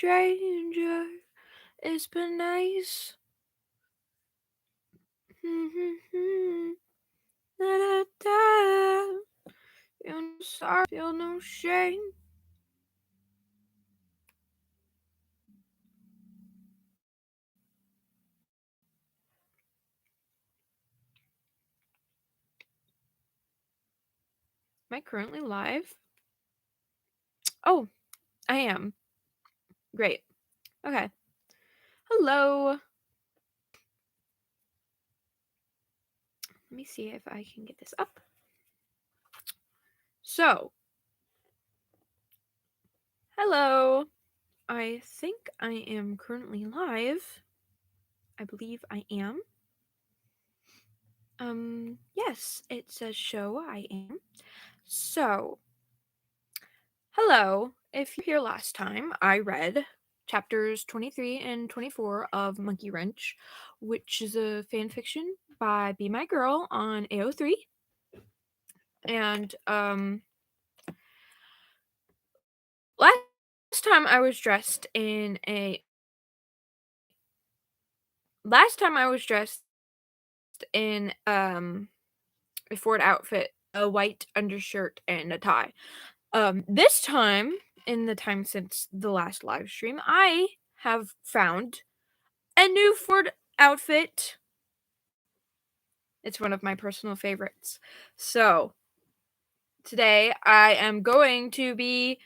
stranger. It's been nice. Da-da-da. Feel no sorrow, feel no shame. Am I currently live? Oh, I am. Great. Okay. Hello. Let me see if I can get this up. So, hello. I think I am currently live. I believe I am. Yes, it says show I am. So, hello. If you're here last time, I read chapters 23 and 24 of Monkey Wrench, which is a fan fiction by Be My Girl on AO3. And last time I was dressed in a a Ford outfit, a white undershirt and a tie. This time, in the time since the last live stream, I have found a new Ford outfit. It's one of my personal favorites. So, today I am going to be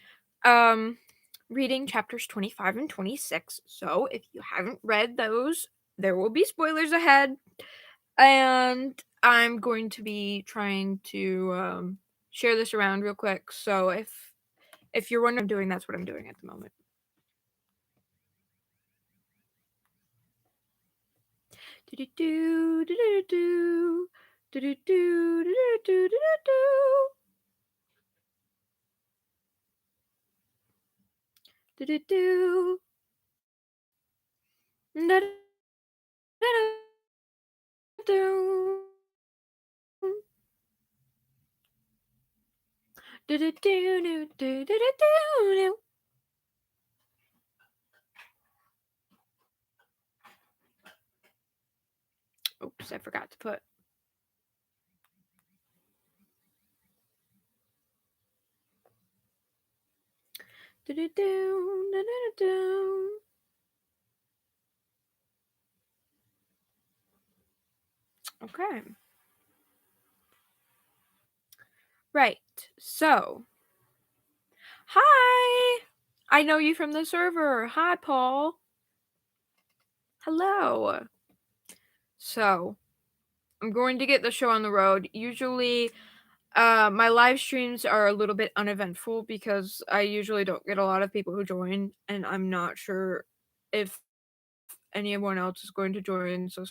reading chapters 25 and 26. So, if you haven't read those, there will be spoilers ahead. And I'm going to be trying to share this around real quick. So, if you're wondering what I'm doing, that's what I'm doing at the moment. Do-do-do, do-do-do, do-do-do, do-do-do, do-do-do, do-do-do, do-do-do, do-do-do, do-do-do. Oops, I forgot to put. Do-do-do, do-do-do. Okay. Right. So, hi. I know you from the server. Hi, Paul. Hello. So, I'm going to get the show on the road. Usually, my live streams are a little bit uneventful because I usually don't get a lot of people who join, and I'm not sure if anyone else is going to join, so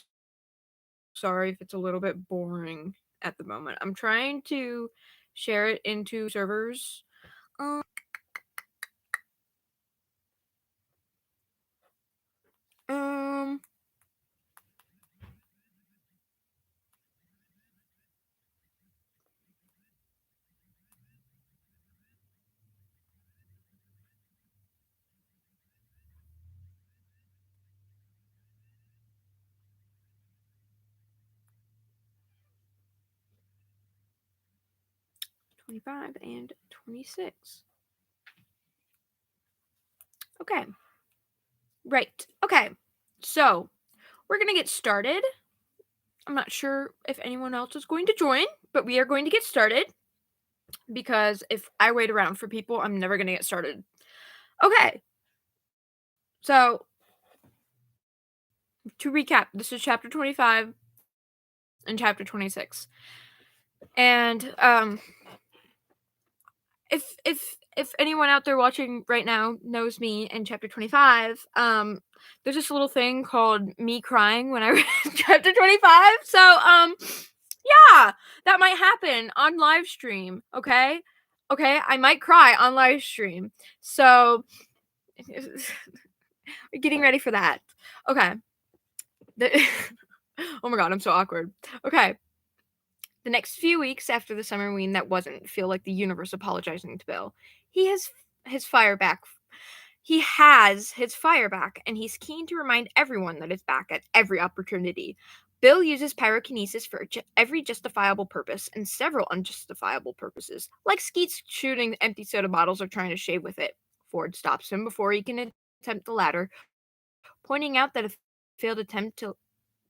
sorry if it's a little bit boring at the moment. I'm trying to share it into servers. Um 25 and 26. Okay. Right. Okay. So, we're going to get started. I'm not sure if anyone else is going to join, but we are going to get started because if I wait around for people, I'm never going to get started. Okay. So, to recap, this is chapter 25 and chapter 26. And if anyone out there watching right now knows me in chapter 25, there's this little thing called me crying when I read chapter 25. So yeah, that might happen on live stream, okay? Okay, I might cry on live stream. So getting ready for that. Okay. Oh my god, I'm so awkward. Okay. The next few weeks after the Summerween that wasn't feel like the universe apologizing to Bill. He has his fire back. He has his fire back, and he's keen to remind everyone that it's back at every opportunity. Bill uses pyrokinesis for every justifiable purpose and several unjustifiable purposes, like Skeets shooting empty soda bottles or trying to shave with it. Ford stops him before he can attempt the latter, pointing out that a failed attempt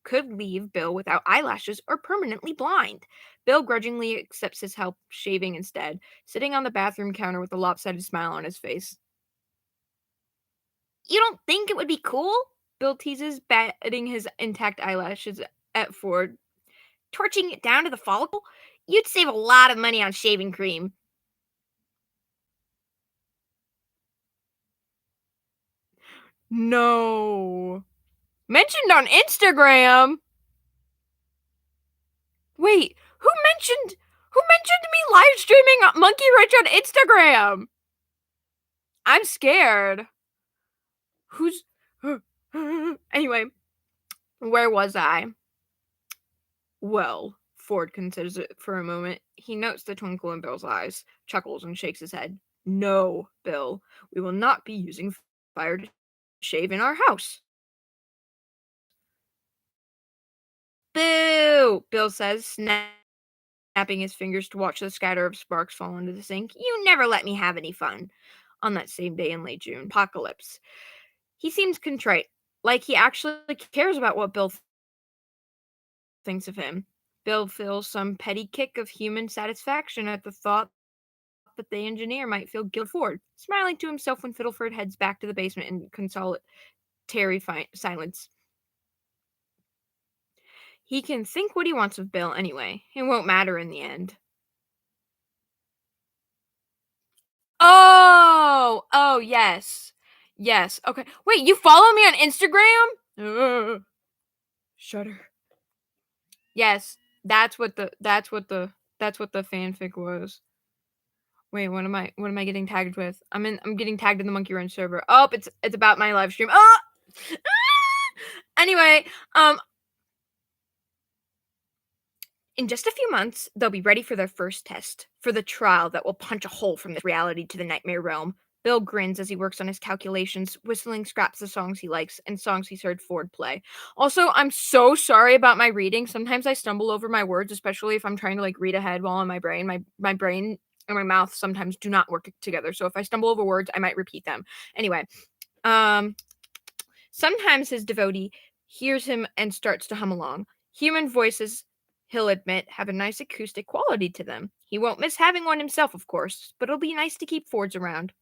could leave Bill without eyelashes or permanently blind. Bill grudgingly accepts his help shaving instead, sitting on the bathroom counter with a lopsided smile on his face. You don't think it would be cool? Bill teases, batting his intact eyelashes at Ford. Torching it down to the follicle? You'd save a lot of money on shaving cream. No. Mentioned on Instagram. Wait, who mentioned me live streaming Monkey Wrench on Instagram? I'm scared. Who's Anyway, where was I? Well, Ford considers it for a moment. He notes the twinkle in Bill's eyes, chuckles, and shakes his head. No, Bill, we will not be using fire to shave in our house. Boo! Bill says, snapping his fingers to watch the scatter of sparks fall into the sink. You never let me have any fun. On that same day in late June, apocalypse. He seems contrite, like he actually cares about what Bill thinks of him. Bill feels some petty kick of human satisfaction at the thought that the engineer might feel guilt Ford, smiling to himself when Fiddleford heads back to the basement in consolatory silence. He can think what he wants of Bill anyway. It won't matter in the end. Oh, yes. Yes. Okay. Wait, you follow me on Instagram? Shudder. Yes, that's what the fanfic was. Wait, what am I getting tagged with? I'm getting tagged in the Monkey Wrench server. Oh, it's about my live stream. Oh! Anyway, in just a few months, they'll be ready for their first test, for the trial that will punch a hole from this reality to the nightmare realm. Bill grins as he works on his calculations, whistling scraps of songs he likes and songs he's heard Ford play. Also, I'm so sorry about my reading. Sometimes I stumble over my words, especially if I'm trying to like read ahead while in my brain. My brain and my mouth sometimes do not work together. So if I stumble over words, I might repeat them. Anyway, um sometimes his devotee hears him and starts to hum along. Human voices, he'll admit, have a nice acoustic quality to them. He won't miss having one himself, of course, but it'll be nice to keep Fords around.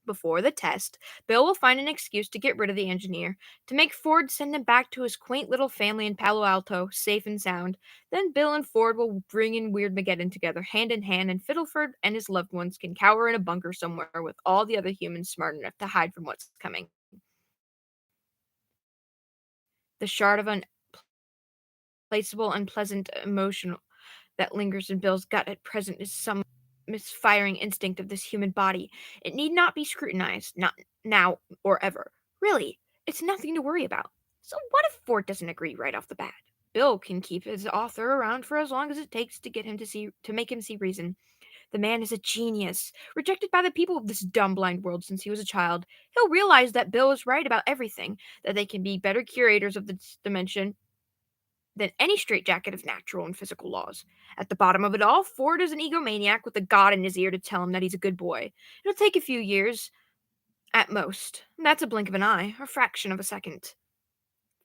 Before the test, Bill will find an excuse to get rid of the engineer, to make Ford send him back to his quaint little family in Palo Alto, safe and sound. Then Bill and Ford will bring in Weirdmageddon together, hand in hand, and Fiddleford and his loved ones can cower in a bunker somewhere with all the other humans smart enough to hide from what's coming. The shard of unplaceable, unpleasant emotion that lingers in Bill's gut at present is some misfiring instinct of this human body. It need not be scrutinized, not now or ever. Really, it's nothing to worry about. So what if Ford doesn't agree right off the bat? Bill can keep his author around for as long as it takes to get him to make him see reason. The man is a genius, rejected by the people of this dumb blind world since he was a child. He'll realize that Bill is right about everything, that they can be better curators of this dimension than any straitjacket of natural and physical laws. At the bottom of it all, Ford is an egomaniac with a god in his ear to tell him that he's a good boy. It'll take a few years, at most. That's a blink of an eye, a fraction of a second.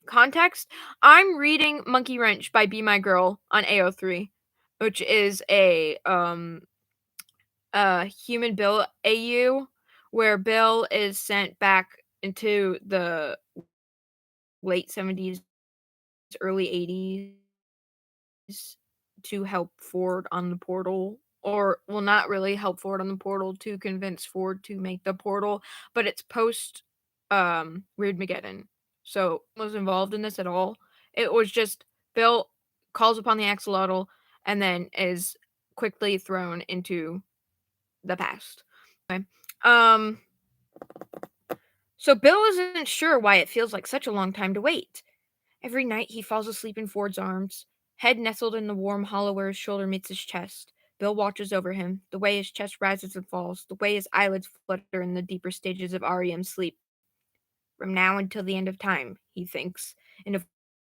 Context: I'm reading Monkey Wrench by Be My Girl on AO3, which is a human Bill AU, where Bill is sent back into the late 70s, early 80s to help Ford on the portal. Or, well, not really help Ford on the portal, to convince Ford to make the portal, but it's post Weirdmageddon. So, was involved in this at all. It was just Bill calls upon the axolotl and then is quickly thrown into the past. Okay. So Bill isn't sure why it feels like such a long time to wait. Every night he falls asleep in Ford's arms, head nestled in the warm hollow where his shoulder meets his chest. Bill watches over him, the way his chest rises and falls, the way his eyelids flutter in the deeper stages of REM sleep. From now until the end of time, he thinks, in a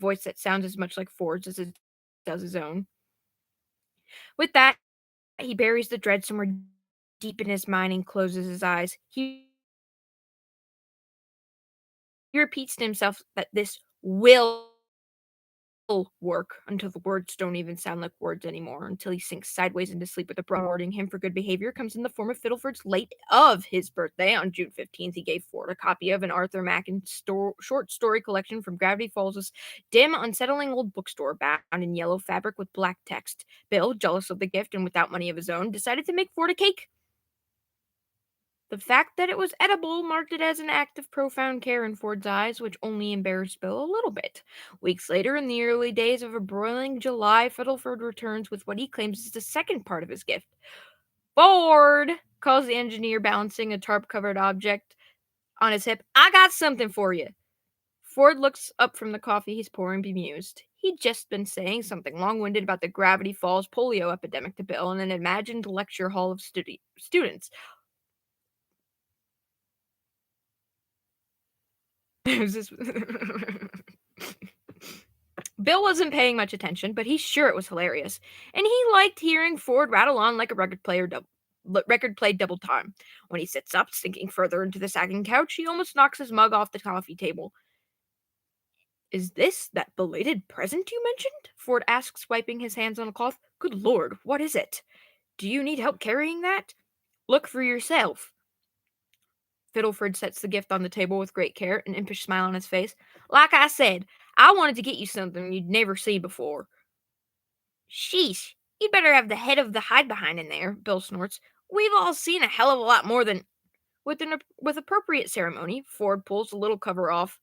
voice that sounds as much like Ford's as it does his own. With that, he buries the dread somewhere deep in his mind and closes his eyes. He repeats to himself that this will work until the words don't even sound like words anymore, until he sinks sideways into sleep with a rewarding him for good behavior comes in the form of Fiddleford's late of his birthday on June 15th. He gave Ford a copy of an Arthur Machen short story collection from Gravity Falls' dim, unsettling old bookstore bound in yellow fabric with black text. Bill, jealous of the gift and without money of his own, decided to make Ford a cake. The fact that it was edible marked it as an act of profound care in Ford's eyes, which only embarrassed Bill a little bit. Weeks later, in the early days of a broiling July, Fiddleford returns with what he claims is the second part of his gift. "Ford!" calls the engineer, balancing a tarp-covered object on his hip. "I got something for you." Ford looks up from the coffee he's pouring, bemused. He'd just been saying something long-winded about the Gravity Falls polio epidemic to Bill in an imagined lecture hall of students. Bill wasn't paying much attention, but he's sure it was hilarious, and he liked hearing Ford rattle on like a record played double time. When he sits up, sinking further into the sagging couch, he almost knocks his mug off the coffee table. "Is this that belated present you mentioned?" Ford asks, wiping his hands on a cloth. "Good Lord, what is it? Do you need help carrying that? Look for yourself." Fiddleford sets the gift on the table with great care, an impish smile on his face. "Like I said, I wanted to get you something you'd never seen before." "Sheesh, you'd better have the head of the hide behind in there," Bill snorts. "We've all seen a hell of a lot more than—" With appropriate ceremony, Ford pulls the little cover off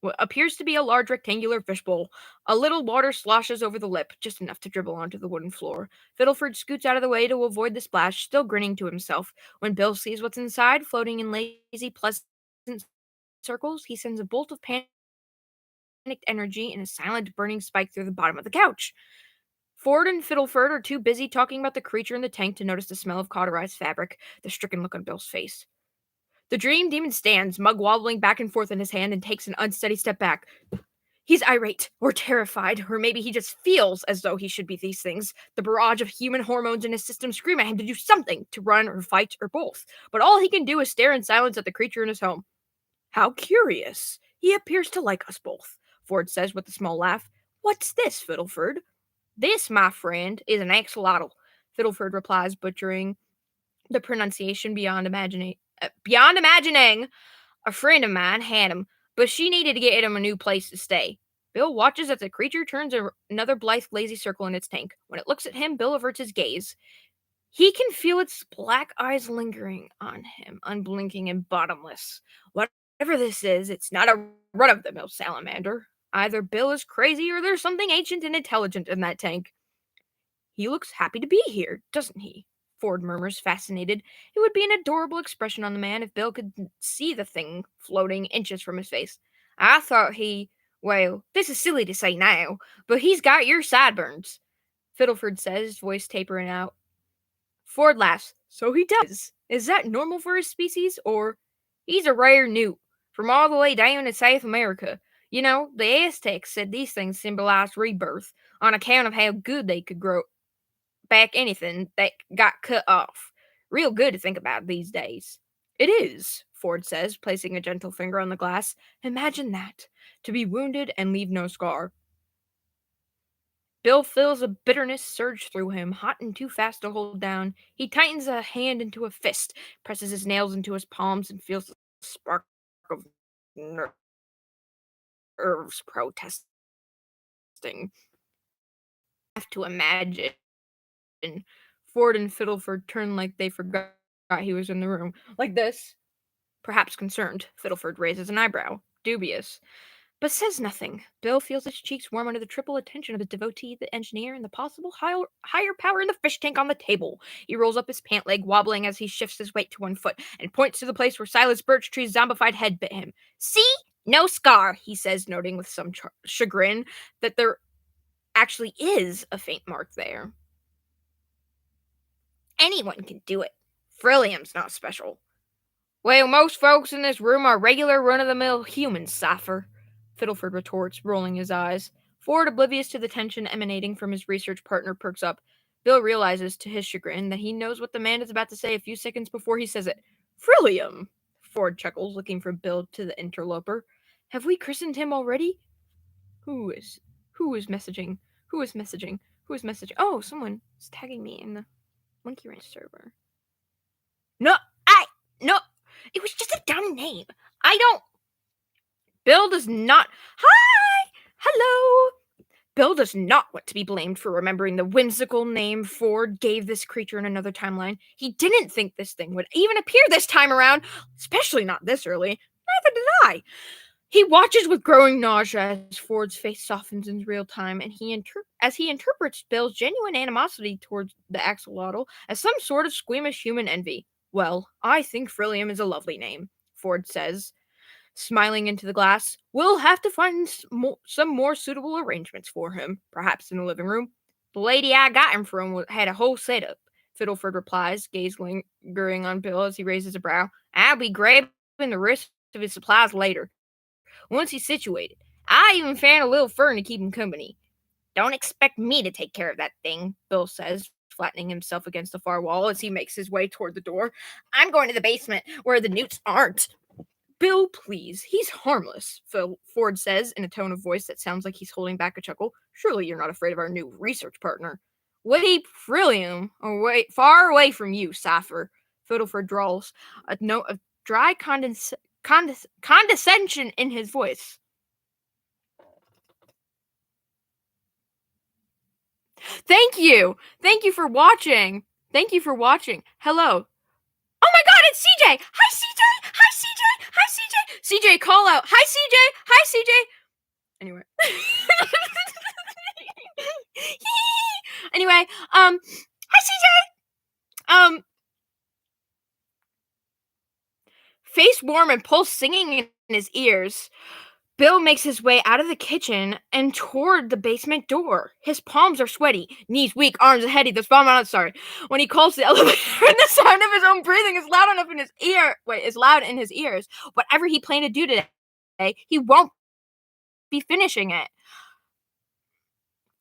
what appears to be a large rectangular fishbowl. A little water sloshes over the lip, just enough to dribble onto the wooden floor. Fiddleford scoots out of the way to avoid the splash, still grinning to himself. When Bill sees what's inside, floating in lazy, pleasant circles, he sends a bolt of panicked energy and a silent, burning spike through the bottom of the couch. Ford and Fiddleford are too busy talking about the creature in the tank to notice the smell of cauterized fabric, the stricken look on Bill's face. The dream demon stands, mug wobbling back and forth in his hand, and takes an unsteady step back. He's irate, or terrified, or maybe he just feels as though he should be these things. The barrage of human hormones in his system scream at him to do something, to run or fight or both. But all he can do is stare in silence at the creature in his home. "How curious. He appears to like us both," Ford says with a small laugh. "What's this, Fiddleford?" "This, my friend, is an axolotl," Fiddleford replies, butchering the pronunciation beyond imagining. "A friend of mine had him, but she needed to get him a new place to stay." Bill watches as the creature turns another blithe, lazy circle in its tank. When it looks at him, Bill averts his gaze. He can feel its black eyes lingering on him, unblinking and bottomless. Whatever this is, it's not a run-of-the-mill salamander. Either Bill is crazy or there's something ancient and intelligent in that tank. "He looks happy to be here, doesn't he?" Ford murmurs, fascinated. It would be an adorable expression on the man if Bill could see the thing floating inches from his face. "I thought well, this is silly to say now, but he's got your sideburns," Fiddleford says, his voice tapering out. Ford laughs. "So he does. Is that normal for his species, or—" "He's a rare newt, from all the way down in South America. You know, the Aztecs said these things symbolized rebirth, on account of how good they could grow back anything that got cut off. Real good to think about these days." "It is," Ford says, placing a gentle finger on the glass. "Imagine that. To be wounded and leave no scar." Bill feels a bitterness surge through him, hot and too fast to hold down. He tightens a hand into a fist, presses his nails into his palms, and feels the spark of nerves protesting. Have to imagine. Ford and Fiddleford turn like they forgot he was in the room. Like this. Perhaps concerned, Fiddleford raises an eyebrow, dubious, but says nothing. Bill feels his cheeks warm under the triple attention of his devotee, the engineer, and the possible higher power in the fish tank on the table. He rolls up his pant leg, wobbling as he shifts his weight to one foot, and points to the place where Silas Birchtree's zombified head bit him. "See? No scar," he says, noting with some chagrin that there actually is a faint mark there. Anyone can do it. Frillium's not special. Well, most folks in this room are regular run-of-the-mill humans, Cypher, Fiddleford retorts, rolling his eyes. Ford, oblivious to the tension emanating from his research partner, perks up. Bill realizes, to his chagrin, that he knows what the man is about to say a few seconds before he says it. Frillium! Ford chuckles, looking from Bill to the interloper. Have we christened him already? Who is messaging? Who is messaging? Who is messaging? Oh, someone is tagging me in the Monkey Ranch server. No, it was just a dumb name. I don't. Bill does not. Hi! Hello! Bill does not want to be blamed for remembering the whimsical name Ford gave this creature in another timeline. He didn't think this thing would even appear this time around, especially not this early. Neither did I. He watches with growing nausea as Ford's face softens in real time, and as he interprets Bill's genuine animosity towards the axolotl as some sort of squeamish human envy. Well, I think Frillium is a lovely name, Ford says, smiling into the glass. We'll have to find some more suitable arrangements for him, perhaps in the living room. The lady I got him from had a whole setup, Fiddleford replies, gaze lingering on Bill as he raises a brow. I'll be grabbing the rest of his supplies later, once he's situated. I even found a little fern to keep him company. Don't expect me to take care of that thing, Bill says, flattening himself against the far wall as he makes his way toward the door. I'm going to the basement where the newts aren't. Bill, please. He's harmless, Ford says in a tone of voice that sounds like he's holding back a chuckle. Surely you're not afraid of our new research partner. Witty Frillium, far away from you, Cypher, Fiddleford drawls, a note of dry condescension in his voice. Thank you for watching. Hello. Oh my god, it's CJ. Hi CJ. CJ, call out. Hi CJ. Anyway. Anyway, hi CJ. Face warm and pulse singing in his ears, Bill makes his way out of the kitchen and toward the basement door. His palms are sweaty, knees weak, arms heady. When he calls the elevator, and the sound of his own breathing is loud enough in his ear. Is loud in his ears. Whatever he planned to do today, he won't be finishing it.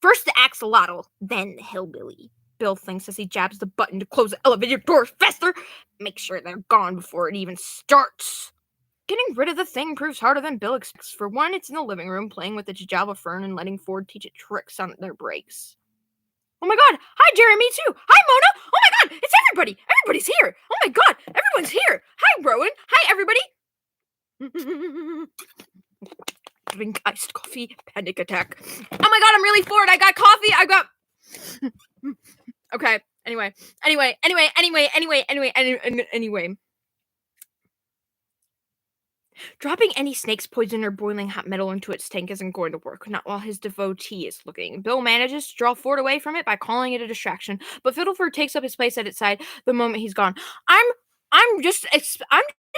First the axolotl, then the hillbilly, Bill thinks as he jabs the button to close the elevator doors faster. Make sure they're gone before it even starts. Getting rid of the thing proves harder than Bill expects. For one, it's in the living room playing with the Java fern and letting Ford teach it tricks on their breaks. Oh my god! Hi, Jeremy, too! Hi, Mona! Oh my god! It's everybody! Everybody's here! Oh my god! Everyone's here! Hi, Rowan! Hi, everybody! Drink iced coffee, panic attack. Oh my god, I'm really floored! I got coffee! I got... Okay, anyway. Dropping any snake's poison or boiling hot metal into its tank isn't going to work, not while his devotee is looking. Bill manages to draw Ford away from it by calling it a distraction, but Fiddleford takes up his place at its side the moment he's gone. I'm just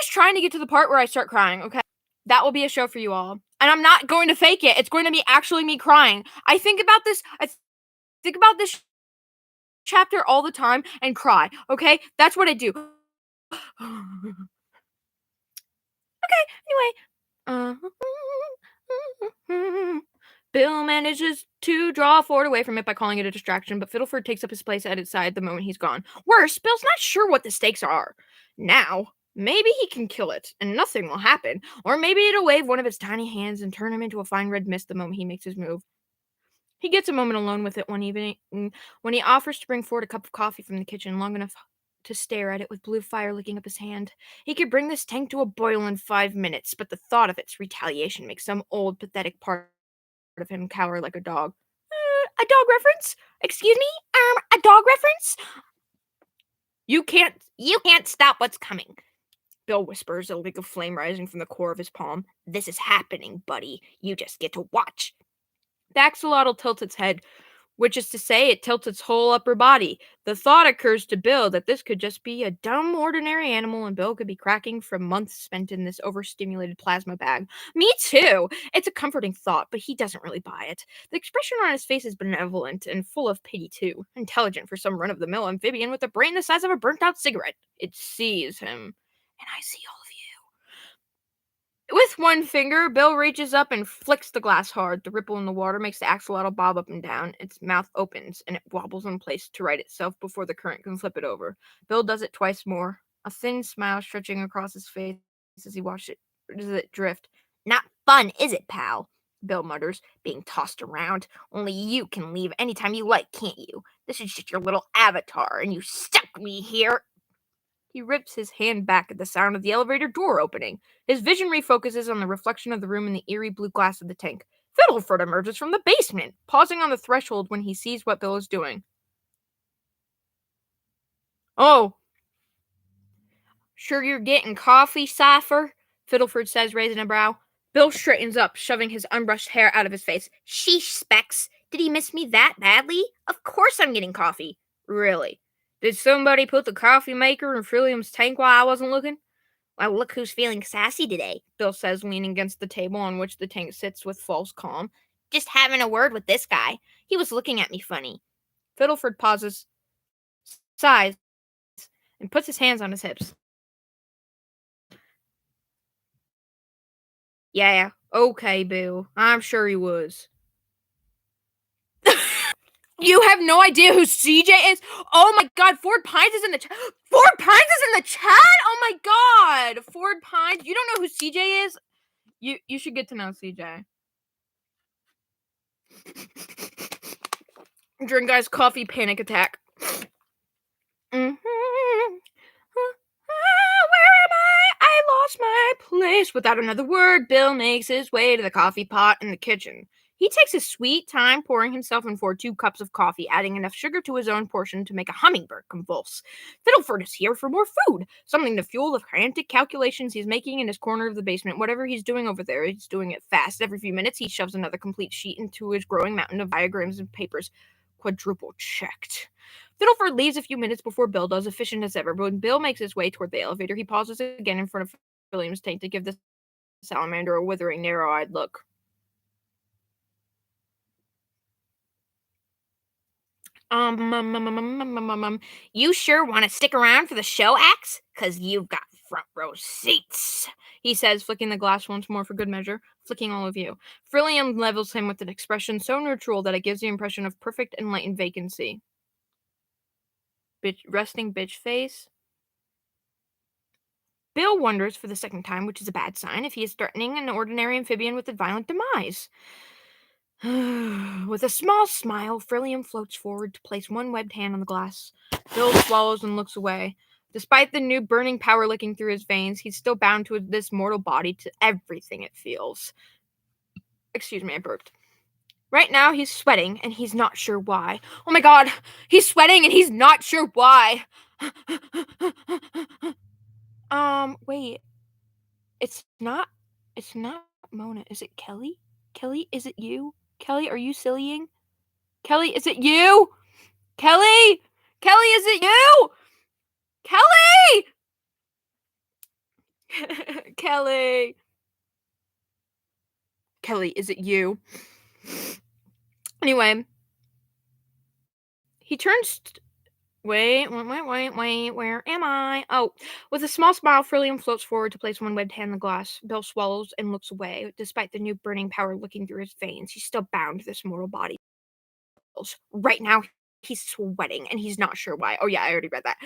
trying to get to the part where I start crying, okay? That will be a show for you all. And I'm not going to fake it. It's going to be actually me crying. I think about this chapter all the time and cry, okay? That's what I do. Anyway, Bill manages to draw Ford away from it by calling it a distraction, but Fiddleford takes up his place at its side the moment he's gone. Worse, Bill's not sure what the stakes are. Now, maybe he can kill it, and nothing will happen. Or maybe it'll wave one of its tiny hands and turn him into a fine red mist the moment he makes his move. He gets a moment alone with it one evening when he offers to bring Ford a cup of coffee from the kitchen long enough to stare at it with blue fire licking up his hand. He could bring this tank to a boil in 5 minutes, but the thought of its retaliation makes some old, pathetic part of him cower like a dog. A dog reference? Excuse me? A dog reference? You can't stop what's coming, Bill whispers, a lick of flame rising from the core of his palm. This is happening, buddy. You just get to watch. The axolotl tilts its head, which is to say it tilts its whole upper body. The thought occurs to Bill that this could just be a dumb, ordinary animal and Bill could be cracking from months spent in this overstimulated plasma bag. Me too! It's a comforting thought, but he doesn't really buy it. The expression on his face is benevolent and full of pity too. Intelligent for some run-of-the-mill amphibian with a brain the size of a burnt-out cigarette. It sees him. And I see all of you. With one finger, Bill reaches up and flicks the glass hard. The ripple in the water makes the axolotl bob up and down. Its mouth opens, and it wobbles in place to right itself before the current can flip it over. Bill does it twice more, a thin smile stretching across his face as he watches it drift. Not fun, is it, pal? Bill mutters, being tossed around. Only you can leave anytime you like, can't you? This is just your little avatar, and you stuck me here. He rips his hand back at the sound of the elevator door opening. His vision refocuses on the reflection of the room in the eerie blue glass of the tank. Fiddleford emerges from the basement, pausing on the threshold when he sees what Bill is doing. Oh, sure you're getting coffee, Cypher? Fiddleford says, raising a brow. Bill straightens up, shoving his unbrushed hair out of his face. Sheesh, Specs. Did he miss me that badly? Of course I'm getting coffee. Really? Did somebody put the coffee maker in Frilliam's tank while I wasn't looking? Well, look who's feeling sassy today, Bill says, leaning against the table on which the tank sits with false calm. Just having a word with this guy. He was looking at me funny. Fiddleford pauses, sighs, and puts his hands on his hips. Yeah, okay, Bill. I'm sure he was. You have no idea who CJ is? Oh my god, Ford Pines is in the chat. Ford Pines is in the chat? Oh my god. Ford Pines. You don't know who CJ is? You should get to know CJ. Drink guy's coffee panic attack. Where am I lost my place. Without another word, Bill makes his way to the coffee pot in the kitchen. He takes his sweet time pouring himself in for 2 cups of coffee, adding enough sugar to his own portion to make a hummingbird convulse. Fiddleford is here for more food, something to fuel the frantic calculations he's making in his corner of the basement. Whatever he's doing over there, he's doing it fast. Every few minutes, he shoves another complete sheet into his growing mountain of diagrams and papers. Quadruple checked. Fiddleford leaves a few minutes before Bill does, efficient as ever, but when Bill makes his way toward the elevator, he pauses again in front of William's tank to give the salamander a withering, narrow-eyed look. You sure want to stick around for the show acts? 'Cause you've got front row seats, he says, flicking the glass once more for good measure, flicking all of you. Frilliam levels him with an expression so neutral that it gives the impression of perfect enlightened vacancy. Resting bitch face. Bill wonders for the second time, which is a bad sign, if he is threatening an ordinary amphibian with a violent demise. With a small smile, Frilliam floats forward to place one webbed hand on the glass. Bill swallows and looks away. Despite the new burning power licking through his veins, he's still bound to this mortal body, to everything it feels. Excuse me, I burped. Right now, he's sweating, and he's not sure why. Oh my god, he's sweating, and he's not sure why. Wait. It's not Mona. Is it Kelly? Kelly, is it you? Kelly, are you sillying? Kelly, is it you? Kelly! Kelly, is it you? Kelly! Kelly. Kelly, is it you? Anyway, he turns. Wait, where am I? Oh, with a small smile, Frilliam floats forward to place one webbed hand in the glass. Bill swallows and looks away. Despite the new burning power licking through his veins, he's still bound to this mortal body. Right now, he's sweating, and he's not sure why. Oh yeah, I already read that.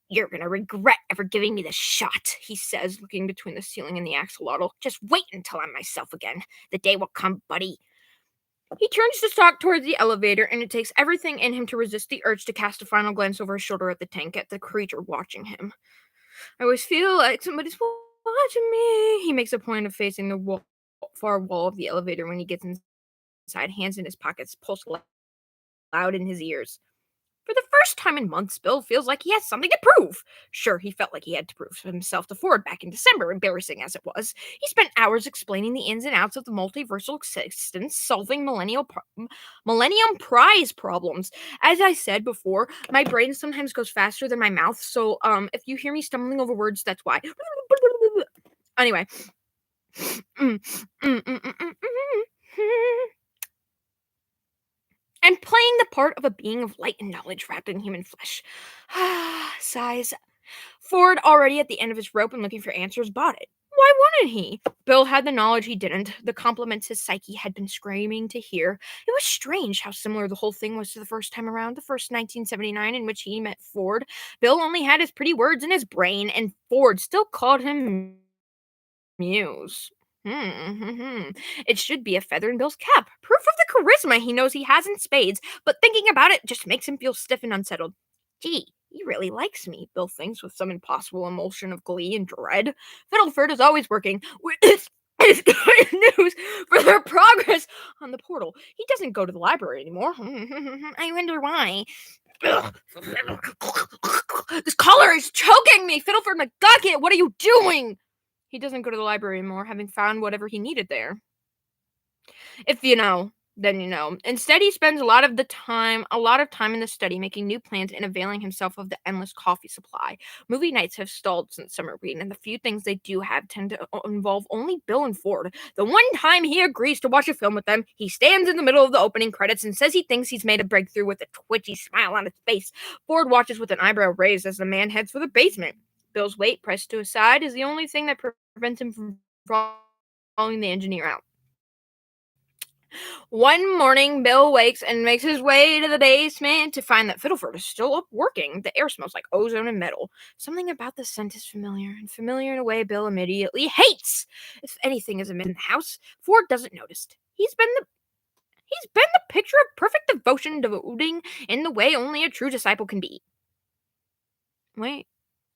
You're gonna regret ever giving me the shot, he says, looking between the ceiling and the axolotl. Just wait until I'm myself again. The day will come, buddy. He turns to stalk towards the elevator, and it takes everything in him to resist the urge to cast a final glance over his shoulder at the tank, at the creature watching him. I always feel like somebody's watching me. He makes a point of facing the far wall of the elevator when he gets inside, hands in his pockets, pulse loud in his ears. For the first time in months, Bill feels like he has something to prove. Sure, he felt like he had to prove himself to Ford back in December, embarrassing as it was. He spent hours explaining the ins and outs of the multiversal existence, solving Millennium Prize problems. As I said before, my brain sometimes goes faster than my mouth, so if you hear me stumbling over words, that's why. Anyway. And playing the part of a being of light and knowledge wrapped in human flesh. Sighs. Ford, already at the end of his rope and looking for answers, bought it. Why wouldn't he? Bill had the knowledge he didn't, the compliments his psyche had been screaming to hear. It was strange how similar the whole thing was to the first time around, the first 1979 in which he met Ford. Bill only had his pretty words in his brain, and Ford still called him Muse. It should be a feather in Bill's cap. Proof of the charisma he knows he has in spades, but thinking about it just makes him feel stiff and unsettled. Gee, he really likes me, Bill thinks with some impossible emulsion of glee and dread. Fiddleford is always working. It's good news for their progress on the portal. He doesn't go to the library anymore. I wonder why. This collar is choking me! Fiddleford McGucket, what are you doing? He doesn't go to the library anymore, having found whatever he needed there. If you know, then you know. Instead, he spends a lot of time in the study making new plans and availing himself of the endless coffee supply. Movie nights have stalled since summer break, and the few things they do have tend to involve only Bill and Ford. The one time he agrees to watch a film with them, he stands in the middle of the opening credits and says he thinks he's made a breakthrough with a twitchy smile on his face. Ford watches with an eyebrow raised as the man heads for the basement. Bill's weight pressed to his side is the only thing that prevents him from following the engineer out. One morning, Bill wakes and makes his way to the basement to find that Fiddleford is still up working. The air smells like ozone and metal. Something about the scent is familiar, and familiar in a way Bill immediately hates. If anything is amiss in the house, Ford doesn't notice. He's been the picture of perfect devotion, devoting in the way only a true disciple can be. Wait,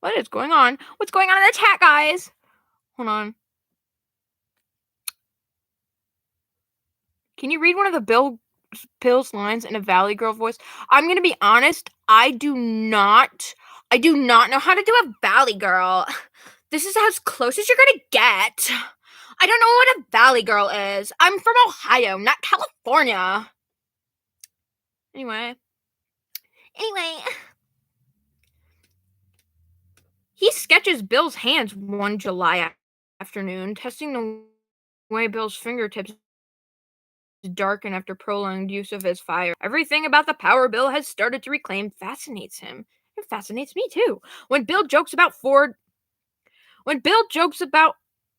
what is going on? What's going on in the chat, guys? Hold on. Can you read one of the Bill's lines in a Valley Girl voice? I'm gonna be honest, I do not know how to do a Valley Girl. This is as close as you're gonna get. I don't know what a Valley Girl is. I'm from Ohio, not California. Anyway. He sketches Bill's hands one July afternoon, testing the way Bill's fingertips darken after prolonged use of his fire. Everything about the power Bill has started to reclaim fascinates him. It fascinates me too. When Bill jokes about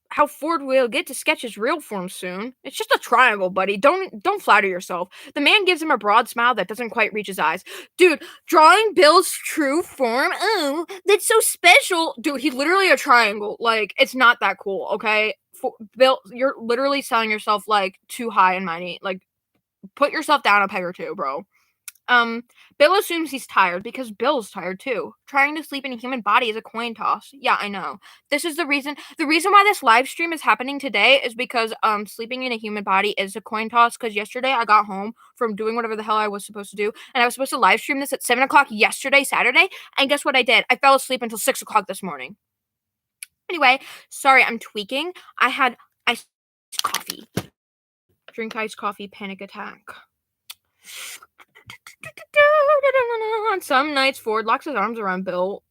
how Ford will get to sketch his real form soon, it's just a triangle, buddy. Don't flatter yourself. The man gives him a broad smile that doesn't quite reach his eyes. Dude, drawing Bill's true form, oh, that's so special. Dude, he's literally a triangle. Like, it's not that cool, okay? Bill, you're literally selling yourself like too high and mighty. Like, put yourself down a peg or two, bro. Bill assumes he's tired because Bill's tired too. Trying to sleep in a human body is a coin toss. Yeah, I know. This is the reason why this live stream is happening today is because sleeping in a human body is a coin toss, because yesterday I got home from doing whatever the hell I was supposed to do, and I was supposed to live stream this at 7 o'clock yesterday, Saturday, and guess what I did? I fell asleep until 6 o'clock this morning. Anyway, sorry, I'm tweaking. I had iced coffee. Drink iced coffee, panic attack. On some nights, Ford locks his arms around Bill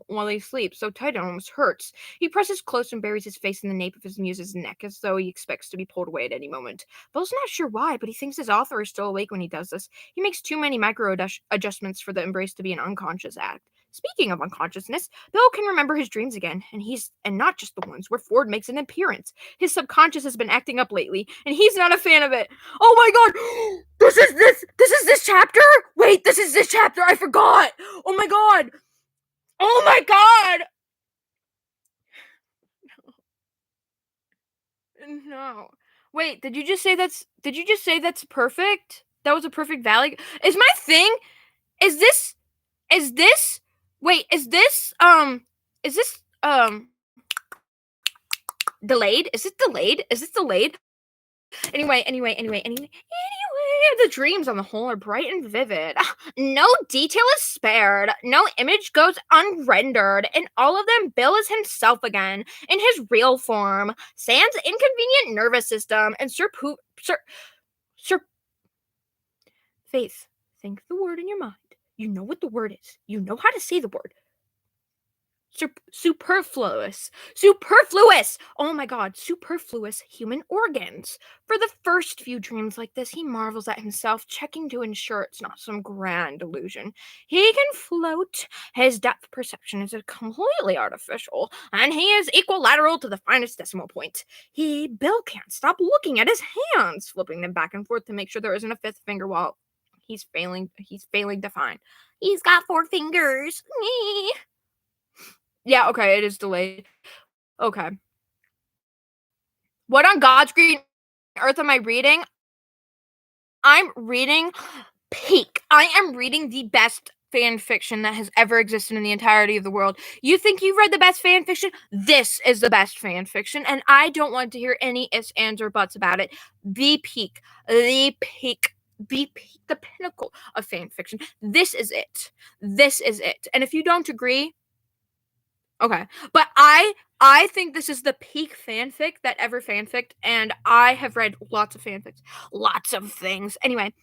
while he sleeps, so tight it almost hurts. He presses close and buries his face in the nape of his muse's neck, as though he expects to be pulled away at any moment. Bill's not sure why, but he thinks his author is still awake when he does this. He makes too many micro adjustments for the embrace to be an unconscious act. Speaking of unconsciousness, Bill can remember his dreams again, and not just the ones where Ford makes an appearance. His subconscious has been acting up lately, and he's not a fan of it. Oh my god! This is this chapter? Wait, this is this chapter. I forgot. Oh my god. Oh my god. No. Wait, did you just say that's perfect? That was a perfect valley. Is my thing is this wait, is this delayed? Is it delayed? Anyway. the dreams on the whole are bright and vivid. No detail is spared, no image goes unrendered. In all of them, Bill is himself again, in his real form. Sans inconvenient nervous system, and Sir Faith, think the word in your mind. You know what the word is. You know how to say the word. Superfluous. Oh my god, superfluous human organs. For the first few dreams like this, he marvels at himself, checking to ensure it's not some grand illusion. He can float. His depth perception is completely artificial, and he is equilateral to the finest decimal point. Bill can't stop looking at his hands, flipping them back and forth to make sure there isn't a fifth finger while he's failing to find. He's got 4 fingers. Yeah, okay, it is delayed. Okay. What on God's green earth am I reading? I'm reading Peak. I am reading the best fan fiction that has ever existed in the entirety of the world. You think you've read the best fan fiction? This is the best fan fiction, and I don't want to hear any ifs, ands, or buts about it. The peak, the pinnacle of fan fiction. This is it. And if you don't agree, okay. But I think this is the peak fanfic that ever fanficked, and I have read lots of fanfics. Lots of things. Anyway.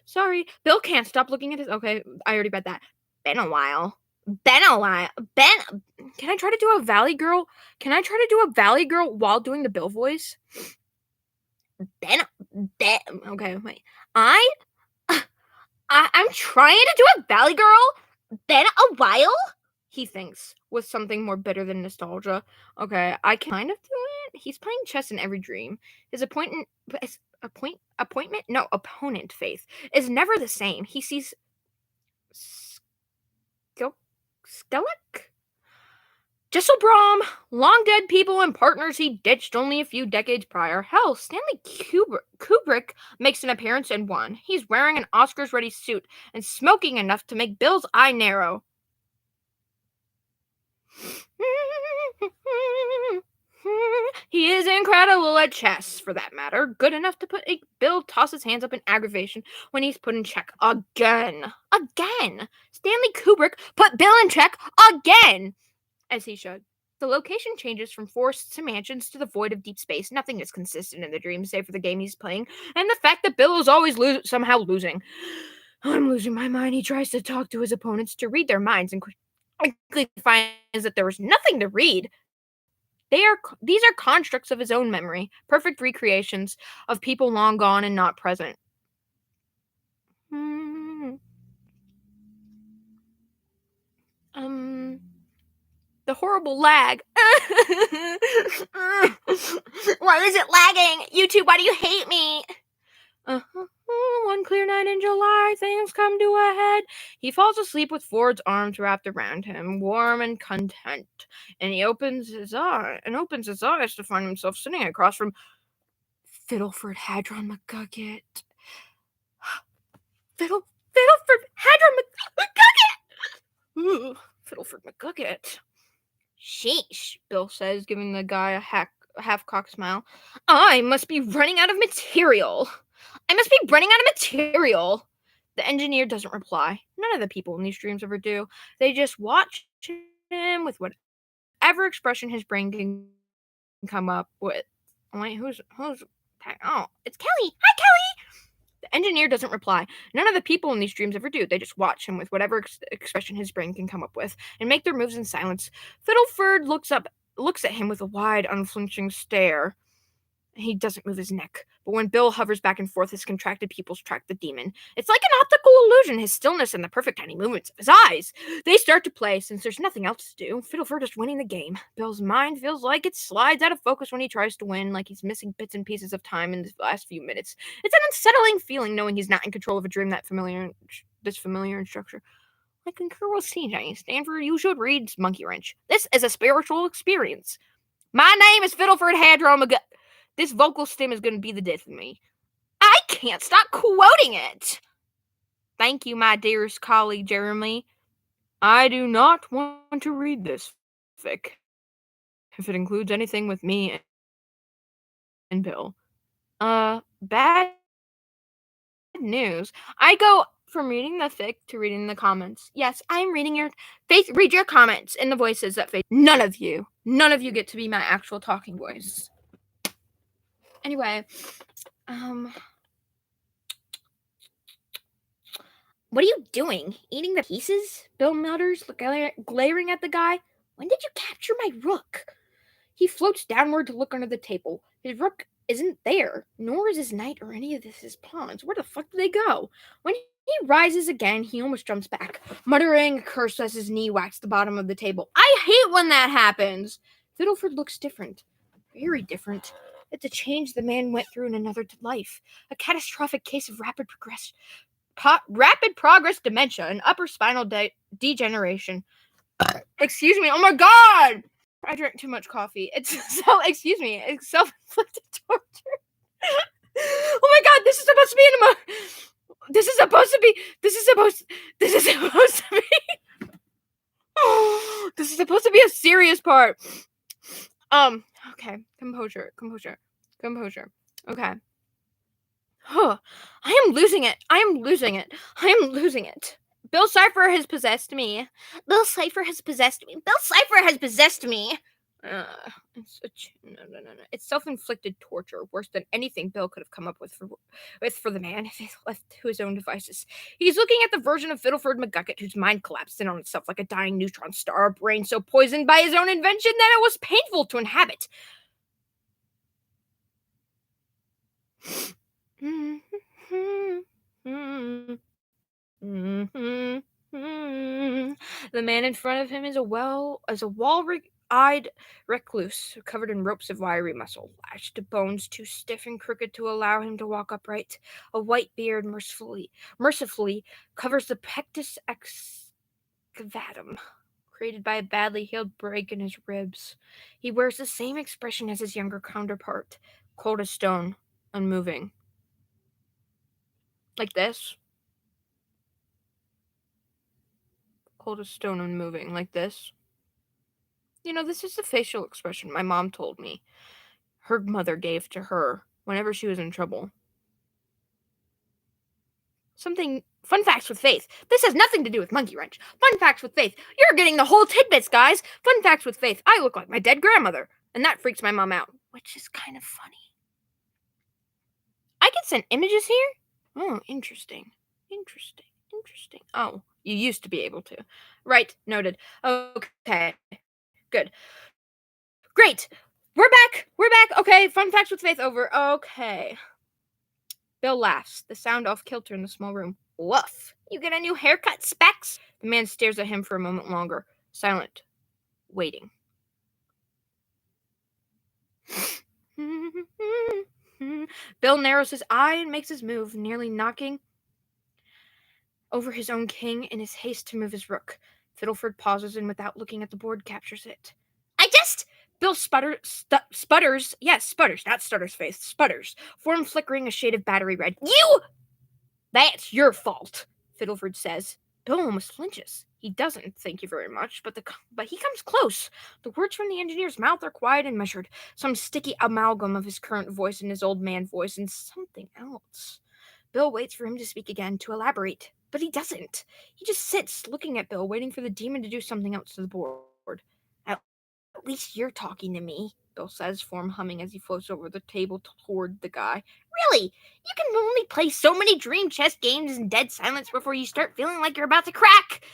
Sorry. Bill can't stop looking at his okay, I already read that. Been a while. Can I try to do a Valley Girl? While doing the Bill voice? Okay, wait. I'm trying to do a Valley Girl. Been a while? He thinks, with something more bitter than nostalgia. Okay, I can kind of do it. He's playing chess in every dream. His opponent, Faith, is never the same. He sees Skellick? Jesselbrom, long dead people and partners he ditched only a few decades prior. Hell, Stanley Kubrick makes an appearance in one. He's wearing an Oscars-ready suit and smoking enough to make Bill's eye narrow. He is incredible at chess, for that matter. Good enough to Bill tosses hands up in aggravation when he's put in check again. Stanley Kubrick put Bill in check again, as he should. The location changes from forests to mansions to the void of deep space. Nothing is consistent in the dream, save for the game he's playing, and the fact that Bill is always somehow losing. I'm losing my mind. He tries to talk to his opponents to read their minds, and quickly finds that there was nothing to read. These are constructs of his own memory, perfect recreations of people long gone and not present. The horrible lag. Why is it lagging? YouTube, why do you hate me? One clear night in July, things come to a head. He falls asleep with Ford's arms wrapped around him, warm and content. And he opens his eyes to find himself sitting across from Fiddleford Hadron McGucket. Fiddleford Hadron McGucket! Ooh, Fiddleford McGucket. Sheesh, Bill says, giving the guy a half-cocked smile. I must be running out of material. The engineer doesn't reply. None of the people in these dreams ever do. They just watch him with whatever expression his brain can come up with. Wait, who's oh, it's Kelly. Hi, Kelly! The engineer doesn't reply. None of the people in these dreams ever do. They just watch him with whatever expression his brain can come up with and make their moves in silence. Fiddleford looks at him with a wide, unflinching stare. He doesn't move his neck, but when Bill hovers back and forth, his contracted pupils track the demon. It's like an optical illusion, his stillness and the perfect tiny movements of his eyes. They start to play, since there's nothing else to do. Fiddleford is winning the game. Bill's mind feels like it slides out of focus when he tries to win, like he's missing bits and pieces of time in the last few minutes. It's an unsettling feeling knowing he's not in control of a dream this familiar in structure. I concur with CJ. Stanford, you should read Monkey Wrench. This is a spiritual experience. My name is Fiddleford Hadron McGucket. This vocal stim is going to be the death of me. I can't stop quoting it. Thank you, my dearest colleague, Jeremy. I do not want to read this fic if it includes anything with me and Bill. Bad news. I go from reading the fic to reading the comments. Yes, I'm reading your Faith. Read your comments in the voices that Faith. None of you get to be my actual talking voice. Anyway, what are you doing? Eating the pieces? Bill mutters, glaring at the guy. When did you capture my rook? He floats downward to look under the table. His rook isn't there, nor is his knight or any of his pawns. Where the fuck did they go? When he rises again, he almost jumps back, muttering a curse as his knee whacks the bottom of the table. I hate when that happens. Fiddleford looks different. Very different. It's a change the man went through in another life. A catastrophic case of rapid progress dementia and upper spinal degeneration. Excuse me. Oh my god! I drank too much coffee. It's self-inflicted torture. Oh my god, this is supposed to be this is supposed to be this is supposed to be a serious part. Okay, composure. Okay. I am losing it. Bill Cipher has possessed me. No. It's self-inflicted torture, worse than anything Bill could have come up with for the man if he's left to his own devices. He's looking at the version of Fiddleford McGucket whose mind collapsed in on itself like a dying neutron star, a brain so poisoned by his own invention that it was painful to inhabit. The man in front of him is a wall-eyed recluse, covered in ropes of wiry muscle, lashed to bones too stiff and crooked to allow him to walk upright. A white beard mercifully covers the pectus excavatum, created by a badly healed break in his ribs. He wears the same expression as his younger counterpart, cold as stone, unmoving. Like this. Cold as stone, unmoving. Like this. You know, this is the facial expression my mom told me her mother gave to her whenever she was in trouble. Fun facts with Faith. This has nothing to do with Monkey Wrench. Fun facts with Faith. You're getting the whole tidbits, guys. Fun facts with Faith. I look like my dead grandmother. And that freaks my mom out. Which is kind of funny. I can send images here? Oh, interesting. Oh, you used to be able to. Right, noted. Okay. Good. Great. We're back. Okay, fun facts with Faith over. Okay. Bill laughs, the sound off kilter in the small room. Woof. You get a new haircut, Specs? The man stares at him for a moment longer, silent, waiting. Bill narrows his eye and makes his move, nearly knocking over his own king in his haste to move his rook. Fiddleford pauses and, without looking at the board, captures it. Bill sputters. Yes, sputters, not stutters face. Sputters. Form flickering a shade of battery red. You! That's your fault, Fiddleford says. Bill almost flinches. He doesn't, thank you very much, but he comes close. The words from the engineer's mouth are quiet and measured. Some sticky amalgam of his current voice and his old man voice and something else. Bill waits for him to speak again, to elaborate. But he doesn't. He just sits, looking at Bill, waiting for the demon to do something else to the board. At least you're talking to me, Bill says, form humming as he floats over the table toward the guy. Really? You can only play so many dream chess games in dead silence before you start feeling like you're about to crack.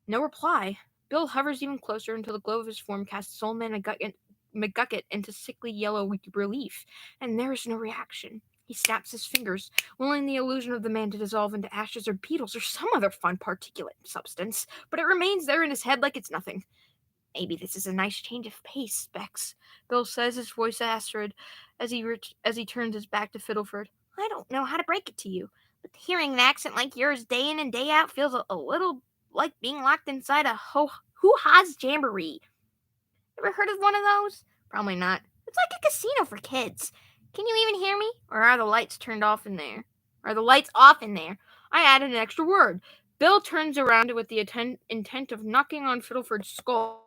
No reply. Bill hovers even closer until the glow of his form casts Soul Man McGucket into sickly yellow relief, and there is no reaction. He snaps his fingers, willing the illusion of the man to dissolve into ashes or beetles or some other fun particulate substance, but it remains there in his head like it's nothing. Maybe this is a nice change of pace, Specs, Bill says, his voice acrid, as he turns his back to Fiddleford. I don't know how to break it to you, but hearing an accent like yours day in and day out feels a little like being locked inside a hoo-ha's jamboree. Ever heard of one of those? Probably not. It's like a casino for kids. Can you even hear me? Or are the lights turned off in there? Are the lights off in there? I added an extra word. Bill turns around with the intent of knocking on Fiddleford's skull.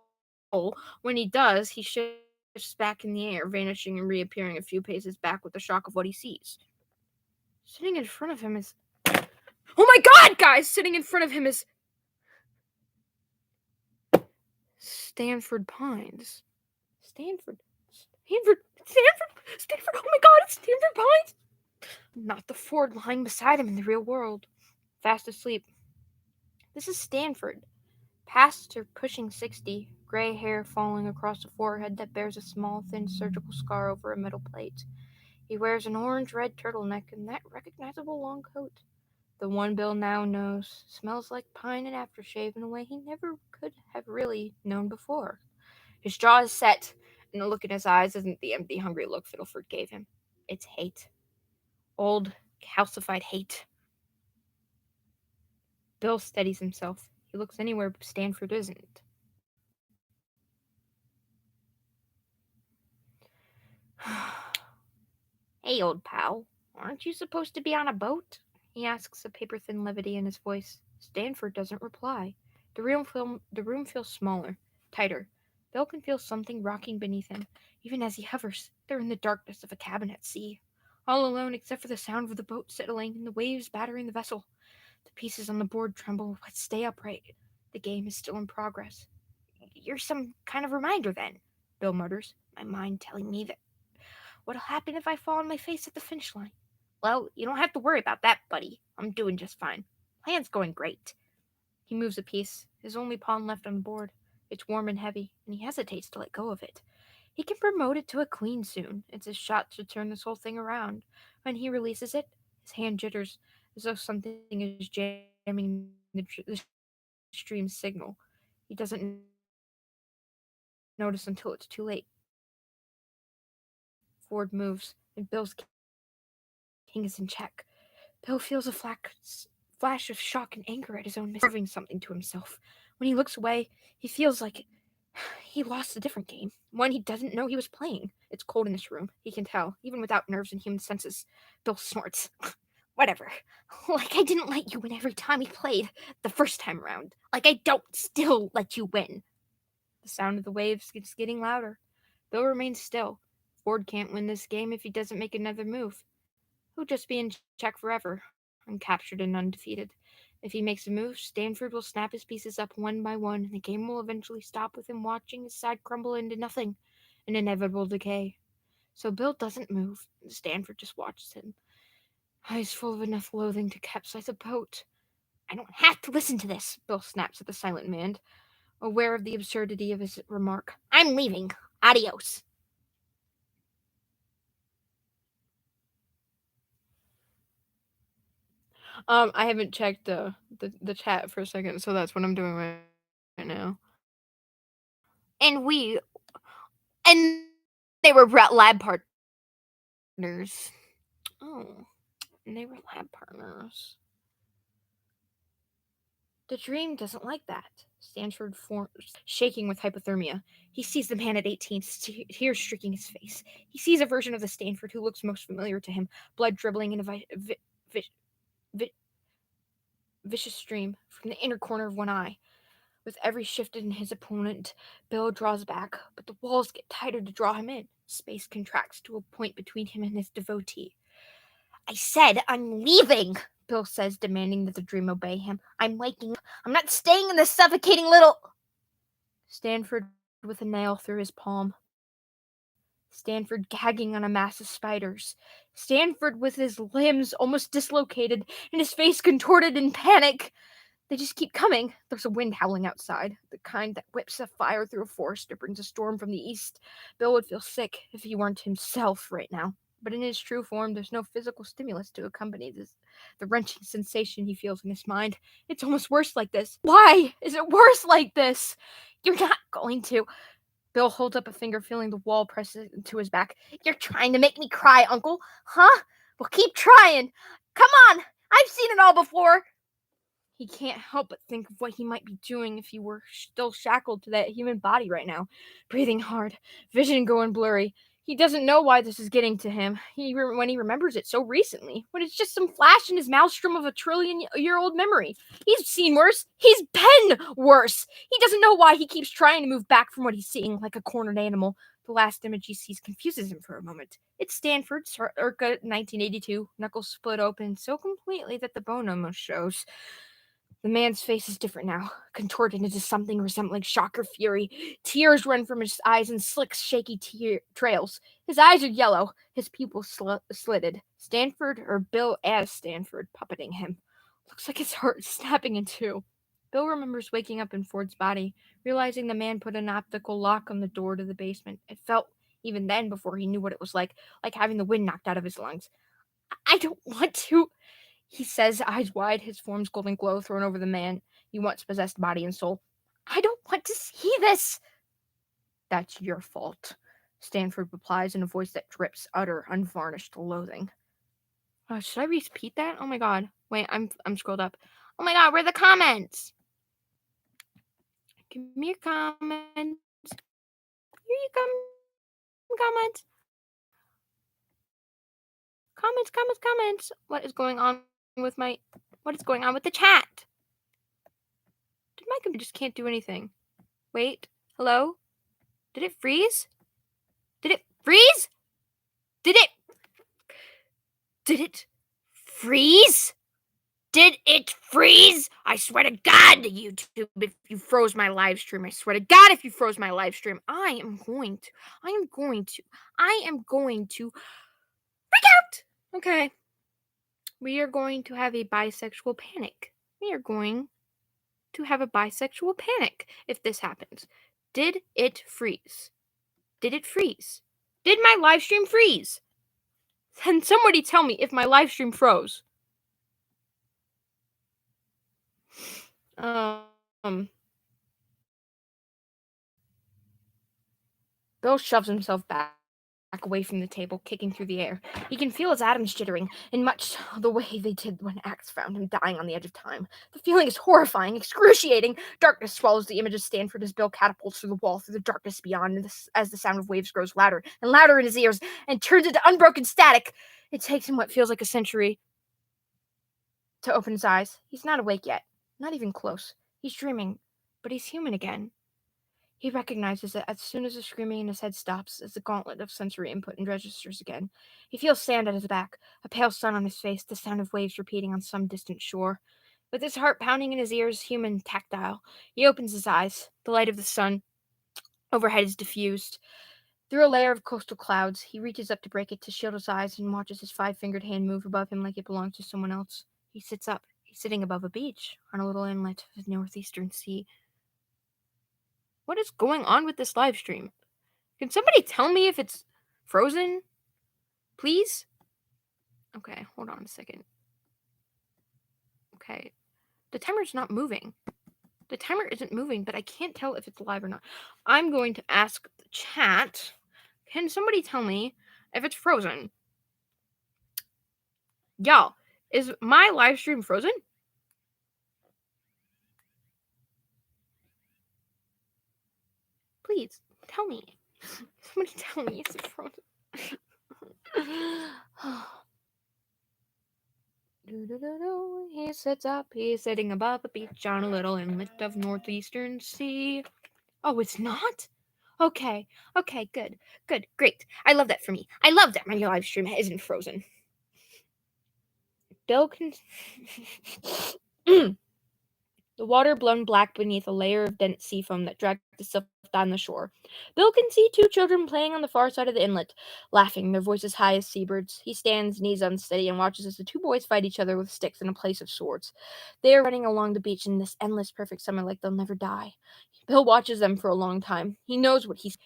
When he does, he shifts Just back in the air, vanishing and reappearing a few paces back with the shock of what he sees. Sitting in front of him is... Oh my god, guys! Sitting in front of him is... Stanford Pines. Stanford. Oh my god, it's Stanford Pines! Not the Ford lying beside him in the real world. Fast asleep. This is Stanford. Past or pushing 60, gray hair falling across a forehead that bears a small, thin surgical scar over a metal plate. He wears an orange-red turtleneck and that recognizable long coat. The one Bill now knows smells like pine and aftershave in a way he never could have really known before. His jaw is set, and the look in his eyes isn't the empty, hungry look Fiddleford gave him. It's hate. Old, calcified hate. Bill steadies himself. He looks anywhere but Stanford isn't. Hey, old pal, aren't you supposed to be on a boat? He asks, a paper-thin levity in his voice. Stanford doesn't reply. The room feels smaller, tighter. Bill can feel something rocking beneath him, even as he hovers. They're in the darkness of a cabin at sea, all alone except for the sound of the boat settling and the waves battering the vessel. The pieces on the board tremble, but stay upright. The game is still in progress. You're some kind of reminder, then, Bill mutters, my mind telling me that what'll happen if I fall on my face at the finish line. Well, you don't have to worry about that, buddy. I'm doing just fine. Plan's going great. He moves a piece, his only pawn left on the board. It's warm and heavy, and he hesitates to let go of it. He can promote it to a queen soon. It's his shot to turn this whole thing around. When he releases it, his hand jitters, as though something is jamming the stream's signal. He doesn't notice until it's too late. Ford moves, and Bill's king is in check. Bill feels a flash of shock and anger at his own missing something to himself. When he looks away, he feels like he lost a different game, one he doesn't know he was playing. It's cold in this room, he can tell, even without nerves and human senses. Bill snorts. Whatever. Like I didn't let you win every time we played the first time around. Like I don't still let you win. The sound of the waves is getting louder. Bill remains still. Ford can't win this game if he doesn't make another move. He'll just be in check forever, uncaptured and undefeated. If he makes a move, Stanford will snap his pieces up one by one, and the game will eventually stop with him watching his side crumble into nothing, an inevitable decay. So Bill doesn't move, and Stanford just watches him, eyes full of enough loathing to capsize a boat. I don't have to listen to this, Bill snaps at the silent man, aware of the absurdity of his remark. I'm leaving. Adios. I haven't checked the chat for a second, so that's what I'm doing right now. And they were lab partners. Oh, and they were lab partners. The dream doesn't like that. Stanford shaking with hypothermia. He sees the man at 18, tears streaking his face. He sees a version of the Stanford who looks most familiar to him, blood dribbling in a vicious stream from the inner corner of one eye. With every shift in his opponent, Bill draws back, but the walls get tighter to draw him in. Space contracts to a point between him and his devotee. I said I'm leaving, Bill says, demanding that the dream obey him. I'm waking up. I'm not staying in this suffocating little... Stanford with a nail through his palm. Stanford gagging on a mass of spiders. Stanford with his limbs almost dislocated and his face contorted in panic. They just keep coming. There's a wind howling outside, the kind that whips a fire through a forest or brings a storm from the east. Bill would feel sick if he weren't himself right now. But in his true form, there's no physical stimulus to accompany the wrenching sensation he feels in his mind. It's almost worse like this. Why is it worse like this? You're not going to... Bill holds up a finger, feeling the wall press into his back. You're trying to make me cry, Uncle. Huh? Well, keep trying. Come on. I've seen it all before. He can't help but think of what he might be doing if he were still shackled to that human body right now. Breathing hard, vision going blurry. He doesn't know why this is getting to him when he remembers it so recently, when it's just some flash in his maelstrom of a trillion-year-old memory. He's seen worse. He's been worse. He doesn't know why he keeps trying to move back from what he's seeing like a cornered animal. The last image he sees confuses him for a moment. It's Stanford, circa 1982, knuckles split open so completely that the bone almost shows. The man's face is different now, contorted into something resembling shock or fury. Tears run from his eyes in slick, shaky trails. His eyes are yellow, his pupils slitted. Stanford, or Bill as Stanford, puppeting him. Looks like his heart is snapping in two. Bill remembers waking up in Ford's body, realizing the man put an optical lock on the door to the basement. It felt, even then, before he knew what it was like having the wind knocked out of his lungs. I don't want to, he says, eyes wide, his form's golden glow thrown over the man he once possessed body and soul. I don't want to see this. That's your fault, Stanford replies in a voice that drips utter, unvarnished loathing. Should I repeat that? Oh my god. Wait, I'm scrolled up. Oh my god, where are the comments? Give me your comments. Here you come. Comments. Comments. What is going on with the chat? Did my computer just can't do anything? Wait. Hello? Did it freeze? Did it freeze? Did it freeze? Did it freeze? I swear to God, YouTube, if you froze my live stream, I swear to God, if you froze my live stream, I am going to freak out. Okay. We are going to have a bisexual panic. We are going to have a bisexual panic if this happens. Did it freeze? Did it freeze? Did my live stream freeze? Can somebody tell me if my live stream froze? Bill shoves himself back away from the table, kicking through the air. He can feel his atoms jittering, in much the way they did when Axe found him dying on the edge of time. The feeling is horrifying, excruciating. Darkness swallows the image of Stanford as Bill catapults through the wall, through the darkness beyond, as the sound of waves grows louder and louder in his ears and turns into unbroken static. It takes him what feels like a century to open his eyes. He's not awake yet, not even close. He's dreaming, but he's human again. He recognizes it as soon as the screaming in his head stops, as the gauntlet of sensory input and registers again. He feels sand at his back, a pale sun on his face, the sound of waves repeating on some distant shore. With his heart pounding in his ears, human, tactile, he opens his eyes. The light of the sun overhead is diffused. Through a layer of coastal clouds, he reaches up to break it to shield his eyes and watches his five-fingered hand move above him like it belongs to someone else. He sits up. He's sitting above a beach on a little inlet of the northeastern sea. What is going on with this live stream? Can somebody tell me if it's frozen? Please? Okay, hold on a second. Okay. The timer's not moving. The timer isn't moving, but I can't tell if it's live or not. I'm going to ask the chat. Can somebody tell me if it's frozen? Y'all, is my live stream frozen? Please, tell me. Somebody tell me, is it frozen? He sits up, he's sitting above a beach on a little inlet of northeastern sea. Oh, it's not? Okay, good, great. I love that for me. I love that my live stream isn't frozen. Bill can... The water blown black beneath a layer of dense sea foam that dragged itself down the shore. Bill can see two children playing on the far side of the inlet, laughing, their voices high as seabirds. He stands, knees unsteady, and watches as the two boys fight each other with sticks in a place of swords. They are running along the beach in this endless, perfect summer like they'll never die. Bill watches them for a long time. He knows what he's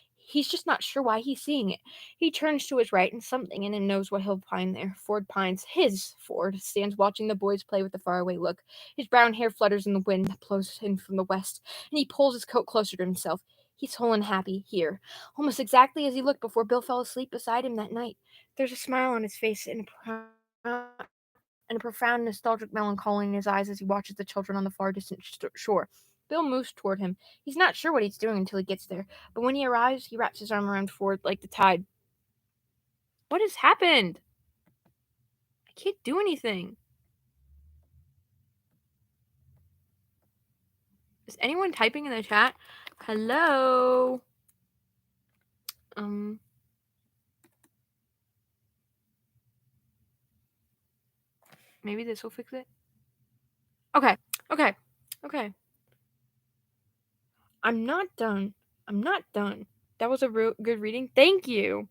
just not sure why he's seeing it. He turns to his right, and something in him knows what he'll find there. Ford Pines, his Ford, stands watching the boys play with a faraway look. His brown hair flutters in the wind that blows in from the west, and he pulls his coat closer to himself. He's whole and happy here, almost exactly as he looked before Bill fell asleep beside him that night. There's a smile on his face and a profound nostalgic melancholy in his eyes as he watches the children on the far distant shore. Bill moves toward him. He's not sure what he's doing until he gets there, but when he arrives, he wraps his arm around Ford like the tide. What has happened? I can't do anything. Is anyone typing in the chat? Hello? Maybe this will fix it. Okay. I'm not done. That was a real good reading. Thank you.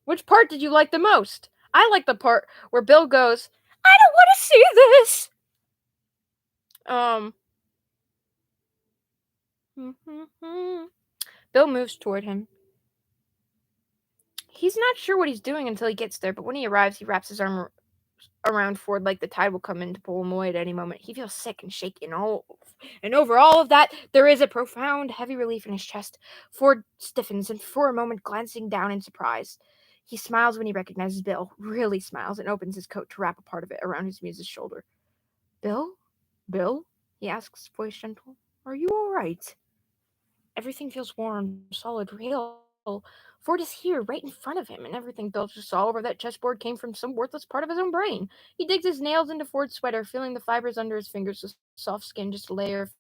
Which part did you like the most? I like the part where Bill goes, I don't want to see this. Bill moves toward him. He's not sure what he's doing until he gets there, but when he arrives, he wraps his arm around Ford like the tide will come in to pull him away at any moment. He feels sick and shaky, and over all of that, there is a profound, heavy relief in his chest. Ford stiffens, and for a moment, glancing down in surprise. He smiles when he recognizes Bill, really smiles, and opens his coat to wrap a part of it around his muse's shoulder. Bill? Bill? He asks, voice gentle. Are you all right? Everything feels warm, solid, real. Ford is here, right in front of him, and everything Bill just saw over that chessboard came from some worthless part of his own brain. He digs his nails into Ford's sweater, feeling the fibers under his fingers, the soft skin just a layer of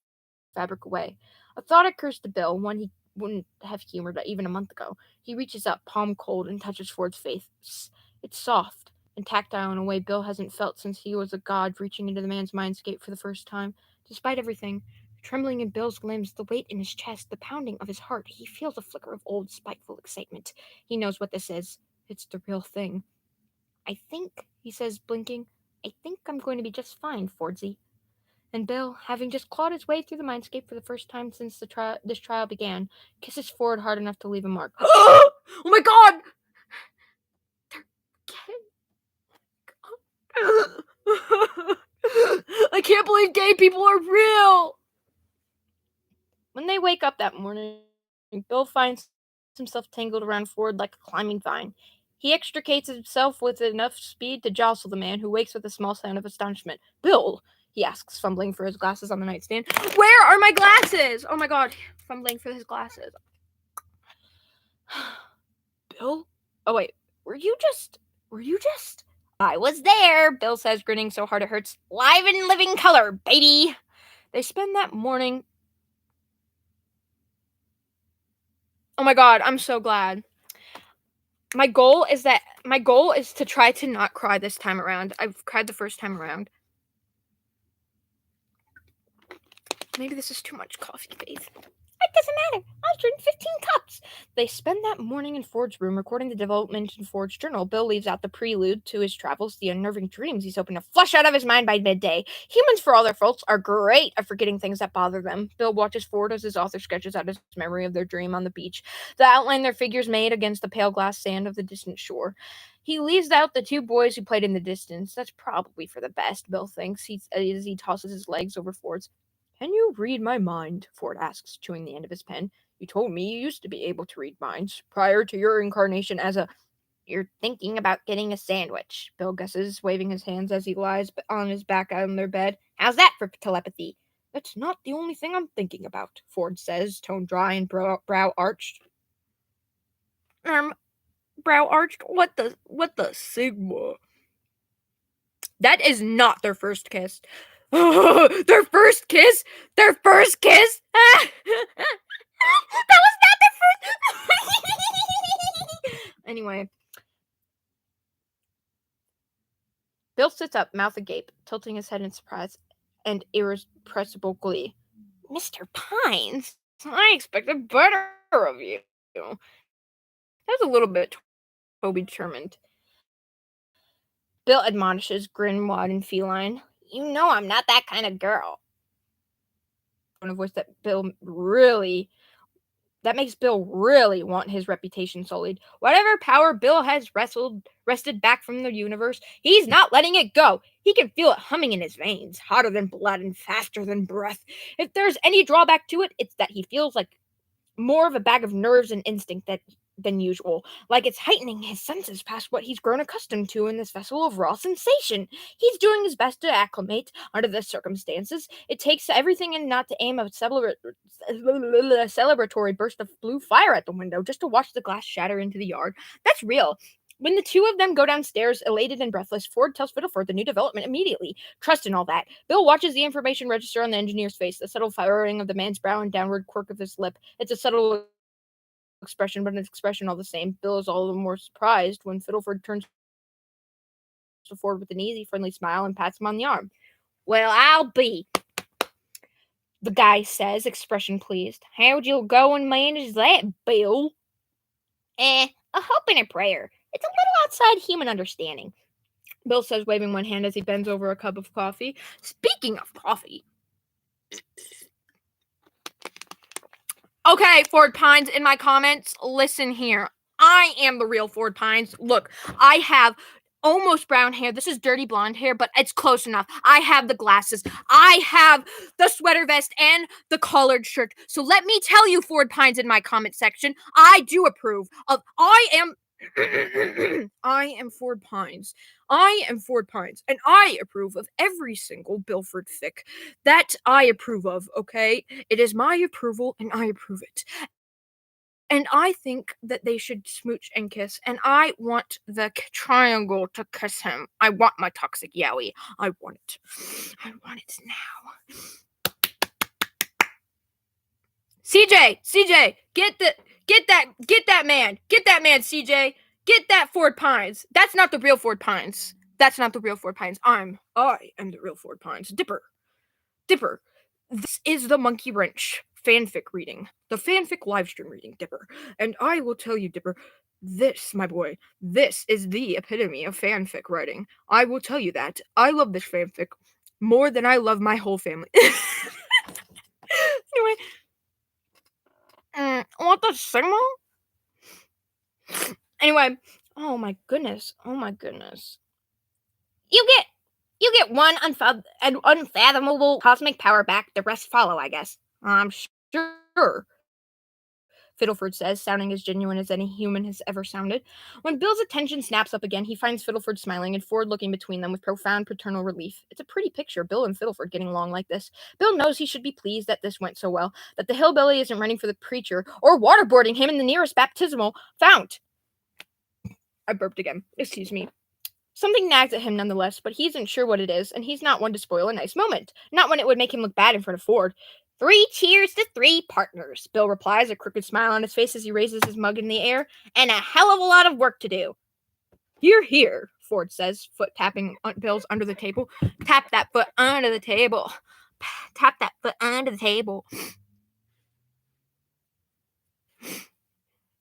fabric away. A thought occurs to Bill, one he wouldn't have humored even a month ago. He reaches up, palm cold, and touches Ford's face. It's soft and tactile in a way Bill hasn't felt since he was a god reaching into the man's mindscape for the first time. Despite everything, trembling in Bill's limbs, the weight in his chest, the pounding of his heart, he feels a flicker of old, spiteful excitement. He knows what this is. It's the real thing. I think, he says, blinking, I think I'm going to be just fine, Fordsy. And Bill, having just clawed his way through the mindscape for the first time since this trial began, kisses Ford hard enough to leave a mark. Oh my god! I can't believe gay people are real! When they wake up that morning, Bill finds himself tangled around Ford like a climbing vine. He extricates himself with enough speed to jostle the man, who wakes with a small sound of astonishment. Bill, he asks, fumbling for his glasses on the nightstand. Where are my glasses? Oh my god, fumbling for his glasses. Bill? Oh wait, were you just... I was there, Bill says, grinning so hard it hurts. Live in living color, baby! They spend that morning... Oh my god, I'm so glad. My goal is to try to not cry this time around. I've cried the first time around. Maybe this is too much coffee, Faith. It doesn't matter. I'll drink 15 cups. They spend that morning in Ford's room recording the development in Ford's journal. Bill leaves out the prelude to his travels, the unnerving dreams he's hoping to flush out of his mind by midday. Humans, for all their faults, are great at forgetting things that bother them. Bill watches Ford as his author sketches out his memory of their dream on the beach, the outline their figures made against the pale glass sand of the distant shore. He leaves out the two boys who played in the distance. That's probably for the best, Bill thinks, as he tosses his legs over Ford's. Can you read my mind? Ford asks, chewing the end of his pen. You told me you used to be able to read minds prior to your incarnation as a... You're thinking about getting a sandwich, Bill guesses, waving his hands as he lies on his back out on their bed. How's that for telepathy? That's not the only thing I'm thinking about, Ford says, tone dry and brow arched. Brow arched? What the Sigma? That is not their first kiss. Their first kiss? That was not their first. Anyway. Bill sits up, mouth agape, tilting his head in surprise and irrepressible glee. Mr. Pines, I expected better of you. That's a little bit Toby determined. Bill admonishes, grin wide and feline. You know I'm not that kind of girl. In a voice that makes Bill really want his reputation sullied. Whatever power Bill has wrested back from the universe, he's not letting it go. He can feel it humming in his veins, hotter than blood and faster than breath. If there's any drawback to it, it's that he feels like more of a bag of nerves and instinct than usual, like it's heightening his senses past what he's grown accustomed to in this vessel of raw sensation. He's doing his best to acclimate under the circumstances. It takes everything and not to aim a celebratory burst of blue fire at the window just to watch the glass shatter into the yard. That's real. When the two of them go downstairs, elated and breathless, Ford tells Fiddleford the new development immediately. Trust in all that. Bill watches the information register on the engineer's face, the subtle furrowing of the man's brow and downward quirk of his lip. It's a subtle expression, but an expression all the same. Bill is all the more surprised when Fiddleford turns to Ford with an easy, friendly smile and pats him on the arm. "Well, I'll be," the guy says, expression pleased. "How'd you go and manage that, Bill?" A hope and a prayer. It's a little outside human understanding," Bill says, waving one hand as he bends over a cup of coffee. "Speaking of coffee." Okay, Ford Pines, in my comments, listen here. I am the real Ford Pines. Look, I have almost brown hair. This is dirty blonde hair, but it's close enough. I have the glasses. I have the sweater vest and the collared shirt. So let me tell you, Ford Pines, in my comment section, I do approve of. I am Ford Pines. I am Ford Pines, and I approve of every single Bilford fic that I approve of, okay? It is my approval, and I approve it. And I think that they should smooch and kiss, and I want the triangle to kiss him. I want my toxic Yowie. I want it. I want it now. CJ, get that man, CJ. Get that Ford Pines. That's not the real Ford Pines. I am the real Ford Pines. Dipper. This is the Monkey Wrench fanfic reading. The fanfic livestream reading, Dipper. And I will tell you, Dipper, this, my boy, this is the epitome of fanfic writing. I will tell you that. I love this fanfic more than I love my whole family. Anyway, what the signal? Anyway, oh my goodness. You get one unfathomable cosmic power back. The rest follow, I guess. I'm sure, Fiddleford says, sounding as genuine as any human has ever sounded. When Bill's attention snaps up again, he finds Fiddleford smiling and Ford looking between them with profound paternal relief. It's a pretty picture, Bill and Fiddleford getting along like this. Bill knows he should be pleased that this went so well, that the hillbilly isn't running for the preacher or waterboarding him in the nearest baptismal fount. I burped again. Excuse me. Something nags at him nonetheless, but he isn't sure what it is, and he's not one to spoil a nice moment. Not when it would make him look bad in front of Ford. 3 cheers to 3 partners, Bill replies, a crooked smile on his face as he raises his mug in the air, and a hell of a lot of work to do. Hear, hear, Ford says, foot tapping Bill's under the table. Tap that foot under the table. Tap that foot under the table.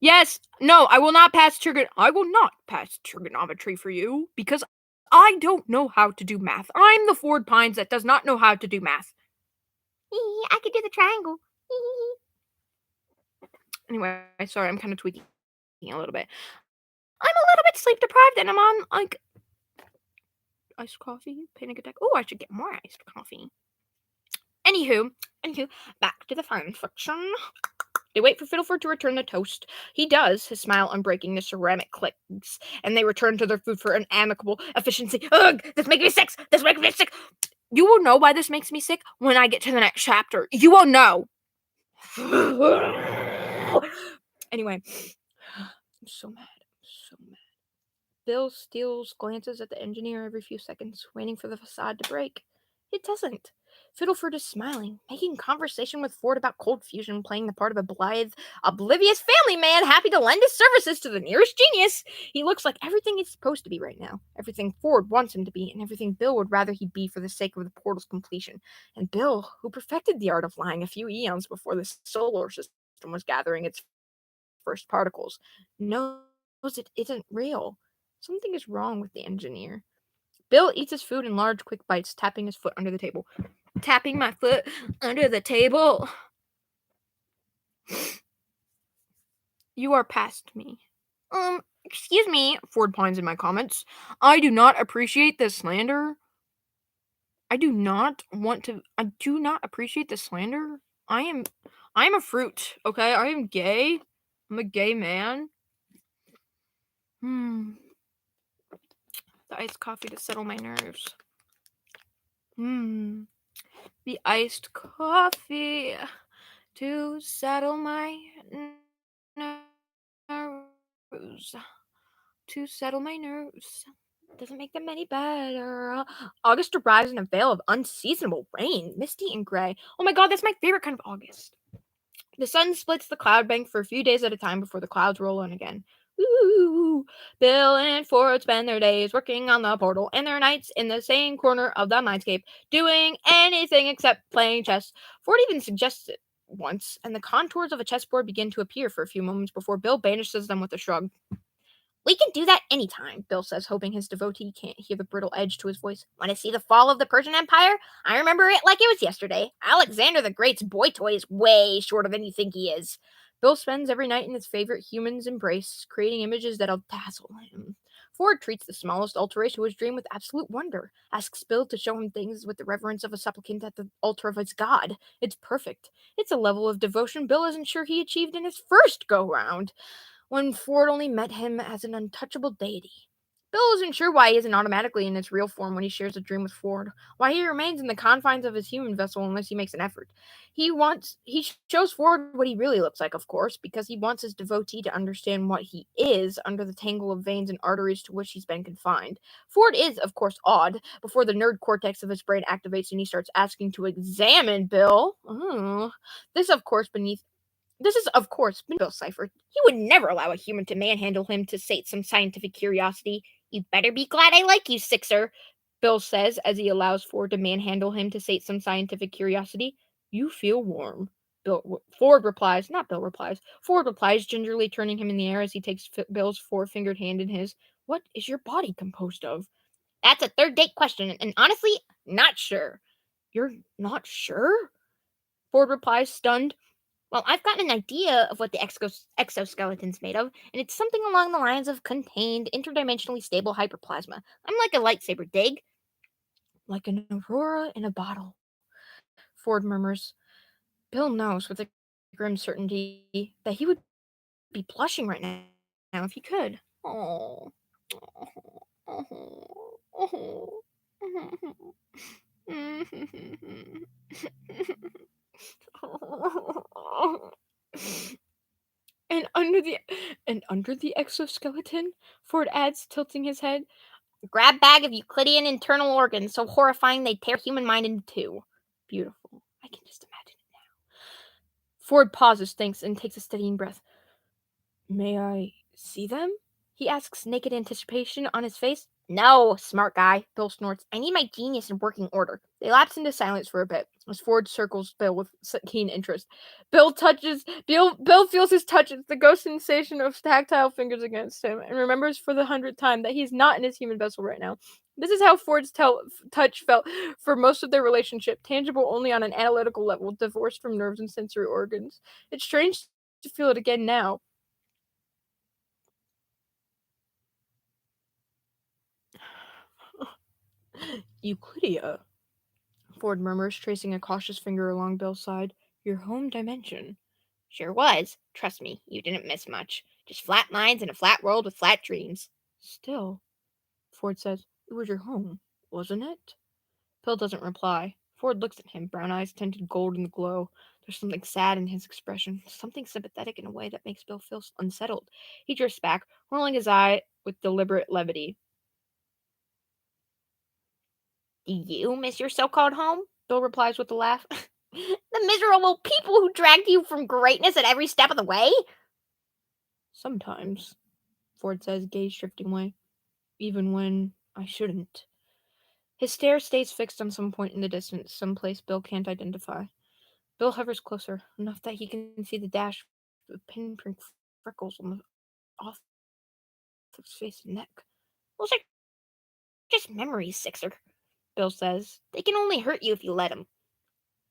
Yes, no, I will not pass trigonometry for you, because I don't know how to do math. I'm the Ford Pines that does not know how to do math. I could do the triangle. Anyway, sorry, I'm kind of tweaking a little bit. I'm a little bit sleep deprived, and I'm on, like, iced coffee, panic attack. Oh, I should get more iced coffee. Anywho, back to the fan fiction. They wait for Fiddleford to return the toast. He does, his smile unbreaking. The ceramic clicks, and they return to their food for an amicable efficiency. Ugh, this makes me sick. You will know why this makes me sick when I get to the next chapter. You will know. Anyway, I'm so mad. Bill steals glances at the engineer every few seconds, waiting for the facade to break. It doesn't. Fiddleford is smiling, making conversation with Ford about cold fusion, playing the part of a blithe, oblivious family man happy to lend his services to the nearest genius. He looks like everything he's supposed to be right now, everything Ford wants him to be, and everything Bill would rather he be for the sake of the portal's completion. And Bill, who perfected the art of lying a few eons before the solar system was gathering its first particles, knows it isn't real. Something is wrong with the engineer. Bill eats his food in large, quick bites, tapping his foot under the table. Tapping my foot under the table. You are past me. Excuse me, Ford pines in my comments. I do not appreciate this slander. I do not appreciate the slander. I am a fruit, okay? I am gay. I'm a gay man. The iced coffee to settle my nerves. The iced coffee to settle my nerves. Doesn't make them any better. August arrives in a veil of unseasonable rain, misty and gray. Oh my god, that's my favorite kind of August. The sun splits the cloud bank for a few days at a time before the clouds roll in again. Ooh, Bill and Ford spend their days working on the portal and their nights in the same corner of the mindscape, doing anything except playing chess. Ford even suggests it once, and the contours of a chessboard begin to appear for a few moments before Bill banishes them with a shrug. We can do that anytime, Bill says, hoping his devotee can't hear the brittle edge to his voice. Want to see the fall of the Persian Empire? I remember it like it was yesterday. Alexander the Great's boy toy is way shorter than you think he is. Bill spends every night in his favorite human's embrace, creating images that'll dazzle him. Ford treats the smallest alteration to his dream with absolute wonder, asks Bill to show him things with the reverence of a supplicant at the altar of his god. It's perfect. It's a level of devotion Bill isn't sure he achieved in his first go-round, when Ford only met him as an untouchable deity. Bill isn't sure why he isn't automatically in his real form when he shares a dream with Ford, why he remains in the confines of his human vessel unless he makes an effort. He shows Ford what he really looks like, of course, because he wants his devotee to understand what he is under the tangle of veins and arteries to which he's been confined. Ford is, of course, awed before the nerd cortex of his brain activates and he starts asking to examine Bill. This, of course, this is, of course, Bill Cipher. He would never allow a human to manhandle him to sate some scientific curiosity. You better be glad I like you, Sixer, Bill says as he allows Ford to manhandle him to sate some scientific curiosity. You feel warm. Ford replies, not Bill replies. Ford replies, gingerly turning him in the air as he takes Bill's four-fingered hand in his. What is your body composed of? That's a third date question, and honestly, not sure. You're not sure? Ford replies, stunned. Well, I've got an idea of what the exoskeleton's made of, and it's something along the lines of contained, interdimensionally stable hyperplasma. I'm like a lightsaber, dig? Like an aurora in a bottle, Ford murmurs. Bill knows with a grim certainty that he would be blushing right now if he could. Oh. And under the exoskeleton, Ford adds, tilting his head, grab bag of Euclidean internal organs so horrifying they tear human mind in two. Beautiful. I can just imagine it now. Ford pauses, thinks, and takes a steadying breath. May I see them? He asks, naked anticipation on his face. No, smart guy, Bill snorts. I need my genius in working order. They lapse into silence for a bit as Ford circles Bill with keen interest. Bill feels his touch. It's the ghost sensation of tactile fingers against him and remembers for the 100th time that he's not in his human vessel right now. This is how Ford's touch felt for most of their relationship, tangible only on an analytical level, divorced from nerves and sensory organs. It's strange to feel it again now. Euclidia, Ford murmurs, tracing a cautious finger along Bill's side. Your home dimension. Sure was. Trust me, you didn't miss much. Just flat lines in a flat world with flat dreams. Still, Ford says, it was your home, wasn't it? Bill doesn't reply. Ford looks at him, brown eyes tinted gold in the glow. There's something sad in his expression, something sympathetic in a way that makes Bill feel unsettled. He drifts back, rolling his eye with deliberate levity. Do you miss your so-called home? Bill replies with a laugh. The miserable people who dragged you from greatness at every step of the way? Sometimes, Ford says, gaze drifting away. Even when I shouldn't. His stare stays fixed on some point in the distance, some place Bill can't identify. Bill hovers closer, enough that he can see the dash of pinprick freckles on the off of his face and neck. Those are just memories, Sixer, Bill says. They can only hurt you if you let them.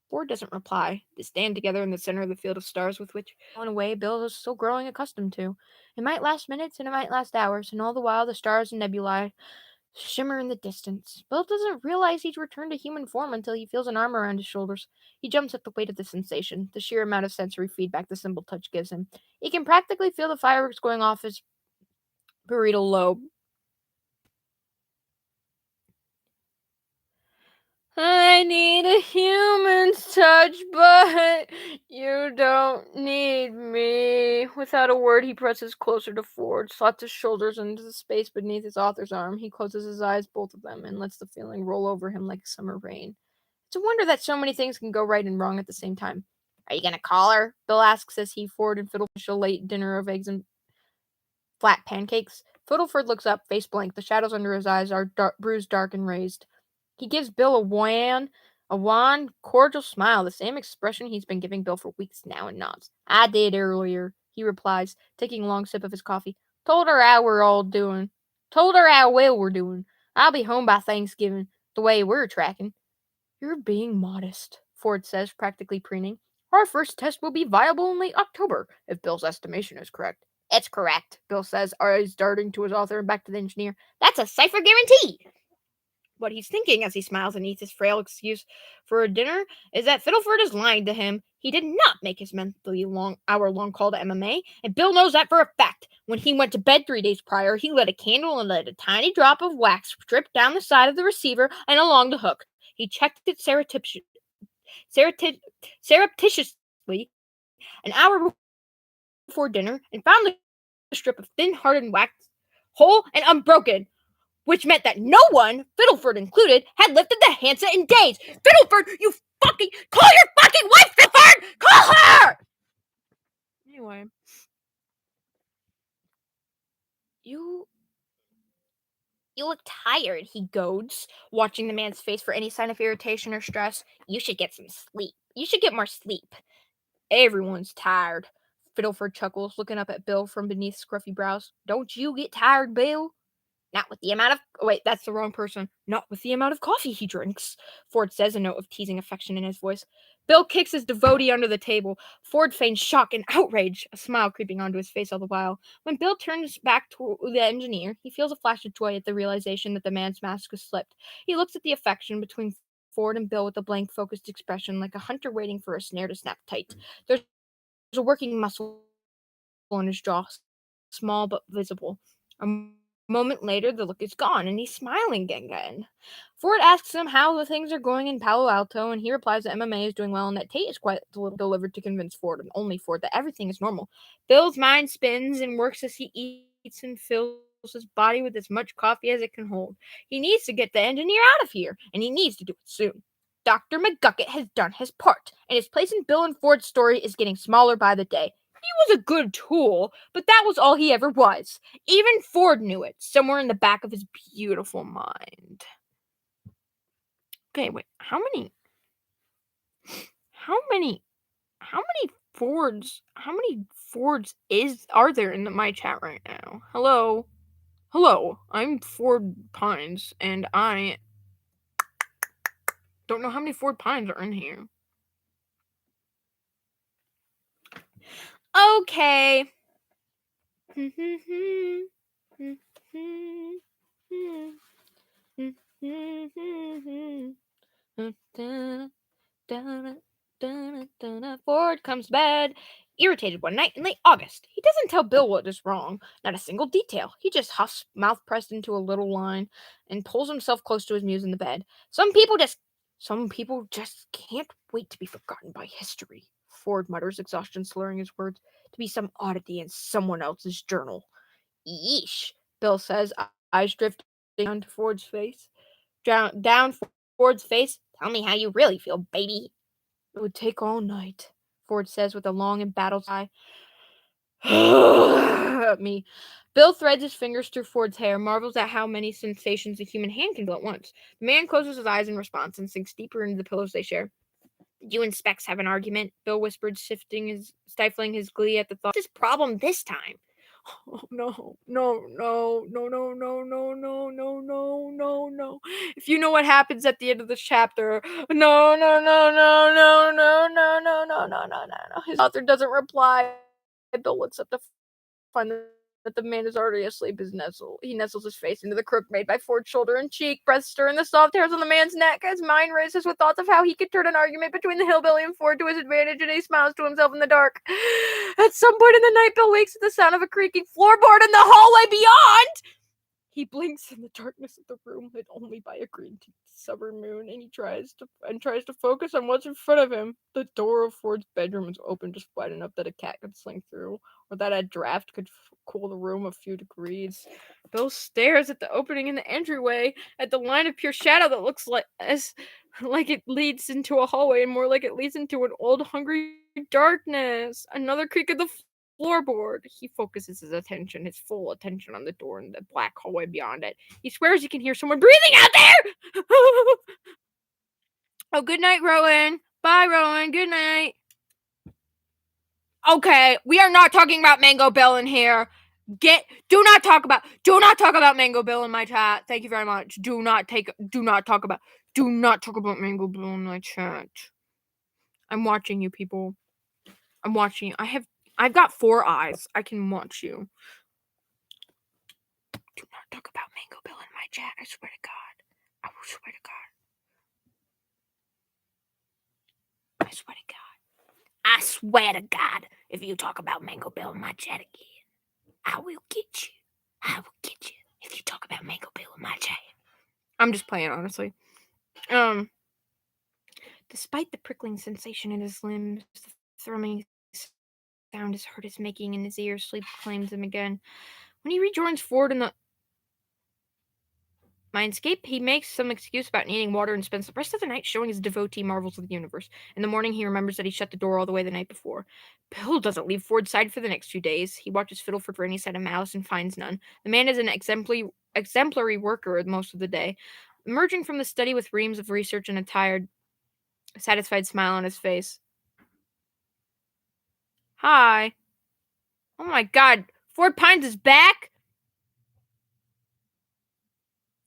Ford doesn't reply. They stand together in the center of the field of stars with which, in a way, Bill is still growing accustomed to. It might last minutes and it might last hours, and all the while the stars and nebulae shimmer in the distance. Bill doesn't realize he's returned to human form until he feels an arm around his shoulders. He jumps at the weight of the sensation, the sheer amount of sensory feedback the simple touch gives him. He can practically feel the fireworks going off his parietal lobe. I need a human's touch, but you don't need me. Without a word, he presses closer to Ford, slots his shoulders into the space beneath his author's arm. He closes his eyes, both of them, and lets the feeling roll over him like summer rain. It's a wonder that so many things can go right and wrong at the same time. Are you gonna call her? Bill asks as he, Ford, and Fiddle finish a late dinner of eggs and flat pancakes. Fiddleford looks up, face blank. The shadows under his eyes are bruised, dark, and raised. He gives Bill a wan, cordial smile, the same expression he's been giving Bill for weeks now, and nods. I did earlier, he replies, taking a long sip of his coffee. Told her how we're all doing. Told her how well we're doing. I'll be home by Thanksgiving, the way we're tracking. You're being modest, Ford says, practically preening. Our first test will be viable in late October, if Bill's estimation is correct. It's correct, Bill says, eyes darting to his author and back to the engineer. That's a cipher guarantee! What he's thinking as he smiles and eats his frail excuse for a dinner is that Fiddleford is lying to him. He did not make his monthly hour-long call to MMA, and Bill knows that for a fact. When he went to bed 3 days prior, he lit a candle and let a tiny drop of wax drip down the side of the receiver and along the hook. He checked it surreptitiously an hour before dinner and found the strip of thin hardened wax whole and unbroken, which meant that no one, Fiddleford included, had lifted the handset in days. Fiddleford, you fucking call your fucking wife, Fiddleford! Call her! Anyway, you look tired, he goads, watching the man's face for any sign of irritation or stress. You should get some sleep. You should get more sleep. Everyone's tired. Fiddleford chuckles, looking up at Bill from beneath scruffy brows. Don't you get tired, Bill? Not with the amount of... Wait, that's the wrong person. Not with the amount of coffee he drinks, Ford says, a note of teasing affection in his voice. Bill kicks his devotee under the table. Ford feigns shock and outrage, a smile creeping onto his face all the while. When Bill turns back to the engineer, he feels a flash of joy at the realization that the man's mask has slipped. He looks at the affection between Ford and Bill with a blank, focused expression, like a hunter waiting for a snare to snap tight. There's a working muscle on his jaw, small but visible. A moment later, the look is gone, and he's smiling again. Ford asks him how the things are going in Palo Alto, and he replies that MMA is doing well and that Tate is quite delivered to convince Ford, and only Ford, that everything is normal. Bill's mind spins and works as he eats and fills his body with as much coffee as it can hold. He needs to get the engineer out of here, and he needs to do it soon. Dr. McGucket has done his part, and his place in Bill and Ford's story is getting smaller by the day. He was a good tool, but that was all he ever was. Even Ford knew it, somewhere in the back of his beautiful mind. Okay, wait, how many Fords are there in my chat right now? Hello, I'm Ford Pines, and I don't know how many Ford Pines are in here. Okay. Ford comes to bed, irritated one night in late August. He doesn't tell Bill what is wrong, not a single detail. He just huffs, mouth pressed into a little line, and pulls himself close to his muse in the bed. Some people just can't wait to be forgotten by history, Ford mutters, exhaustion slurring his words, to be some oddity in someone else's journal. Yeesh, Bill says, eyes drifting down to Ford's face. Down Ford's face. Tell me how you really feel, baby. It would take all night, Ford says with a long embattled sigh. Me. Bill threads his fingers through Ford's hair, marvels at how many sensations a human hand can feel at once. The man closes his eyes in response and sinks deeper into the pillows they share. Did you and Specs have an argument? Bill whispered, stifling his glee at the thought. What's his problem this time? Oh, no. If you know what happens at the end of this chapter, no. His author doesn't reply. Bill looks up to find that the man is already asleep. He nestles his face into the crook made by Ford's shoulder and cheek, breath stirring the soft hairs on the man's neck. His mind races with thoughts of how he could turn an argument between the hillbilly and Ford to his advantage, and he smiles to himself in the dark. At some point in the night, Bill wakes to the sound of a creaking floorboard in the hallway beyond. He blinks in the darkness of the room, lit only by a green-tinted summer moon, and he tries to focus on what's in front of him. The door of Ford's bedroom is open just wide enough that a cat could slink through, or that a draft could cool the room a few degrees. Bill stares at the opening in the entryway, at the line of pure shadow that looks like it leads into a hallway, and more like it leads into an old, hungry darkness. Another creak of the floorboard. He focuses his attention, his full attention on the door and the black hallway beyond it. He swears he can hear someone breathing out there! Oh, good night, Rowan. Bye, Rowan. Good night. Okay, we are not talking about Mango Bill in here. Do not talk about Mango Bill in my chat. Thank you very much. Do not talk about Mango Bill in my chat. I'm watching you, people. I'm watching you. I've got 4 eyes. I can watch you. Do not talk about Mango Bill in my chat. I swear to God. I will swear to God. I swear to God. I swear to God. If you talk about Mango Bill in my chat again, I will get you. I will get you if you talk about Mango Bill in my chat. I'm just playing, honestly. Despite the prickling sensation in his limbs, the thrumming sound his heart is making in his ears, sleep claims him again. When he rejoins Ford in the mindscape, he makes some excuse about needing water and spends the rest of the night showing his devotee marvels of the universe. In the morning, he remembers that he shut the door all the way the night before. Bill doesn't leave Ford's side for the next 2 days. He watches Fiddleford for any sign of malice and finds none. The man is an exemplary worker most of the day. Emerging from the study with reams of research and a tired, satisfied smile on his face. Hi. Oh my God, Ford Pines is back?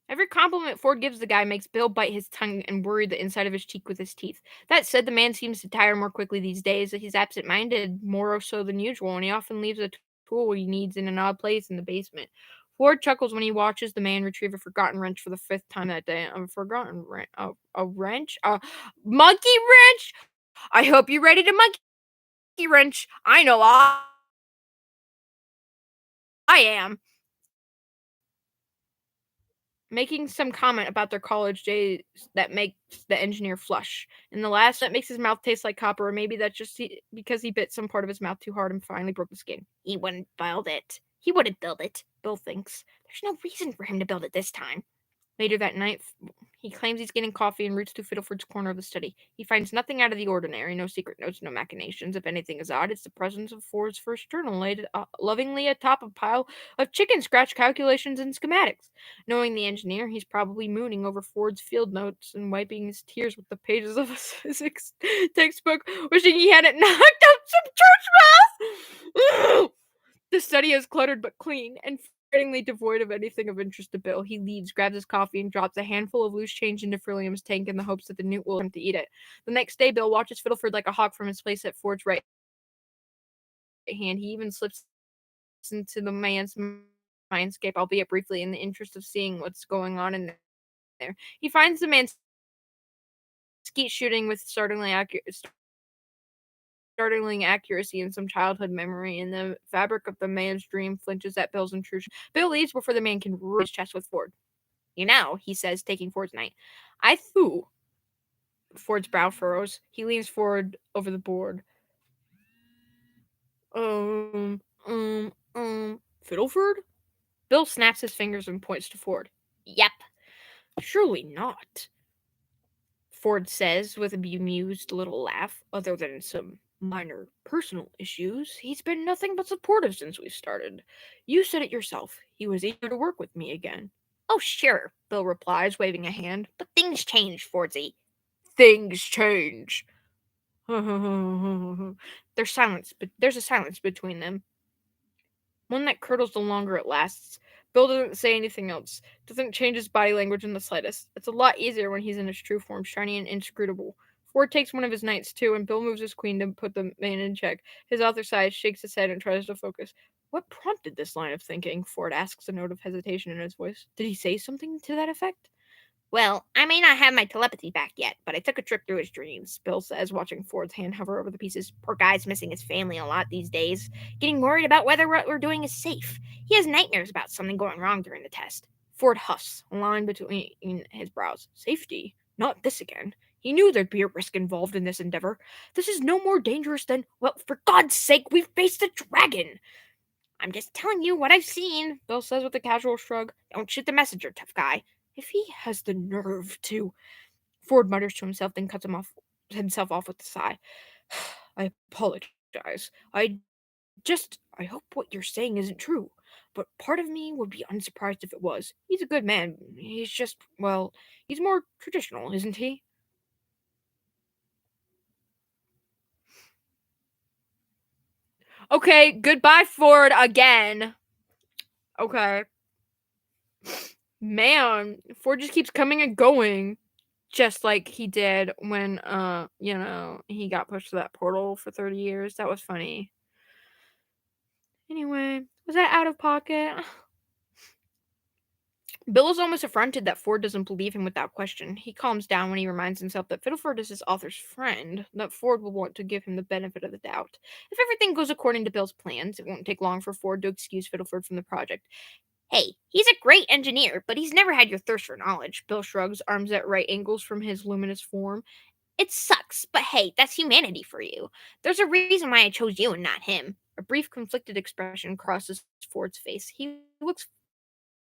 Every compliment Ford gives the guy makes Bill bite his tongue and worry the inside of his cheek with his teeth. That said, the man seems to tire more quickly these days. He's absent-minded, more so than usual, and he often leaves a tool he needs in an odd place in the basement. Ford chuckles when he watches the man retrieve a forgotten wrench for the 5th time that day. A forgotten wrench? A wrench? A monkey wrench? I hope you're ready to monkey wrench. I know I am. Making some comment about their college days that makes the engineer flush. And the last that makes his mouth taste like copper, or maybe that's just because he bit some part of his mouth too hard and finally broke the skin. He wouldn't build it. He wouldn't build it, Bill thinks. There's no reason for him to build it this time. Later that night, he claims he's getting coffee and roots to Fiddleford's corner of the study. He finds nothing out of the ordinary, no secret notes, no machinations. If anything is odd, it's the presence of Ford's first journal laid lovingly atop a pile of chicken scratch calculations and schematics. Knowing the engineer, he's probably mooning over Ford's field notes and wiping his tears with the pages of a physics textbook, wishing he hadn't knocked up some church mouse. The study is cluttered but clean, and frustratingly devoid of anything of interest to Bill. He leaves, grabs his coffee, and drops a handful of loose change into Frilliam's tank in the hopes that the newt will attempt to eat it. The next day, Bill watches Fiddleford like a hawk from his place at Ford's right hand. He even slips into the man's mindscape, albeit briefly, in the interest of seeing what's going on in there. He finds the man skeet shooting with startling accuracy in some childhood memory, and the fabric of the man's dream flinches at Bill's intrusion. Bill leaves before the man can ruin his chest with Ford. You know, he says, taking Ford's knife. I threw. Ford's brow furrows. He leans forward over the board. Fiddleford? Bill snaps his fingers and points to Ford. Yep. Surely not, Ford says with a bemused little laugh. Other than some minor personal issues, he's been nothing but supportive since we started. You said it yourself. He was eager to work with me again. Oh, sure, Bill replies, waving a hand. But things change, Fordsy. Things change. There's a silence between them. One that curdles the longer it lasts. Bill doesn't say anything else, doesn't change his body language in the slightest. It's a lot easier when he's in his true form, shiny and inscrutable. Ford takes one of his knights too, and Bill moves his queen to put the man in check. His author sighs, shakes his head, and tries to focus. What prompted this line of thinking? Ford asks, a note of hesitation in his voice. Did he say something to that effect? Well, I may not have my telepathy back yet, but I took a trip through his dreams, Bill says, watching Ford's hand hover over the pieces. Poor guy's missing his family a lot these days, getting worried about whether what we're doing is safe. He has nightmares about something going wrong during the test. Ford huffs, a line between his brows. Safety? Not this again. He knew there'd be a risk involved in this endeavor. This is no more dangerous than, well, for God's sake, we've faced a dragon. I'm just telling you what I've seen, Bill says with a casual shrug. Don't shoot the messenger, tough guy. If he has the nerve to... Ford mutters to himself, then cuts himself off with a sigh. I apologize. I hope what you're saying isn't true. But part of me would be unsurprised if it was. He's a good man. He's just, well, he's more traditional, isn't he? Okay, goodbye, Ford, again. Okay. Man, Ford just keeps coming and going. Just like he did when, he got pushed to that portal for 30 years. That was funny. Anyway, was that out of pocket? Bill is almost affronted that Ford doesn't believe him without question. He calms down when he reminds himself that Fiddleford is his author's friend, that Ford will want to give him the benefit of the doubt. If everything goes according to Bill's plans, it won't take long for Ford to excuse Fiddleford from the project. Hey, he's a great engineer, but he's never had your thirst for knowledge. Bill shrugs, arms at right angles from his luminous form. It sucks, but hey, that's humanity for you. There's a reason why I chose you and not him. A brief conflicted expression crosses Ford's face. He looks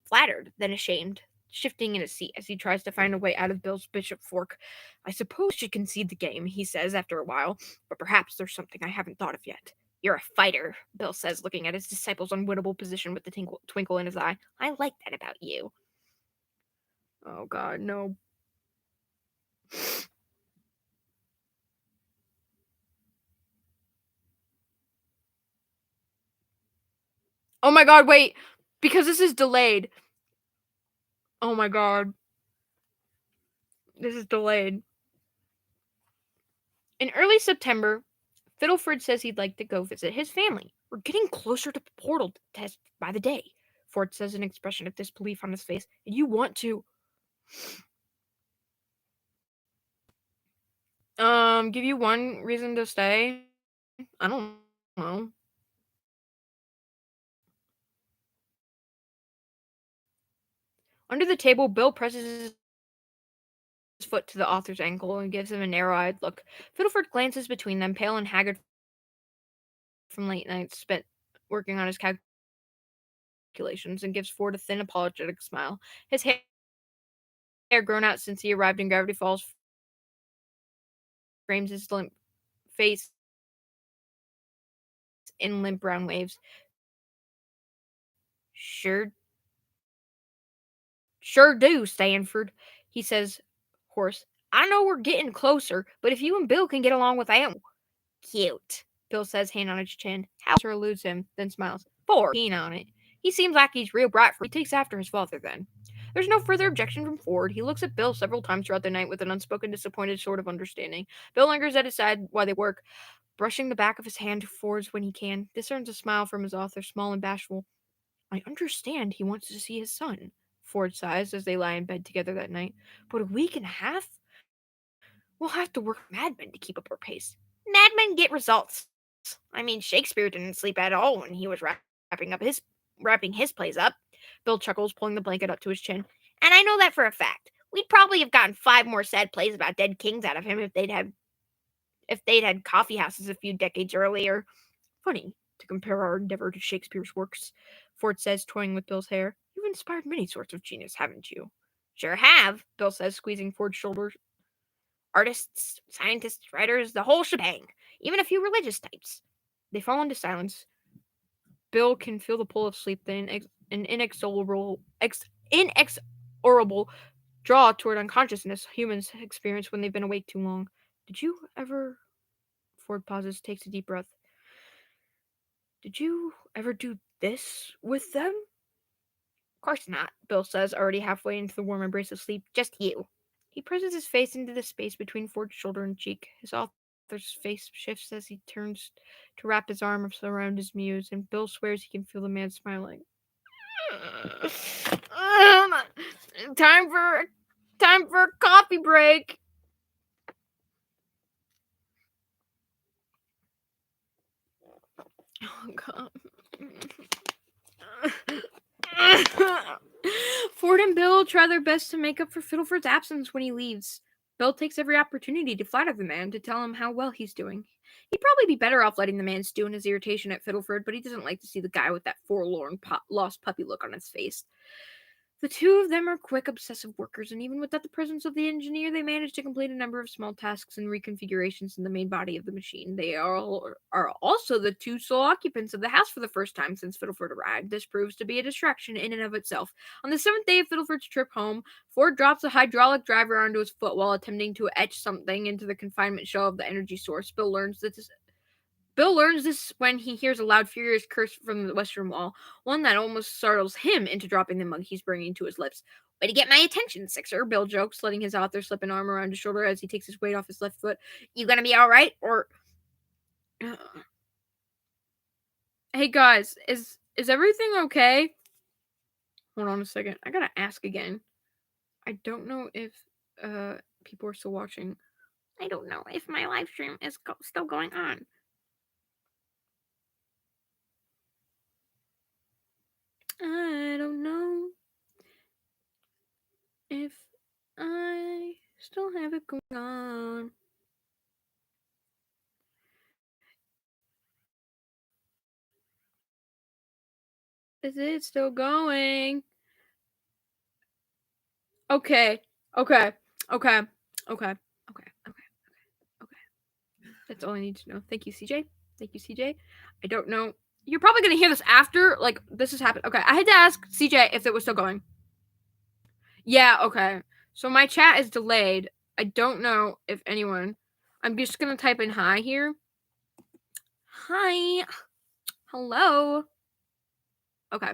flattered, then ashamed, shifting in his seat as he tries to find a way out of Bill's bishop fork. I suppose you concede the game, he says after a while, but perhaps there's something I haven't thought of yet. You're a fighter, Bill says, looking at his disciple's unwinnable position with the twinkle in his eye. I like that about you. Oh god, no. Oh my god, wait. Because this is delayed. Oh my god. This is delayed. In early September, Fiddleford says he'd like to go visit his family. We're getting closer to the portal test by the day, Ford says, an expression of disbelief on his face. And you want to give you one reason to stay? I don't know. Under the table, Bill presses his foot to the author's ankle and gives him a narrow-eyed look. Fiddleford glances between them, pale and haggard from late nights spent working on his calculations, and gives Ford a thin, apologetic smile. His hair grown out since he arrived in Gravity Falls frames his limp face in limp brown waves. Sure, sure do, Stanford, he says, hoarse. I know we're getting closer, but if you and Bill can get along without cute, Bill says, hand on his chin. Hauser eludes him, then smiles. Ford, keen on it. He seems like he's real bright for he takes after his father then. There's no further objection from Ford. He looks at Bill several times throughout the night with an unspoken, disappointed sort of understanding. Bill lingers at his side while they work, brushing the back of his hand to Ford's when he can, discerns a smile from his author, small and bashful. I understand he wants to see his son, Ford sighs as they lie in bed together that night. But a week and a half? We'll have to work madmen to keep up our pace. Madmen get results. I mean, Shakespeare didn't sleep at all when he was wrapping his plays up. Bill chuckles, pulling the blanket up to his chin. And I know that for a fact. We'd probably have gotten 5 more sad plays about dead kings out of him if they'd had coffee houses a few decades earlier. Funny to compare our endeavor to Shakespeare's works, Ford says, toying with Bill's hair. You've inspired many sorts of genius, haven't you? Sure have, Bill says, squeezing Ford's shoulders. Artists, scientists, writers, the whole shebang. Even a few religious types. They fall into silence. Bill can feel the pull of sleep, then an inexorable draw toward unconsciousness humans experience when they've been awake too long. Did you ever... Ford pauses, takes a deep breath. Did you ever do this with them? Of course not, Bill says, already halfway into the warm embrace of sleep. Just you. He presses his face into the space between Ford's shoulder and cheek. His author's face shifts as he turns to wrap his arms around his muse, and Bill swears he can feel the man smiling. Time for a coffee break. Oh god. Ford and Bill try their best to make up for Fiddleford's absence when he leaves. Bill takes every opportunity to flatter the man, to tell him how well he's doing. He'd probably be better off letting the man stew in his irritation at Fiddleford, but he doesn't like to see the guy with that forlorn, lost puppy look on his face. The two of them are quick, obsessive workers, and even without the presence of the engineer, they manage to complete a number of small tasks and reconfigurations in the main body of the machine. They are also the two sole occupants of the house for the first time since Fiddleford arrived. This proves to be a distraction in and of itself. On the seventh day of Fiddleford's trip home, Ford drops a hydraulic driver onto his foot while attempting to etch something into the confinement shell of the energy source. Bill learns this when he hears a loud, furious curse from the western wall, one that almost startles him into dropping the mug he's bringing to his lips. Way to get my attention, Sixer, Bill jokes, letting his author slip an arm around his shoulder as he takes his weight off his left foot. You gonna be alright? Or. Hey guys, is everything okay? Hold on a second. I gotta ask again. I don't know if people are still watching. I don't know if my live stream is still going on. I don't know if I still have it going on. Is it still going? Okay. That's all I need to know. Thank you, CJ. I don't know. You're probably gonna hear this after, like, this has happened. Okay, I had to ask CJ if it was still going. Yeah, okay. So my chat is delayed. I don't know if anyone. I'm just gonna type in hi here. Hi. Hello. Okay.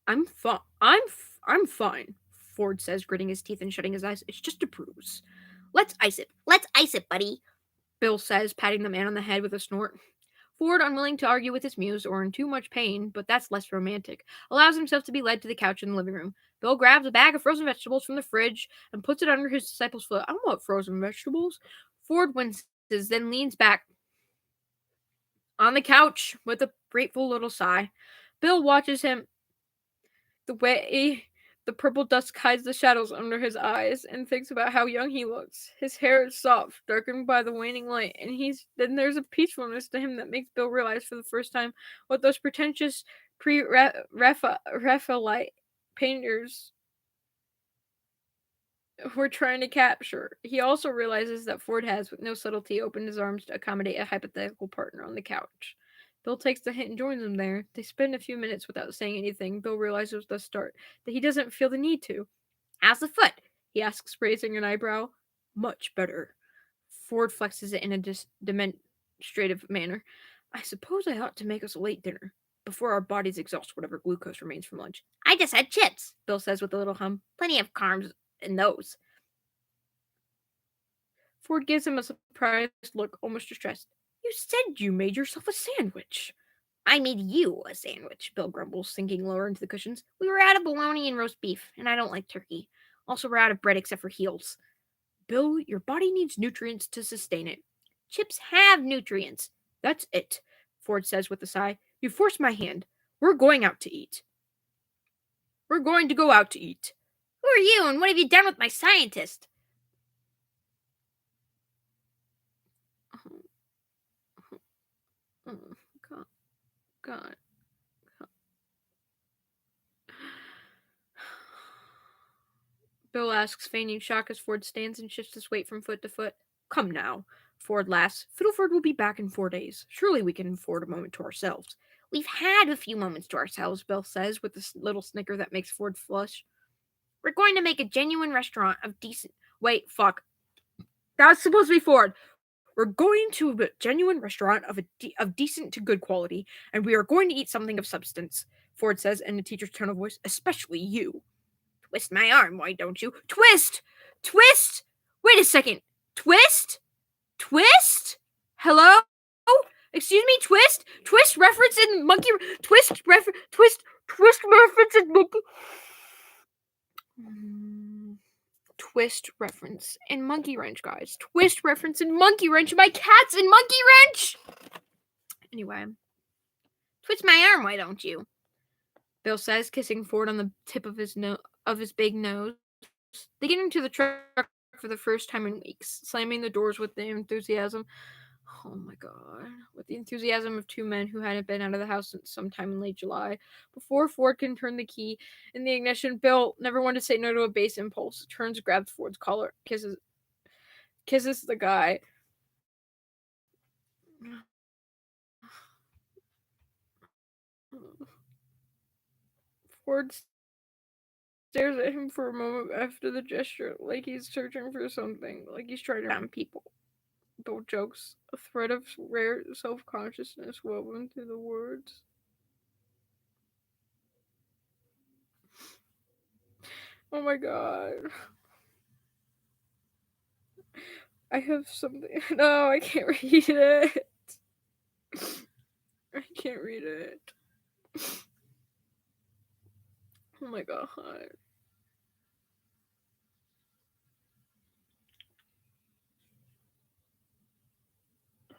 I'm fine. Ford says, gritting his teeth and shutting his eyes. It's just a bruise. Let's ice it, buddy. Bill says, patting the man on the head with a snort. Ford, unwilling to argue with his muse or in too much pain, but that's less romantic, allows himself to be led to the couch in the living room. Bill grabs a bag of frozen vegetables from the fridge and puts it under his disciple's foot. I don't want frozen vegetables. Ford winces, then leans back on the couch with a grateful little sigh. Bill watches him the way the purple dusk hides the shadows under his eyes and thinks about how young he looks. His hair is soft, darkened by the waning light, and then there's a peacefulness to him that makes Bill realize for the first time what those pretentious pre-Raphaelite painters were trying to capture. He also realizes that Ford has, with no subtlety, opened his arms to accommodate a hypothetical partner on the couch. Bill takes the hint and joins him there. They spend a few minutes without saying anything. Bill realizes with the start that he doesn't feel the need to. How's the foot? He asks, raising an eyebrow. Much better. Ford flexes it in a demonstrative manner. I suppose I ought to make us a late dinner, before our bodies exhaust whatever glucose remains from lunch. I just had chips, Bill says with a little hum. Plenty of carbs in those. Ford gives him a surprised look, almost distressed. You said you made yourself a sandwich. I made you a sandwich, Bill grumbles, sinking lower into the cushions. We were out of bologna and roast beef, and I don't like turkey. Also, we're out of bread except for heels. Bill, your body needs nutrients to sustain it. Chips have nutrients. That's it, Ford says with a sigh. You forced my hand. We're going out to eat. We're going to go out to eat. Who are you, and what have you done with my scientist? Oh, God. Bill asks, feigning shock as Ford stands and shifts his weight from foot to foot. Come now. Ford laughs. Fiddleford will be back in 4 days. Surely we can afford a moment to ourselves. We've had a few moments to ourselves, Bill says, with a little snicker that makes Ford flush. We're going to make a genuine restaurant of decent... Wait, fuck. That was supposed to be Ford. We're going to a genuine restaurant of decent to good quality, and we are going to eat something of substance, Ford says in a teacher's tone of voice, especially you. Twist my arm, why don't you? Twist! Twist! Wait a second. Twist? Twist? Hello? Excuse me, twist? Twist reference in monkey... Twist reference in monkey... Twist reference in Monkey Wrench, guys. Twist reference in Monkey Wrench. My cat's in Monkey Wrench! Anyway. Twist my arm, why don't you? Bill says, kissing Ford on the tip of his big nose. They get into the truck for the first time in weeks, slamming the doors with the enthusiasm. Oh my god. With the enthusiasm of two men who hadn't been out of the house since sometime in late July. Before Ford can turn the key in the ignition, Bill, never one to say no to a base impulse, turns, grabs Ford's collar, kisses the guy. Ford stares at him for a moment after the gesture, like he's searching for something, like he's trying to find people. Bill jokes, a thread of rare self-consciousness woven through the words. Oh my god. I have something. No, I can't read it. I can't read it. Oh my god.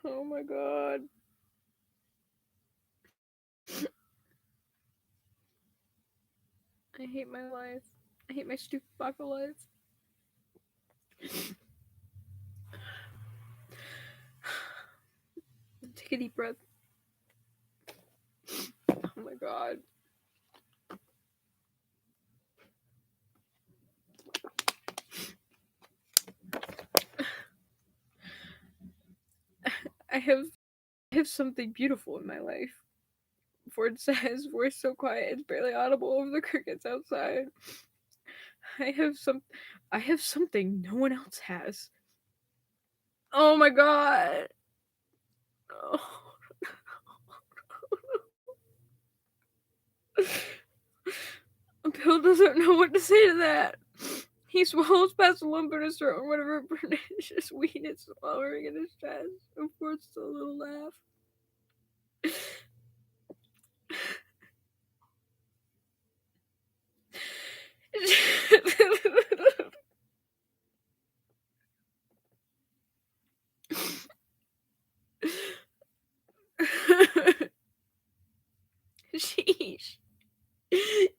Oh my god. I hate my life. I hate my stupid baka life. Take a deep breath. Oh my god. I have something beautiful in my life. Ford says, voice so quiet it's barely audible over the crickets outside. I have something no one else has. Oh my god. Oh. Bill doesn't know what to say to that. He swallows past a lump in his throat and whatever pernicious weed is swallowing in his chest and forces a little laugh. Sheesh.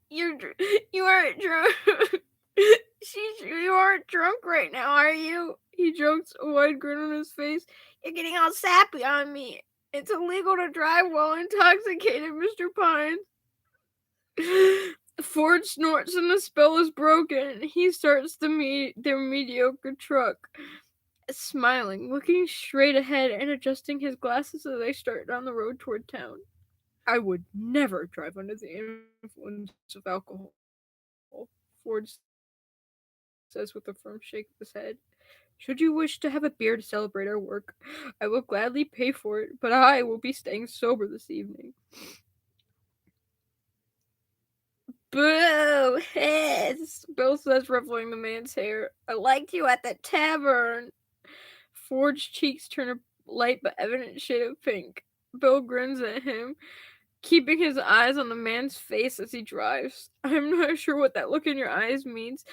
You aren't drunk. Sheesh, you aren't drunk right now, are you? He jokes, a wide grin on his face. You're getting all sappy on me. It's illegal to drive while intoxicated, Mr. Pine. Ford snorts and the spell is broken. He starts their mediocre truck, smiling, looking straight ahead and adjusting his glasses as they start down the road toward town. I would never drive under the influence of alcohol, Ford says with a firm shake of his head. Should you wish to have a beer to celebrate our work, I will gladly pay for it, but I will be staying sober this evening. Boo! Hiss! Bill says, ruffling the man's hair. I liked you at the tavern. Ford's cheeks turn a light but evident shade of pink. Bill grins at him, keeping his eyes on the man's face as he drives. I'm not sure what that look in your eyes means,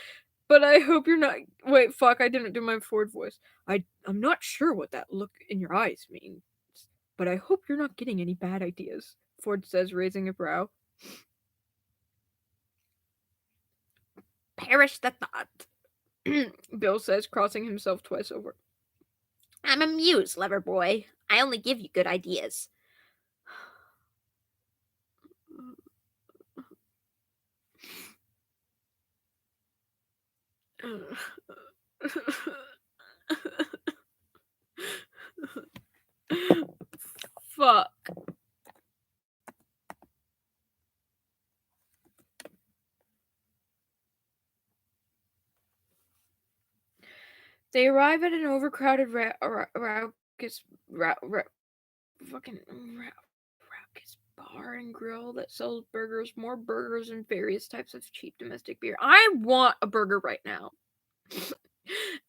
but I hope you're not. Wait, fuck, I didn't do my Ford voice. I'm not sure what that look in your eyes means, but I hope you're not getting any bad ideas, Ford says, raising a brow. Perish the thought, Bill says, crossing himself twice over. I'm amused, lover boy. I only give you good ideas. Fuck. They arrive at an overcrowded raucous bar and grill that sells burgers, more burgers, and various types of cheap domestic beer. I want a burger right now.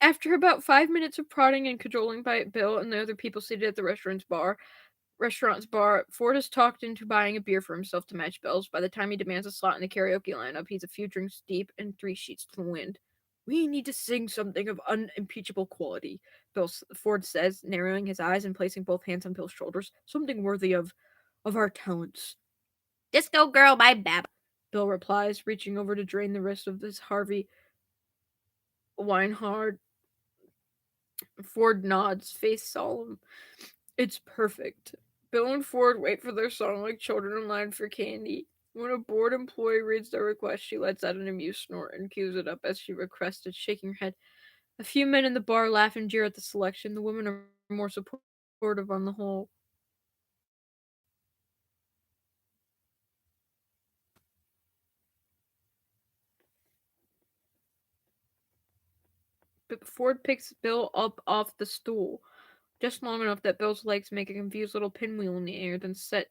After about 5 minutes of prodding and cajoling by Bill and the other people seated at the restaurant's bar, Ford is talked into buying a beer for himself to match Bill's. By the time he demands a slot in the karaoke lineup, he's a few drinks deep and 3 sheets to the wind. We need to sing something of unimpeachable quality, Ford says, narrowing his eyes and placing both hands on Bill's shoulders. Something worthy of our talents. Disco Girl by Bab, Bill replies, reaching over to drain the rest of this Harvey wine hard. Ford nods, face solemn. It's perfect. Bill and Ford wait for their song like children in line for candy. When a bored employee reads their request, she lets out an amused snort and cues it up as she requested, shaking her head. A few men in the bar laugh and jeer at the selection. The women are more supportive on the whole. But Ford picks Bill up off the stool, just long enough that Bill's legs make a confused little pinwheel in the air, then sets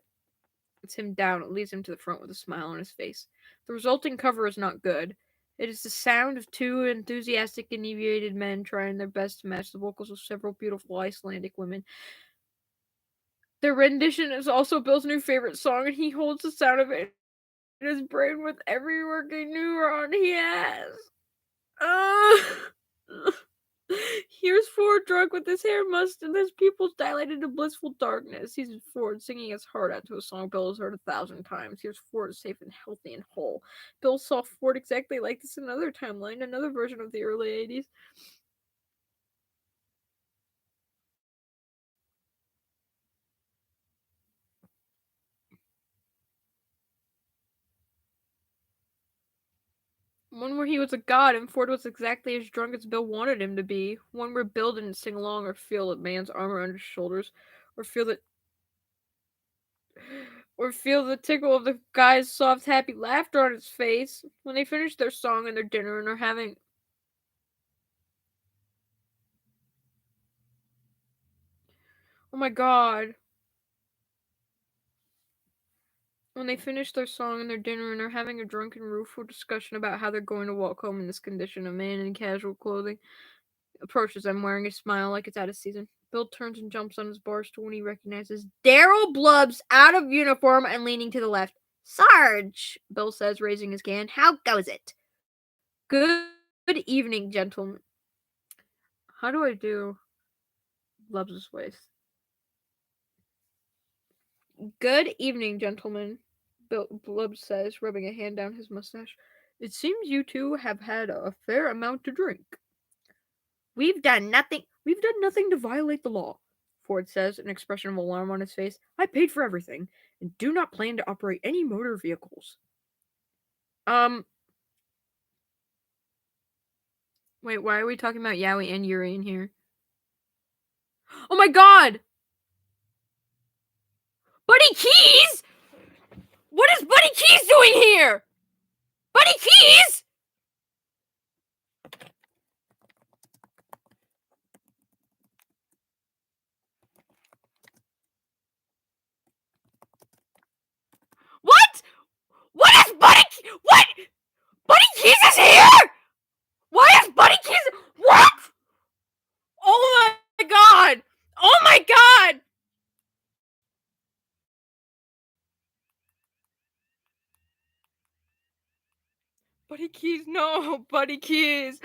him down and leads him to the front with a smile on his face. The resulting cover is not good. It is the sound of two enthusiastic, inebriated men trying their best to match the vocals of several beautiful Icelandic women. Their rendition is also Bill's new favorite song, and he holds the sound of it in his brain with every working neuron he has. Here's Ford drunk with his hair mussed and his pupils dilated to blissful darkness. He's Ford singing his heart out to a song Bill has heard 1,000 times. Here's Ford safe and healthy and whole. Bill saw Ford exactly like this in another timeline, another version of the early 80s. One where he was a god and Ford was exactly as drunk as Bill wanted him to be. One where Bill didn't sing along or feel a man's arm around his shoulders or feel the tickle of the guy's soft, happy laughter on his face. When they finish their song and their dinner and are having. Oh my god. When they finish their song and their dinner and are having a drunken, rueful discussion about how they're going to walk home in this condition, a man in casual clothing approaches them wearing a smile like it's out of season. Bill turns and jumps on his bar stool when he recognizes Daryl Blubbs out of uniform and leaning to the left. Sarge, Bill says, raising his can. How goes it? Good evening, gentlemen. How do I do Blubbs' voice? Good evening, gentlemen, Bill Blubbs says, rubbing a hand down his mustache. It seems you two have had a fair amount to drink. We've done nothing to violate the law, Ford says, an expression of alarm on his face. I paid for everything, and do not plan to operate any motor vehicles. Wait, why are we talking about Yowie and Yuri in here? Oh my god! Buddy Keys? What is Buddy Keys doing here? Buddy Keys? What? What is Buddy? What? Buddy Keys is here? Why is Buddy Keys? What? Oh my god! Oh my god! Buddy Keys, no, Buddy Keys.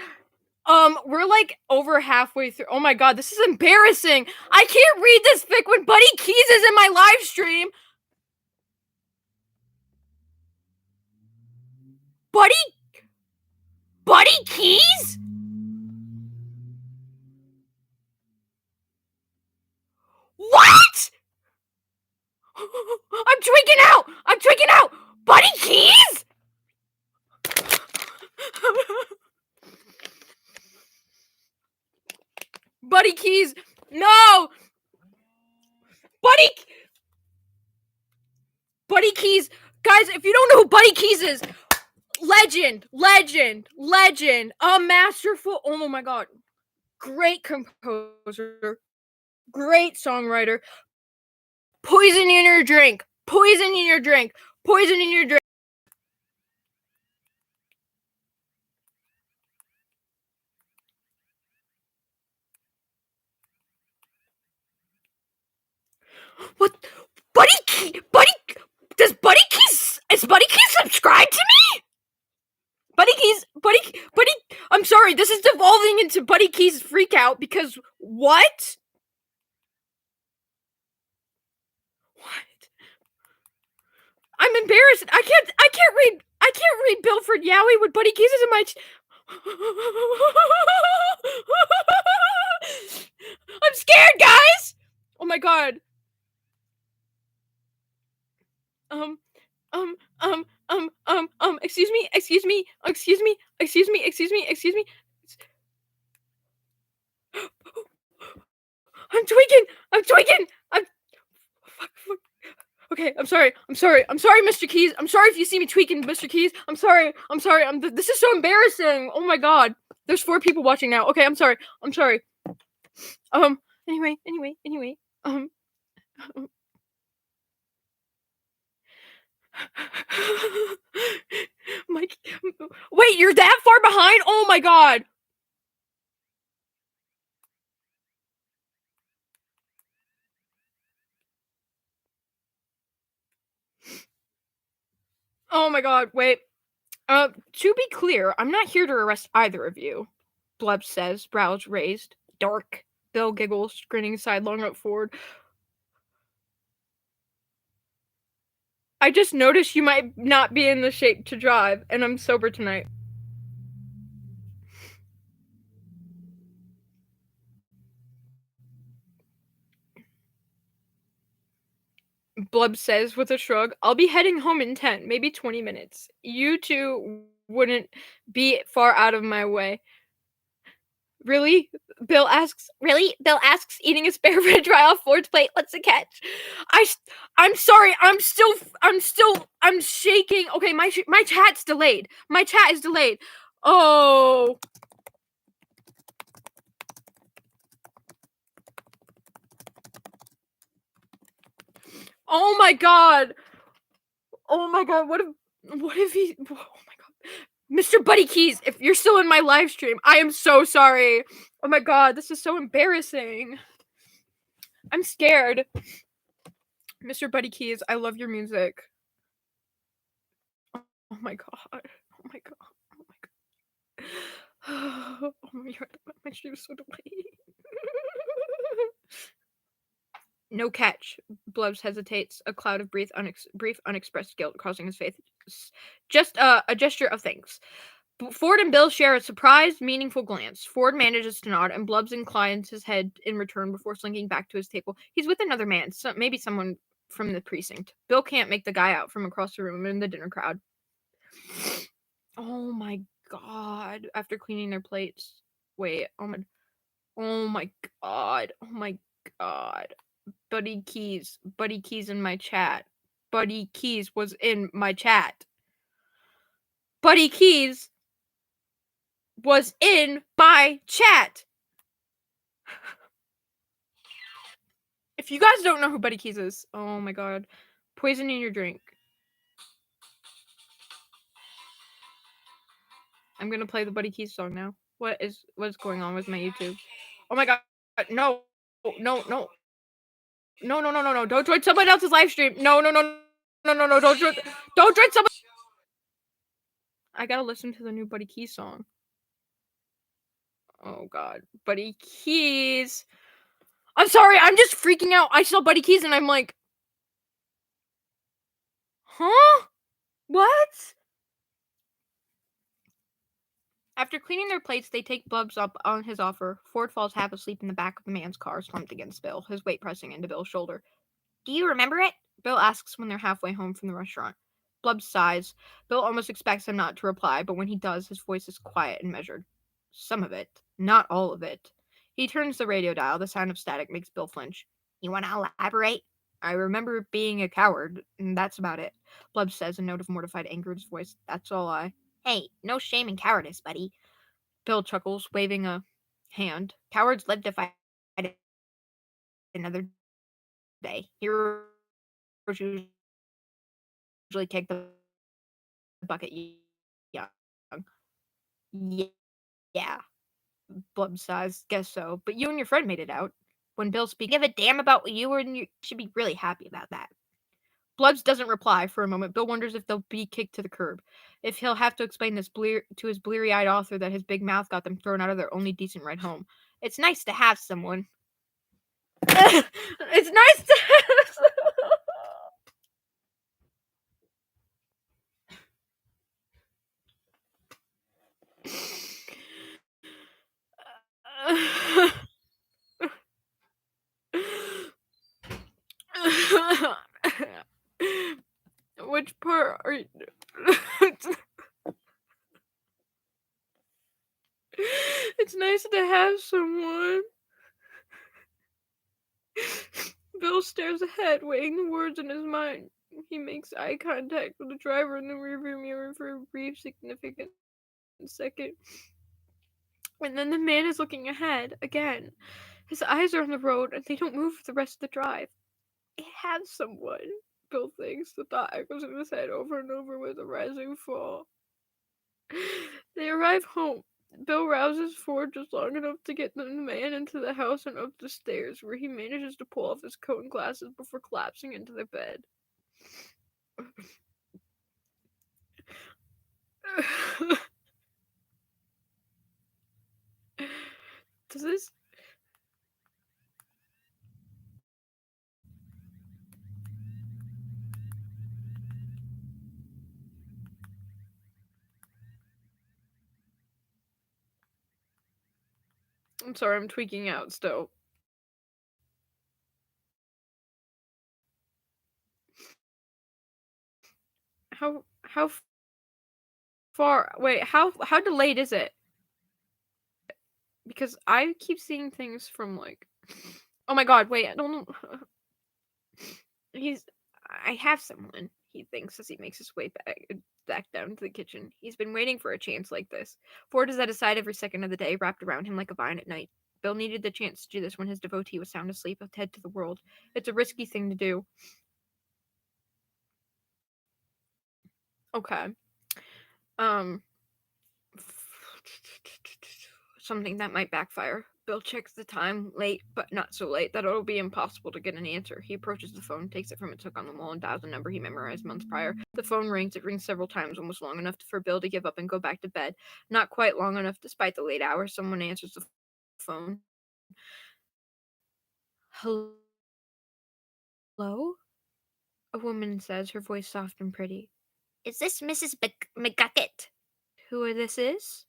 We're like over halfway through. Oh my god, this is embarrassing. I can't read this fic when Buddy Keys is in my live stream. Buddy Keys? What? I'm tweaking out. I'm tweaking out. Buddy Keys? Buddy Keys. No. Buddy Keys. Guys, if you don't know who Buddy Keys is, legend. A masterful. Oh my god. Great composer. Great songwriter. Poison in your drink. Poison in your drink. Poison in your drink. What? Is Buddy Keys subscribed to me? Buddy, I'm sorry, this is devolving into Buddy Keys freak out because what? I'm embarrassed. I can't read Bilford Yowie with Buddy Keys is in my I'm scared, guys! Oh my my god. Um, excuse me, excuse me, excuse me, excuse me, excuse me, excuse me. I'm tweaking! I'm tweaking! I'm fuck, fuck. Okay, I'm sorry. I'm sorry. I'm sorry, Mr. Keys. I'm sorry if you see me tweaking, Mr. Keys. I'm sorry. I'm sorry. This is so embarrassing. Oh my god. There's 4 people watching now. Okay, I'm sorry. I'm sorry. Um. Anyway. Um. Mike. Wait, you're that far behind? Oh my god. Oh my god. Wait. To be clear, I'm not here to arrest either of you. Bleb says, brows raised. Dark. Bill giggles, grinning sidelong up forward. I just noticed you might not be in the shape to drive, and I'm sober tonight. Blub says with a shrug, I'll be heading home in 10, maybe 20 minutes. You two wouldn't be far out of my way. Really? Bill asks. Really? Bill asks, eating a spare french fry off Ford's plate. What's the catch? I'm sorry. I'm shaking. Okay, my chat's delayed. My chat is delayed. Oh. Oh my god. Oh my god. What if he? Oh my god. Mr. Buddy Keys, if you're still in my live stream, I am so sorry. Oh my god, this is so embarrassing. I'm scared. Mr. Buddy Keys, I love your music. Oh my god. Oh my god. Oh my god. Oh my god. My stream is so delayed. No catch. Blubs hesitates, a cloud of brief, unexpressed guilt crossing his face. Just a gesture of thanks. Ford and Bill share a surprised, meaningful glance. Ford manages to nod, and Blubs inclines his head in return before slinking back to his table. He's with another man, maybe someone from the precinct. Bill can't make the guy out from across the room in the dinner crowd. Oh my god. After cleaning their plates. Wait, oh my god. Oh my god. Buddy Keys in my chat. Buddy Keys was in my chat. Buddy Keys was in my chat. If you guys don't know who Buddy Keys is, oh my god. Poison in your drink. I'm gonna play the Buddy Keys song now. What's going on with my YouTube? Oh my god. No. No. Don't join someone else's live stream. No. Don't join someone. I gotta listen to the new Buddy Keys song. Oh god. Buddy Keys. I'm sorry, I'm just freaking out. I saw Buddy Keys and I'm like, huh? What? After cleaning their plates, they take Blubs up on his offer. Ford falls half asleep in the back of the man's car, slumped against Bill, his weight pressing into Bill's shoulder. Do you remember it? Bill asks when they're halfway home from the restaurant. Blubs sighs. Bill almost expects him not to reply, but when he does, his voice is quiet and measured. Some of it, not all of it. He turns the radio dial. The sound of static makes Bill flinch. You want to elaborate? I remember being a coward, and that's about it. Blubs says, a note of mortified anger in his voice. That's all I. Hey, no shame in cowardice, buddy. Bill chuckles, waving a hand. Cowards live to fight another day. Heroes usually kick the bucket young. Yeah. Blub sighs. Guess so. But you and your friend made it out. When Bill speaks, give a damn about what you were, and you should be really happy about that. Blubs doesn't reply for a moment. Bill wonders if they'll be kicked to the curb. If he'll have to explain this to his bleary-eyed author that his big mouth got them thrown out of their only decent ride home. It's nice to have someone. It's nice to have someone. It's nice to have someone. Bill stares ahead, weighing the words in his mind. He makes eye contact with the driver in the rearview mirror for a brief, significant second. And then the man is looking ahead again. His eyes are on the road and they don't move for the rest of the drive. I have someone, Bill thinks. The thought echoes in his head over and over with a rising fall. They arrive home. Bill rouses Ford just long enough to get the man into the house and up the stairs, where he manages to pull off his coat and glasses before collapsing into the bed. Does this... I'm sorry, I'm tweaking out still. How far... Wait, how delayed is it? Because I keep seeing things from, like... Oh my god, wait, I don't know... I have someone, he thinks as he makes his way back down to the kitchen. He's been waiting for a chance like this. Ford is at his side every second of the day, wrapped around him like a vine at night. Bill needed the chance to do this when his devotee was sound asleep, dead to the world. It's a risky thing to do. Okay. Something that might backfire. Bill checks the time, late, but not so late that it'll be impossible to get an answer. He approaches the phone, takes it from its hook on the wall, and dials a number he memorized months prior. The phone rings. It rings several times, almost long enough for Bill to give up and go back to bed. Not quite long enough despite the late hours. Someone answers the phone. Hello? A woman says, her voice soft and pretty. Is this Mrs. McGucket? Who this is?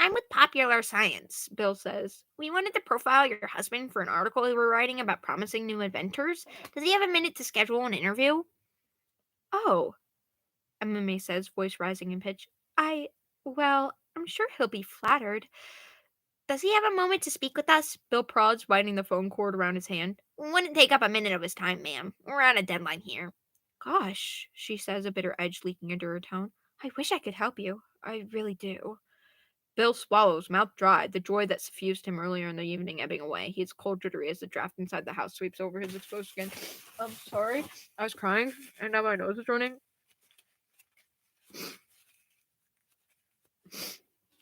I'm with Popular Science, Bill says. We wanted to profile your husband for an article we were writing about promising new inventors. Does he have a minute to schedule an interview? Oh, MMA says, voice rising in pitch. Well, I'm sure he'll be flattered. Does he have a moment to speak with us? Bill prods, winding the phone cord around his hand. Wouldn't take up a minute of his time, ma'am. We're on a deadline here. Gosh, she says, a bitter edge leaking into her tone. I wish I could help you. I really do. Bill swallows, mouth dry, the joy that suffused him earlier in the evening ebbing away. He is cold jittery as the draft inside the house sweeps over his exposed skin. I'm sorry. I was crying, and now my nose is running.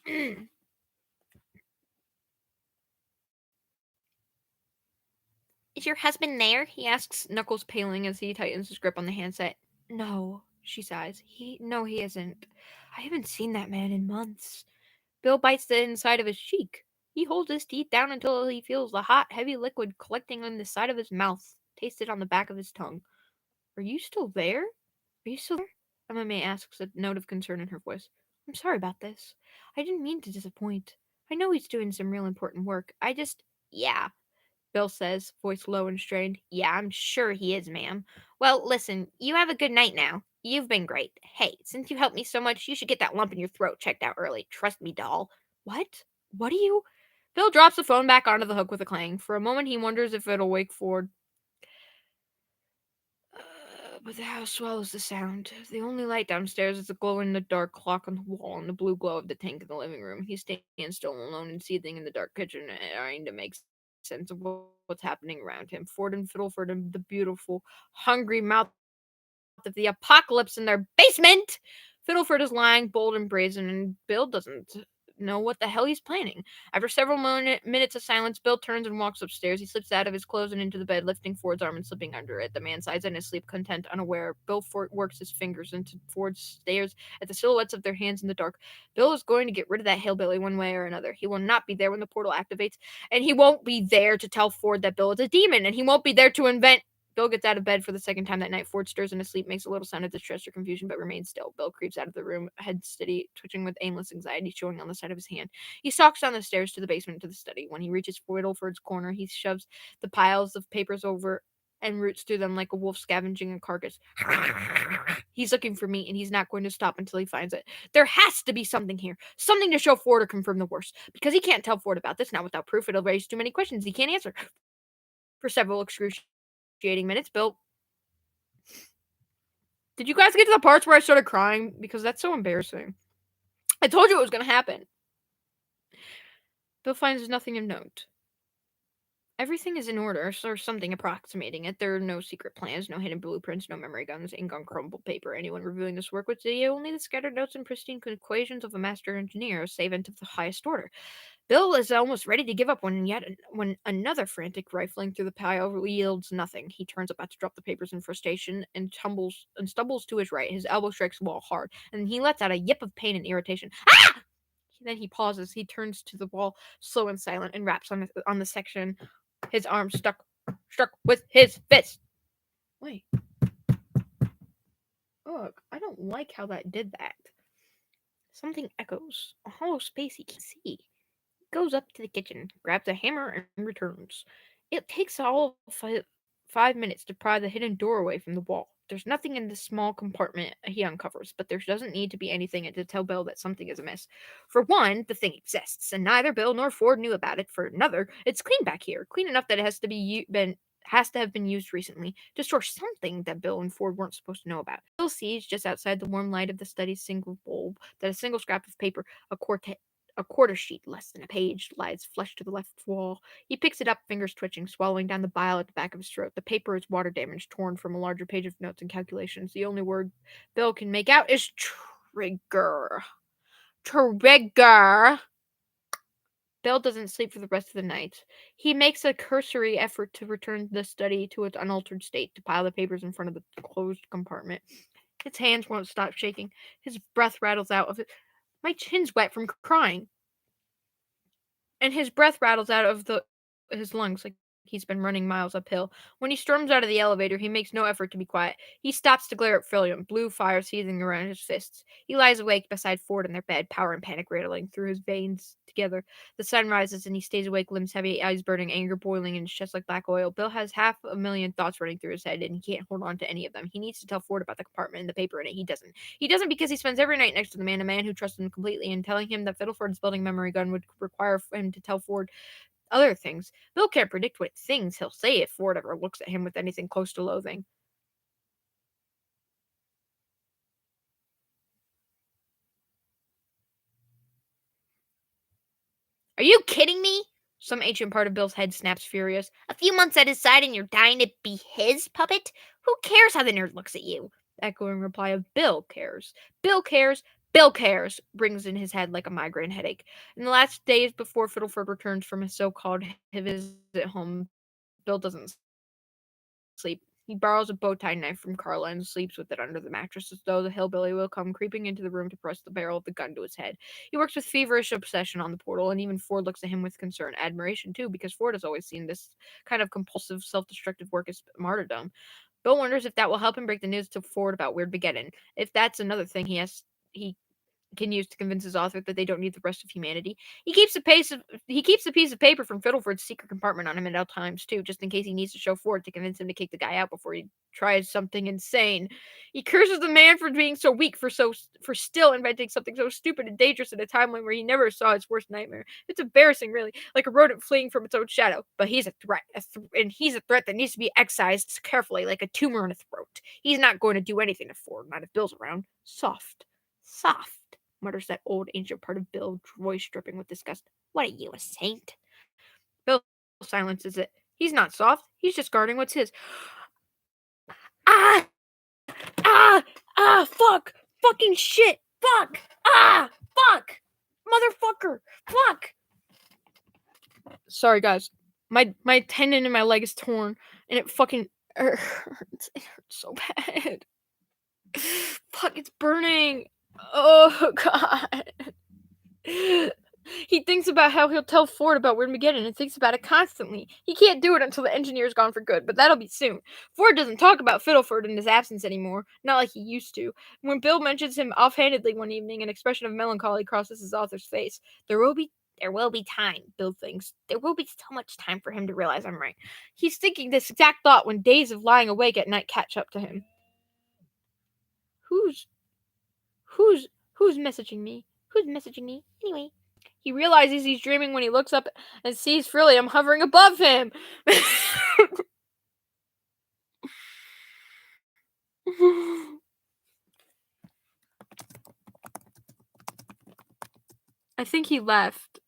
Is your husband there? He asks, knuckles paling as he tightens his grip on the handset. No, she sighs. No, he isn't. I haven't seen that man in months. Bill bites the inside of his cheek. He holds his teeth down until he feels the hot, heavy liquid collecting on the side of his mouth, tasted on the back of his tongue. Are you still there? Are you still there? MMA asks, a note of concern in her voice. I'm sorry about this. I didn't mean to disappoint. I know he's doing some real important work. Yeah, Bill says, voice low and strained. Yeah, I'm sure he is, ma'am. Well, listen, you have a good night now. You've been great. Hey, since you helped me so much, you should get that lump in your throat checked out early. Trust me, doll. What? What do you... Bill drops the phone back onto the hook with a clang. For a moment, he wonders if it'll wake Ford. But the house swallows the sound. The only light downstairs is the glow-in-the-dark clock on the wall and the blue glow of the tank in the living room. He stands still alone and seething in the dark kitchen, trying to make sense of what's happening around him. Ford and Fiddleford and the beautiful, hungry mouth of the apocalypse in their basement. Fiddleford is lying bold and brazen, and Bill doesn't know what the hell he's planning. After several minutes of silence, Bill turns and walks upstairs. He slips out of his clothes and into the bed, lifting Ford's arm and slipping under it. The man sighs in his sleep, content, unaware. Bill works his fingers into Ford, stares at the silhouettes of their hands in the dark. Bill is going to get rid of that hillbilly one way or another. He will not be there when the portal activates, and he won't be there to tell Ford that Bill is a demon, and he won't be there to invent... Bill gets out of bed for the second time that night. Ford stirs in his sleep, makes a little sound of distress or confusion, but remains still. Bill creeps out of the room, head steady, twitching with aimless anxiety showing on the side of his hand. He stalks down the stairs to the basement to the study. When he reaches Fiddleford's corner, he shoves the piles of papers over and roots through them like a wolf scavenging a carcass. He's looking for meat, and he's not going to stop until he finds it. There has to be something here. Something to show Ford or confirm the worst. Because he can't tell Ford about this, not without proof. It'll raise too many questions he can't answer. For several excruciating minutes, Bill... Did you guys get to the parts where I started crying? Because that's so embarrassing. I told you it was going to happen. Bill finds nothing of note. Everything is in order, or something approximating it. There are no secret plans, no hidden blueprints, no memory guns, ink on crumpled paper. Anyone reviewing this work would see only the scattered notes and pristine equations of a master engineer, a savant of the highest order. Bill is almost ready to give up when another frantic rifling through the pile yields nothing. He turns about to drop the papers in frustration and stumbles to his right. His elbow strikes the wall hard, and he lets out a yip of pain and irritation. Ah! Then he pauses. He turns to the wall, slow and silent, and raps on the section. His arm struck with his fist. Wait. Ugh, I don't like how that did that. Something echoes. A hollow space he can see. He goes up to the kitchen, grabs a hammer, and returns. It takes all 5 minutes to pry the hidden doorway from the wall. There's nothing in the small compartment he uncovers, but there doesn't need to be anything to tell Bill that something is amiss. For one, the thing exists, and neither Bill nor Ford knew about it. For another, it's clean back here, clean enough that it has to have been used recently to store something that Bill and Ford weren't supposed to know about. Bill sees, just outside the warm light of the study's single bulb, that a single scrap of paper, a quarter sheet less than a page, lies flush to the left wall. He picks it up, fingers twitching, swallowing down the bile at the back of his throat. The paper is water damaged, torn from a larger page of notes and calculations. The only word Bill can make out is trigger. Trigger. Bill doesn't sleep for the rest of the night. He makes a cursory effort to return the study to its unaltered state, to pile the papers in front of the closed compartment. His hands won't stop shaking. His breath rattles out of it. My chin's wet from crying. And his breath rattles out of his lungs like he's been running miles uphill. When he storms out of the elevator, he makes no effort to be quiet. He stops to glare at Philliam, blue fire seething around his fists. He lies awake beside Ford in their bed, power and panic rattling through his veins together. The sun rises and he stays awake, limbs heavy, eyes burning, anger boiling in his chest like black oil. Bill has 500,000 thoughts running through his head, and he can't hold on to any of them. He needs to tell Ford about the compartment and the paper in it. He doesn't. He doesn't because he spends every night next to the man, a man who trusts him completely, and telling him that Fiddleford's building memory gun would require him to tell Ford other things. Bill can't predict what things he'll say if Ford ever looks at him with anything close to loathing. Are you kidding me? Some ancient part of Bill's head snaps furious. A few months at his side and you're dying to be his puppet? Who cares how the nerd looks at you? Echoing reply of Bill cares. Bill cares. Bill cares, rings in his head like a migraine headache. In the last days before Fiddleford returns from his so-called visit home, Bill doesn't sleep. He borrows a bow tie knife from Carla and sleeps with it under the mattress as though the hillbilly will come creeping into the room to press the barrel of the gun to his head. He works with feverish obsession on the portal, and even Ford looks at him with concern, admiration too, because Ford has always seen this kind of compulsive, self-destructive work as martyrdom. Bill wonders if that will help him break the news to Ford about Weirdmageddon. If that's another thing he can use to convince his author that they don't need the rest of humanity. He keeps a piece of paper from Fiddleford's secret compartment on him at all times too, just in case he needs to show Ford to convince him to kick the guy out before he tries something insane. He curses the man for being so weak, for still inventing something so stupid and dangerous at a timeline where he never saw his worst nightmare. It's embarrassing, really, like a rodent fleeing from its own shadow. But he's a threat, and he's a threat that needs to be excised carefully, like a tumor in a throat. He's not going to do anything to Ford, not if Bill's around. Soft, mutters that old ancient part of Bill, voice dripping with disgust. What are you, a saint? Bill silences it. He's not soft. He's just guarding what's his. Fuck! Fucking shit! Fuck! Fuck! Motherfucker! Fuck! Sorry, guys. My tendon in my leg is torn, and it fucking hurts. It hurts so bad. Fuck! It's burning. Oh, God. He thinks about how he'll tell Ford about Weirdmageddon and thinks about it constantly. He can't do it until the engineer's gone for good, but that'll be soon. Ford doesn't talk about Fiddleford in his absence anymore, not like he used to. When Bill mentions him offhandedly one evening, an expression of melancholy crosses his author's face. There will be There will be time, Bill thinks. There will be so much time for him to realize I'm right. He's thinking this exact thought when days of lying awake at night catch up to him. Who's messaging me? Who's messaging me? Anyway. He realizes he's dreaming when he looks up and sees Frillium hovering above him. I think he left.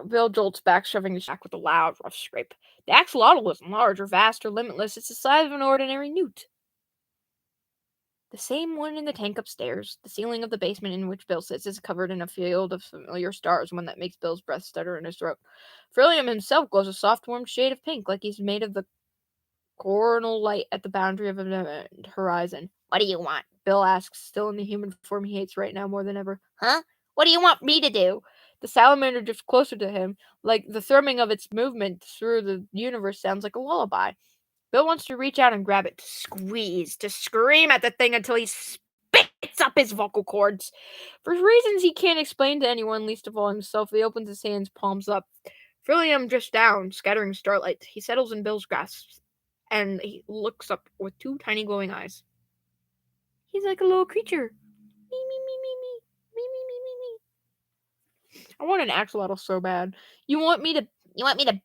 Bill jolts back, shoving the shack with a loud, rough scrape. The axolotl isn't large or vast or limitless. It's the size of an ordinary newt. The same one in the tank upstairs. The ceiling of the basement in which Bill sits is covered in a field of familiar stars, one that makes Bill's breath stutter in his throat. Frillium himself glows a soft, warm shade of pink, like he's made of the coronal light at the boundary of an horizon. What do you want? Bill asks, still in the human form he hates right now more than ever. Huh? What do you want me to do? The salamander drifts closer to him, like the thrumming of its movement through the universe sounds like a lullaby. Bill wants to reach out and grab it, to squeeze, to scream at the thing until he spits up his vocal cords. For reasons he can't explain to anyone, least of all himself, he opens his hands, palms up. Frillium drifts down, scattering starlight. He settles in Bill's grasp, and he looks up with two tiny glowing eyes. He's like a little creature. Me, me, me, me, me. Me, me, me, me, me. I want an axolotl so bad. You want me to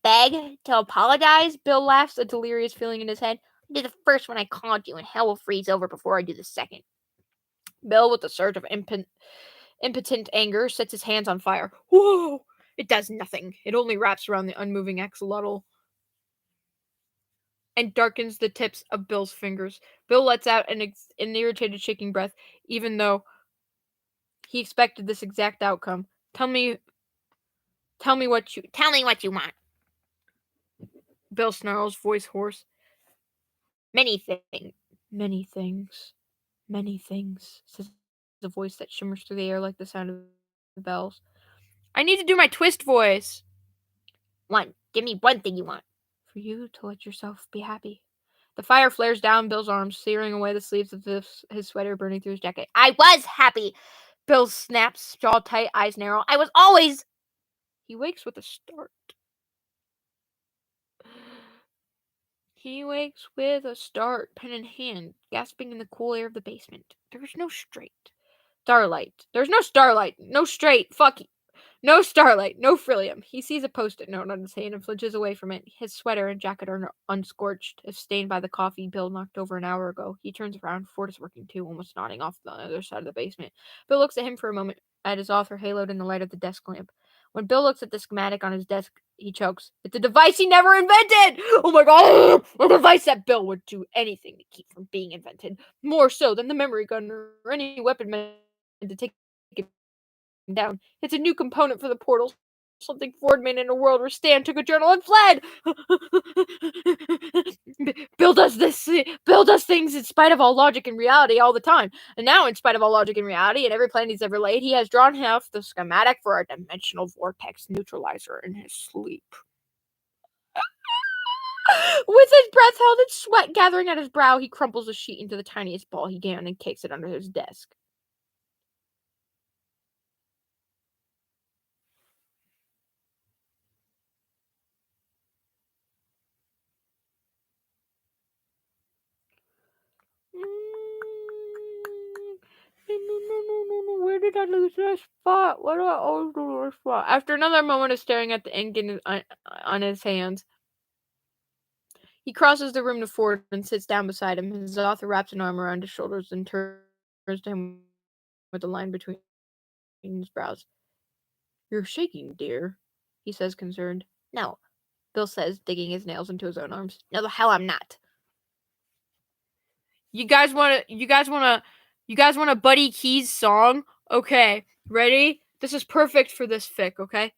beg to apologize? Bill laughs, a delirious feeling in his head. I did the first one I called you, and hell will freeze over before I do the second. Bill, with a surge of impotent anger, sets his hands on fire. Whoa! It does nothing. It only wraps around the unmoving axolotl and darkens the tips of Bill's fingers. Bill lets out an irritated, shaking breath, even though he expected this exact outcome. Tell me what you want. Bill snarls, voice hoarse. Many things. Many things. Many things, says the voice that shimmers through the air like the sound of bells. I need to do my twist voice. One. Give me one thing you want. For you to let yourself be happy. The fire flares down Bill's arms, searing away the sleeves of his sweater, burning through his jacket. I was happy. Bill snaps, jaw tight, eyes narrow. I was always... He wakes with a start. Pen in hand, gasping in the cool air of the basement. There's no starlight. There's no starlight. No straight. Fuck you. No starlight. No Frillium. He sees a post-it note on his hand and flinches away from it. His sweater and jacket are unscorched, if stained by the coffee Bill knocked over an hour ago. He turns around. Ford is working too, almost nodding off the other side of the basement. Bill looks at him for a moment, at his author haloed in the light of the desk lamp. When Bill looks at the schematic on his desk, he chokes. It's a device he never invented! Oh my god! A device that Bill would do anything to keep from being invented. More so than the memory gun or any weapon meant to take it down. It's a new component for the portal. Something Ford made in a world where Stan took a journal and fled. Bill does things in spite of all logic and reality all the time. And now, in spite of all logic and reality and every plan he's ever laid, he has drawn half the schematic for a dimensional vortex neutralizer in his sleep. With his breath held and sweat gathering at his brow, he crumples the sheet into the tiniest ball he can and kicks it under his desk. No. Where did I lose that spot? What do I always do this spot? After another moment of staring at the ink on his hands, he crosses the room to Ford and sits down beside him. His author wraps an arm around his shoulders and turns to him with a line between his brows. You're shaking, dear, he says, concerned. No, Bill says, digging his nails into his own arms. No, the hell I'm not. You guys want a Buddy Keys song? Okay, ready? This is perfect for this fic, okay?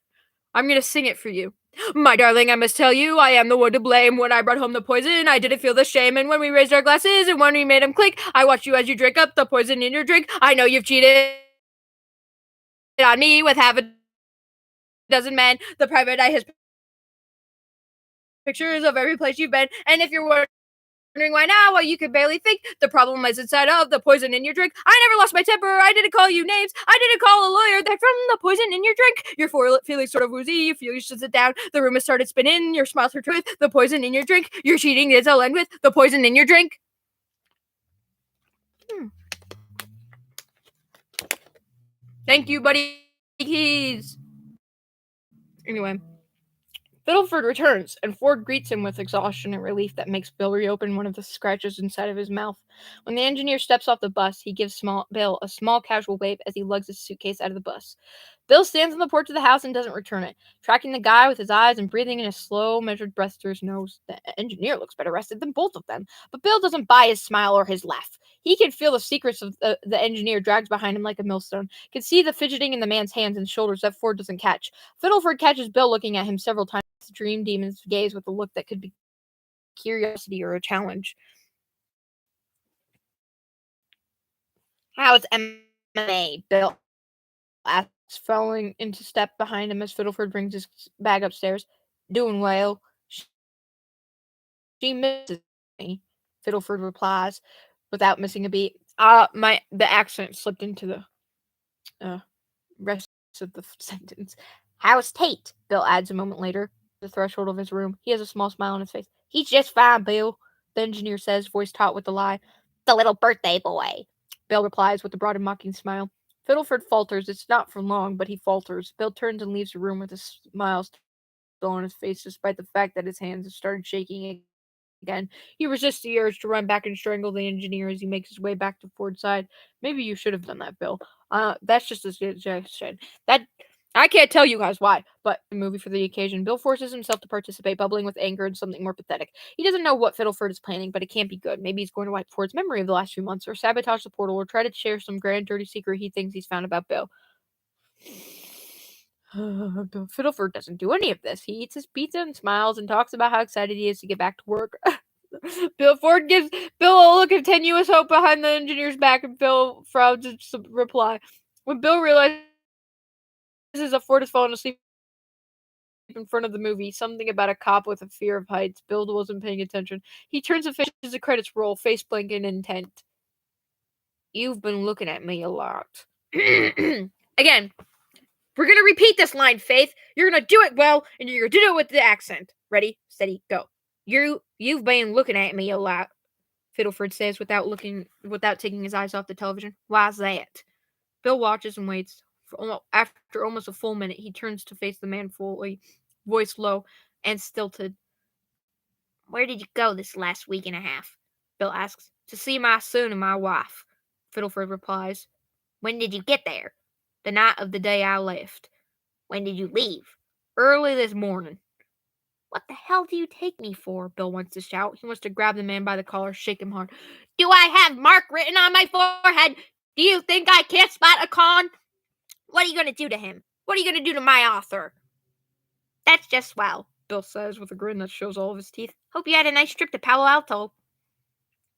I'm gonna sing it for you. My darling, I must tell you, I am the one to blame. When I brought home the poison, I didn't feel the shame. And when we raised our glasses and when we made them click, I watched you as you drank up the poison in your drink. I know you've cheated on me with half a dozen men. The private eye has pictures of every place you've been. And if you're wondering why now? Well, you could barely think. The problem is inside of the poison in your drink. I never lost my temper. I didn't call you names. I didn't call a lawyer. They're from the poison in your drink. You're feeling sort of woozy. You feel you should sit down. The room has started spinning. Your smiles are with the poison in your drink. Your cheating is all end with the poison in your drink. Thank you, Buddy Keys. Anyway, Fiddleford returns, and Ford greets him with exhaustion and relief that makes Bill reopen one of the scratches inside of his mouth. When the engineer steps off the bus, he gives Bill a small casual wave as he lugs his suitcase out of the bus. Bill stands on the porch of the house and doesn't return it, tracking the guy with his eyes and breathing in a slow, measured breath through his nose. The engineer looks better rested than both of them, but Bill doesn't buy his smile or his laugh. He can feel the secrets of the engineer drags behind him like a millstone, can see the fidgeting in the man's hands and shoulders that Ford doesn't catch. Fiddleford catches Bill looking at him several times. The dream demon's gaze with a look that could be curiosity or a challenge. How's MMA? Bill asks, falling into step behind him as Fiddleford brings his bag upstairs. Doing well. She misses me, Fiddleford replies, without missing a beat. The accent slipped into the rest of the sentence. How's Tate? Bill adds a moment later. The threshold of his room. He has a small smile on his face. He's just fine, Bill, the engineer says, voice taut with the lie. The little birthday boy, Bill replies with a broad and mocking smile. Fiddleford falters. It's not for long, but he falters. Bill turns and leaves the room with a smile still on his face, despite the fact that his hands have started shaking again. He resists the urge to run back and strangle the engineer as he makes his way back to Ford's side. Maybe you should have done that, Bill. That's just a suggestion. That I can't tell you guys why, but the movie for the occasion, Bill forces himself to participate, bubbling with anger and something more pathetic. He doesn't know what Fiddleford is planning, but it can't be good. Maybe he's going to wipe Ford's memory of the last few months, or sabotage the portal, or try to share some grand dirty secret he thinks he's found about Bill. Fiddleford doesn't do any of this. He eats his pizza and smiles and talks about how excited he is to get back to work. Ford gives Bill a look of tenuous hope behind the engineer's back, and Bill frowns in reply. When Bill realizes that Ford has fallen asleep in front of the movie, something about a cop with a fear of heights, Bill wasn't paying attention. He turns and faces the credits roll, face blank in intent. You've been looking at me a lot. Again, we're going to repeat this line, Faith. You're going to do it well, and you're going to do it with the accent. Ready, steady, go. You've been looking at me a lot, Fiddleford says without taking his eyes off the television. Why's that? Bill watches and waits. After almost a full minute, he turns to face the man fully, voice low and stilted. Where did you go this last week and a half? Bill asks. To see my son and my wife, Fiddleford replies. When did you get there? The night of the day I left. When did you leave? Early this morning. What the hell do you take me for? Bill wants to shout. He wants to grab the man by the collar, shake him hard. Do I have Mark written on my forehead? Do you think I can't spot a con? What are you going to do to him? What are you going to do to my author? That's just swell, Bill says with a grin that shows all of his teeth. Hope you had a nice trip to Palo Alto.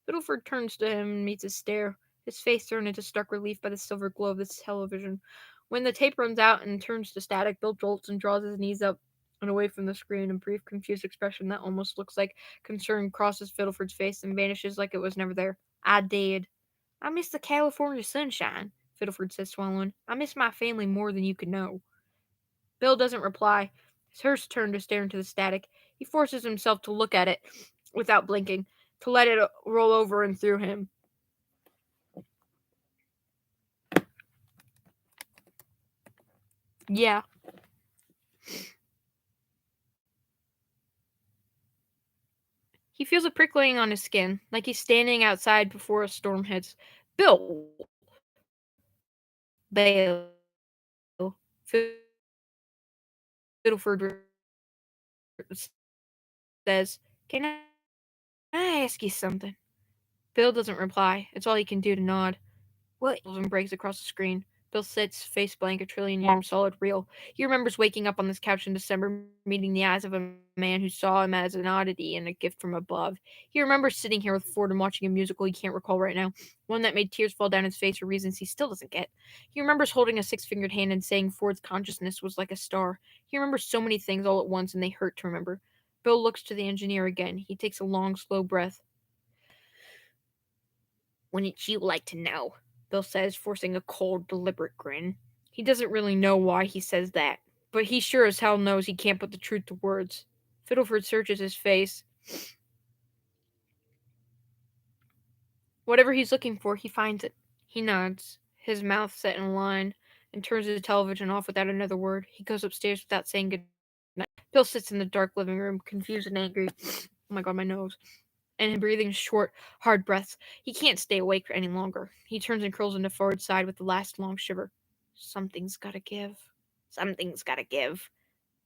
Fiddleford turns to him and meets his stare, his face turned into stark relief by the silver glow of the television. When the tape runs out and turns to static, Bill jolts and draws his knees up and away from the screen. A brief, confused expression that almost looks like concern crosses Fiddleford's face and vanishes like it was never there. I did. I miss the California sunshine, Fiddleford says, swallowing. I miss my family more than you could know. Bill doesn't reply. It's his turn to stare into the static. He forces himself to look at it without blinking, to let it roll over and through him. Yeah. He feels a prickling on his skin, like he's standing outside before a storm hits. Bill! Fiddleford says, Can I ask you something? Bill doesn't reply. It's all he can do to nod. What? And breaks across the screen. Bill sits, face blank, a trillion years solid real. He remembers waking up on this couch in December, meeting the eyes of a man who saw him as an oddity and a gift from above. He remembers sitting here with Ford and watching a musical he can't recall right now, one that made tears fall down his face for reasons he still doesn't get. He remembers holding a six-fingered hand and saying Ford's consciousness was like a star. He remembers so many things all at once, and they hurt to remember. Bill looks to the engineer again. He takes a long, slow breath. Wouldn't you like to know? Bill says, forcing a cold, deliberate grin. He doesn't really know why he says that, but he sure as hell knows he can't put the truth to words. Fiddleford searches his face. Whatever he's looking for, he finds it. He nods, his mouth set in a line, and turns the television off without another word. He goes upstairs without saying goodnight. Bill sits in the dark living room, confused and angry. Oh my god, my nose. And breathing short, hard breaths. He can't stay awake any longer. He turns and curls into Ford's side with the last long shiver. Something's gotta give. Something's gotta give.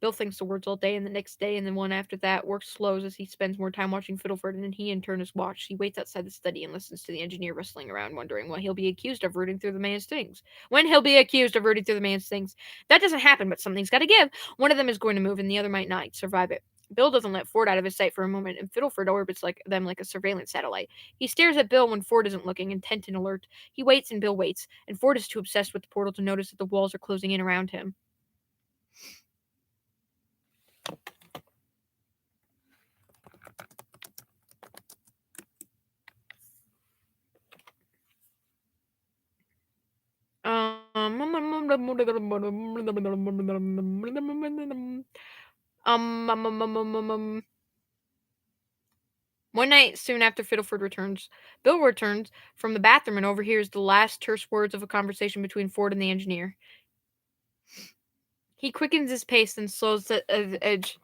Bill thinks the words all day, and the next day, and the one after that. Work slows as he spends more time watching Fiddleford, and he in turn is watched. He waits outside the study and listens to the engineer rustling around, wondering what he'll be accused of rooting through the man's things. When he'll be accused of rooting through the man's things. That doesn't happen, but something's gotta give. One of them is going to move, and the other might not survive it. Bill doesn't let Ford out of his sight for a moment, and Fiddleford orbits them like a surveillance satellite. He stares at Bill when Ford isn't looking, intent and alert. He waits and Bill waits, and Ford is too obsessed with the portal to notice that the walls are closing in around him. One night, soon after Fiddleford returns, Bill returns from the bathroom and overhears the last terse words of a conversation between Ford and the engineer. He quickens his pace and slows the edge.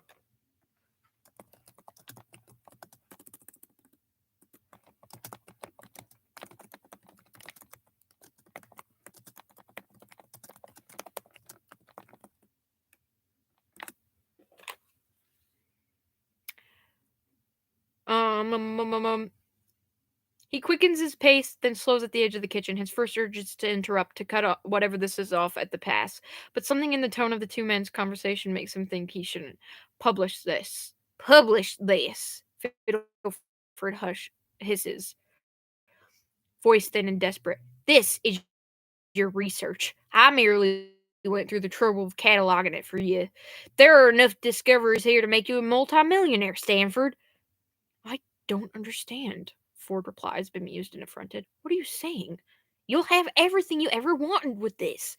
He quickens his pace, then slows at the edge of the kitchen. His first urge is to interrupt, to cut whatever this is off at the pass. But something in the tone of the two men's conversation makes him think he shouldn't. Publish this. Publish this. Fiddleford hisses, voice thin and desperate. This is your research. I merely went through the trouble of cataloging it for you. There are enough discoveries here to make you a multimillionaire, Stanford. I don't understand, Ford replies, bemused and affronted. What are you saying? You'll have everything you ever wanted with this.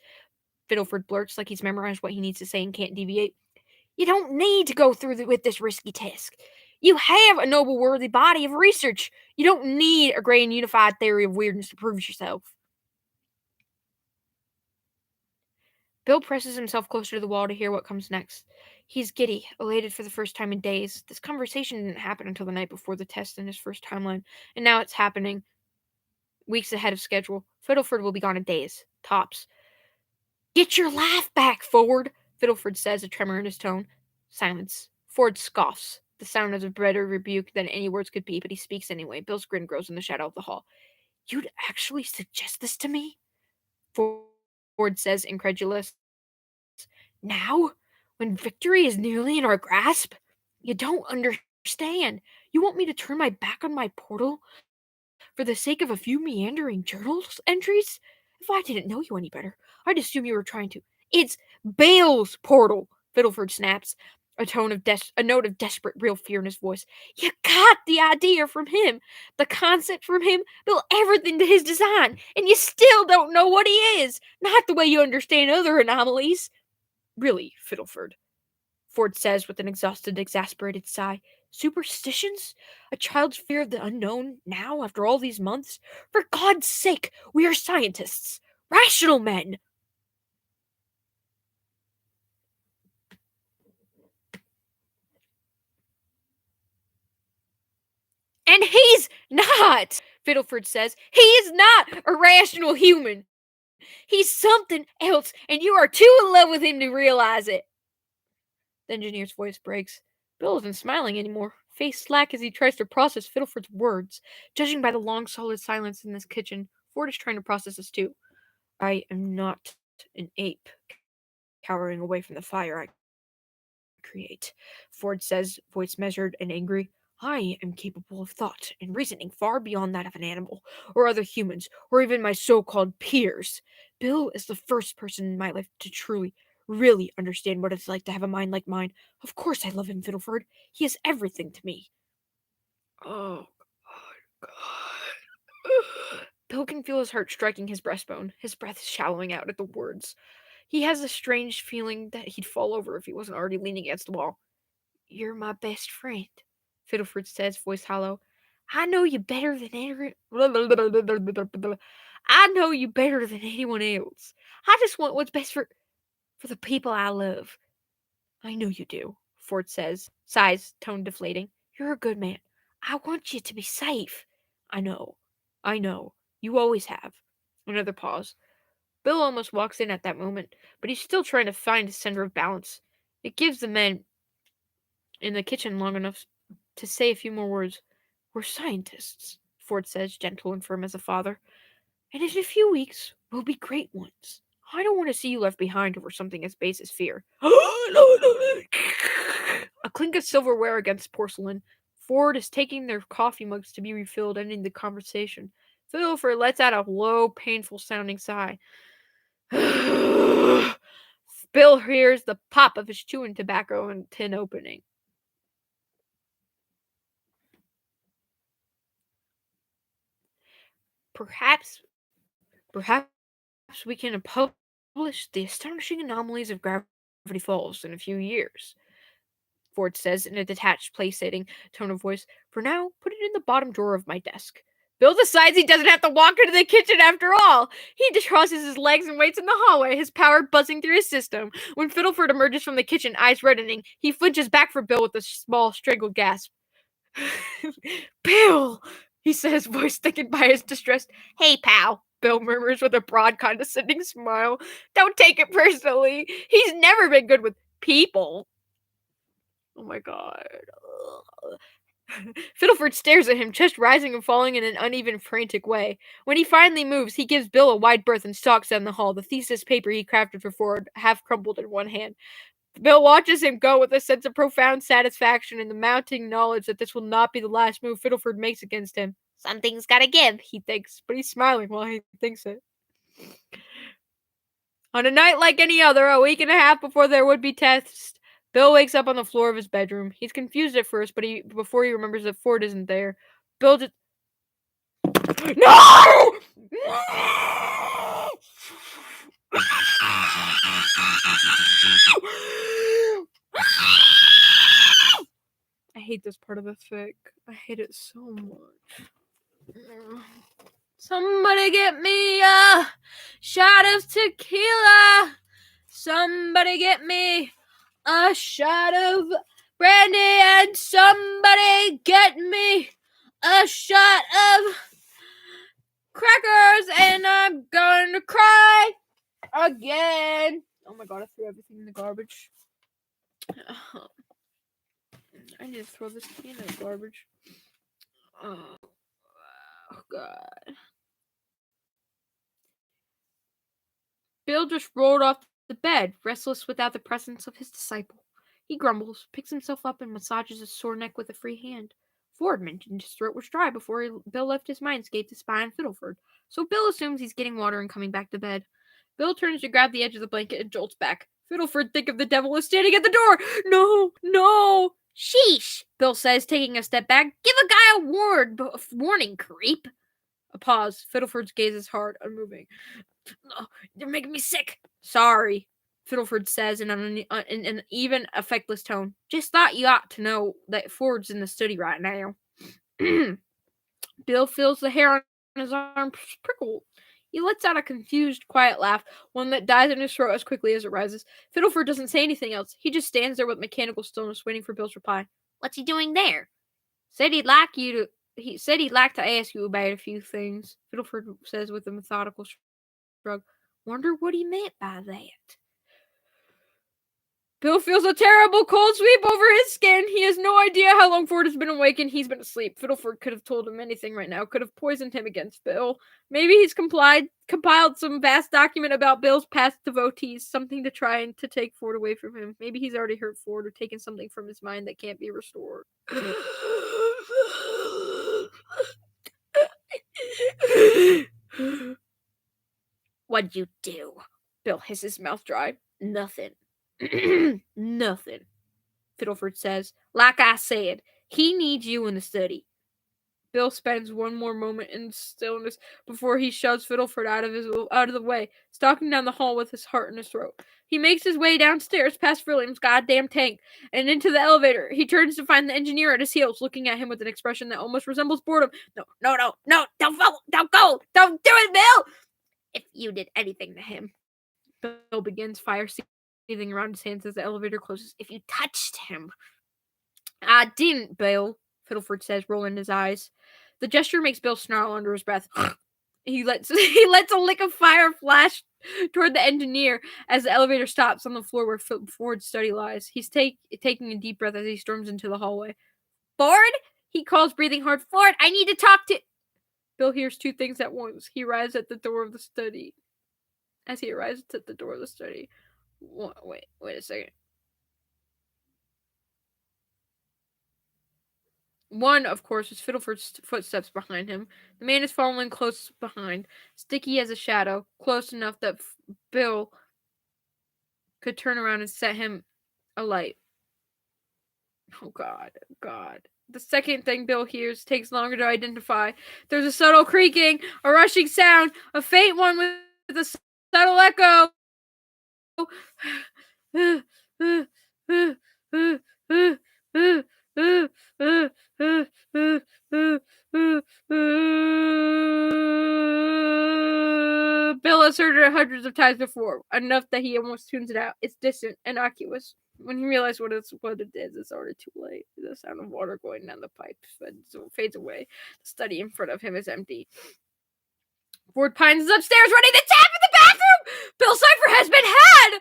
Fiddleford blurts like he's memorized what he needs to say and can't deviate. You don't need to go through with this risky task. You have a noble, worthy body of research. You don't need a grand unified theory of weirdness to prove yourself. Bill presses himself closer to the wall to hear what comes next. He's giddy, elated for the first time in days. This conversation didn't happen until the night before the test in his first timeline, and now it's happening weeks ahead of schedule. Fiddleford will be gone in days, tops. Get your laugh back, Ford, Fiddleford says, a tremor in his tone. Silence. Ford scoffs, the sound of a better rebuke than any words could be, but he speaks anyway. Bill's grin grows in the shadow of the hall. You'd actually suggest this to me? Ford says, incredulous. Now? When victory is nearly in our grasp? You don't understand. You want me to turn my back on my portal for the sake of a few meandering journal entries? If I didn't know you any better, I'd assume you were trying to. It's Bale's portal, Fiddleford snaps, a note of desperate, real fear in his voice. You got the idea from him, the concept from him, built everything to his design, and you still don't know what he is. Not the way you understand other anomalies. Really, Fiddleford, Ford says with an exhausted, exasperated sigh. Superstitions? A child's fear of the unknown now, after all these months? For God's sake, we are scientists, rational men. And he's not, Fiddleford says. He is not a rational human. He's something else, and you are too in love with him to realize it. The engineer's voice breaks. Bill isn't smiling anymore, face slack as he tries to process Fiddleford's words. Judging by the long, solid silence in this kitchen, Ford is trying to process this too. I am not an ape, cowering away from the fire I create, Ford says, voice measured and angry. I am capable of thought and reasoning far beyond that of an animal, or other humans, or even my so-called peers. Bill is the first person in my life to truly, really understand what it's like to have a mind like mine. Of course I love him, Fiddleford. He is everything to me. Oh, God. Bill can feel his heart striking his breastbone. His breath is shallowing out at the words. He has a strange feeling that he'd fall over if he wasn't already leaning against the wall. "You're my best friend," Fiddleford says, voice hollow. "I know you better than I know you better than anyone else. I just want what's best for the people I love." "I know you do," Ford says, sighs, tone deflating. "You're a good man. I want you to be safe." I know. You always have." Another pause. Bill almost walks in at that moment, but he's still trying to find his center of balance. It gives the men in the kitchen long enough to say a few more words. "We're scientists," Ford says, gentle and firm as a father. "And in a few weeks, we'll be great ones. I don't want to see you left behind over something as base as fear." A clink of silverware against porcelain. Ford is taking their coffee mugs to be refilled, ending the conversation. Fiddleford lets out a low, painful sounding sigh. Bill hears the pop of his chewing tobacco and tin opening. Perhaps we can publish the astonishing anomalies of Gravity Falls in a few years, Ford says in a detached, placating tone of voice. "For now, put it in the bottom drawer of my desk." Bill decides he doesn't have to walk into the kitchen after all. He just crosses his legs and waits in the hallway, his power buzzing through his system. When Fiddleford emerges from the kitchen, eyes reddening, he flinches back for Bill with a small, strangled gasp. "Bill!" he says, voice thickened by his distress. "Hey, pal," Bill murmurs with a broad, condescending smile. "Don't take it personally. He's never been good with people." Oh my god. Fiddleford stares at him, chest rising and falling in an uneven, frantic way. When he finally moves, he gives Bill a wide berth and stalks down the hall, the thesis paper he crafted for Ford half crumpled in one hand. Bill watches him go with a sense of profound satisfaction and the mounting knowledge that this will not be the last move Fiddleford makes against him. "Something's gotta give," he thinks, but he's smiling while he thinks it. On a night like any other, a week and a half before their would-be test, Bill wakes up on the floor of his bedroom. He's confused at first, but before he remembers that Ford isn't there, Bill just... No! I hate this part of the fic. I hate it so much. Somebody get me a shot of tequila. Somebody get me a shot of brandy. And somebody get me a shot of crackers. And I'm going to cry again. Oh my god, I threw everything in the garbage. I need to throw this can in the garbage. Oh god. Bill just rolled off the bed, restless without the presence of his disciple. He grumbles, picks himself up, and massages his sore neck with a free hand. Ford mentioned his throat was dry before Bill left his mindscape to spy on Fiddleford, so Bill assumes he's getting water and coming back to bed. Bill turns to grab the edge of the blanket and jolts back. Fiddleford, think of the devil, is standing at the door! No! "Sheesh," Bill says, taking a step back. "Give a guy a warning, creep." A pause. Fiddleford's gaze is hard, unmoving. "Oh, you're making me sick." "Sorry," Fiddleford says in an even, affectless tone. "Just thought you ought to know that Ford's in the study right now." Bill feels the hair on his arm prickle. He lets out a confused, quiet laugh, one that dies in his throat as quickly as it rises. Fiddleford doesn't say anything else. He just stands there with mechanical stillness, waiting for Bill's reply. "What's he doing there?" He said he'd like to ask you about a few things," Fiddleford says with a methodical shrug. "Wonder what he meant by that." Bill feels a terrible cold sweep over his skin. He has no idea how long Ford has been awake and he's been asleep. Fiddleford could have told him anything right now, could have poisoned him against Bill. Maybe he's compiled some vast document about Bill's past devotees, something to try and to take Ford away from him. Maybe he's already hurt Ford or taken something from his mind that can't be restored. "What'd you do?" Bill hisses, mouth dry. "Nothing." "Nothing," Fiddleford says. "Like I said, he needs you in the study." Bill spends one more moment in stillness before he shoves Fiddleford out of the way, stalking down the hall with his heart in his throat. He makes his way downstairs past William's goddamn tank and into the elevator. He turns to find the engineer at his heels, looking at him with an expression that almost resembles boredom. No, don't go, don't do it, Bill! If you did anything to him. Bill begins, fire seething around his hands as the elevator closes. If you touched him. I didn't, Bill, Fiddleford says, rolling his eyes. The gesture makes Bill snarl under his breath. He lets a lick of fire flash toward the engineer as the elevator stops on the floor where Ford's study lies. He's taking a deep breath as he storms into the hallway. Ford? He calls, breathing hard. Ford, I need to talk to... Bill hears two things at once. He arrives at the door of the study. As he arrives at the door of the study... Wait a second. One, of course, is Fiddleford's footsteps behind him. The man is following close behind, sticky as a shadow, close enough that Bill could turn around and set him alight. Oh, God. The second thing Bill hears takes longer to identify. There's a subtle creaking, a rushing sound, a faint one with a subtle echo. Bill has heard it hundreds of times before, enough that he almost tunes it out. It's distant, innocuous. When he realizes what it is, it's already too late. The sound of water going down the pipe fades away. The study in front of him is empty. Ford Pines is upstairs running the tap in the bathroom! Bill's cipher has been had!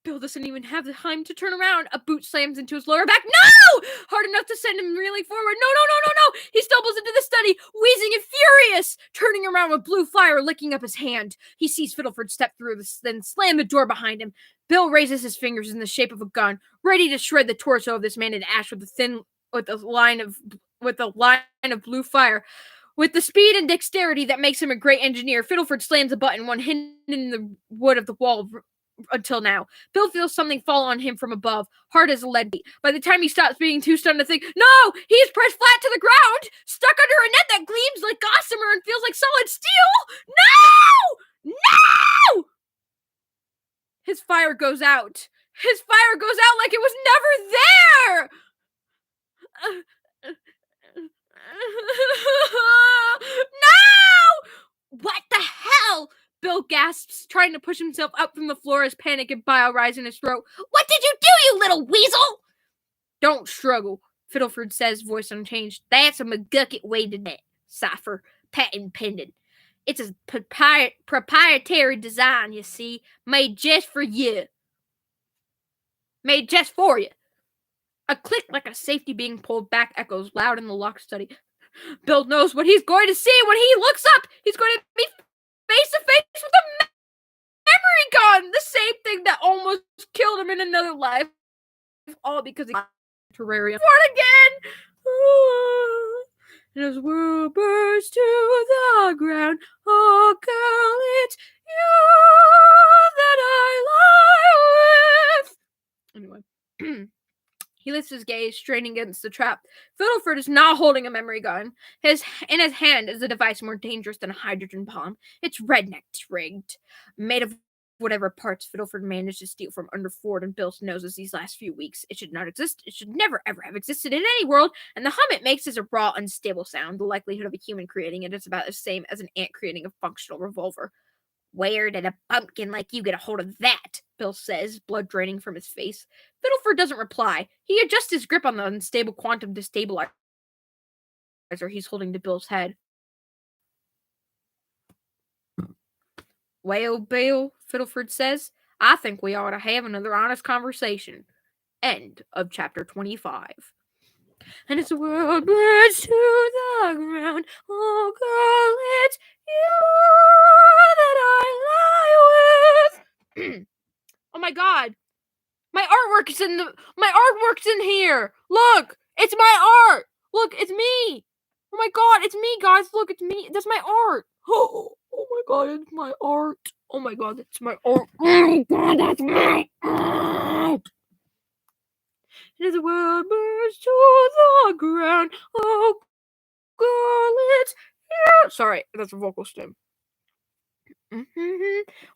Bill doesn't even have the time to turn around. A boot slams into his lower back. No! Hard enough to send him reeling forward. No. He stumbles into the study, wheezing and furious, turning around with blue fire licking up his hand. He sees Fiddleford step through, then slam the door behind him. Bill raises his fingers in the shape of a gun, ready to shred the torso of this man in ash with a line of blue fire. With the speed and dexterity that makes him a great engineer, Fiddleford slams a button, one hidden in the wood of the wall. Until now, Bill feels something fall on him from above, hard as a lead beat. By the time he stops being too stunned to think, no, he is pressed flat to the ground, stuck under a net that gleams like gossamer and feels like solid steel. No! His fire goes out. Like it was never there. No! What the hell? Bill gasps, trying to push himself up from the floor as panic and bile rise in his throat. What did you do, you little weasel? Don't struggle, Fiddleford says, voice unchanged. That's a McGucket way to net, cipher, patent pending. It's a proprietary design, you see, made just for you. A click like a safety being pulled back echoes loud in the locked study. Bill knows what he's going to see when he looks up. He's going to be face to face with a memory gun, the same thing that almost killed him in another life, all because he terrarium. Born again. And his world bursts to the ground. Oh, girl, it's you that I lie with. Anyway. He lifts his gaze, straining against the trap. Fiddleford is not holding a memory gun. In his hand is a device more dangerous than a hydrogen bomb. It's rednecked rigged, made of whatever parts Fiddleford managed to steal from under Ford and Bill's noses these last few weeks. It should not exist. It should never, ever have existed in any world, and the hum it makes is a raw, unstable sound. The likelihood of a human creating it is about the same as an ant creating a functional revolver. Where did a bumpkin like you get a hold of that? Bill says, blood draining from his face. Fiddleford doesn't reply. He adjusts his grip on the unstable quantum destabilizer he's holding to Bill's head. Well, Bill, Fiddleford says, I think we ought to have another honest conversation. End of chapter 25. And as the world burns to the ground, oh girl, it's you that I lie with. Oh my God, my artwork's in here. Look, it's my art. Look, it's me. Oh my God, it's me, guys. Look, it's me. That's my art. Oh my God, it's my art. Oh my God, that's my art. Oh my God, that's my art. And as the world burns to the ground, oh girl, it's here. Sorry, that's a vocal stim.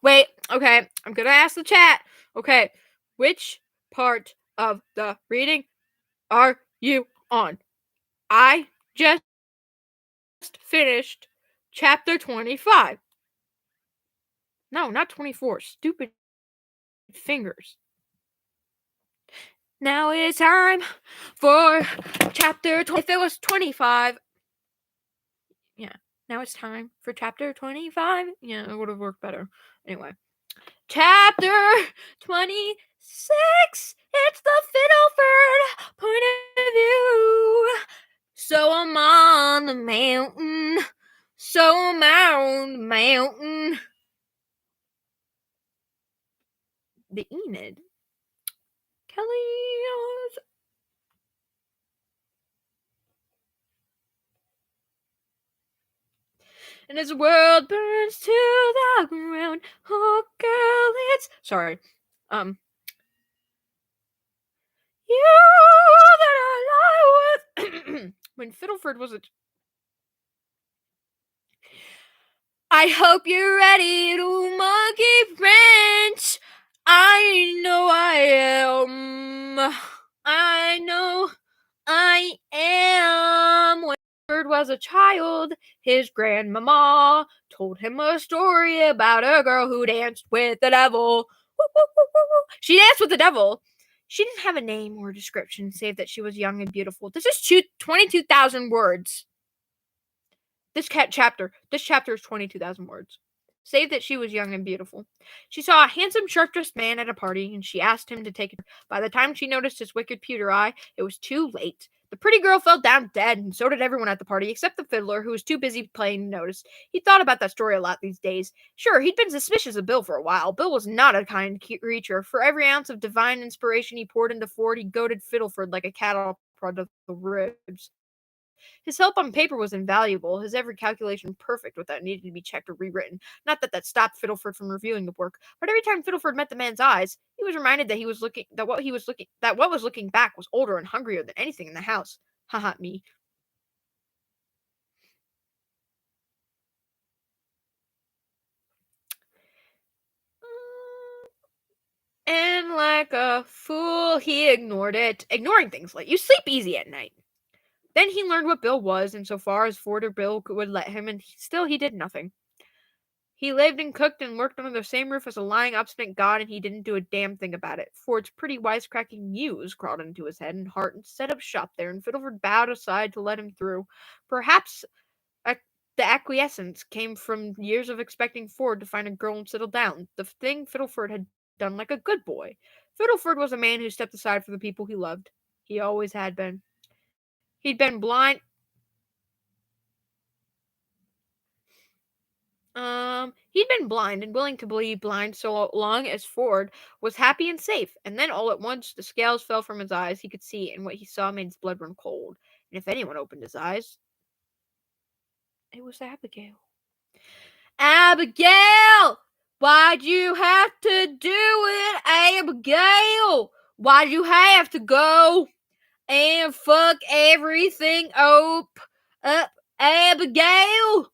Wait, okay, I'm gonna ask the chat. Okay, which part of the reading are you on? I just finished chapter 25. No, not 24. Stupid fingers. Now it's time for chapter 20. If it was 25. Yeah, now it's time for chapter 25. Yeah, it would have worked better. Anyway. Chapter 26. It's the Fiddleford point of view. So I'm on the mountain. So I'm on the mountain. The Enid. Kelly's. And as the world burns to the ground, oh girl, it's sorry. You that I lie with. When Fiddleford was a I hope you're ready to monkey wrench. I know I am. I know I am. When Bird was a child, his grandmama told him a story about a girl who danced with the devil. She danced with the devil. She didn't have a name or a description, save that she was young and beautiful. This is 22,000 words. This chapter is 22,000 words. Save that she was young and beautiful. She saw a handsome, sharp-dressed man at a party, and she asked him to take it. By the time she noticed his wicked pewter eye, it was too late. The pretty girl fell down dead, and so did everyone at the party, except the fiddler, who was too busy playing to notice. He thought about that story a lot these days. Sure, he'd been suspicious of Bill for a while. Bill was not a kind creature. For every ounce of divine inspiration he poured into Ford, he goaded Fiddleford like a cattle prod to the ribs. His help on paper was invaluable, his every calculation perfect without needing to be checked or rewritten. Not that that stopped Fiddleford from reviewing the work, but every time Fiddleford met the man's eyes, he was reminded that what was looking back was older and hungrier than anything in the house. Haha, me. And like a fool, he ignored it. Ignoring things let you sleep easy at night. Then he learned what Bill was, and so far as Ford or Bill would let him, and still he did nothing. He lived and cooked and worked under the same roof as a lying, obstinate god, and he didn't do a damn thing about it. Ford's pretty wisecracking muse crawled into his head and heart and set up shop there, and Fiddleford bowed aside to let him through. Perhaps the acquiescence came from years of expecting Ford to find a girl and settle down, the thing Fiddleford had done like a good boy. Fiddleford was a man who stepped aside for the people he loved. He always had been. He'd been blind. He'd been blind and willing to be blind so long as Ford was happy and safe, and then all at once the scales fell from his eyes. He could see, and what he saw made his blood run cold. And if anyone opened his eyes, it was Abigail. Abigail! Why'd you have to do it, Abigail? Why'd you have to go and fuck everything up, Abigail?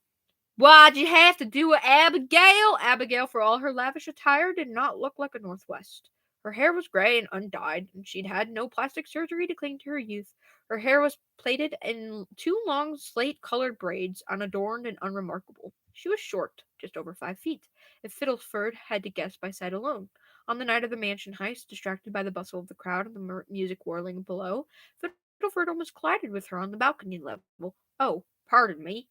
Why'd you have to do it, Abigail? Abigail, for all her lavish attire, did not look like a Northwest. Her hair was gray and undyed, and she'd had no plastic surgery to cling to her youth. Her hair was plaited in two long slate-colored braids, unadorned and unremarkable. She was short, just over 5 feet, if Fiddleford had to guess by sight alone. On the night of the mansion heist, distracted by the bustle of the crowd and the music whirling below, Fiddleford almost collided with her on the balcony level. Oh, pardon me,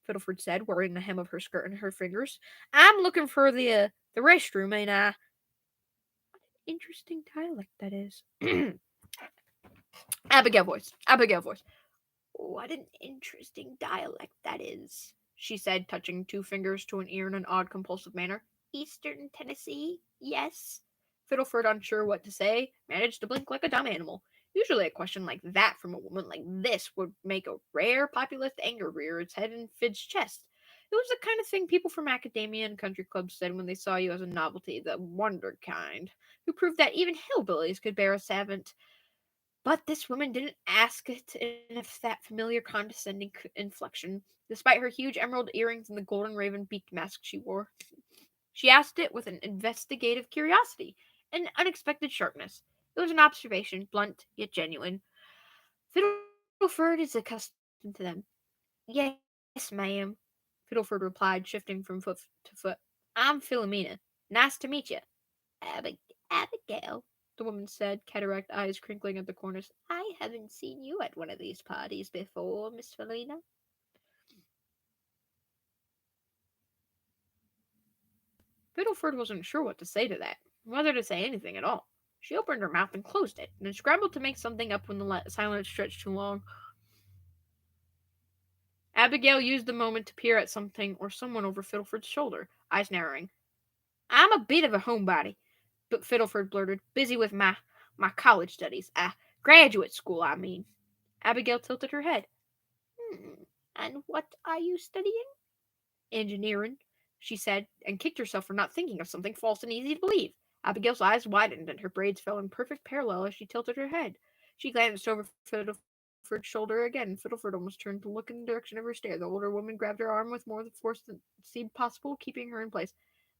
Fiddleford said, worrying the hem of her skirt in her fingers. I'm looking for the restroom, ain't I? What an interesting dialect that is. Abigail voice. Abigail voice. What an interesting dialect that is, she said, touching two fingers to an ear in an odd, compulsive manner. Eastern Tennessee, yes. Fiddleford, unsure what to say, managed to blink like a dumb animal. Usually a question like that from a woman like this would make a rare populist anger rear its head in Fid's chest. It was the kind of thing people from academia and country clubs said when they saw you as a novelty, the wonder kind, who proved that even hillbillies could bear a savant But this woman didn't ask it in that familiar condescending inflection, despite her huge emerald earrings and the golden raven beaked mask she wore. She asked it with an investigative curiosity and unexpected sharpness. It was an observation, blunt yet genuine. Fiddleford is accustomed to them. Yes, ma'am, Fiddleford replied, shifting from foot to foot. I'm Philomena. Nice to meet you. Abigail, The woman said, cataract eyes crinkling at the corners. I haven't seen you at one of these parties before, Miss Felina. Fiddleford wasn't sure what to say to that, whether to say anything at all. She opened her mouth and closed it, and then scrambled to make something up when the silence stretched too long. Abigail used the moment to peer at something or someone over Fiddleford's shoulder, eyes narrowing. I'm a bit of a homebody, but Fiddleford blurted, busy with my college studies. Graduate school, I mean. Abigail tilted her head. And what are you studying? Engineering, she said, and kicked herself for not thinking of something false and easy to believe. Abigail's eyes widened and her braids fell in perfect parallel as she tilted her head. She glanced over Fiddleford's shoulder again. Fiddleford almost turned to look in the direction of her stare. The older woman grabbed her arm with more force than seemed possible, keeping her in place.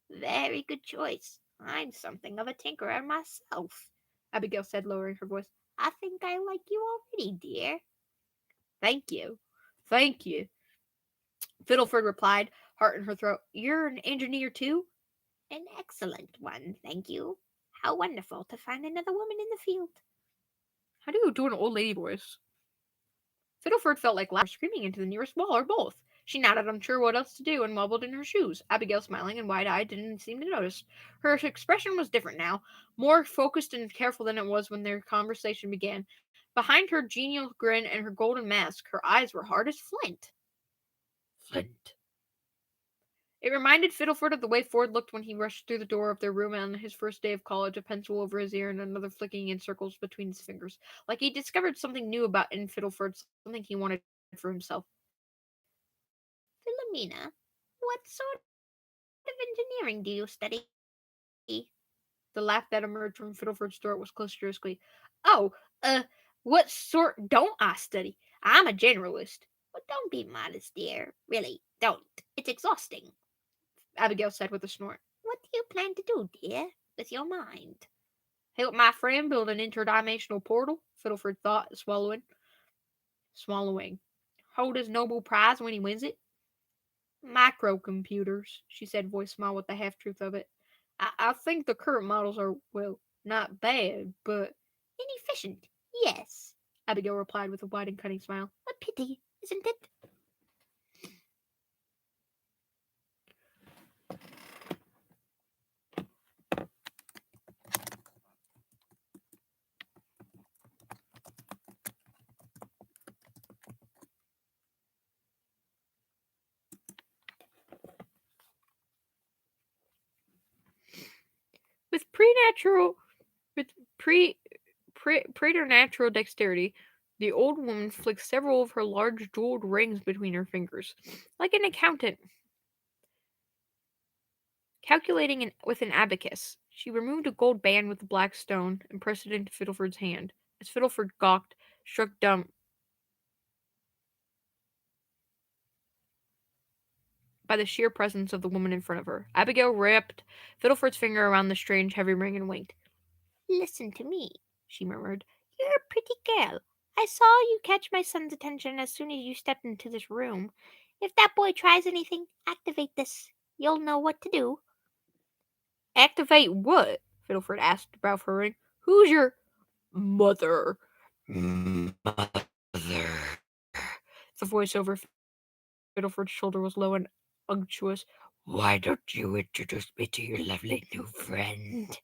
Very good choice. I'm something of a tinkerer myself, Abigail said, lowering her voice. I think I like you already, dear. Thank you. Thank you. Fiddleford replied, heart in her throat. You're an engineer too? An excellent one, thank you. How wonderful to find another woman in the field. How do you do an old lady voice? Fiddleford felt like laughing or screaming into the nearest wall, or both. She nodded, unsure what else to do, and wobbled in her shoes. Abigail, smiling and wide-eyed, didn't seem to notice. Her expression was different now, more focused and careful than it was when their conversation began. Behind her genial grin and her golden mask, her eyes were hard as flint. Flint. It reminded Fiddleford of the way Ford looked when he rushed through the door of their room on his first day of college, a pencil over his ear and another flicking in circles between his fingers. Like he discovered something new about in Fiddleford, something he wanted for himself. Philomena, what sort of engineering do you study? The laugh that emerged from Fiddleford's throat was close to her squeak. Oh, what sort don't I study? I'm a generalist. Well, don't be modest, dear. Really, don't. It's exhausting. Abigail said with a snort. What do you plan to do, dear, with your mind? Help my friend build an interdimensional portal, Fiddleford thought, swallowing. Hold his Nobel Prize when he wins it. Microcomputers, she said, voice small with the half truth of it. I think the current models are, well, not bad, but Inefficient, yes, Abigail replied with a wide and cunning smile. A pity, isn't it? With preternatural dexterity, the old woman flicked several of her large jeweled rings between her fingers, like an accountant calculating with an abacus. She removed a gold band with a black stone and pressed it into Fiddleford's hand. As Fiddleford gawked, struck dumb by the sheer presence of the woman in front of her, Abigail wrapped Fiddleford's finger around the strange heavy ring and winked. Listen to me, she murmured. You're a pretty girl. I saw you catch my son's attention as soon as you stepped into this room. If that boy tries anything, activate this. You'll know what to do. Activate what? Fiddleford asked, brow furrowing. Who's your mother? Mother. The voice over Fiddleford's shoulder was low and unctuous. Why don't you introduce me to your lovely new friend?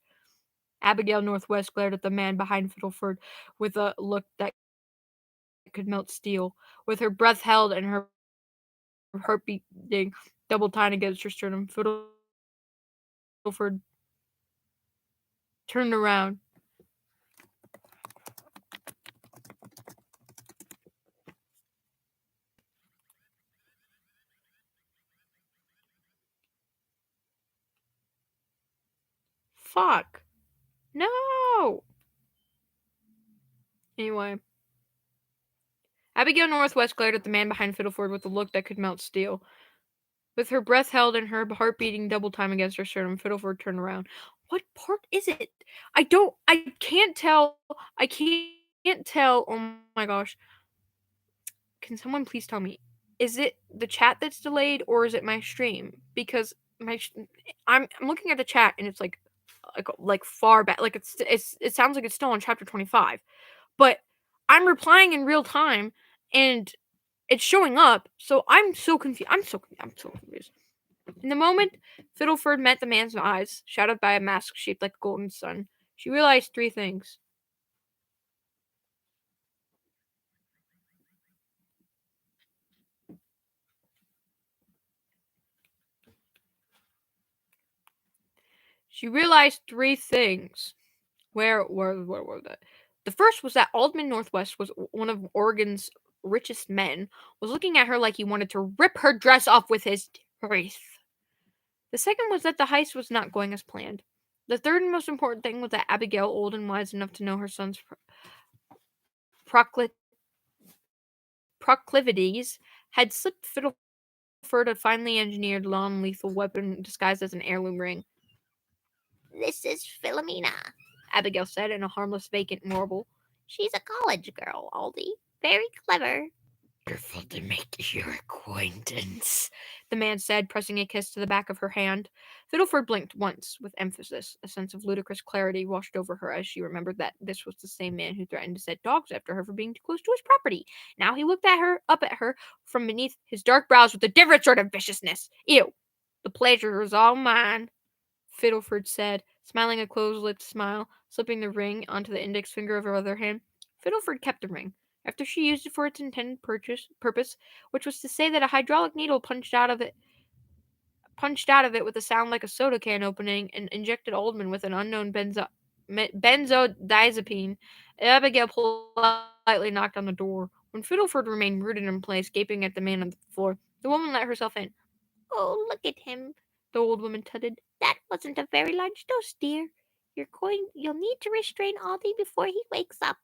Abigail Northwest glared at the man behind Fiddleford with a look that could melt steel. With her breath held and her heart beating double time against her sternum, Fiddleford turned around. Fuck. No! Anyway. Abigail Northwest glared at the man behind Fiddleford with a look that could melt steel. With her breath held and her heart beating double time against her sternum, Fiddleford turned around. What part is it? I can't tell. I can't tell. Oh my gosh. Can someone please tell me? Is it the chat that's delayed or is it my stream? Because I'm looking at the chat and it's like far back. Like it sounds like it's still on chapter 25. But I'm replying in real time and it's showing up, so I'm so confused. I'm so confused. In the moment Fiddleford met the man's eyes, shadowed by a mask shaped like a golden sun, she realized three things. She realized three things. Where were they? The first was that Alderman Northwest was one of Oregon's richest men, was looking at her like he wanted to rip her dress off with his teeth. The second was that the heist was not going as planned. The third and most important thing was that Abigail, old and wise enough to know her son's proclivities, had slipped Fiddleford a finely engineered non-lethal weapon disguised as an heirloom ring. This is Philomena, Abigail said in a harmless, vacant warble. She's a college girl, Aldi. Very clever. Wonderful to make your acquaintance, the man said, pressing a kiss to the back of her hand. Fiddleford blinked once, with emphasis. A sense of ludicrous clarity washed over her as she remembered that this was the same man who threatened to set dogs after her for being too close to his property. Now he looked up at her from beneath his dark brows with a different sort of viciousness. Ew. The pleasure is all mine, Fiddleford said, smiling a close-lipped smile, slipping the ring onto the index finger of her other hand. Fiddleford kept the ring. After she used it for its intended purpose, which was to say that a hydraulic needle punched out of it with a sound like a soda can opening, and injected Oldman with an unknown benzodiazepine, Abigail politely knocked on the door. When Fiddleford remained rooted in place, gaping at the man on the floor, the woman let herself in. Oh, look at him, the old woman tutted. That wasn't a very large dose, dear. You'll need to restrain Aldi before he wakes up.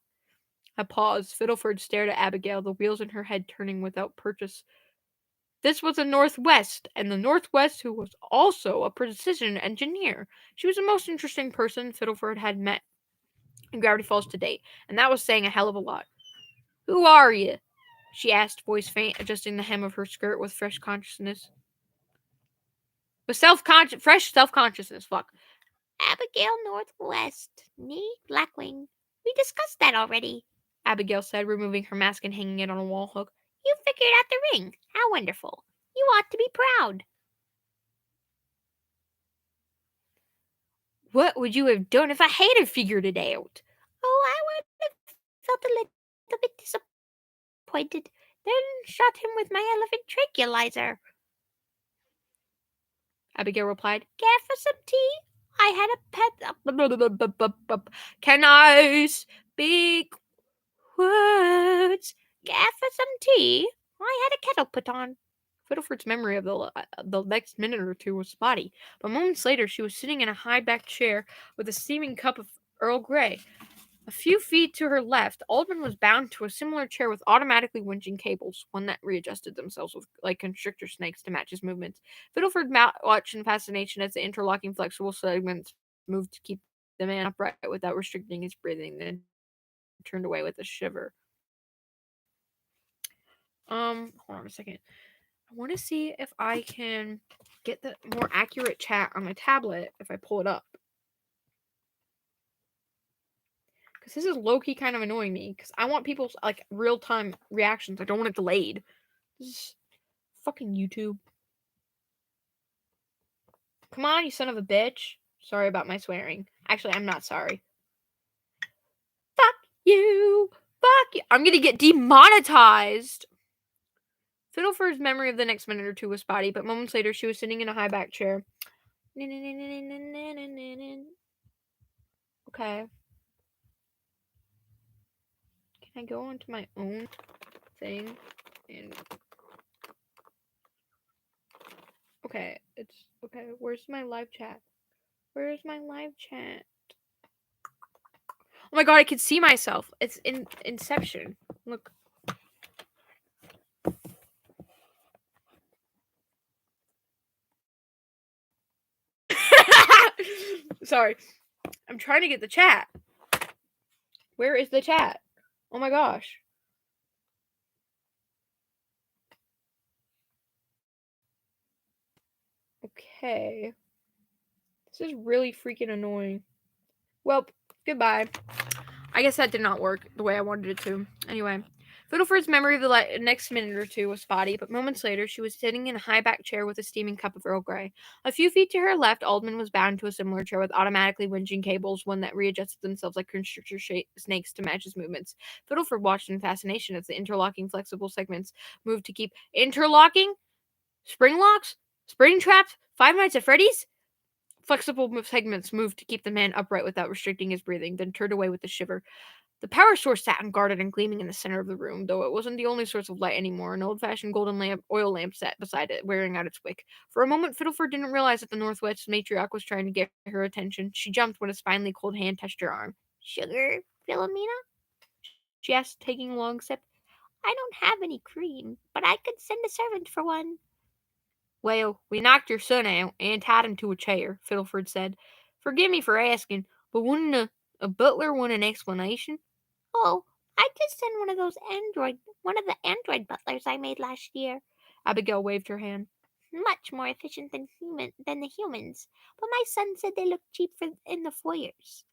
A pause. Fiddleford stared at Abigail, the wheels in her head turning without purchase. This was a Northwest, and the Northwest who was also a precision engineer. She was the most interesting person Fiddleford had met in Gravity Falls to date, and that was saying a hell of a lot. Who are you? She asked, voice faint, adjusting the hem of her skirt with fresh consciousness. Fresh self-consciousness, fuck. Abigail Northwest, nee Blackwing. We discussed that already, Abigail said, removing her mask and hanging it on a wall hook. You figured out the ring. How wonderful. You ought to be proud. What would you have done if I hadn't figured it out? Oh, I would have felt a little bit disappointed, then shot him with my elephant tranquilizer. Abigail replied. Care for some tea? I had a pet. Can I speak words? Care for some tea? I had a kettle put on. Fiddleford's memory of the next minute or two was spotty, but moments later she was sitting in a high-backed chair with a steaming cup of Earl Grey. A few feet to her left, Aldrin was bound to a similar chair with automatically winching cables, one that readjusted themselves with like constrictor snakes to match his movements. Fiddleford watched in fascination as the interlocking flexible segments moved to keep the man upright without restricting his breathing, then turned away with a shiver. Hold on a second. I want to see if I can get the more accurate chat on my tablet if I pull it up. Because this is low-key kind of annoying me. Because I want people's, like, real-time reactions. I don't want it delayed. This is fucking YouTube. Come on, you son of a bitch. Sorry about my swearing. Actually, I'm not sorry. Fuck you. Fuck you. I'm gonna get demonetized. Fiddleford's memory of the next minute or two was spotty, but moments later she was sitting in a high-back chair. Okay. Can I go onto my own thing? And okay, it's okay. Where's my live chat? Where's my live chat? Oh my god, I can see myself. It's in Inception. Look. Sorry. I'm trying to get the chat. Where is the chat? Oh my gosh. Okay. This is really freaking annoying. Well, goodbye. I guess that did not work the way I wanted it to. Anyway, Fiddleford's memory of the next minute or two was spotty, but moments later she was sitting in a high-backed chair with a steaming cup of Earl Grey. A few feet to her left, Aldman was bound to a similar chair with automatically whinging cables, one that readjusted themselves like constrictor snakes to match his movements. Fiddleford watched in fascination as the interlocking flexible segments moved to keep interlocking? Spring locks? Spring traps? Five Nights at Freddy's? Flexible segments moved to keep the man upright without restricting his breathing, then turned away with a shiver. The power source sat unguarded and gleaming in the center of the room, though it wasn't the only source of light anymore. An old-fashioned golden oil lamp sat beside it, wearing out its wick. For a moment, Fiddleford didn't realize that the Northwest matriarch was trying to get her attention. She jumped when a spinely cold hand touched her arm. Sugar, Philomena? She asked, taking a long sip. I don't have any cream, but I could send a servant for one. Well, we knocked your son out and tied him to a chair, Fiddleford said. Forgive me for asking, but wouldn't a butler want an explanation? Oh, I just sent one of the android butlers I made last year. Abigail waved her hand. Much more efficient than the humans, but my son said they look cheap in the foyers.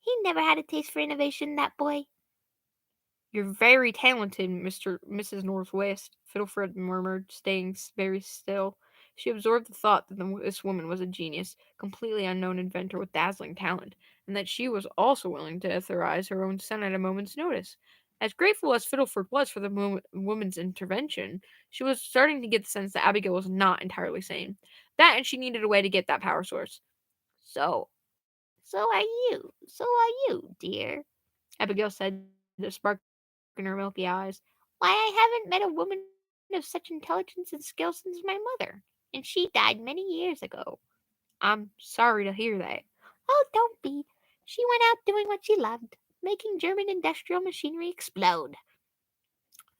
He never had a taste for innovation, that boy. You're very talented, Mrs. Northwest, Fiddleford murmured, staying very still. She absorbed the thought that this woman was a genius, completely unknown inventor with dazzling talent, and that she was also willing to authorize her own son at a moment's notice. As grateful as Fiddleford was for the woman's intervention, she was starting to get the sense that Abigail was not entirely sane. That, and she needed a way to get that power source. So are you, dear, Abigail said, the spark in her milky eyes. Why, I haven't met a woman of such intelligence and skill since my mother, and she died many years ago. I'm sorry to hear that. Oh, don't be. She went out doing what she loved, making German industrial machinery explode.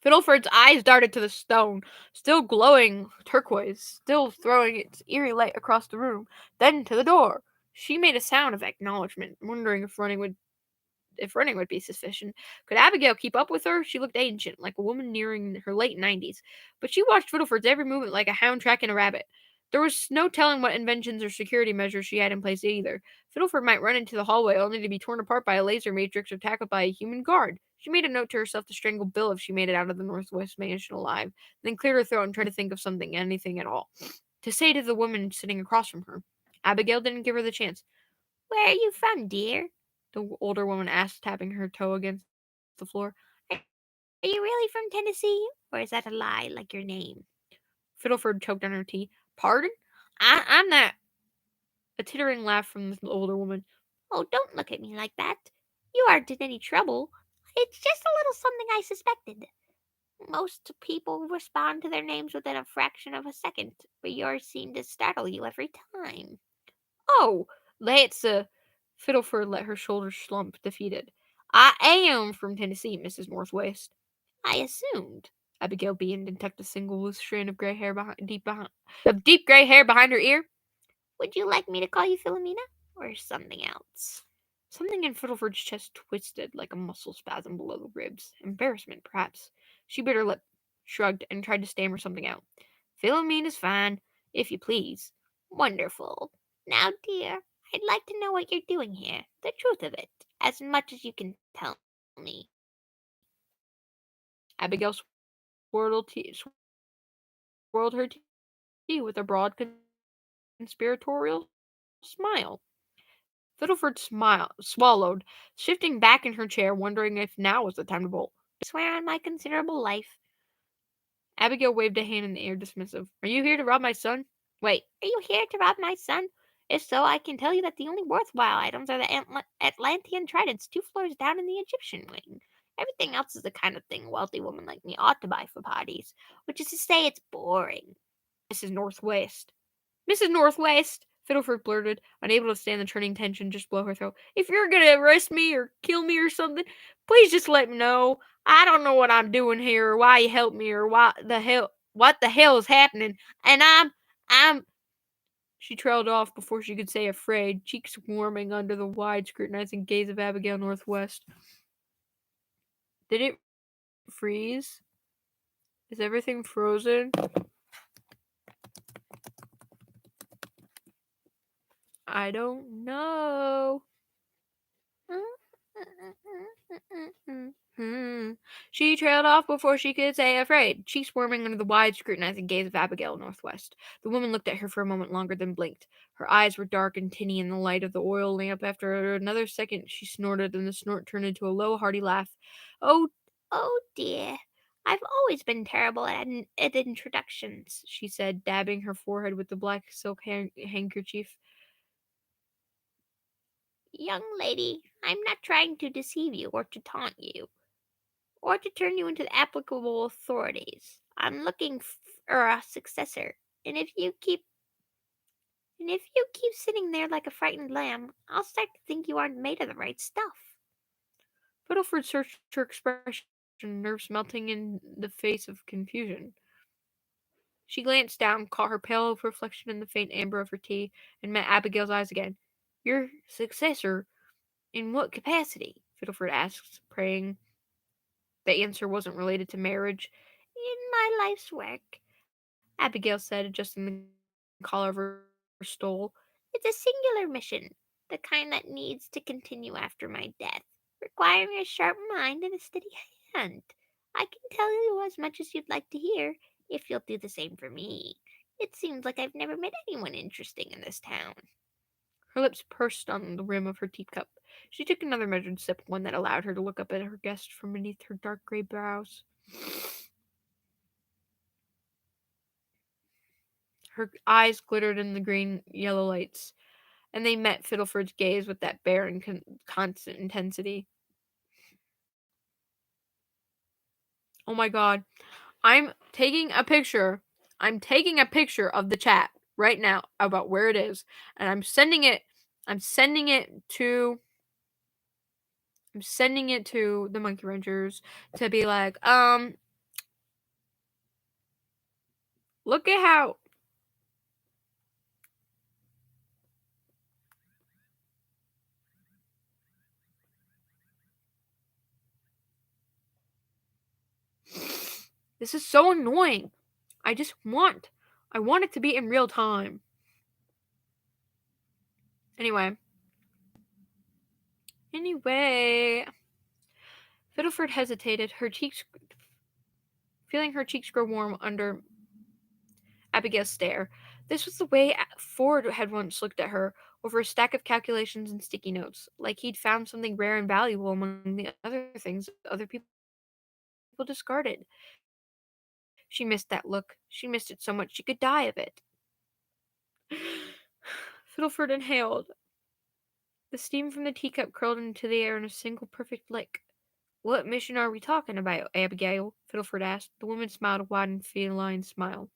Fiddleford's eyes darted to the stone, still glowing turquoise, still throwing its eerie light across the room, then to the door. She made a sound of acknowledgement, wondering if running would be sufficient. Could Abigail keep up with her? She looked ancient, like a woman nearing her late 90s, but she watched Fiddleford's every movement like a hound tracking a rabbit. There was no telling what inventions or security measures she had in place either. Fiddleford might run into the hallway only to be torn apart by a laser matrix or tackled by a human guard. She made a note to herself to strangle Bill if she made it out of the Northwest Mansion alive, then cleared her throat and tried to think of something, anything at all, to say to the woman sitting across from her. Abigail didn't give her the chance. Where are you from, dear? The older woman asked, tapping her toe against the floor. Are you really from Tennessee, or is that a lie, like your name? Fiddleford choked on her tea. Pardon? I'm not. A tittering laugh from the older woman. Oh, don't look at me like that. You aren't in any trouble. It's just a little something I suspected. Most people respond to their names within a fraction of a second, but yours seemed to startle you every time. Oh, that's Fiddleford let her shoulders slump, defeated. I am from Tennessee, Mrs. Northwest. I assumed. Abigail beamed and tucked a single loose strand of deep gray hair behind her ear. Would you like me to call you Philomena, or something else? Something in Fiddleford's chest twisted like a muscle spasm below the ribs. Embarrassment, perhaps. She bit her lip, shrugged, and tried to stammer something out. Philomena's fine, if you please. Wonderful. Now, dear, I'd like to know what you're doing here, the truth of it, as much as you can tell me. Abigail swirled her tea with a broad conspiratorial smile. Fiddleford swallowed, shifting back in her chair, wondering if now was the time to bolt. I swear on my considerable life. Abigail waved a hand in the air, dismissive. Are you here to rob my son? Wait. Are you here to rob my son? If so, I can tell you that the only worthwhile items are the Atlantean tridents 2 floors down in the Egyptian wing. Everything else is the kind of thing a wealthy woman like me ought to buy for parties, which is to say it's boring. Mrs. Northwest. Mrs. Northwest, Fiddleford blurted, unable to stand the turning tension just below her throat. "If you're gonna arrest me or kill me or something, please just let me know. I don't know what I'm doing here or why you helped me or what the hell is happening. And I'm She trailed off before she could say afraid, cheeks warming under the wide, scrutinizing gaze of Abigail Northwest. Did it freeze? Is everything frozen? I don't know. She trailed off before she could say afraid, cheeks warming under the wide, scrutinizing gaze of Abigail Northwest. The woman looked at her for a moment longer, then blinked. Her eyes were dark and tinny in the light of the oil lamp. After another second, she snorted, and the snort turned into a low, hearty laugh. Oh, oh dear. I've always been terrible at introductions, She said, dabbing her forehead with the black silk handkerchief. Young lady, I'm not trying to deceive you or to taunt you, or to turn you into the applicable authorities. I'm looking for a successor, and if you keep sitting there like a frightened lamb, I'll start to think you aren't made of the right stuff. Fiddleford searched her expression, nerves melting in the face of confusion. She glanced down, caught her pale reflection in the faint amber of her tea, and met Abigail's eyes again. "Your successor? In what capacity?" Fiddleford asked, praying the answer wasn't related to marriage. In my life's work, Abigail said, adjusting the collar of her stole. it's a singular mission, the kind that needs to continue after my death, requiring a sharp mind and a steady hand. I can tell you as much as you'd like to hear, if you'll do the same for me. It seems like I've never met anyone interesting in this town. Her lips pursed on the rim of her teacup. She took another measured sip, one that allowed her to look up at her guest from beneath her dark gray brows. Her eyes glittered in the green yellow lights, and they met Fiddleford's gaze with that bare and constant intensity. Oh my god. I'm taking a picture. I'm taking a picture of the chat right now about where it is, and I'm sending it to the Monkey Rangers to be like, look at how this is so annoying. I want it to be in real time. Anyway, Fiddleford hesitated, feeling her cheeks grow warm under Abigail's stare. This was the way Ford had once looked at her, over a stack of calculations and sticky notes, like he'd found something rare and valuable among the other things other people discarded. She missed that look. She missed it so much she could die of it. Fiddleford inhaled. The steam from the teacup curled into the air in a single perfect lick. "What mission are we talking about, Abigail?" Fiddleford asked. The woman smiled a wide and feline smile.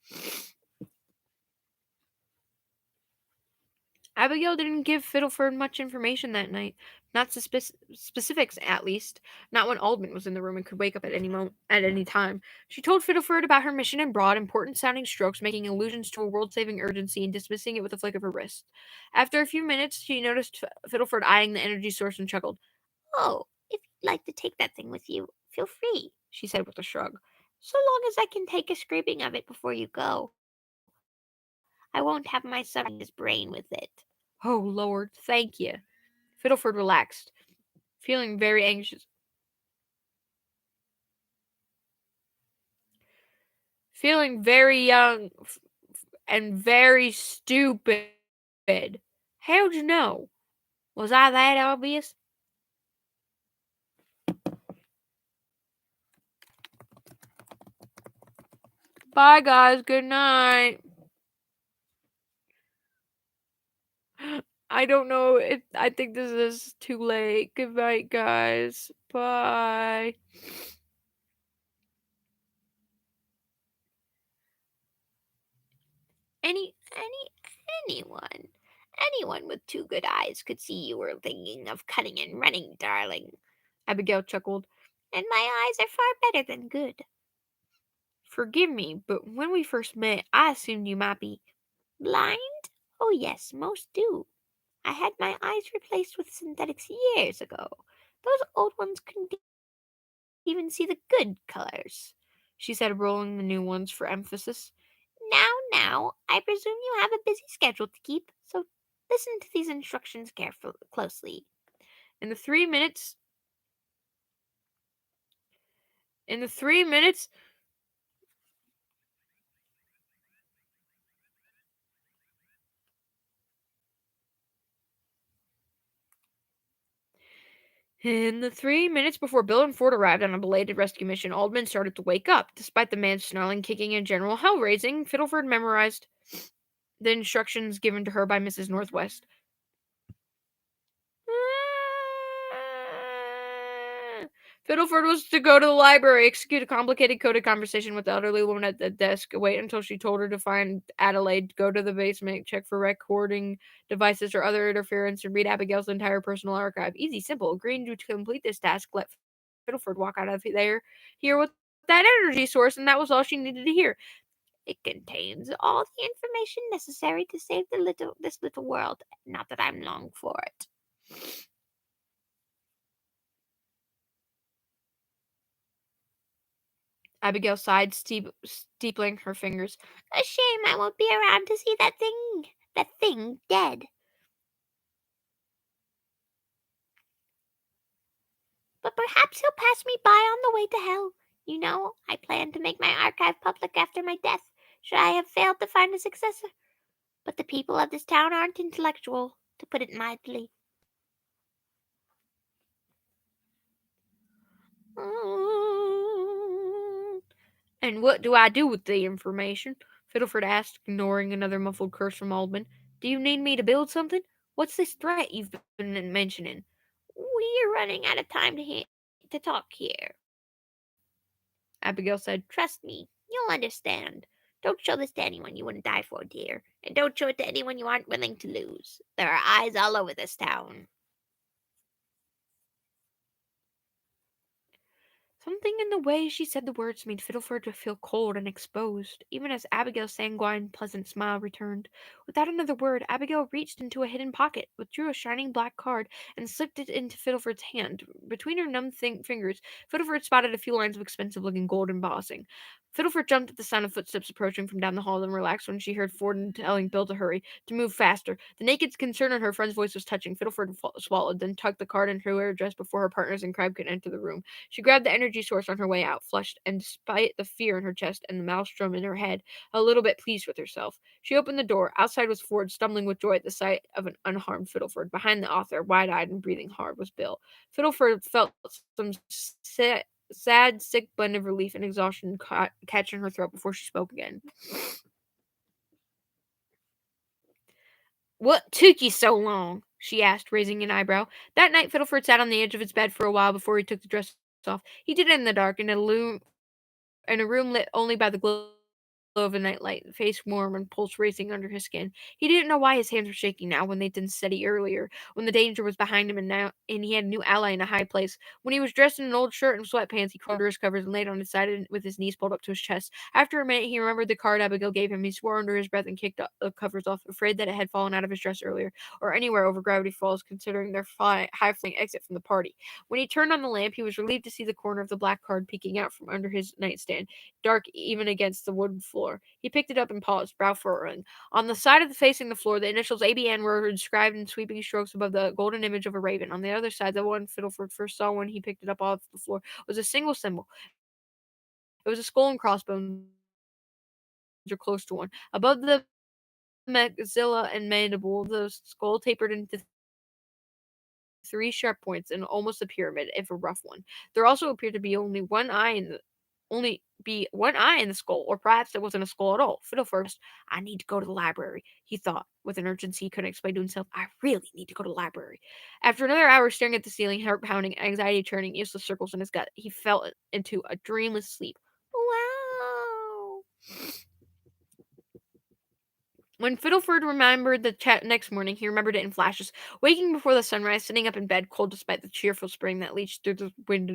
Abigail didn't give Fiddleford much information that night. Not specifics, at least. Not when Aldman was in the room and could wake up at any time. She told Fiddleford about her mission in broad, important-sounding strokes, making allusions to a world-saving urgency and dismissing it with a flick of her wrist. After a few minutes, she noticed Fiddleford eyeing the energy source and chuckled. Oh, if you'd like to take that thing with you, feel free, she said with a shrug. So long as I can take a scraping of it before you go. I won't have my son his brain with it. "Oh, Lord, thank you." Fiddleford relaxed, feeling very anxious. Feeling very young and very stupid. How'd you know? Was I that obvious? Bye, guys. Good night. I don't know if I think this is too late. Good night, guys. Bye. Anyone. Anyone with two good eyes could see you were thinking of cutting and running, darling. Abigail chuckled. And my eyes are far better than good. Forgive me, but when we first met, I assumed you might be Blind? Oh, yes, most do. I had my eyes replaced with synthetics years ago. Those old ones couldn't even see the good colors. she said, rolling the new ones for emphasis. Now, I presume you have a busy schedule to keep, so listen to these instructions closely. In the 3 minutes in the 3 minutes In the 3 minutes before Bill and Ford arrived on a belated rescue mission, Aldman started to wake up. Despite the man's snarling, kicking, and general hell raising, Fiddleford memorized the instructions given to her by Mrs. Northwest. Fiddleford was to go to the library, execute a complicated coded conversation with the elderly woman at the desk, wait until she told her to find Adelaide, go to the basement, check for recording devices or other interference, and read Abigail's entire personal archive. Easy, simple. Agreeing to complete this task, let Fiddleford walk out of there here with that energy source, and that was all she needed to hear. It contains all the information necessary to save this little world. Not that I'm long for it. Abigail sighed, steepling her fingers. A shame I won't be around to see that thing dead. But perhaps he'll pass me by on the way to hell. You know, I plan to make my archive public after my death, should I have failed to find a successor. But the people of this town aren't intellectual, to put it mildly. And what do I do with the information? Fiddleford asked, ignoring another muffled curse from Aldman. Do you need me to build something? What's this threat you've been mentioning? We're running out of time to talk here. Abigail said. Trust me, you'll understand. Don't show this to anyone you wouldn't die for, dear. And don't show it to anyone you aren't willing to lose. There are eyes all over this town. Something in the way she said the words made Fiddleford feel cold and exposed, even as Abigail's sanguine, pleasant smile returned. Without another word, Abigail reached into a hidden pocket, withdrew a shining black card, and slipped it into Fiddleford's hand. Between her numb fingers, Fiddleford spotted a few lines of expensive-looking gold embossing. Fiddleford jumped at the sound of footsteps approaching from down the hall and relaxed when she heard Ford telling Bill to hurry, to move faster. The naked concern in her friend's voice was touching. Fiddleford swallowed, then tucked the card into her dress before her partners in crime could enter the room. She grabbed the energy source on her way out, flushed, and despite the fear in her chest and the maelstrom in her head, a little bit pleased with herself. She opened the door. Outside was Ford, stumbling with joy at the sight of an unharmed Fiddleford. Behind the author, wide-eyed and breathing hard, was Bill. Fiddleford felt some sad, sick blend of relief and exhaustion catch in her throat before she spoke again. What took you so long? She asked, raising an eyebrow. That night, Fiddleford sat on the edge of his bed for a while before he took the dress off. He did it in the dark, in a room lit only by the glow of a nightlight, face warm and pulse racing under his skin. He didn't know why his hands were shaking now when they'd been steady earlier, when the danger was behind him and he had a new ally in a high place. When he was dressed in an old shirt and sweatpants, he crawled under his covers and laid on his side with his knees pulled up to his chest. After a minute, he remembered the card Abigail gave him. He swore under his breath and kicked the covers off, afraid that it had fallen out of his dress earlier, or anywhere over Gravity Falls, considering their high-flying exit from the party. When he turned on the lamp, he was relieved to see the corner of the black card peeking out from under his nightstand, dark even against the wooden floor. He picked it up and paused, brow furrowing. On the side of facing the floor, the initials ABN were inscribed in sweeping strokes above the golden image of a raven. On the other side, the one Fiddleford first saw when he picked it up off the floor, was a single symbol. It was a skull and crossbones, or close to one. Above the maxilla and mandible, the skull tapered into three sharp points and almost a pyramid, if a rough one. There also appeared to be only one eye in the skull, or perhaps there wasn't a skull at all. Fiddleford, I need to go to the library, he thought, with an urgency he couldn't explain to himself. I really need to go to the library. After another hour staring at the ceiling, heart pounding, anxiety churning useless circles in his gut, he fell into a dreamless sleep. Wow. When Fiddleford remembered the chat next morning, he remembered it in flashes. Waking before the sunrise, sitting up in bed, cold despite the cheerful spring that leached through the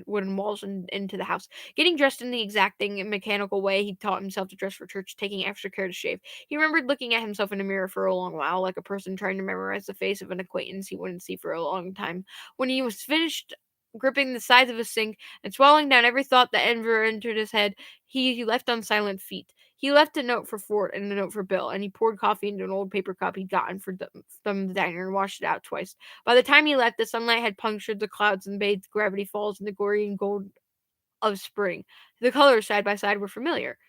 wooden walls and into the house. Getting dressed in the exacting and mechanical way he taught himself to dress for church, taking extra care to shave. He remembered looking at himself in a mirror for a long while, like a person trying to memorize the face of an acquaintance he wouldn't see for a long time. When he was finished gripping the sides of his sink and swallowing down every thought that ever entered his head, he left on silent feet. He left a note for Ford and a note for Bill, and he poured coffee into an old paper cup he'd gotten from the diner and washed it out twice. By the time he left, the sunlight had punctured the clouds and bathed Gravity Falls in the glory and gold of spring. The colors side by side were familiar.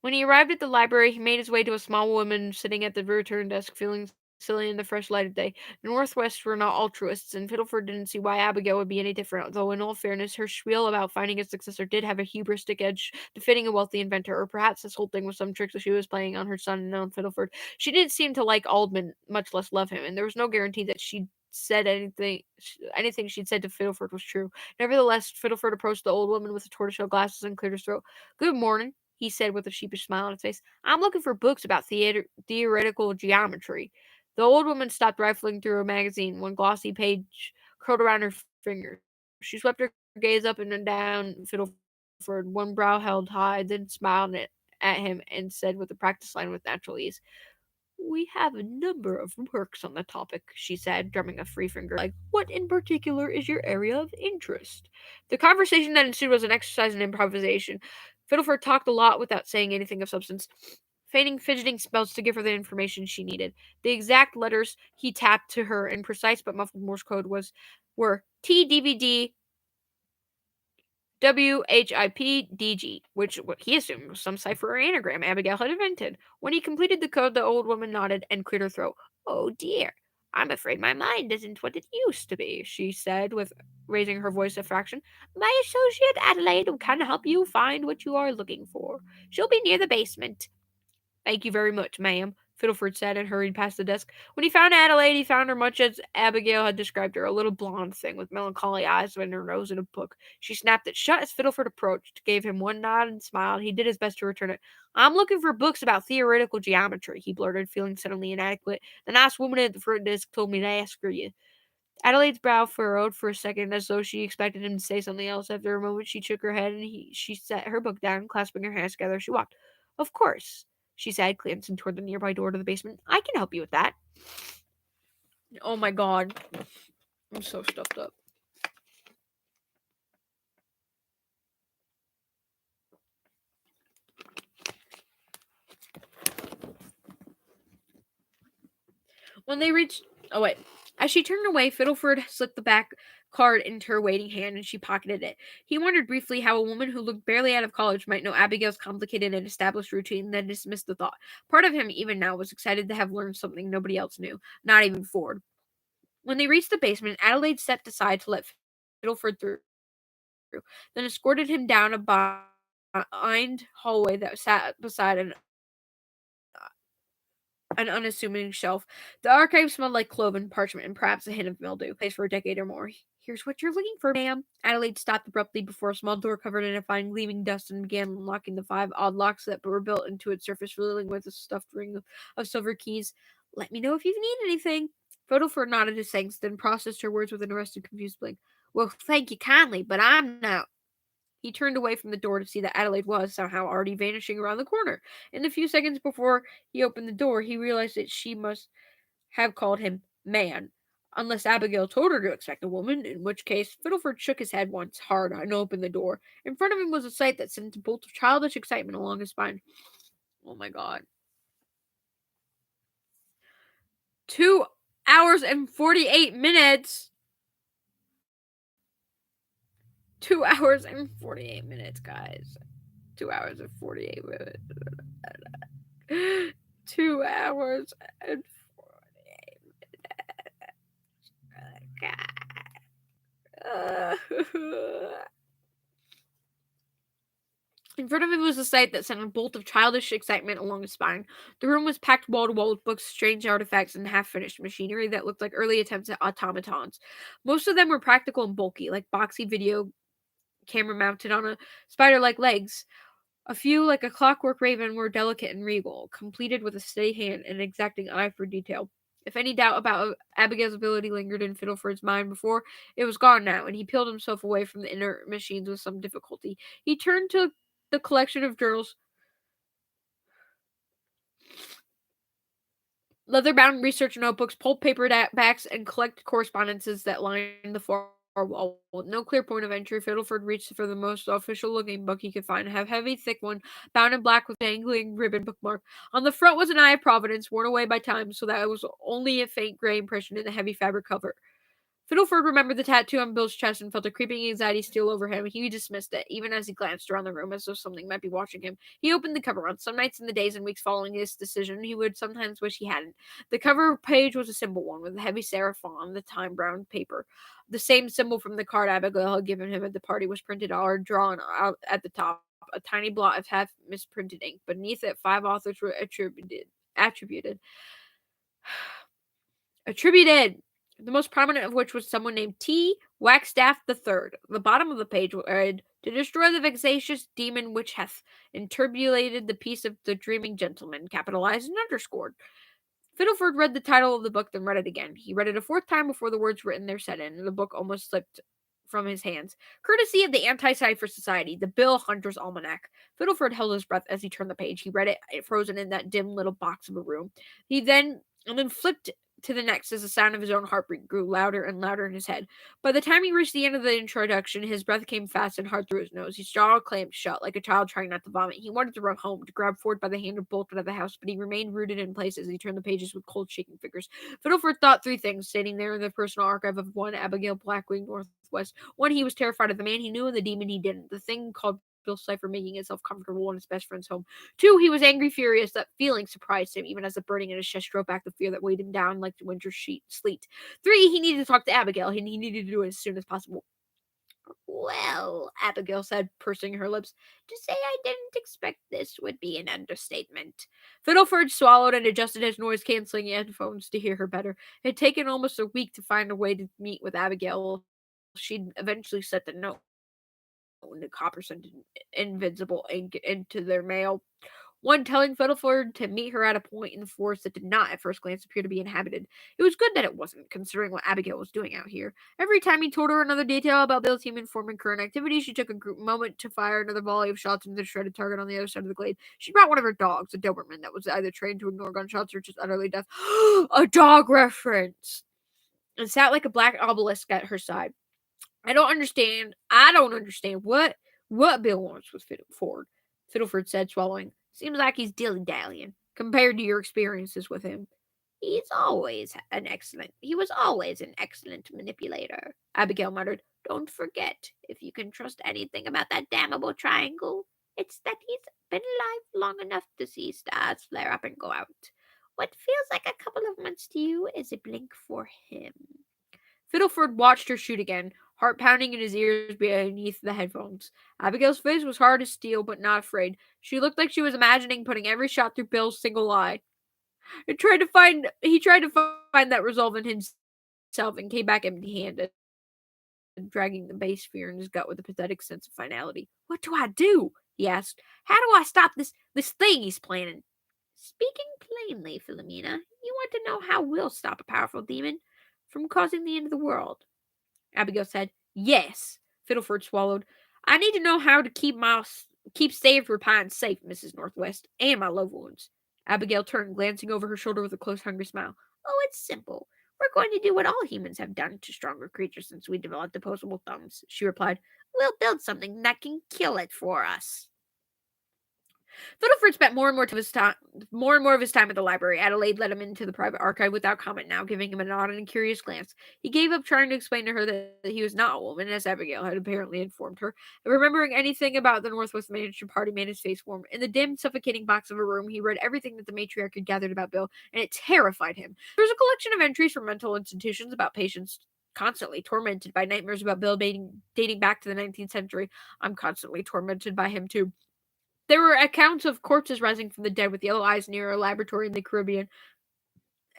When he arrived at the library, he made his way to a small woman sitting at the return desk, feeling silly in the fresh light of day. The Northwest were not altruists, and Fiddleford didn't see why Abigail would be any different, though in all fairness, her spiel about finding a successor did have a hubristic edge befitting a wealthy inventor, or perhaps this whole thing was some trick that she was playing on her son and on Fiddleford. She didn't seem to like Aldman, much less love him, and there was no guarantee that she'd said anything she'd said to Fiddleford was true. Nevertheless, Fiddleford approached the old woman with the tortoiseshell glasses and cleared his throat. "Good morning," he said with a sheepish smile on his face. "I'm looking for books about theoretical geometry." The old woman stopped rifling through a magazine, one glossy page curled around her finger. She swept her gaze up and down Fiddleford, one brow held high, then smiled at him and said with a practiced line with natural ease, "We have a number of works on the topic," she said, drumming a free finger. "Like, what in particular is your area of interest?" The conversation that ensued was an exercise in improvisation. Fiddleford talked a lot without saying anything of substance, feigning fidgeting spells to give her the information she needed. The exact letters he tapped to her in precise but muffled Morse code were TDVD WHIPDG, which what he assumed was some cipher or anagram Abigail had invented. When he completed the code, the old woman nodded and cleared her throat. "Oh dear, I'm afraid my mind isn't what it used to be," she said, with raising her voice a fraction. "My associate Adelaide can help you find what you are looking for. She'll be near the basement." "Thank you very much, ma'am," Fiddleford said and hurried past the desk. When he found Adelaide, he found her much as Abigail had described her, a little blonde thing with melancholy eyes and her nose in a book. She snapped it shut as Fiddleford approached, gave him one nod and smiled. He did his best to return it. "I'm looking for books about theoretical geometry," he blurted, feeling suddenly inadequate. "The nice woman at the front desk told me to ask for you." Adelaide's brow furrowed for a second as though she expected him to say something else. After a moment, she shook her head and she set her book down, clasping her hands together. She walked. "Of course," she said, glancing toward the nearby door to the basement. "I can help you with that." Oh my god. I'm so stuffed up. When they reached. Oh, wait. As she turned away, Fiddleford slipped the back card into her waiting hand and she pocketed it. He wondered briefly how a woman who looked barely out of college might know Abigail's complicated and established routine, then dismissed the thought. Part of him, even now, was excited to have learned something nobody else knew, not even Ford. When they reached the basement, Adelaide stepped aside to let Fiddleford through, then escorted him down a blind hallway that sat beside an unassuming shelf. The archive smelled like cloven parchment and perhaps a hint of mildew, placed for a decade or more. "Here's what you're looking for, ma'am." Adelaide stopped abruptly before a small door covered in a fine gleaming dust and began unlocking the 5 odd locks that were built into its surface, revealing with a stuffed ring of silver keys. "Let me know if you need anything." Fiddleford nodded his thanks, then processed her words with an arrested, confused blink. "Well, thank you kindly, but I'm not." He turned away from the door to see that Adelaide was, somehow, already vanishing around the corner. In the few seconds before he opened the door, he realized that she must have called him man. Unless Abigail told her to expect a woman, in which case Fiddleford shook his head once hard and opened the door. In front of him was a sight that sent a bolt of childish excitement along his spine. Oh my god. 2 hours and 48 minutes! 2 hours and 48 minutes, guys. 2 hours and 48 minutes. 2 hours and 48 minutes. In front of him was a sight that sent a bolt of childish excitement along his spine. The room was packed wall to wall with books, strange artifacts, and half finished machinery that looked like early attempts at automatons. Most of them were practical and bulky, like boxy video camera mounted on a spider like legs. A few, like a clockwork raven, were delicate and regal, completed with a steady hand and an exacting eye for detail. If any doubt about Abigail's ability lingered in Fiddleford's mind before, it was gone now, and he peeled himself away from the inert machines with some difficulty. He turned to the collection of journals, leather-bound research notebooks, pulp paper backs, and collected correspondences that lined the far wall. With no clear point of entry, Fiddleford reached for the most official-looking book he could find, a heavy, thick one, bound in black with a dangling ribbon bookmark. On the front was an eye of Providence, worn away by time, so that it was only a faint gray impression in the heavy fabric cover. Fiddleford remembered the tattoo on Bill's chest and felt a creeping anxiety steal over him. He dismissed it, even as he glanced around the room as though something might be watching him. He opened the cover. On some nights in the days and weeks following his decision, he would sometimes wish he hadn't. The cover page was a simple one, with a heavy serif font on the time-brown paper. The same symbol from the card Abigail had given him at the party was printed or drawn out at the top, a tiny blot of half-misprinted ink. Beneath it, 5 authors were attributed. The most prominent of which was someone named T. Wagstaff III. The bottom of the page read, "To destroy the vexatious demon which hath enturbulated the peace of the dreaming gentleman," capitalized and underscored. Fiddleford read the title of the book, then read it again. He read it a fourth time before the words written there set in, and the book almost slipped from his hands. Courtesy of the Anti-Cipher Society, the Bill Hunter's Almanac. Fiddleford held his breath as he turned the page. He read it frozen in that dim little box of a room. He then flipped to the next as the sound of his own heartbeat grew louder and louder in his head. By the time he reached the end of the introduction, his breath came fast and hard through his nose. His jaw clamped shut, like a child trying not to vomit. He wanted to run home, to grab Ford by the hand and bolt out of the house, but he remained rooted in place as he turned the pages with cold, shaking fingers. Fiddleford thought 3 things, standing there in the personal archive of 1 Abigail Blackwing Northwest. 1, he was terrified of the man he knew and the demon he didn't. The thing called Bill Cipher making itself comfortable in his best friend's home. 2, he was angry, furious. That feeling surprised him, even as the burning in his chest drove back the fear that weighed him down like the winter sleet. 3, he needed to talk to Abigail, and he needed to do it as soon as possible. "Well," Abigail said, pursing her lips, "to say I didn't expect this would be an understatement." Fiddleford swallowed and adjusted his noise-canceling headphones to hear her better. It had taken almost a week to find a way to meet with Abigail. She'd eventually sent the note and the copper sent invisible ink into their mail. One telling Fiddleford to meet her at a point in the forest that did not, at first glance, appear to be inhabited. It was good that it wasn't, considering what Abigail was doing out here. Every time he told her another detail about Bill's human form and current activities, she took a moment to fire another volley of shots into the shredded target on the other side of the glade. She brought one of her dogs, a Doberman, that was either trained to ignore gunshots or just utterly deaf. A dog reference! And sat like a black obelisk at her side. I don't understand what Bill wants with Ford," Fiddleford said, swallowing. "Seems like he's dilly-dallying, compared to your experiences with him." He was always an excellent manipulator," Abigail muttered. "Don't forget, if you can trust anything about that damnable triangle, it's that he's been alive long enough to see stars flare up and go out. What feels like a couple of months to you is a blink for him." Fiddleford watched her shoot again, heart pounding in his ears beneath the headphones. Abigail's face was hard as steel, but not afraid. She looked like she was imagining putting every shot through Bill's single eye. He tried to find that resolve in himself and came back empty-handed, dragging the base fear in his gut with a pathetic sense of finality. "What do I do?" he asked. "How do I stop this thing he's planning?" "Speaking plainly, Philomena, you want to know how we'll stop a powerful demon from causing the end of the world?" Abigail said. "Yes." Fiddleford swallowed. "I need to know how to keep Stanford Pines safe, Mrs. Northwest, and my loved ones." Abigail turned, glancing over her shoulder with a close, hungry smile. "Oh, it's simple. We're going to do what all humans have done to stronger creatures since we developed opposable thumbs," she replied. "We'll build something that can kill it for us." Fiddleford spent more and more of his time at the library. Adelaide let him into the private archive without comment now, giving him an odd and curious glance. He gave up trying to explain to her that he was not a woman, as Abigail had apparently informed her. And remembering anything about the Northwest Mansion party made his face warm. In the dim, suffocating box of a room, he read everything that the matriarch had gathered about Bill, and it terrified him. There was a collection of entries from mental institutions about patients constantly tormented by nightmares about Bill dating back to the 19th century. I'm constantly tormented by him, too. There were accounts of corpses rising from the dead with yellow eyes near a laboratory in the Caribbean,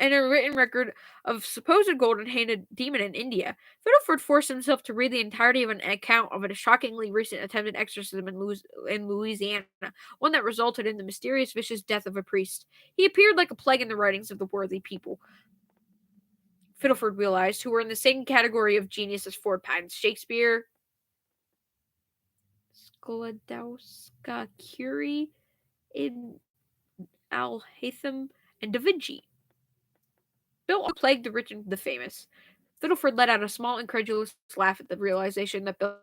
and a written record of supposed golden-handed demon in India. Fiddleford forced himself to read the entirety of an account of a shockingly recent attempted exorcism in Louisiana, one that resulted in the mysterious, vicious death of a priest. He appeared like a plague in the writings of the worthy people, Fiddleford realized, who were in the same category of genius as Ford Pines, Shakespeare, Sklodowska, Curie, Ibn al-Haytham, and Da Vinci. Bill plagued the rich and the famous. Fiddleford let out a small, incredulous laugh at the realization that Bill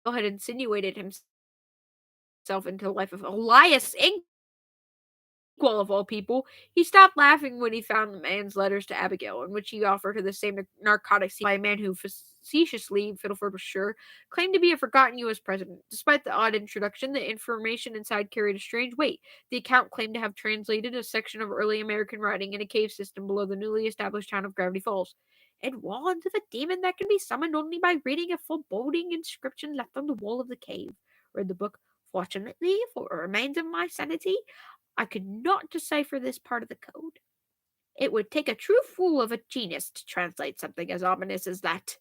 had insinuated himself into the life of Elias Inkwell, of all people. He stopped laughing when he found the man's letters to Abigail, in which he offered her the same narcotics by a man who facetiously, Fiddleford was sure, claimed to be a forgotten U.S. president. Despite the odd introduction, the information inside carried a strange weight. The account claimed to have translated a section of early American writing in a cave system below the newly established town of Gravity Falls. "It warns of a demon that can be summoned only by reading a foreboding inscription left on the wall of the cave," read the book. "Fortunately for the remains of my sanity, I could not decipher this part of the code. It would take a true fool of a genius to translate something as ominous as that."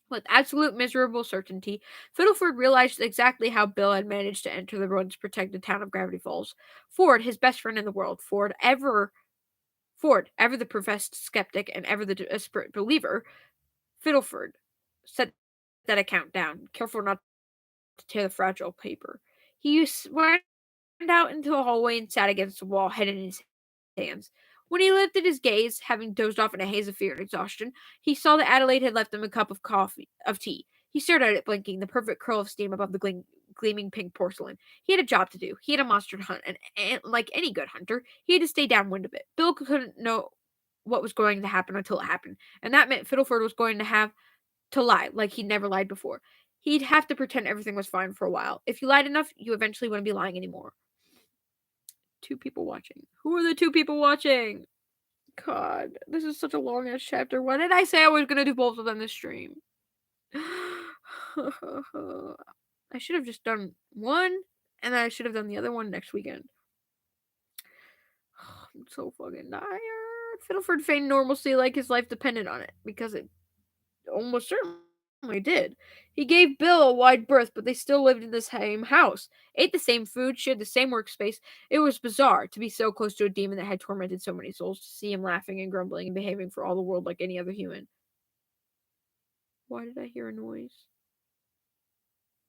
With absolute miserable certainty, Fiddleford realized exactly how Bill had managed to enter the once protected town of Gravity Falls. Ford, his best friend in the world, Ford, ever the professed skeptic and ever the desperate believer, Fiddleford set that account down, careful not to tear the fragile paper. He went out into a hallway and sat against the wall, head in his hands. When he lifted his gaze, having dozed off in a haze of fear and exhaustion, he saw that Adelaide had left him a cup of tea. He stared at it, blinking, the perfect curl of steam above the gleaming pink porcelain. He had a job to do. He had a monster to hunt, and like any good hunter, he had to stay downwind of it. Bill couldn't know what was going to happen until it happened, and that meant Fiddleford was going to have to lie like he'd never lied before. He'd have to pretend everything was fine for a while. If you lied enough, you eventually wouldn't be lying anymore. 2 people watching. Who are the 2 people watching? God, this is such a long ass chapter. Why did I say I was gonna do both of them this stream? I should have just done one, and then I should have done the other one next weekend. I'm so fucking tired. Fiddleford feigned normalcy like his life depended on it, because it almost certainly did. He gave Bill a wide berth, but they still lived in the same house, ate the same food, shared the same workspace. It was bizarre to be so close to a demon that had tormented so many souls, to see him laughing and grumbling and behaving for all the world like any other human. Why did I hear a noise?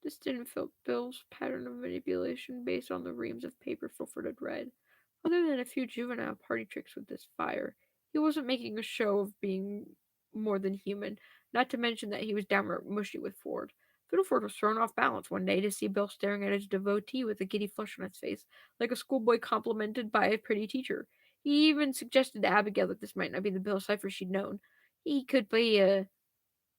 This didn't fit Bill's pattern of manipulation based on the reams of paper Fiddleford had read. Other than a few juvenile party tricks with this fire, he wasn't making a show of being more than human, not to mention that he was downright mushy with Ford. Fiddleford was thrown off balance one day to see Bill staring at his devotee with a giddy flush on his face, like a schoolboy complimented by a pretty teacher. He even suggested to Abigail that this might not be the Bill Cipher she'd known. He could be an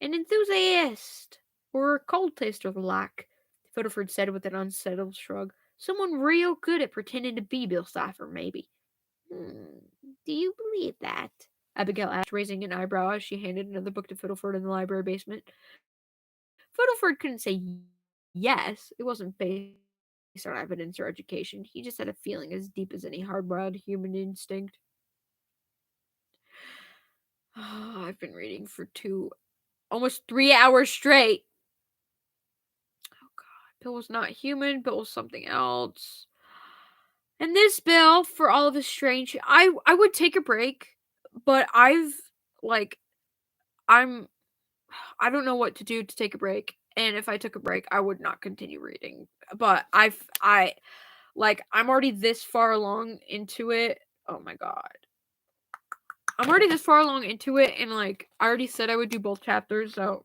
enthusiast or a cultist or the like, Fiddleford said with an unsettled shrug. Someone real good at pretending to be Bill Cipher, maybe. Do you believe that? Abigail asked, raising an eyebrow as she handed another book to Fiddleford in the library basement. Fiddleford couldn't say yes. It wasn't based on evidence or education. He just had a feeling as deep as any hardwired human instinct. Oh, I've been reading for almost 3 hours straight. Oh god, Bill was not human. Bill was something else. And this Bill, for all of his strange, I would take a break, but I don't know what to do to take a break. And if I took a break, I would not continue reading. But I'm already this far along into it. Oh my god. I'm already this far along into it, and I already said I would do both chapters, so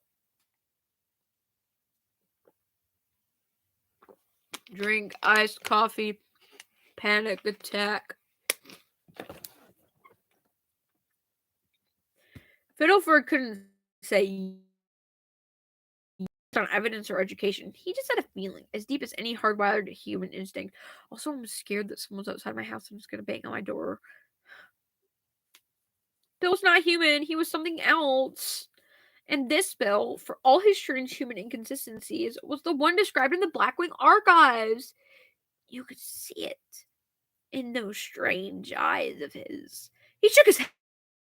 drink iced coffee, panic attack. Fiddleford couldn't say on evidence or education. He just had a feeling, as deep as any hardwired human instinct. Also, I'm scared that someone's outside my house and is going to bang on my door. Bill's not human. He was something else. And this Bill, for all his strange human inconsistencies, was the one described in the Blackwing archives. You could see it in those strange eyes of his. He shook his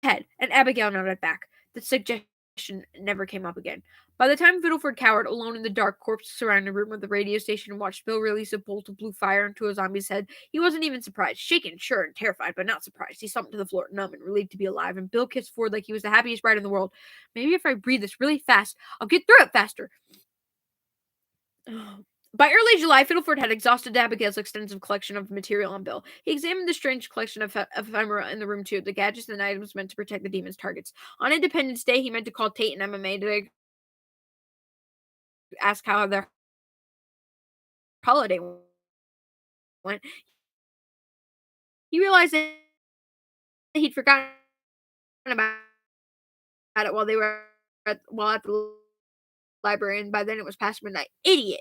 head, and Abigail nodded back. The suggestion never came up again. By the time Fiddleford cowered alone in the dark, corpses surrounding the room of the radio station and watched Bill release a bolt of blue fire into a zombie's head, he wasn't even surprised. Shaken, sure, and terrified, but not surprised. He slumped to the floor, numb and relieved to be alive, and Bill kissed Ford like he was the happiest bride in the world. Maybe if I breathe this really fast, I'll get through it faster. By early July, Fiddleford had exhausted Abigail's extensive collection of material on Bill. He examined the strange collection of ephemera in the room, too, the gadgets and items meant to protect the demon's targets. On Independence Day, he meant to call Tate and MMA to ask how their holiday went. He realized that he'd forgotten about it while they were at the library, and by then it was past midnight. Idiot!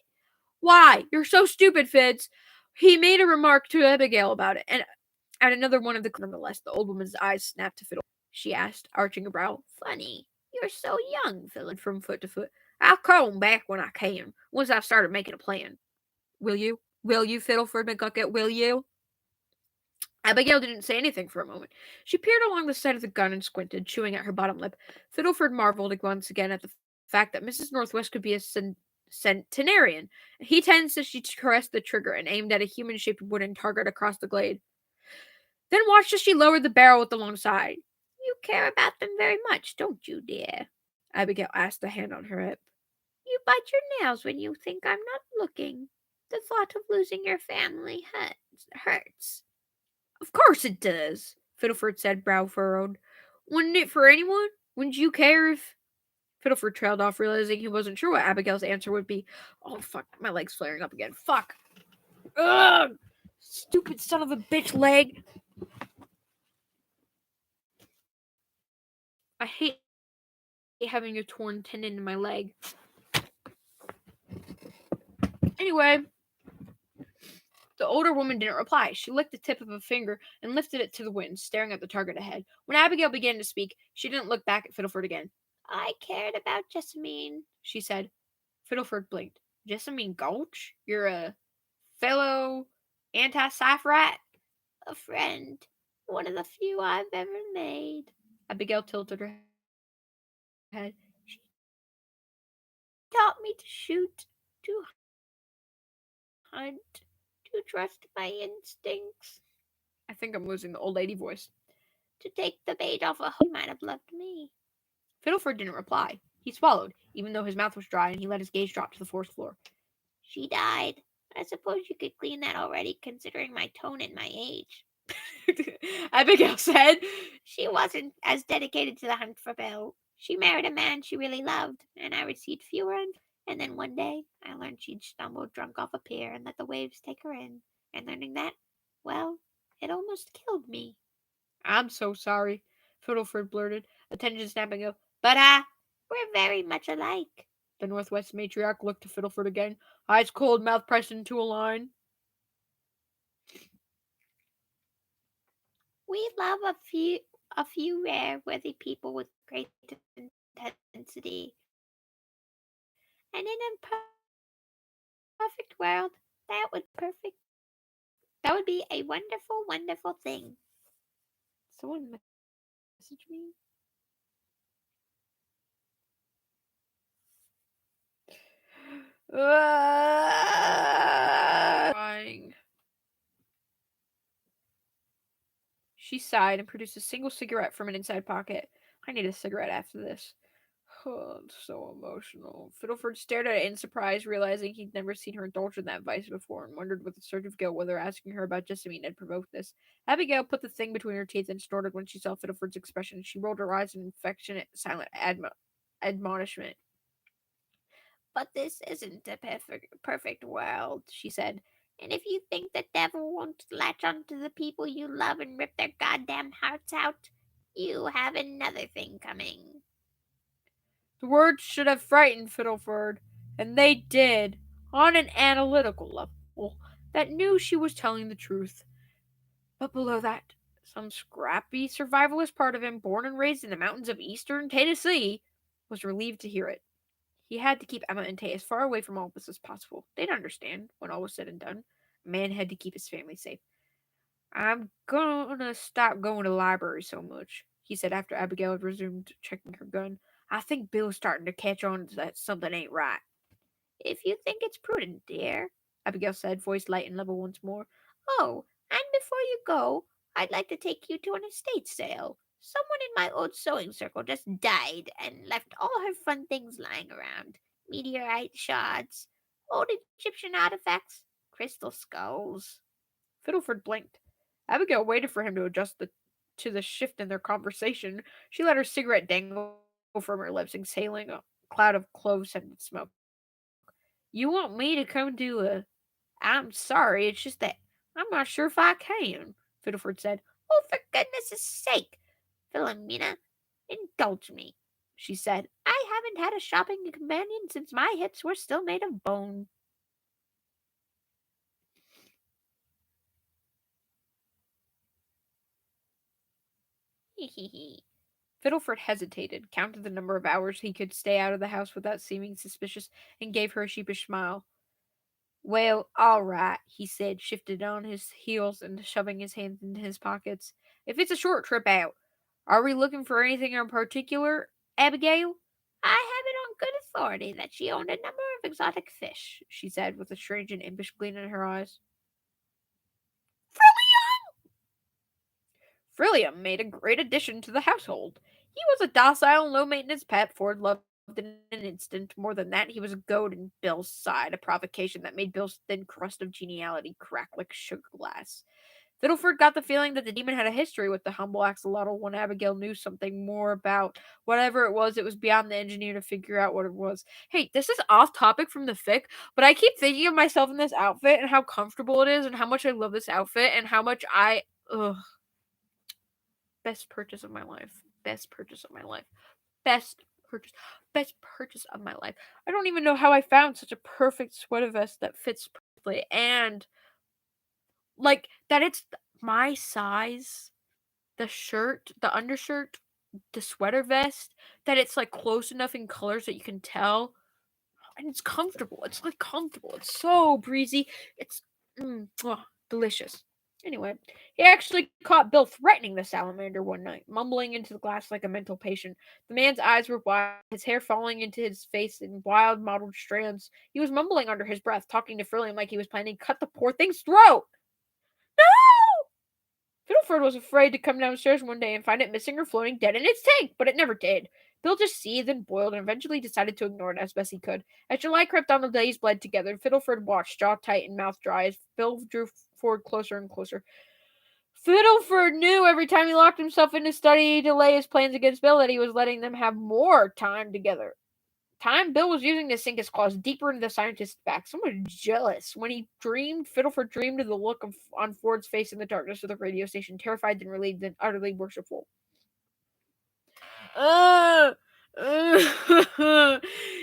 Why? You're so stupid, Fitz! He made a remark to Abigail about it, and at another one of the nonetheless, the old woman's eyes snapped to Fiddle. She asked, arching a brow. Funny. You're so young, Philip, from foot to foot. I'll call him back when I can, once I've started making a plan. Will you? Will you, Fiddleford McGucket? Will you? Abigail didn't say anything for a moment. She peered along the side of the gun and squinted, chewing at her bottom lip. Fiddleford marveled once again at the fact that Mrs. Northwest could be a centenarian. He tensed as she caressed the trigger and aimed at a human-shaped wooden target across the glade. Then watched as she lowered the barrel with the long side. You care about them very much, don't you, dear? Abigail asked, a hand on her hip. You bite your nails when you think I'm not looking. The thought of losing your family hurts. Of course it does, Fiddleford said, brow furrowed. Wouldn't it for anyone? Wouldn't you care if... Fiddleford trailed off, realizing he wasn't sure what Abigail's answer would be. Oh, fuck, my leg's flaring up again. Fuck. Ugh! Stupid son of a bitch leg. I hate having a torn tendon in my leg. Anyway, the older woman didn't reply. She licked the tip of a finger and lifted it to the wind, staring at the target ahead. When Abigail began to speak, she didn't look back at Fiddleford again. I cared about Jessamine, she said. Fiddleford blinked. Jessamine Gulch? You're a fellow anti-Cypherite? A friend. One of the few I've ever made. Abigail tilted her head. She taught me to shoot, to hunt, to trust my instincts. I think I'm losing the old lady voice. To take the bait off a hook, he might have loved me. Fiddleford didn't reply. He swallowed, even though his mouth was dry, and he let his gaze drop to the forest floor. She died. I suppose you could glean that already, considering my tone and my age. Abigail said. She wasn't as dedicated to the hunt for Bill. She married a man she really loved, and I received fewer and then one day I learned she'd stumbled drunk off a pier and let the waves take her in. And learning that, well, it almost killed me. I'm so sorry, Fiddleford blurted, attention snapping up. But we're very much alike. The Northwest matriarch looked to Fiddleford again, eyes cold, mouth pressed into a line. We love a few rare, worthy people with great intensity. And in a perfect world, that would be a wonderful, wonderful thing. Someone message me. Crying. She sighed and produced a single cigarette from an inside pocket. I need a cigarette after this. Oh, it's so emotional. Fiddleford stared at it in surprise, realizing he'd never seen her indulge in that vice before, and wondered with a surge of guilt whether asking her about Jessamine had provoked this. Abigail put the thing between her teeth and snorted when she saw Fiddleford's expression. She rolled her eyes in affectionate, silent admonishment. But this isn't a perfect world, she said. And if you think the devil won't latch onto the people you love and rip their goddamn hearts out, you have another thing coming. The words should have frightened Fiddleford, and they did, on an analytical level, that knew she was telling the truth. But below that, some scrappy survivalist part of him, born and raised in the mountains of eastern Tennessee, was relieved to hear it. He had to keep Emma and Tay as far away from all this as possible. They'd understand when all was said and done. A man had to keep his family safe. I'm gonna stop going to the library so much, he said after Abigail had resumed checking her gun. "I think Bill's starting to catch on that something ain't right." If you think it's prudent, dear, Abigail said, voice light and level once more. Oh, and before you go, I'd like to take you to an estate sale. Someone in my old sewing circle just died and left all her fun things lying around: meteorite shards, old Egyptian artifacts, crystal skulls. Fiddleford blinked. Abigail waited for him to adjust to the shift in their conversation. She let her cigarette dangle from her lips, exhaling a cloud of clove-scented smoke. "You want me to come to a... I'm sorry, it's just that I'm not sure if I can," Fiddleford said. Oh, for goodness' sake, Philomena, indulge me, she said. I haven't had a shopping companion since my hips were still made of bone. Hee hee hee. Fiddleford hesitated, counted the number of hours he could stay out of the house without seeming suspicious, and gave her a sheepish smile. "Well, all right," he said, shifted on his heels and shoving his hands into his pockets. "If it's a short trip out, are we looking for anything in particular, Abigail?" I have it on good authority that she owned a number of exotic fish, she said, with a strange and impish gleam in her eyes. Frillium made a great addition to the household. He was a docile and low-maintenance pet Ford loved in an instant. More than that, he was a goad in Bill's side, a provocation that made Bill's thin crust of geniality crack like sugar glass. Fiddleford got the feeling that the demon had a history with the humble axolotl when Abigail knew something more about whatever it was beyond the engineer to figure out what it was. Hey, this is off topic from the fic, but I keep thinking of myself in this outfit and how comfortable it is and how much I love this outfit and how much ugh, best purchase of my life. Best purchase of my life. Best purchase. Best purchase of my life. I don't even know how I found such a perfect sweater vest that fits perfectly and like that it's my size, the shirt, the undershirt, the sweater vest, that it's like close enough in colors that you can tell. And it's comfortable. It's like comfortable. It's so breezy. It's delicious. Anyway, he actually caught Bill threatening the salamander one night, mumbling into the glass like a mental patient. The man's eyes were wide, his hair falling into his face in wild, mottled strands. He was mumbling under his breath, talking to Frilliam like he was planning to cut the poor thing's throat. No! Fiddleford was afraid to come downstairs one day and find it missing or floating dead in its tank, but it never did. Bill just seethed and boiled and eventually decided to ignore it as best he could. As July crept on, the days bled together. Fiddleford watched, jaw tight and mouth dry, as Bill drew Ford closer and closer. Fiddleford knew every time he locked himself in his study to lay his plans against Bill that he was letting them have more time together. Time Bill was using to sink his claws deeper into the scientist's back. Someone was jealous. When he dreamed, Fiddleford dreamed of the look on Ford's face in the darkness of the radio station, terrified, then relieved, then utterly worshipful.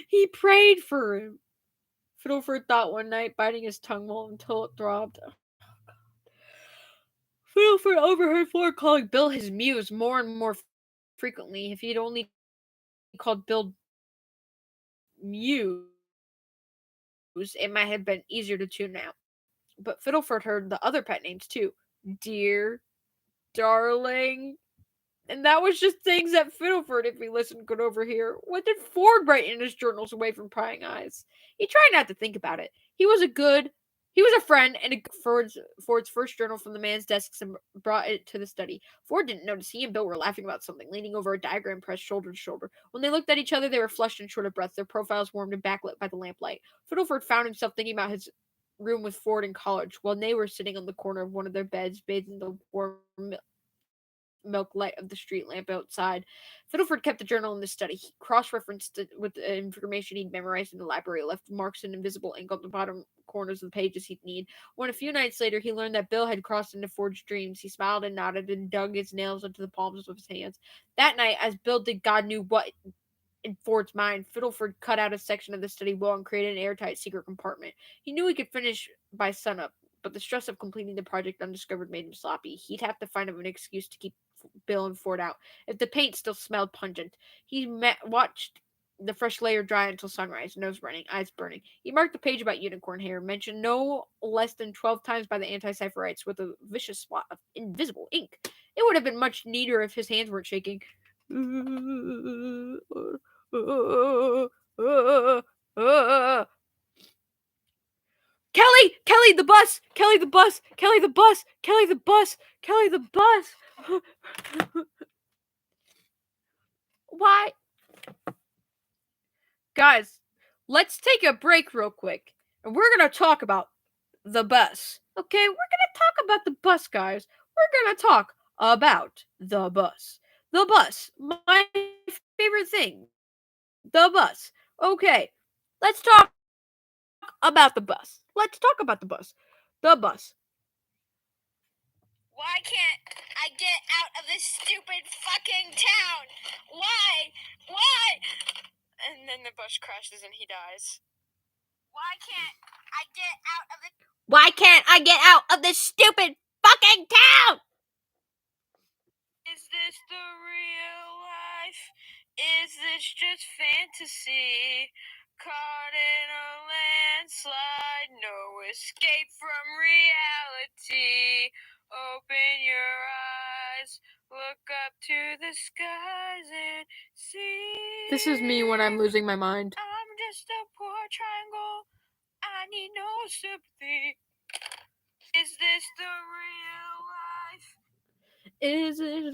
He prayed for him. Fiddleford thought one night, biting his tongue until it throbbed. Fiddleford overheard Ford calling Bill his muse more and more frequently. If he had only called Bill Muse, it might have been easier to tune out. But Fiddleford heard the other pet names too. Dear, darling. And that was just things that Fiddleford, if he listened, could overhear. What did Ford write in his journals away from prying eyes? He tried not to think about it. He was a friend, and Ford's first journal from the man's desk and brought it to the study. Ford didn't notice he and Bill were laughing about something, leaning over a diagram pressed shoulder to shoulder. When they looked at each other, they were flushed and short of breath, their profiles warmed and backlit by the lamplight. Fiddleford found himself thinking about his room with Ford in college, while they were sitting on the corner of one of their beds, bathed in the warm milk light of the street lamp outside. Fiddleford kept the journal in the study. He cross-referenced it with the information he'd memorized in the library, left marks in invisible ink on the bottom corners of the pages he'd need. When a few nights later he learned that Bill had crossed into Ford's dreams, he smiled and nodded and dug his nails into the palms of his hands. That night, as Bill did God knew what in Ford's mind, Fiddleford cut out a section of the study wall and created an airtight secret compartment. He knew he could finish by sunup, but the stress of completing the project undiscovered made him sloppy. He'd have to find an excuse to keep Bill and Ford out. If the paint still smelled pungent, he watched the fresh layer dry until sunrise, nose running, eyes burning. He marked the page about unicorn hair, mentioned no less than 12 times by the anti-Cypherites with a vicious spot of invisible ink. It would have been much neater if his hands weren't shaking. Kelly! Kelly, the bus! Kelly, the bus! Kelly, the bus! Kelly, the bus! Kelly, the bus! Why? Guys, let's take a break real quick. And we're going to talk about the bus. Okay? We're going to talk about the bus, guys. We're going to talk about the bus. The bus. My favorite thing. The bus. Okay. Let's talk about the bus. Let's talk about the bus. The bus. Why can't I get out of this stupid fucking town? Why? Why? And then the bus crashes and he dies. Why can't I get out of this? Why can't I get out of this stupid fucking town? Is this the real life? Is this just fantasy? Caught in a landslide, no escape from reality. Open your eyes, look up to the skies and see. This is me when I'm losing my mind. I'm just a poor triangle. I need no sympathy. Is this the real life? Is it?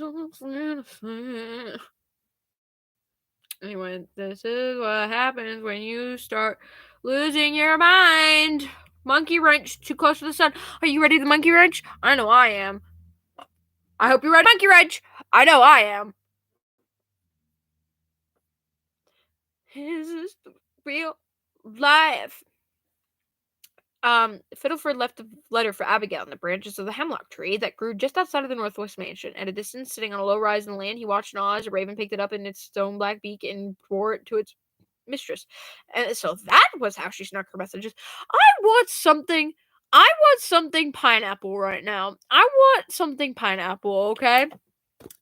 Anyway, this is what happens when you start losing your mind. Monkey wrench, too close to the sun. Are you ready to monkey wrench? I know I am. I hope you're ready to monkey wrench. I know I am. Is this the real life? Fiddleford left a letter for Abigail in the branches of the hemlock tree that grew just outside of the Northwest Mansion. At a distance, sitting on a low rise in the land, he watched in awe as a raven picked it up in its stone black beak and bore it to its mistress. And so that was how she snuck her messages. I want something pineapple right now. I want something pineapple, okay?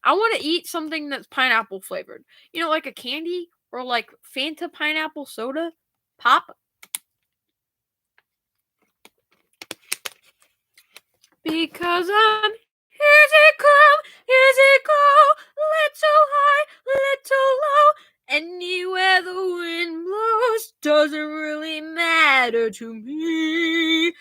I want to eat something that's pineapple flavored. You know, like a candy or like Fanta pineapple soda pop. Because I'm here to go, little high, little low. Anywhere the wind blows doesn't really matter to me.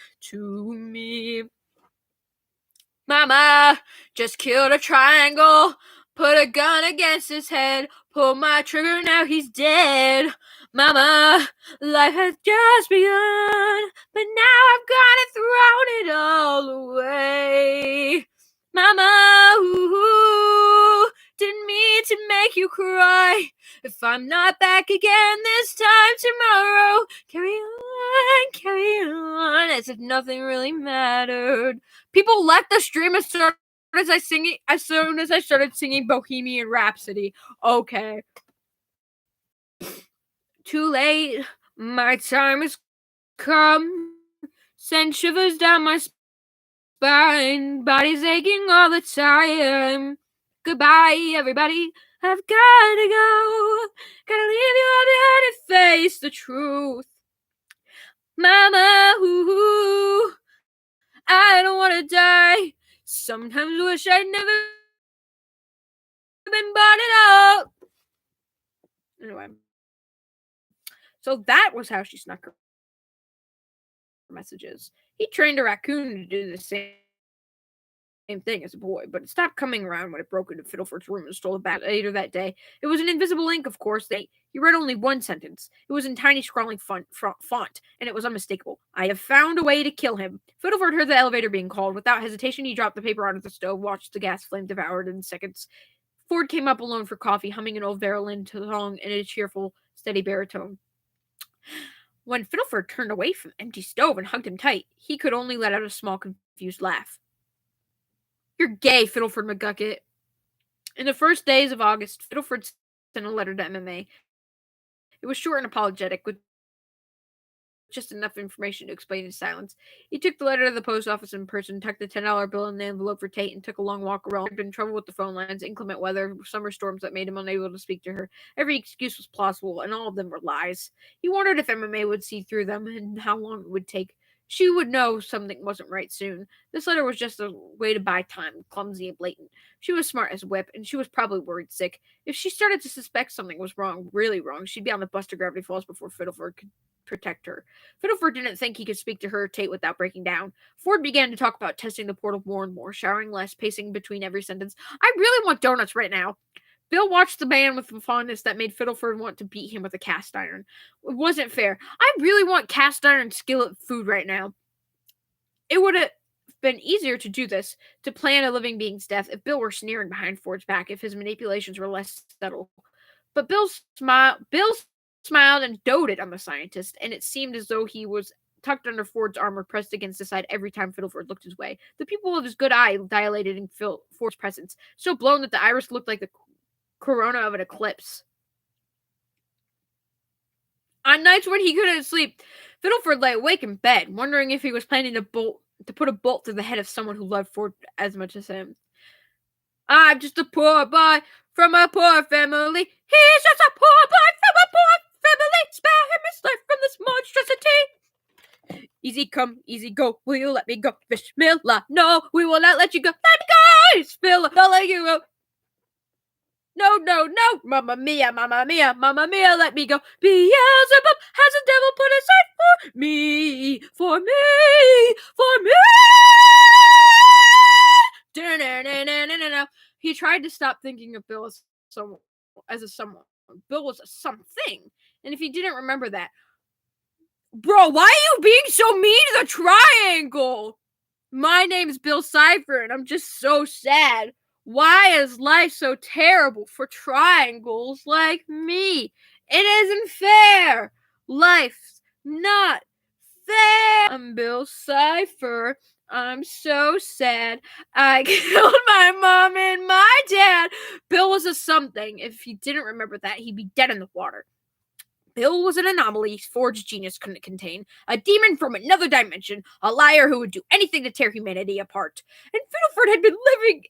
Mama just killed a triangle, put a gun against his head, pulled my trigger, now he's dead. Mama, life has just begun, but now I've got it, thrown it all away. Mama, ooh, didn't mean to make you cry. If I'm not back again this time tomorrow, carry on, as if nothing really mattered. People left the stream as soon as I started singing Bohemian Rhapsody. Okay. Too late, my time has come. Send shivers down my spine. Body's aching all the time. Goodbye, everybody. I've gotta go. Gotta leave you all behind and face the truth. Mama, ooh, I don't want to die. Sometimes wish I'd never been bought it up. Anyway. So that was how she snuck her messages. He trained a raccoon to do the same thing as a boy, but it stopped coming around when it broke into Fiddleford's room and stole it back later that day. It was an invisible ink, of course. He read only one sentence. It was in tiny scrawling font, and it was unmistakable. I have found a way to kill him. Fiddleford heard the elevator being called. Without hesitation, he dropped the paper onto the stove, watched the gas flame devour it in seconds. Ford came up alone for coffee, humming an old Verlin song in a cheerful, steady baritone. When Fiddleford turned away from the empty stove and hugged him tight, he could only let out a small, confused laugh. You're gay, Fiddleford McGucket. In the first days of August, Fiddleford sent a letter to MMA. It was short and apologetic, with just enough information to explain his silence. He took the letter to the post office in person, tucked the $10 bill in the envelope for Tate, and took a long walk around. He had been in trouble with the phone lines, inclement weather, summer storms that made him unable to speak to her. Every excuse was plausible, and all of them were lies. He wondered if MMA would see through them, and how long it would take. She would know something wasn't right soon. This letter was just a way to buy time, clumsy and blatant. She was smart as a whip, and she was probably worried sick. If she started to suspect something was wrong, really wrong, she'd be on the bus to Gravity Falls before Fiddleford could protect her. Fiddleford didn't think he could speak to her or Tate without breaking down. Ford began to talk about testing the portal more and more, showering less, pacing between every sentence. I really want donuts right now. Bill watched the man with a fondness that made Fiddleford want to beat him with a cast iron. It wasn't fair. I really want cast iron skillet food right now. It would have been easier to do this, to plan a living being's death, if Bill were sneering behind Ford's back, if his manipulations were less subtle. But Bill smiled and doted on the scientist, and it seemed as though he was tucked under Ford's armor, pressed against his side every time Fiddleford looked his way. The pupil of his good eye dilated in Ford's presence, so blown that the iris looked like the corona of an eclipse. On nights when he couldn't sleep, Fiddleford lay awake in bed, wondering if he was planning to put a bolt through the head of someone who loved Ford as much as him. I'm just a poor boy from a poor family. He's just a poor boy from a poor family. Spare him his life from this monstrosity. Easy come, easy go. Will you let me go? Fishmilla, no, we will not let you go. Let me go! It's Phil, don't let you go. No, no, no, Mamma Mia, Mamma Mia, Mamma Mia, let me go. Beelzebub has a devil put aside for me, for me, for me. He tried to stop thinking of Bill as a someone. Bill was a something, and if he didn't remember that, bro, why are you being so mean to the triangle? My name's Bill Cipher, and I'm just so sad. Why is life so terrible for triangles like me? It isn't fair. Life's not fair. I'm Bill Cipher. I'm so sad. I killed my mom and my dad. Bill was a something. If he didn't remember that, he'd be dead in the water. Bill was an anomaly Ford's genius couldn't contain, a demon from another dimension, a liar who would do anything to tear humanity apart. And Fiddleford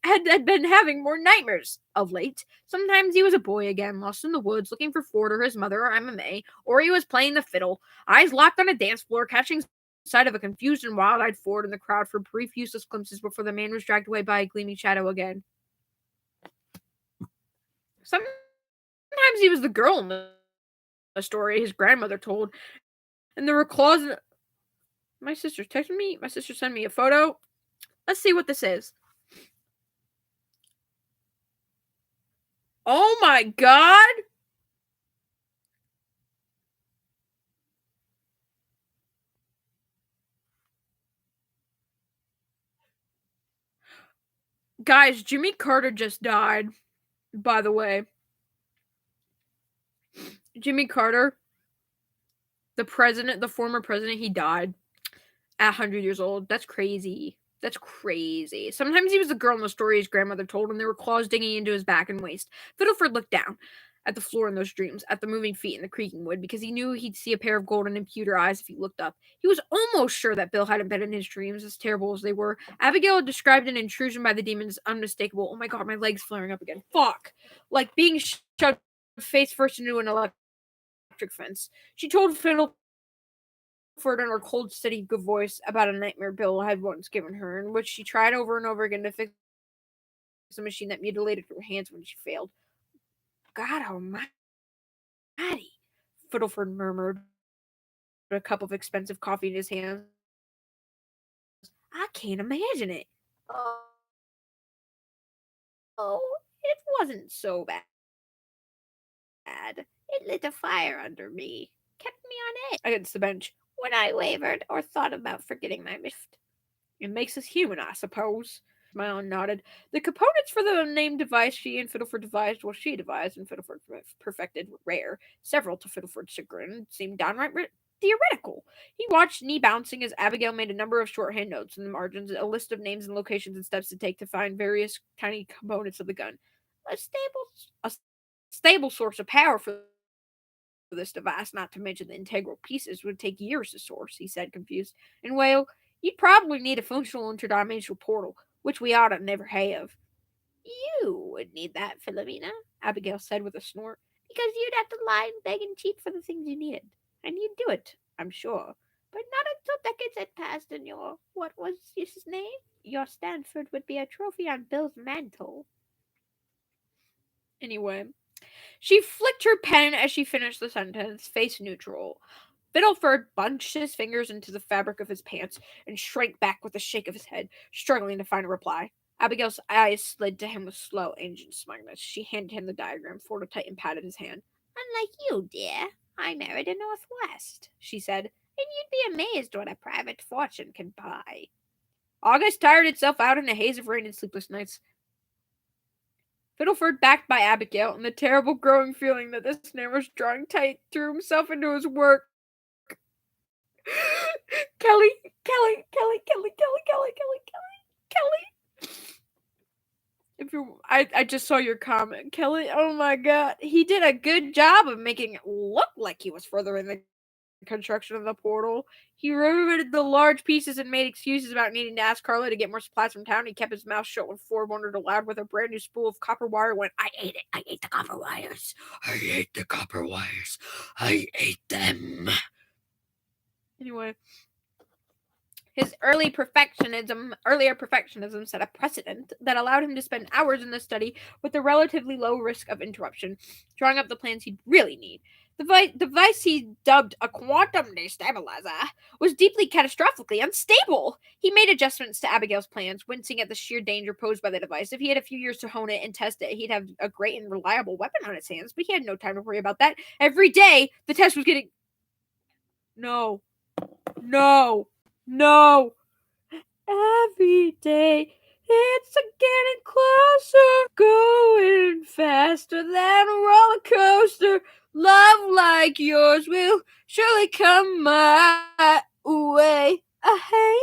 had been having more nightmares of late. Sometimes he was a boy again, lost in the woods, looking for Ford or his mother or MMA, or he was playing the fiddle, eyes locked on a dance floor, catching sight of a confused and wild-eyed Ford in the crowd for brief, useless glimpses before the man was dragged away by a gleaming shadow again. Sometimes he was the girl in the story his grandmother told, and there were claws in. My sister texted me. My sister sent me a photo. Let's see what this is. Oh my god! Guys, Jimmy Carter just died, by the way. Jimmy Carter, the former president, he died at 100 years old. That's crazy. That's crazy. Sometimes he was the girl in the story his grandmother told, and there were claws digging into his back and waist. Fiddleford looked down at the floor in those dreams, at the moving feet and the creaking wood, because he knew he'd see a pair of golden and pewter eyes if he looked up. He was almost sure that Bill hadn't been in his dreams, as terrible as they were. Abigail had described an intrusion by the demon as unmistakable. Oh my god, my leg's flaring up again. Fuck! Like being shoved face first into an electric fence. She told Fiddleford in her cold, steady, good voice about a nightmare Bill had once given her, in which she tried over and over again to fix a machine that mutilated her hands when she failed. God almighty, Fiddleford murmured, a cup of expensive coffee in his hands. I can't imagine it. Oh, it wasn't so bad. It lit a fire under me, kept me on edge against the bench when I wavered or thought about forgetting my gift. It makes us human, I suppose. Smiled and nodded. The components for the named device she and Fiddleford devised, well, she devised and Fiddleford perfected, were rare. Several, to Fiddleford's chagrin, seemed downright theoretical. He watched, knee bouncing, as Abigail made a number of shorthand notes in the margins, a list of names and locations and steps to take to find various tiny components of the gun. A stable source of power for this device, not to mention the integral pieces, would take years to source, he said, confused. And well, you'd probably need a functional interdimensional portal, which we ought to never have. You would need that, Philomena, Abigail said with a snort, because you'd have to lie and beg and cheat for the things you needed. And you'd do it, I'm sure. But not until decades had passed and what was his name? Your Stanford would be a trophy on Bill's mantle. Anyway, she flicked her pen as she finished the sentence, face neutral. Fiddleford bunched his fingers into the fabric of his pants and shrank back with a shake of his head, struggling to find a reply. Abigail's eyes slid to him with slow, ancient smugness. She handed him the diagram, folded tight, and patted his hand. Unlike you, dear, I married a Northwest, she said, and you'd be amazed what a private fortune can buy. August tired itself out in a haze of rain and sleepless nights. Fiddleford, backed by Abigail, and the terrible growing feeling that this man was drawing tight, threw himself into his work. Kelly. If you, I just saw your comment, Kelly. Oh my god, he did a good job of making it look like he was furthering the construction of the portal. He removed the large pieces and made excuses about needing to ask Carla to get more supplies from town. He kept his mouth shut when Ford wondered aloud with a brand new spool of copper wire. Went, I ate it. I ate the copper wires. I ate the copper wires. I ate them. Anyway, his earlier perfectionism set a precedent that allowed him to spend hours in the study with a relatively low risk of interruption, drawing up the plans he'd really need. The device he dubbed a quantum destabilizer was deeply catastrophically unstable. He made adjustments to Abigail's plans, wincing at the sheer danger posed by the device. If he had a few years to hone it and test it, he'd have a great and reliable weapon on his hands, but he had no time to worry about that. Every day, the test was getting... No. Every day, it's getting closer, going faster than a roller coaster. Love like yours will surely come my way. Hey.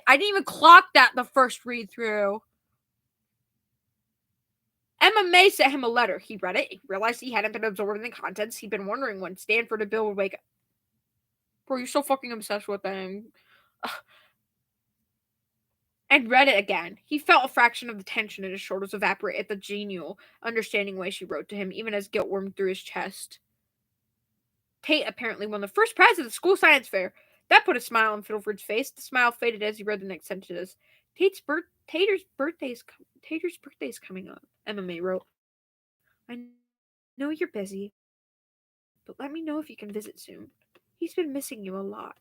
I didn't even clock that the first read through. Emma May sent him a letter. He read it. He realized he hadn't been absorbing the contents. He'd been wondering when Stanford and Bill would wake up. Bro, you're so fucking obsessed with them. And read it again. He felt a fraction of the tension in his shoulders evaporate at the genial, understanding way she wrote to him, even as guilt wormed through his chest. Tate apparently won the first prize at the school science fair. That put a smile on Fiddleford's face. The smile faded as he read the next sentences. Tater's birthday's coming up, Emma May wrote. I know you're busy, but let me know if you can visit soon. He's been missing you a lot.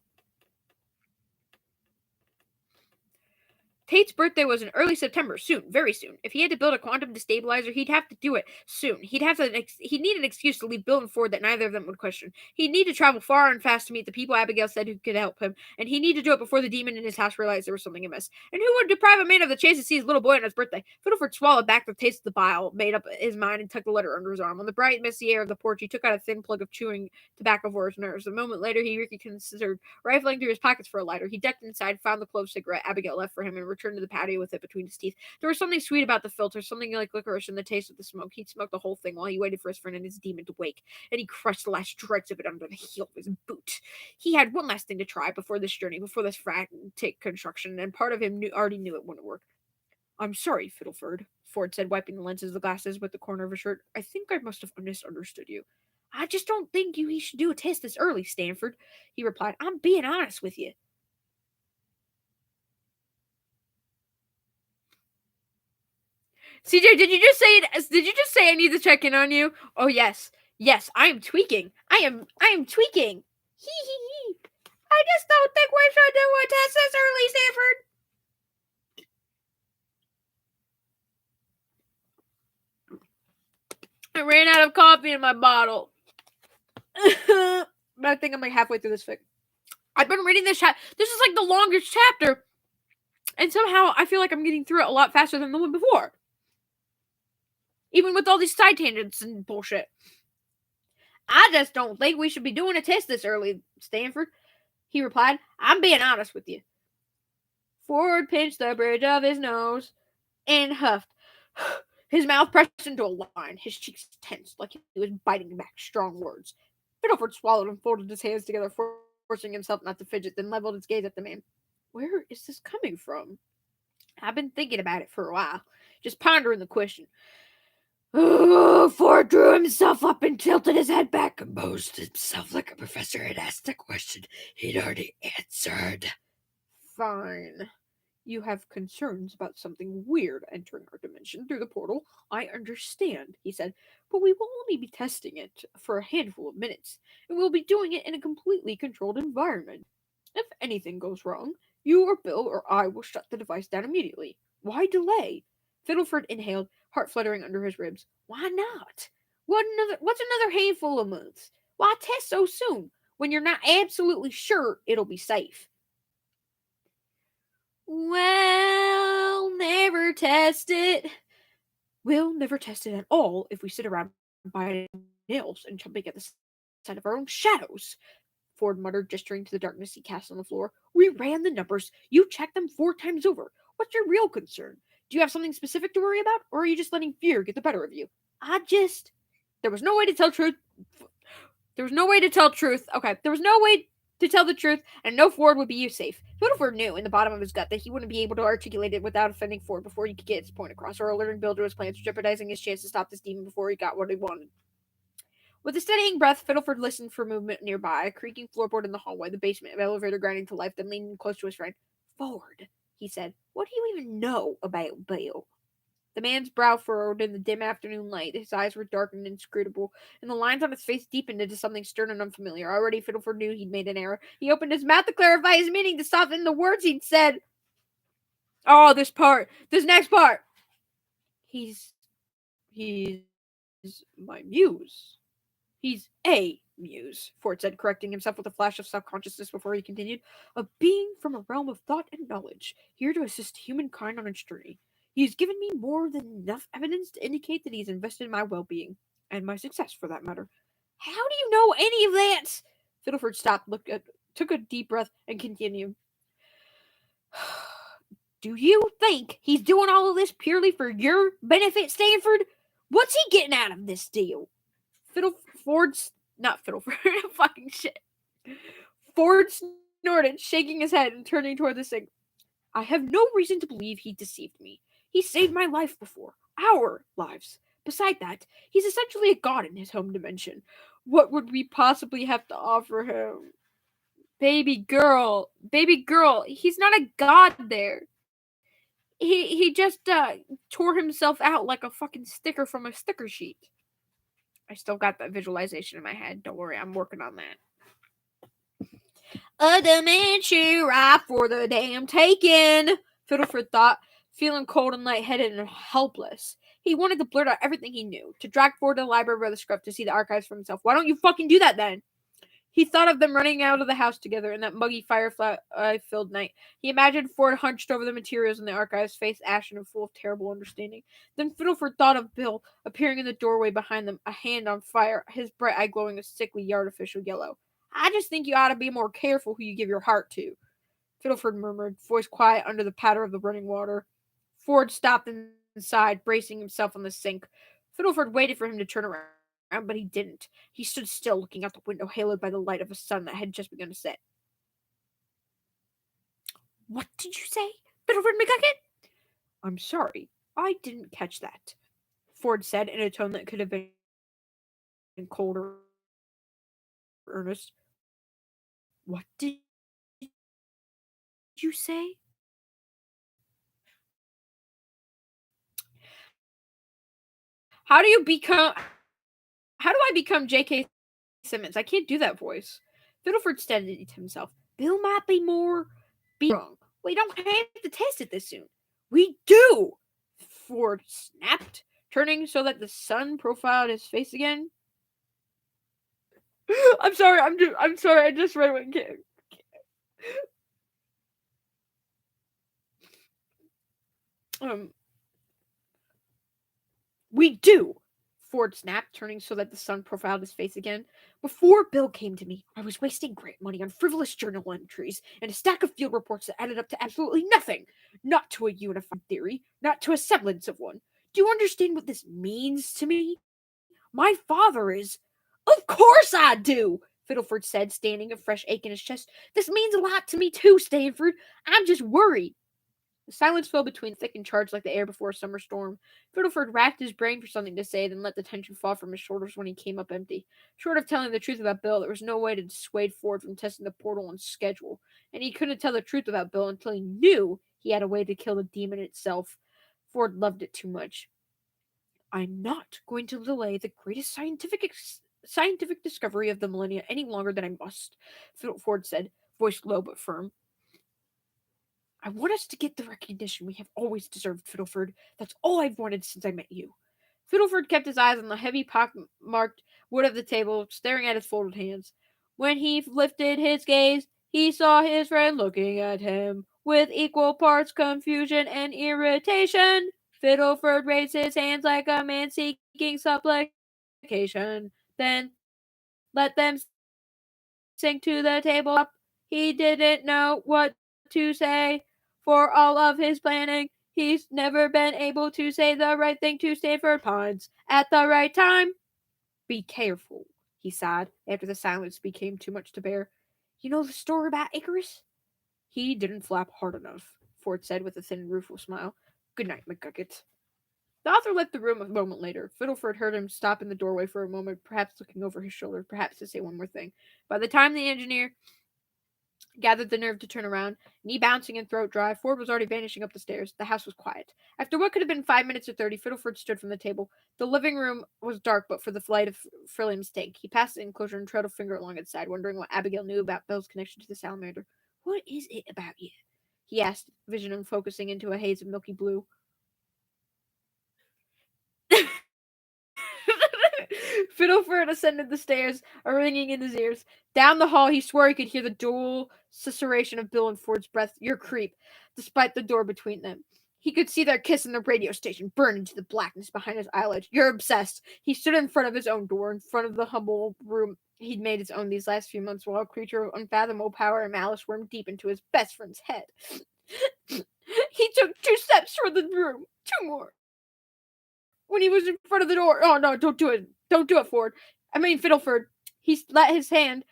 Tate's birthday was in early September, soon, very soon. If he had to build a quantum destabilizer, he'd have to do it soon. He'd need an excuse to leave Bill and Ford that neither of them would question. He'd need to travel far and fast to meet the people Abigail said who could help him, and he'd need to do it before the demon in his house realized there was something amiss. And who would deprive a man of the chance to see his little boy on his birthday? Fiddleford swallowed back the taste of the bile, made up his mind, and tucked the letter under his arm. On the bright, misty air of the porch, he took out a thin plug of chewing tobacco for his nerves. A moment later, he reconsidered rifling through his pockets for a lighter. He ducked inside, found the clove cigarette Abigail left for him, and returned to the patio with it between his teeth. There was something sweet about the filter, something like licorice in the taste of the smoke. He'd smoked the whole thing while he waited for his friend and his demon to wake, and he crushed the last dregs of it under the heel of his boot. He had one last thing to try before this journey, before this frantic construction, and part of him already knew it wouldn't work. I'm sorry, Fiddleford, Ford said, wiping the lenses of the glasses with the corner of his shirt. I think I must have misunderstood you. I just don't think he should do a test this early, Stanford, he replied. I'm being honest with you. CJ, did you just say I need to check in on you? Oh yes. Yes, I am tweaking. I am tweaking. Hee. I just don't think we should do a test this early, Stanford. I ran out of coffee in my bottle. But I think I'm like halfway through this fic. I've been reading this chapter. This is like the longest chapter. And somehow I feel like I'm getting through it a lot faster than the one before. Even with all these side tangents and bullshit. I just don't think we should be doing a test this early, Stanford, he replied. I'm being honest with you. Ford pinched the bridge of his nose and huffed. His mouth pressed into a line, his cheeks tense, like he was biting back strong words. Fiddleford swallowed and folded his hands together, forcing himself not to fidget, then leveled his gaze at the man. Where is this coming from? I've been thinking about it for a while, just pondering the question. Ford drew himself up and tilted his head back, composed himself like a professor had asked a question he'd already answered. Fine. You have concerns about something weird entering our dimension through the portal. I understand, he said, but we will only be testing it for a handful of minutes, and we'll be doing it in a completely controlled environment. If anything goes wrong, you or Bill or I will shut the device down immediately. Why delay? Fiddleford inhaled, heart fluttering under his ribs. Why not? What's another handful of months? Why test so soon when you're not absolutely sure it'll be safe? Well, never test it. We'll never test it at all if we sit around biting nails and jumping at the sight of our own shadows, Ford muttered, gesturing to the darkness he cast on the floor. We ran the numbers. You checked them 4 times over. What's your real concern? Do you have something specific to worry about, or are you just letting fear get the better of you? There was no way to tell truth. There was no way to tell truth. Okay, there was no way to tell the truth, and no Ford would be safe. Fiddleford knew in the bottom of his gut that he wouldn't be able to articulate it without offending Ford before he could get his point across, or alerting Bill to his plans, jeopardizing his chance to stop this demon before he got what he wanted. With a steadying breath, Fiddleford listened for movement nearby, a creaking floorboard in the hallway, the basement elevator grinding to life, then leaning close to his friend. Ford, he said, what do you even know about Bill? The man's brow furrowed in the dim afternoon light. His eyes were dark and inscrutable, and the lines on his face deepened into something stern and unfamiliar. Already Fiddleford knew he'd made an error. He opened his mouth to clarify his meaning, to soften the words he'd said. Oh, this next part. He's my muse. He's a muse, Ford said, correcting himself with a flash of self-consciousness before he continued. A being from a realm of thought and knowledge, here to assist humankind on its journey. He's given me more than enough evidence to indicate that he's invested in my well-being, and my success, for that matter. How do you know any of that? Fiddleford stopped, took a deep breath, and continued. Do you think he's doing all of this purely for your benefit, Stanford? What's he getting out of this deal? Fucking shit. Ford snorted, shaking his head and turning toward the sink. I have no reason to believe he deceived me. He saved my life before. Our lives. Beside that, he's essentially a god in his home dimension. What would we possibly have to offer him? Baby girl, he's not a god there. He just tore himself out like a fucking sticker from a sticker sheet. I still got that visualization in my head. Don't worry, I'm working on that. A dimension ripe for the damn taking, Fiddleford thought, feeling cold and lightheaded and helpless. He wanted to blurt out everything he knew, to drag Ford to the library by the scruff to see the archives for himself. Why don't you fucking do that then? He thought of them running out of the house together in that muggy, firefly-filled night. He imagined Ford hunched over the materials in the archives, face ashen and full of terrible understanding. Then Fiddleford thought of Bill appearing in the doorway behind them, a hand on fire, his bright eye glowing a sickly, artificial yellow. I just think you ought to be more careful who you give your heart to, Fiddleford murmured, voice quiet under the patter of the running water. Ford stopped inside, bracing himself on the sink. Fiddleford waited for him to turn around, but he didn't. He stood still, looking out the window, haloed by the light of a sun that had just begun to set. What did you say, Fiddleford McGucket? I'm sorry, I didn't catch that, Ford said in a tone that could have been cold or earnest. What did you say? How do I become J.K. Simmons? I can't do that voice. Fiddleford steadied himself. Bill might be wrong. We don't have to test it this soon. We do, Ford snapped, turning so that the sun profiled his face again. I'm sorry, I just read what we do, Ford snapped, turning so that the sun profiled his face again. Before Bill came to me, I was wasting great money on frivolous journal entries and a stack of field reports that added up to absolutely nothing. Not to a unified theory, not to a semblance of one. Do you understand what this means to me? My father is... Of course I do, Fiddleford said, standing, a fresh ache in his chest. This means a lot to me too, Stanford. I'm just worried. The silence fell between thick and charged like the air before a summer storm. Fiddleford racked his brain for something to say, then let the tension fall from his shoulders when he came up empty. Short of telling the truth about Bill, there was no way to dissuade Ford from testing the portal on schedule, and he couldn't tell the truth about Bill until he knew he had a way to kill the demon itself. Ford loved it too much. I'm not going to delay the greatest scientific discovery of the millennia any longer than I must, Ford said, voice low but firm. I want us to get the recognition we have always deserved, Fiddleford. That's all I've wanted since I met you. Fiddleford kept his eyes on the heavy pock-marked wood of the table, staring at his folded hands. When he lifted his gaze, he saw his friend looking at him with equal parts confusion and irritation. Fiddleford raised his hands like a man seeking supplication, then let them sink to the tabletop. He didn't know what to say. For all of his planning, he's never been able to say the right thing to Stanford Pines at the right time. Be careful, he sighed after the silence became too much to bear. You know the story about Icarus? He didn't flap hard enough, Ford said with a thin, rueful smile. Good night, McGucket. The author left the room a moment later. Fiddleford heard him stop in the doorway for a moment, perhaps looking over his shoulder, perhaps to say one more thing. By the time the engineer gathered the nerve to turn around, knee bouncing and throat dry, Ford was already vanishing up the stairs. The house was quiet. After what could have been 5 minutes or 30, Fiddleford stood from the table. The living room was dark but for the light of Frilliam's tank. He passed the enclosure and trailed a finger along its side, wondering what Abigail knew about Bill's connection to the salamander. What is it about you? He asked, vision focusing into a haze of milky blue. Fiddleford ascended the stairs, a ringing in his ears. Down the hall, he swore he could hear the dual susurration of Bill and Ford's breath, your creep, despite the door between them. He could see their kiss in the radio station burn into the blackness behind his eyelid. You're obsessed. He stood in front of his own door, in front of the humble room he'd made his own these last few months, while a creature of unfathomable power and malice wormed deep into his best friend's head. He took 2 steps toward the room, 2 more. When he was in front of the door, oh no, don't do it. Don't do it, Ford. I mean, Fiddleford. He let his hand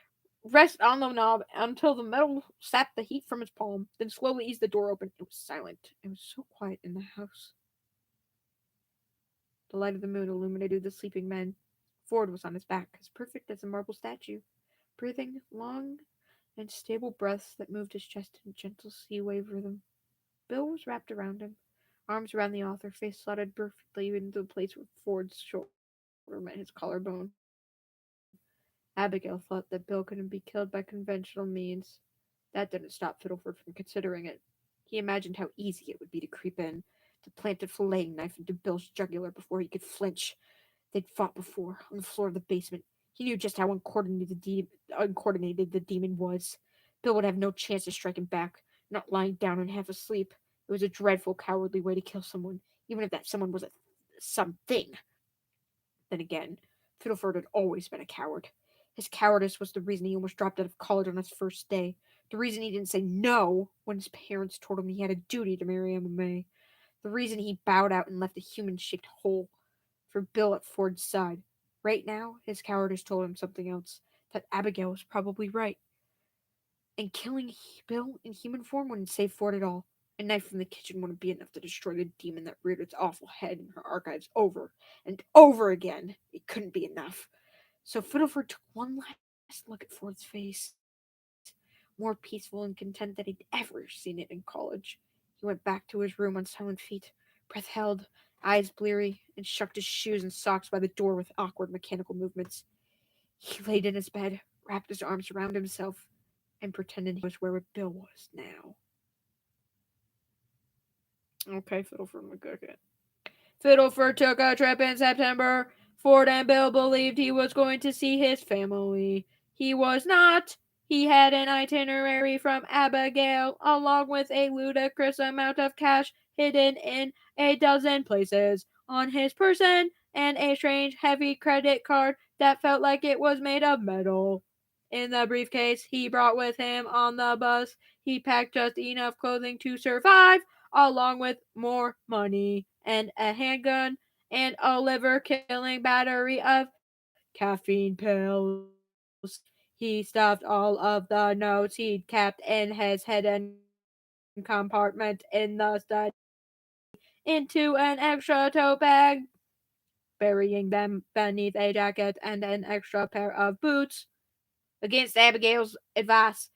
rest on the knob until the metal sapped the heat from his palm, then slowly eased the door open. It was silent. It was so quiet in the house. The light of the moon illuminated the sleeping men. Ford was on his back, as perfect as a marble statue, breathing long and stable breaths that moved his chest in gentle sea wave rhythm. Bill was wrapped around him, arms around the author, face slotted perfectly into the place where Ford's shoulder met his collarbone. Abigail thought that Bill couldn't be killed by conventional means. That didn't stop Fiddleford from considering it. He imagined how easy it would be to creep in, to plant a filleting knife into Bill's jugular before he could flinch. They'd fought before, on the floor of the basement. He knew just how uncoordinated the demon was. Bill would have no chance to strike him back, not lying down and half asleep. It was a dreadful, cowardly way to kill someone, even if that someone was a something. Then again, Fiddleford had always been a coward. His cowardice was the reason he almost dropped out of college on his first day. The reason he didn't say no when his parents told him he had a duty to marry Emma May. The reason he bowed out and left a human-shaped hole for Bill at Ford's side. Right now, his cowardice told him something else. That Abigail was probably right. And killing Bill in human form wouldn't save Ford at all. A knife from the kitchen wouldn't be enough to destroy the demon that reared its awful head in her archives over and over again. It couldn't be enough. So Fiddleford took one last look at Ford's face, more peaceful and content than he'd ever seen it in college. He went back to his room on silent feet, breath held, eyes bleary, and shucked his shoes and socks by the door with awkward mechanical movements. He laid in his bed, wrapped his arms around himself, and pretended he was where Bill was now. Okay, Fiddleford McGucket. Fiddleford took a trip in September. Ford and Bill believed he was going to see his family. He was not. He had an itinerary from Abigail, along with a ludicrous amount of cash hidden in a dozen places on his person, and a strange, heavy credit card that felt like it was made of metal. In the briefcase he brought with him on the bus, he packed just enough clothing to survive, along with more money and a handgun and a liver-killing battery of caffeine pills. He stuffed all of the notes he'd kept in his hidden compartment in the study into an extra tote bag, burying them beneath a jacket and an extra pair of boots. Against Abigail's advice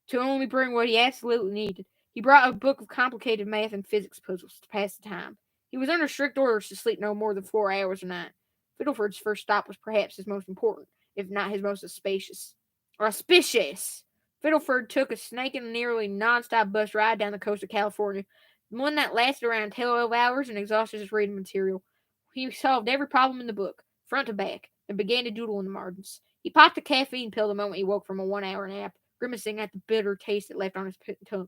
to only bring what he absolutely needed, he brought a book of complicated math and physics puzzles to pass the time. He was under strict orders to sleep no more than 4 hours a night. Fiddleford's first stop was perhaps his most important, if not his most auspicious. Fiddleford took a snaking, nearly non-stop bus ride down the coast of California, one that lasted around 12 hours and exhausted his reading material. He solved every problem in the book, front to back, and began to doodle in the margins. He popped a caffeine pill the moment he woke from a 1-hour nap, grimacing at the bitter taste it left on his tongue.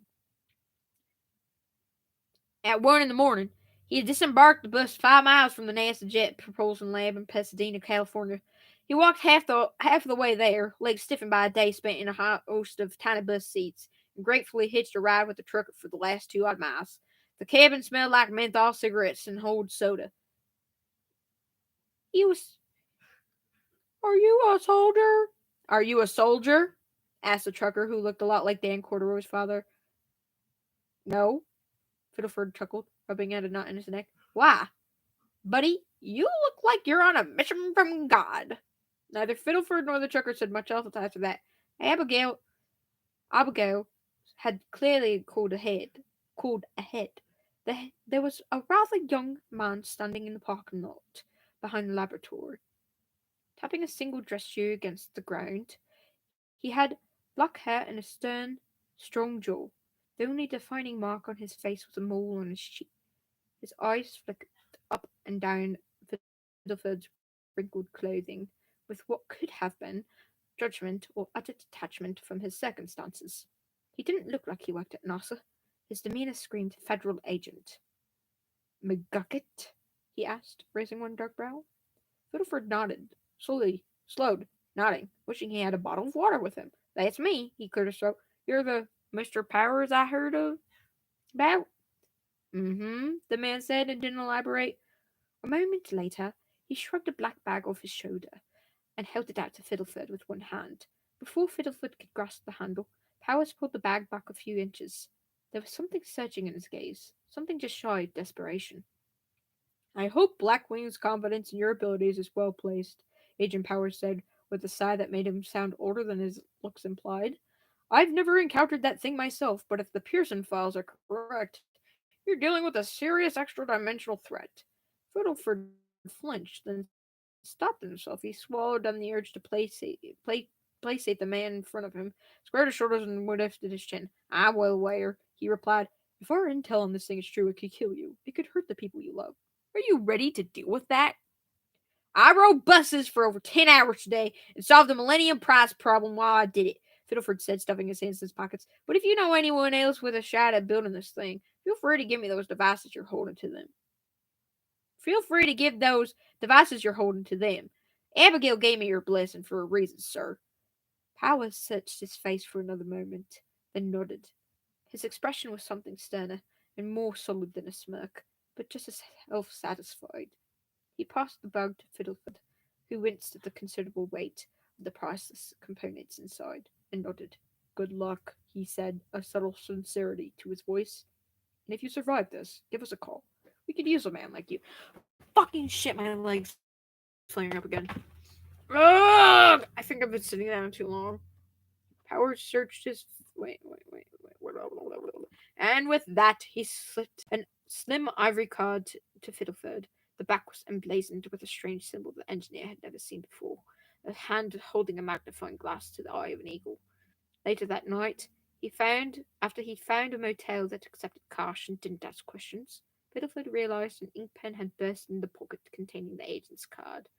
At 1 in the morning, he had disembarked the bus 5 miles from the NASA Jet Propulsion Lab in Pasadena, California. He walked half the way there, legs stiffened by a day spent in a host of tiny bus seats, and gratefully hitched a ride with the trucker for the last 2 odd miles. The cabin smelled like menthol cigarettes and hold soda. Are you a soldier? Are you a soldier? Asked the trucker, who looked a lot like Dan Corduroy's father. No, Fiddleford chuckled, rubbing at a knot in his neck. Why? Buddy, you look like you're on a mission from God. Neither Fiddleford nor the trucker said much else after that. Abigail had clearly cooled ahead. There was a rather young man standing in the parking lot behind the laboratory, tapping a single dress shoe against the ground. He had black hair and a stern, strong jaw. The only defining mark on his face was a mole on his cheek. His eyes flicked up and down Fiddleford's wrinkled clothing with what could have been judgment or utter detachment from his circumstances. He didn't look like he worked at NASA. His demeanor screamed federal agent. McGucket? He asked, raising one dark brow. Fiddleford nodded, slowed, nodding, wishing he had a bottle of water with him. That's me, he cleared his throat. You're the Mr. Powers I heard about? The man said and didn't elaborate. A moment later, he shrugged a black bag off his shoulder and held it out to Fiddleford with one hand. Before Fiddleford could grasp the handle, Powers pulled the bag back a few inches. There was something searching in his gaze, something just shy of desperation. I hope Blackwing's confidence in your abilities is well placed, Agent Powers said, with a sigh that made him sound older than his looks implied. I've never encountered that thing myself, but if the Pearson files are correct, you're dealing with a serious extra-dimensional threat. Fiddleford flinched, then stopped himself. He swallowed down the urge to placate the man in front of him, squared his shoulders, and lifted his chin. I'm well aware, he replied. If our intel on this thing is true, it could kill you. It could hurt the people you love. Are you ready to deal with that? I rode buses for over 10 hours today and solved the Millennium Prize problem while I did it, Fiddleford said, stuffing his hands in his pockets. But if you know anyone else with a shot at building this thing, feel free to give me those devices you're holding to them. Abigail gave me your blessing for a reason, sir. Powers searched his face for another moment, then nodded. His expression was something sterner and more solid than a smirk, but just as self-satisfied. He passed the bag to Fiddleford, who winced at the considerable weight of the priceless components inside, and nodded. Good luck, he said, a subtle sincerity to his voice. And if you survive this, give us a call. We could use a man like you. Fucking shit, my legs flaring up again. Ugh! I think I've been sitting down too long. Powers searched his... Wait. And with that, he slipped a slim ivory card to Fiddleford. The back was emblazoned with a strange symbol the engineer had never seen before, a hand holding a magnifying glass to the eye of an eagle. Later that night, after he'd found a motel that accepted cash and didn't ask questions, Fiddleford realized an ink pen had burst in the pocket containing the agent's card.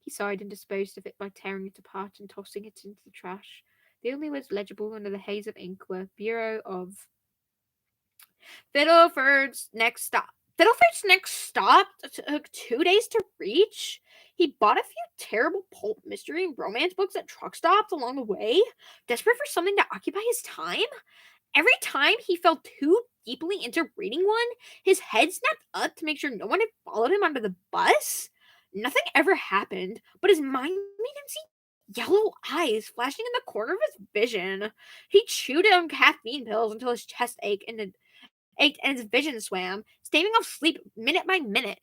He sighed and disposed of it by tearing it apart and tossing it into the trash. The only words legible under the haze of ink were Bureau of Fiddleford's next stop. Fiddleford's next stop took 2 days to reach. He bought a few terrible pulp mystery and romance books at truck stops along the way, desperate for something to occupy his time. Every time he fell too deeply into reading one, his head snapped up to make sure no one had followed him onto the bus. Nothing ever happened, but his mind made him see yellow eyes flashing in the corner of his vision. He chewed on caffeine pills until his chest ached and his vision swam, staving off sleep minute by minute.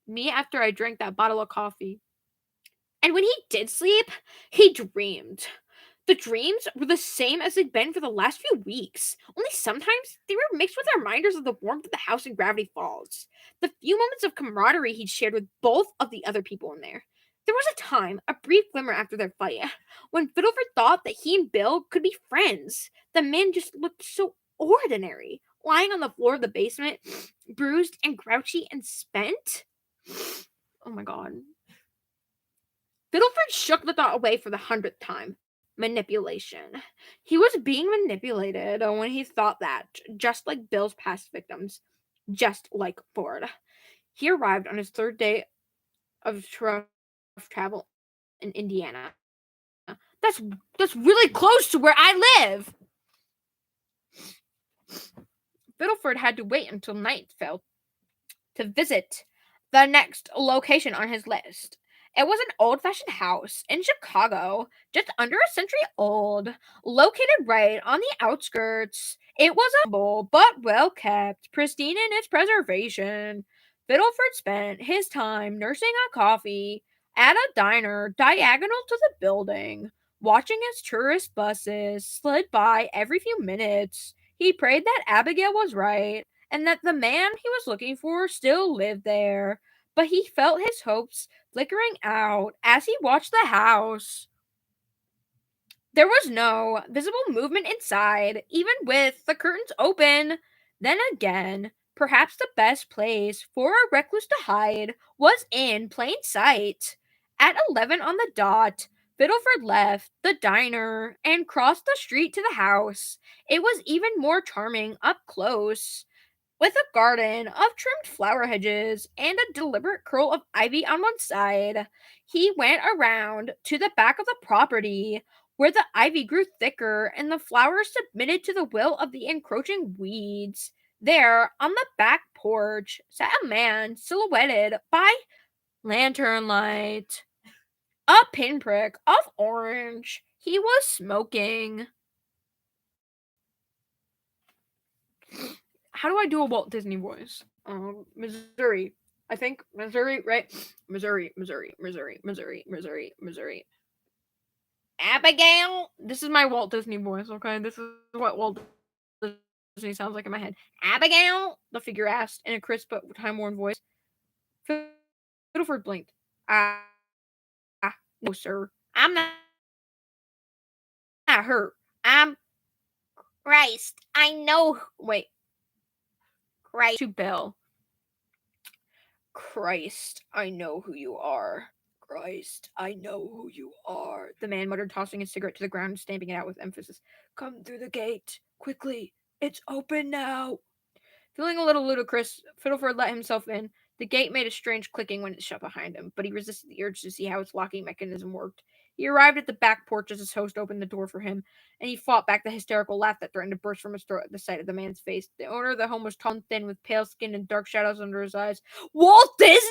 Me after I drank that bottle of coffee. And when he did sleep, he dreamed. The dreams were the same as they'd been for the last few weeks, only sometimes they were mixed with reminders of the warmth of the house in Gravity Falls, the few moments of camaraderie he'd shared with both of the other people in there. There was a time, a brief glimmer after their fight, when Fiddleford thought that he and Bill could be friends. The man just looked so ordinary, lying on the floor of the basement, bruised and grouchy and spent. Oh my god. Fiddleford shook the thought away for the 100th time. Manipulation. He was being manipulated when he thought that, just like Bill's past victims, just like Ford. He arrived on his third day of travel in Indiana. That's really close to where I live. Fiddleford had to wait until night fell to visit the next location on his list. It was an old-fashioned house in Chicago, just under a century old, located right on the outskirts. It was humble but well kept, pristine in its preservation. Fiddleford spent his time nursing a coffee at a diner diagonal to the building, watching as tourist buses slid by every few minutes. He prayed that Abigail was right and that the man he was looking for still lived there, but he felt his hopes flickering out as he watched the house. There was no visible movement inside, even with the curtains open. Then again, perhaps the best place for a recluse to hide was in plain sight. At 11 on the dot, Fiddleford left the diner and crossed the street to the house. It was even more charming up close, with a garden of trimmed flower hedges and a deliberate curl of ivy on one side. He went around to the back of the property, where the ivy grew thicker and the flowers submitted to the will of the encroaching weeds. There, on the back porch, sat a man silhouetted by lantern light. A pinprick of orange. He was smoking. How do I do a Walt Disney voice? Missouri. I think Missouri, right? Missouri. Abigail. This is my Walt Disney voice, okay? This is what Walt Disney sounds like in my head. Abigail, the figure asked in a crisp but time-worn voice. Fiddleford blinked. No, sir. I'm not her. I'm Christ, I know. Wait. Christ. To Bill. Christ, I know who you are. Christ, I know who you are. The man muttered, tossing his cigarette to the ground and stamping it out with emphasis. Come through the gate. Quickly. It's open now. Feeling a little ludicrous, Fiddleford let himself in. The gate made a strange clicking when it shut behind him, but he resisted the urge to see how its locking mechanism worked. He arrived at the back porch as his host opened the door for him, and he fought back the hysterical laugh that threatened to burst from his throat at the sight of the man's face. The owner of the home was tall and thin, with pale skin and dark shadows under his eyes. Walt Disney?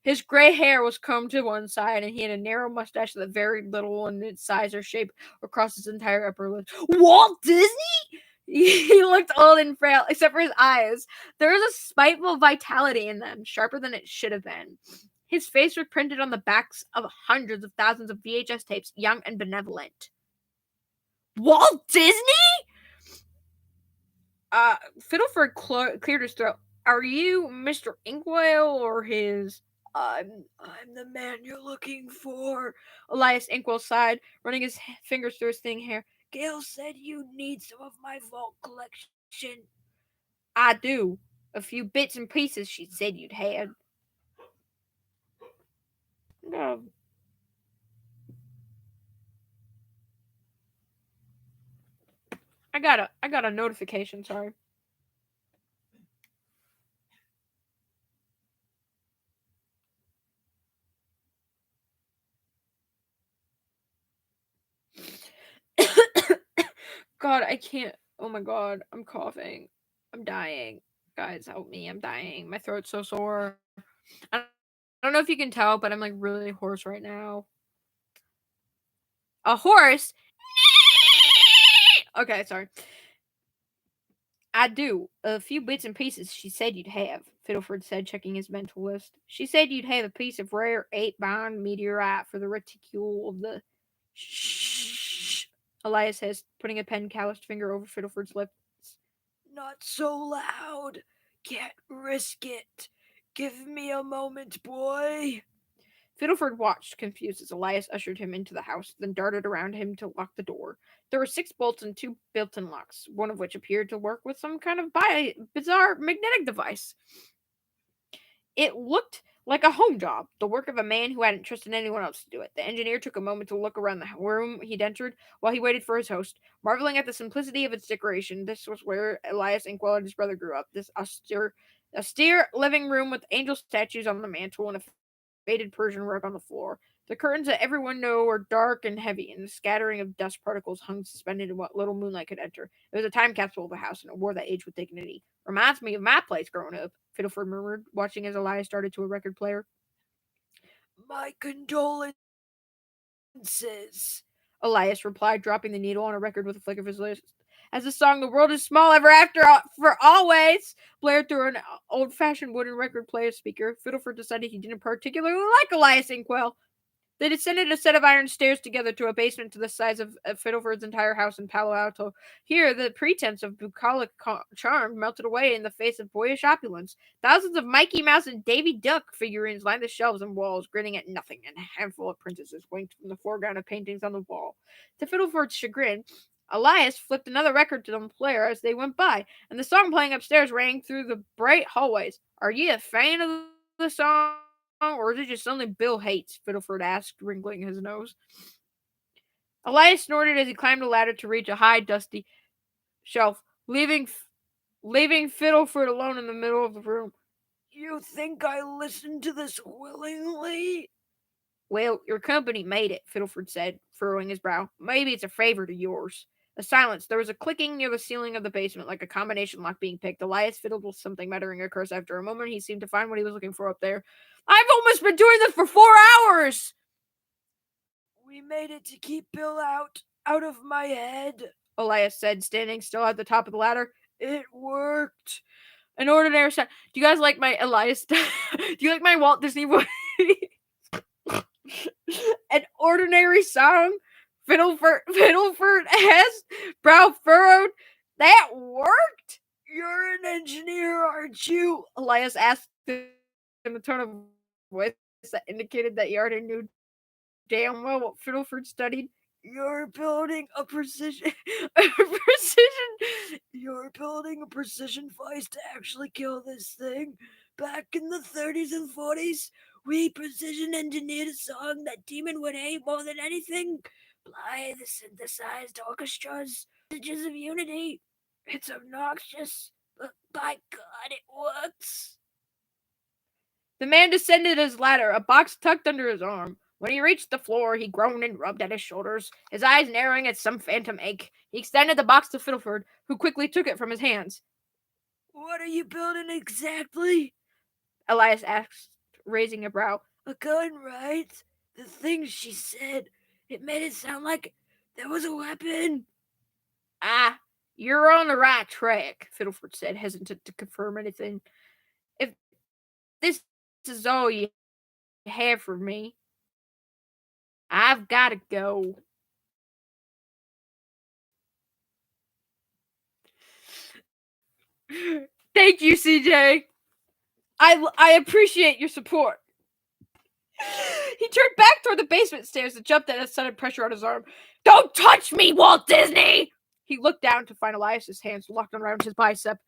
His gray hair was combed to one side, and he had a narrow mustache that varied little in its size or shape across his entire upper lip. Walt Disney? He looked old and frail, except for his eyes. There was a spiteful vitality in them, sharper than it should have been. His face was printed on the backs of hundreds of thousands of VHS tapes, young and benevolent. Walt Disney? Fiddleford cleared his throat. Are you Mr. Inkwell or his... I'm the man you're looking for. Elias Inkwell sighed, running his fingers through his thin hair. Gail said you need some of my vault collection. I do. A few bits and pieces she said you'd had. No. I got a notification, sorry. God, I can't. Oh my god, I'm coughing. I'm dying. Guys, help me. I'm dying. My throat's so sore. I don't know if you can tell, but I'm like really hoarse right now. A horse? Okay, sorry. I do. A few bits and pieces she said you'd have, Fiddleford said, checking his mental list. She said you'd have a piece of rare 8-bound meteorite for the reticule of the... Shh, Elias hissed, putting a pen-calloused finger over Fiddleford's lips. Not so loud. Can't risk it. Give me a moment, boy. Fiddleford watched, confused, as Elias ushered him into the house, then darted around him to lock the door. There were 6 bolts and 2 built-in locks, one of which appeared to work with some kind of bizarre magnetic device. It looked like a home job, the work of a man who hadn't trusted anyone else to do it. The engineer took a moment to look around the room he'd entered while he waited for his host, marveling at the simplicity of its decoration. This was where Elias Inkwell and his brother grew up, this austere living room with angel statues on the mantel and a faded Persian rug on the floor. The curtains at every window were dark and heavy, and a scattering of dust particles hung suspended in what little moonlight could enter. It was a time capsule of a house, and it wore that age with dignity. Reminds me of my place growing up, Fiddleford murmured, watching as Elias started to a record player. My condolences, Elias replied, dropping the needle on a record with a flick of his wrist. As the song "The World Is Small Ever After for Always" blared through an old-fashioned wooden record player speaker, Fiddleford decided he didn't particularly like Elias Inkwell. They descended a set of iron stairs together to a basement to the size of Fiddleford's entire house in Palo Alto. Here, the pretense of bucolic charm melted away in the face of boyish opulence. Thousands of Mickey Mouse and Davy Duck figurines lined the shelves and walls, grinning at nothing, and a handful of princesses winked from the foreground of paintings on the wall. To Fiddleford's chagrin, Elias flipped another record to the player as they went by, and the song playing upstairs rang through the bright hallways. Are you a fan of the song? Or is it just something Bill hates? Fiddleford asked, wrinkling his nose. Elias snorted as he climbed a ladder to reach a high, dusty shelf, leaving Fiddleford alone in the middle of the room. You think I listened to this willingly? Well, your company made it, Fiddleford said, furrowing his brow. Maybe it's a favor to yours. A silence. There was a clicking near the ceiling of the basement, like a combination lock being picked. Elias fiddled with something, muttering a curse. After a moment, he seemed to find what he was looking for up there. I've almost been doing this for 4 hours! We made it to keep Bill out of my head, Elias said, standing still at the top of the ladder. It worked. An ordinary sound. Do you guys like my Elias? Do you like my Walt Disney voice? An ordinary song? Fiddleford has brow furrowed. That worked? You're an engineer, aren't you? Elias asked in a tone of voice that indicated that he already knew damn well what Fiddleford studied. You're building a precision device to actually kill this thing. Back in the 30s and 40s, we precision engineered a song that Demon would hate more than anything. Blithe synthesized orchestras, messages of unity. It's obnoxious, but by God, it works. The man descended his ladder, a box tucked under his arm. When he reached the floor, he groaned and rubbed at his shoulders, his eyes narrowing at some phantom ache. He extended the box to Fiddleford, who quickly took it from his hands. What are you building exactly? Elias asked, raising a brow. A gun, right? The things she said, it made it sound like there was a weapon. Ah, you're on the right track, Fiddleford said, hesitant to confirm anything. If this is all you have for me, I've got to go. Thank you, CJ. I appreciate your support. He turned back toward the basement stairs and jumped at a sudden pressure on his arm. Don't touch me, Walt Disney! He looked down to find Elias's hands locked around his bicep,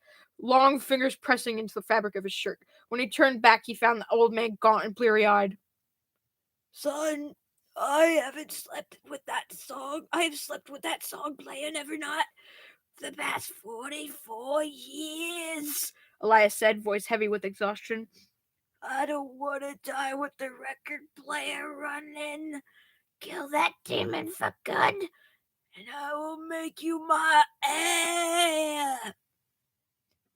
long fingers pressing into the fabric of his shirt. When he turned back, he found the old man gaunt and bleary-eyed. Son, I haven't slept with that song. I've slept with that song playing every night for the past 44 years, Elias said, voice heavy with exhaustion. I don't want to die with the record player running. Kill that demon for good, and I will make you my heir.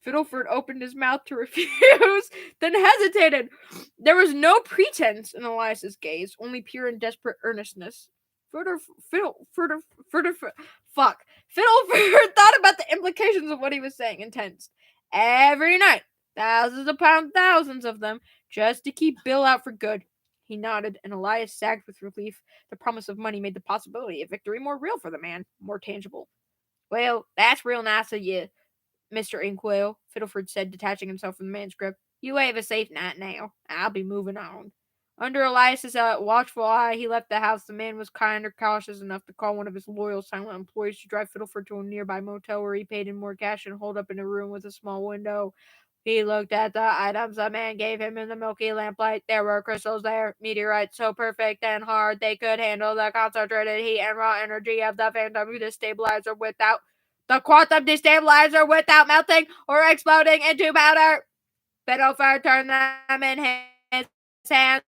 Fiddleford opened his mouth to refuse, then hesitated. There was no pretense in Elias's gaze, only pure and desperate earnestness. Fiddleford thought about the implications of what he was saying and tensed. Every night, thousands of them, just to keep Bill out for good. He nodded, and Elias sagged with relief. The promise of money made the possibility of victory more real for the man, more tangible. Well, that's real nice of you, Mr. Inkwell, Fiddleford said, detaching himself from the man's grip. You have a safe night now. I'll be moving on. Under Elias's watchful eye, he left the house. The man was kind or cautious enough to call one of his loyal, silent employees to drive Fiddleford to a nearby motel where he paid him more cash and holed up in a room with a small window. He looked at the items the man gave him in the milky lamplight. There were crystals there, meteorites so perfect and hard they could handle the concentrated heat and raw energy of the quantum destabilizer without melting or exploding into powder. Fiddleford turned them in his hands,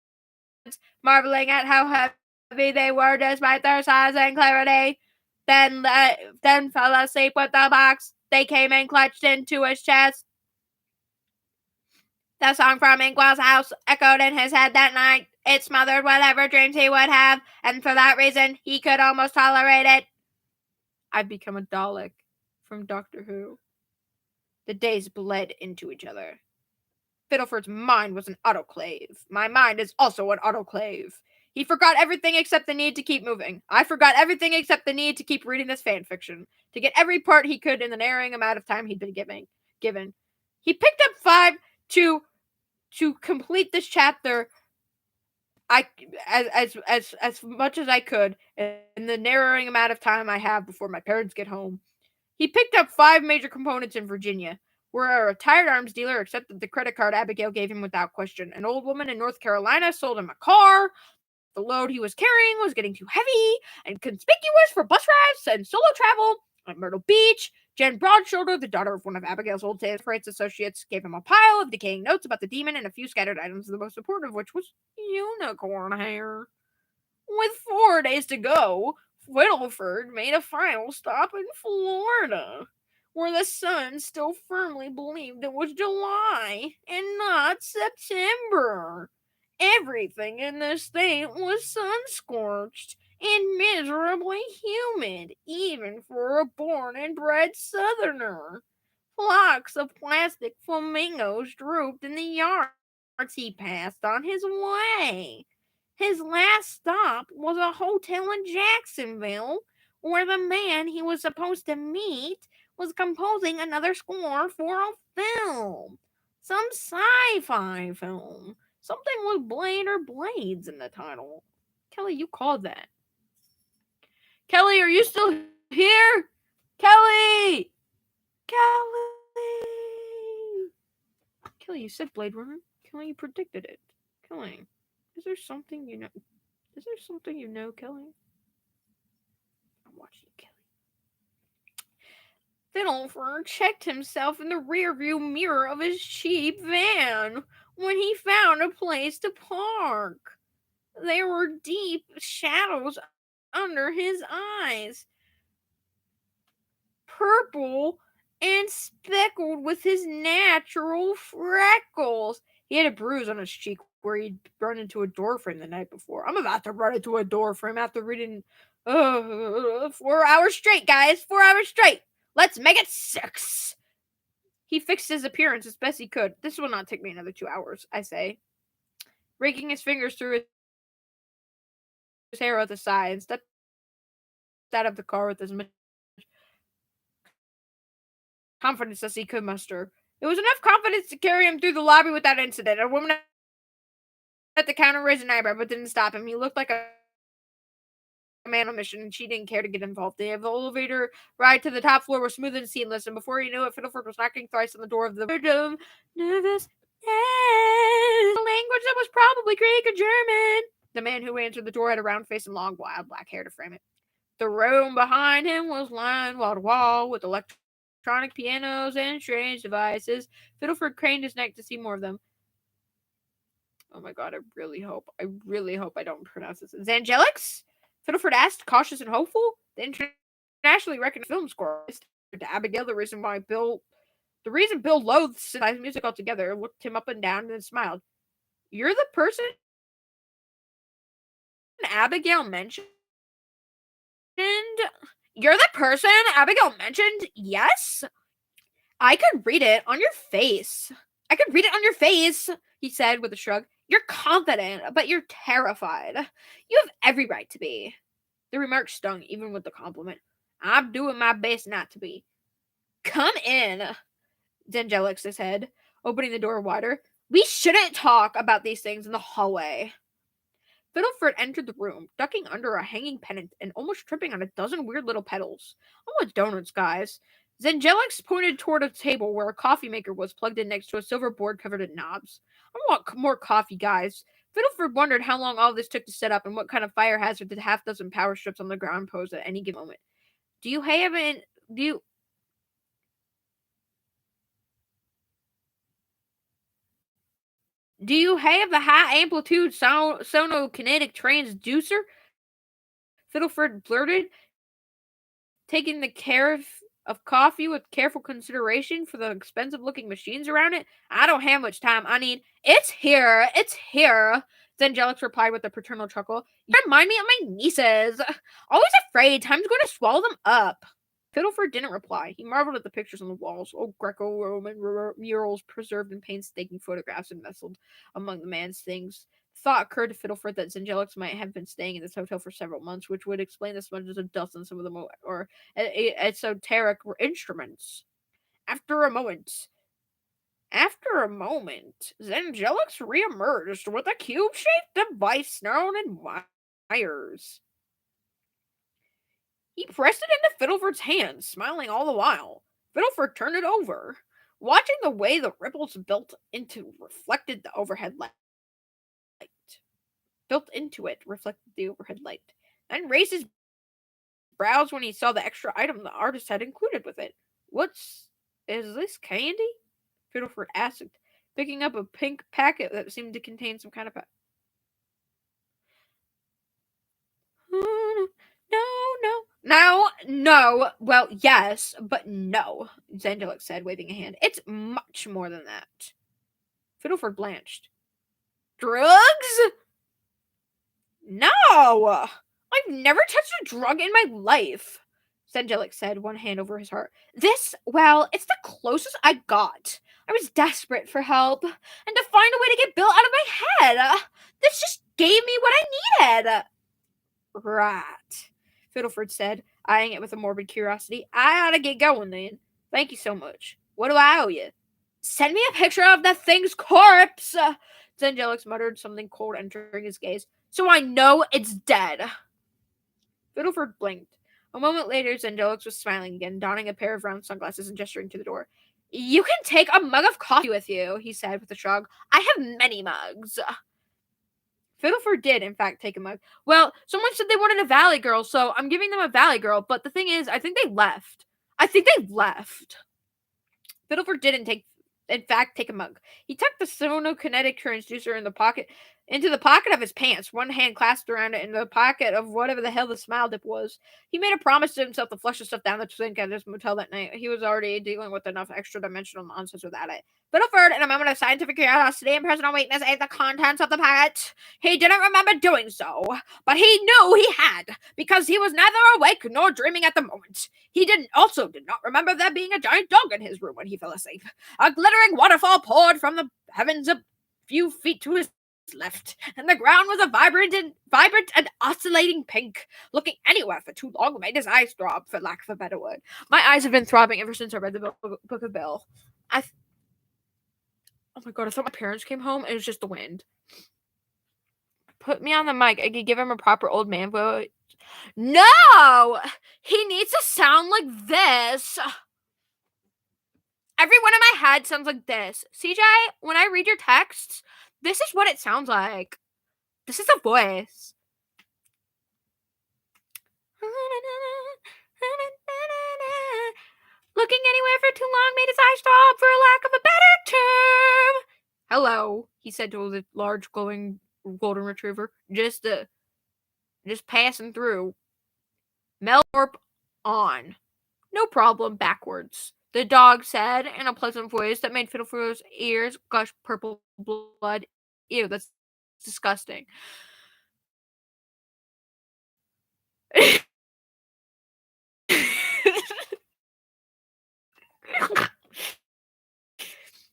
marveling at how heavy they were despite their size and clarity. Then fell asleep with the box. They came and clutched into his chest. The song from Inkwell's house echoed in his head that night. It smothered whatever dreams he would have, and for that reason, he could almost tolerate it. I've become a Dalek from Doctor Who. The days bled into each other. Fiddleford's mind was an autoclave. My mind is also an autoclave. He forgot everything except the need to keep moving. I forgot everything except the need to keep reading this fan fiction, to get every part he could in the narrowing amount of time he'd been given. He picked up 5 to complete this chapter. As much as I could in the narrowing amount of time I have before my parents get home. He picked up 5 major components in Virginia, where a retired arms dealer accepted the credit card Abigail gave him without question. An old woman in North Carolina sold him a car. The load he was carrying was getting too heavy and conspicuous for bus rides and solo travel. At Myrtle Beach, Jen Broadshoulder, the daughter of one of Abigail's old Sanford's associates, gave him a pile of decaying notes about the demon and a few scattered items, the most important of which was unicorn hair. With 4 days to go, Fiddleford made a final stop in Florida, where the sun still firmly believed it was July and not September. Everything in the state was sun-scorched and miserably humid, even for a born and bred southerner. Flocks of plastic flamingos drooped in the yards he passed on his way. His last stop was a hotel in Jacksonville, where the man he was supposed to meet was composing another score for a film. Some sci-fi film. Something with Blade or Blades in the title. Kelly, you called that. Kelly, are you still here? Kelly! Kelly, you said Blade Runner. Kelly, you predicted it. Kelly, is there something you know? Is there something you know, Kelly? I'm watching you, Kelly. Fiddleford checked himself in the rearview mirror of his cheap van when he found a place to park. There were deep shadows under his eyes, purple and speckled with his natural freckles. He had a bruise on his cheek where he'd run into a door frame the night before. I'm about to run into a door frame after reading 4 hours straight, guys. 4 hours straight. Let's make it 6. He fixed his appearance as best he could. This will not take me another 2 hours, I say. Raking his fingers through his hair at the side and stepped out of the car with as much confidence as he could muster. It was enough confidence to carry him through the lobby without incident. A woman at the counter raised an eyebrow but didn't stop him. He looked like a man on a mission, and she didn't care to get involved. The elevator ride to the top floor was smooth and seamless, and before he knew it, Fiddleford was knocking thrice on the door of the nervous language that was probably Greek or German. The man who answered the door had a round face and long, wild black hair to frame it. The room behind him was lined wall to wall with electronic pianos and strange devices. Fiddleford craned his neck to see more of them. Oh my god, I really hope I don't pronounce this. Zangelics? Fiddleford asked, cautious and hopeful. The internationally recognized film score to Abigail, the reason Bill loathed synthesized music altogether, looked him up and down and then smiled. You're the person Abigail mentioned? You're the person Abigail mentioned? Yes? I could read it on your face. I could read it on your face, he said with a shrug. You're confident, but you're terrified. You have every right to be. The remark stung, even with the compliment. I'm doing my best not to be. Come in, Zangelix said, opening the door wider. We shouldn't talk about these things in the hallway. Fiddleford entered the room, ducking under a hanging pennant and almost tripping on a dozen weird little petals. I want donuts, guys. Zangelix pointed toward a table where a coffee maker was plugged in next to a silver board covered in knobs. I want more coffee, guys. Fiddleford wondered how long all this took to set up and what kind of fire hazard the half dozen power strips on the ground posed at any given moment. Do you have the high amplitude sonokinetic transducer? Fiddleford blurted, taking the care of coffee with careful consideration for the expensive looking machines around it. I don't have much time. It's here. It's here. Zangelix replied with a paternal chuckle. You remind me of my nieces. Always afraid time's going to swallow them up. Fiddleford didn't reply. He marveled at the pictures on the walls, old Greco-Roman murals preserved in painstaking photographs and nestled among the man's things. Thought occurred to Fiddleford that Zangelix might have been staying in this hotel for several months, which would explain the smudges of dust on some of the esoteric instruments. After a moment, Zangelix reemerged with a cube-shaped device known in wires. He pressed it into Fiddleford's hand, smiling all the while. Fiddleford turned it over, watching the way the ripples reflected the overhead light. Then raised his brows when he saw the extra item the artist had included with it. Is this candy? Fiddleford asked, picking up a pink packet that seemed to contain some kind of No. Well, yes, but no, Zangelix said, waving a hand. It's much more than that. Fiddleford blanched. Drugs? No! I've never touched a drug in my life, Zangelix said, one hand over his heart. It's the closest I got. I was desperate for help, and to find a way to get Bill out of my head. This just gave me what I needed. Right, Fiddleford said, eyeing it with a morbid curiosity. I ought to get going then. Thank you so much. What do I owe you? Send me a picture of the thing's corpse, Zangelix muttered, something cold entering his gaze, so I know it's dead. Fiddleford blinked. A moment later, Zangelix was smiling again, donning a pair of round sunglasses and gesturing to the door. You can take a mug of coffee with you, he said with a shrug. I have many mugs. Fiddleford did, in fact, take a mug. Well, someone said they wanted a Valley Girl, so I'm giving them a Valley Girl, but the thing is, I think they left. Fiddleford didn't take a mug. He tucked the sonokinetic transducer into the pocket of his pants, one hand clasped around it in the pocket of whatever the hell the smile dip was. He made a promise to himself to flush the stuff down the sink at his motel that night. He was already dealing with enough extra-dimensional nonsense without it. Fiddleford, in a moment of scientific curiosity and personal weakness, ate the contents of the packet. He didn't remember doing so, but he knew he had, because he was neither awake nor dreaming at the moment. He did not remember there being a giant dog in his room when he fell asleep. A glittering waterfall poured from the heavens a few feet to his left, and the ground was a vibrant and oscillating pink. Looking anywhere for too long made his eyes throb, for lack of a better word. My eyes have been throbbing ever since I read the Book of Bill. Oh my god, I thought my parents came home and it was just the wind. Put me on the mic. I could give him a proper old man voice. No! He needs to sound like this. Everyone in my head sounds like this. CJ, when I read your texts, this is what it sounds like. This is a voice. Looking anywhere for too long made his eyes stop, for a lack of a better term. Hello, he said to the large glowing golden retriever. Just passing through. Melthorpe on. No problem, backwards, the dog said in a pleasant voice that made Fiddleford's ears gush purple blood. Ew, that's disgusting.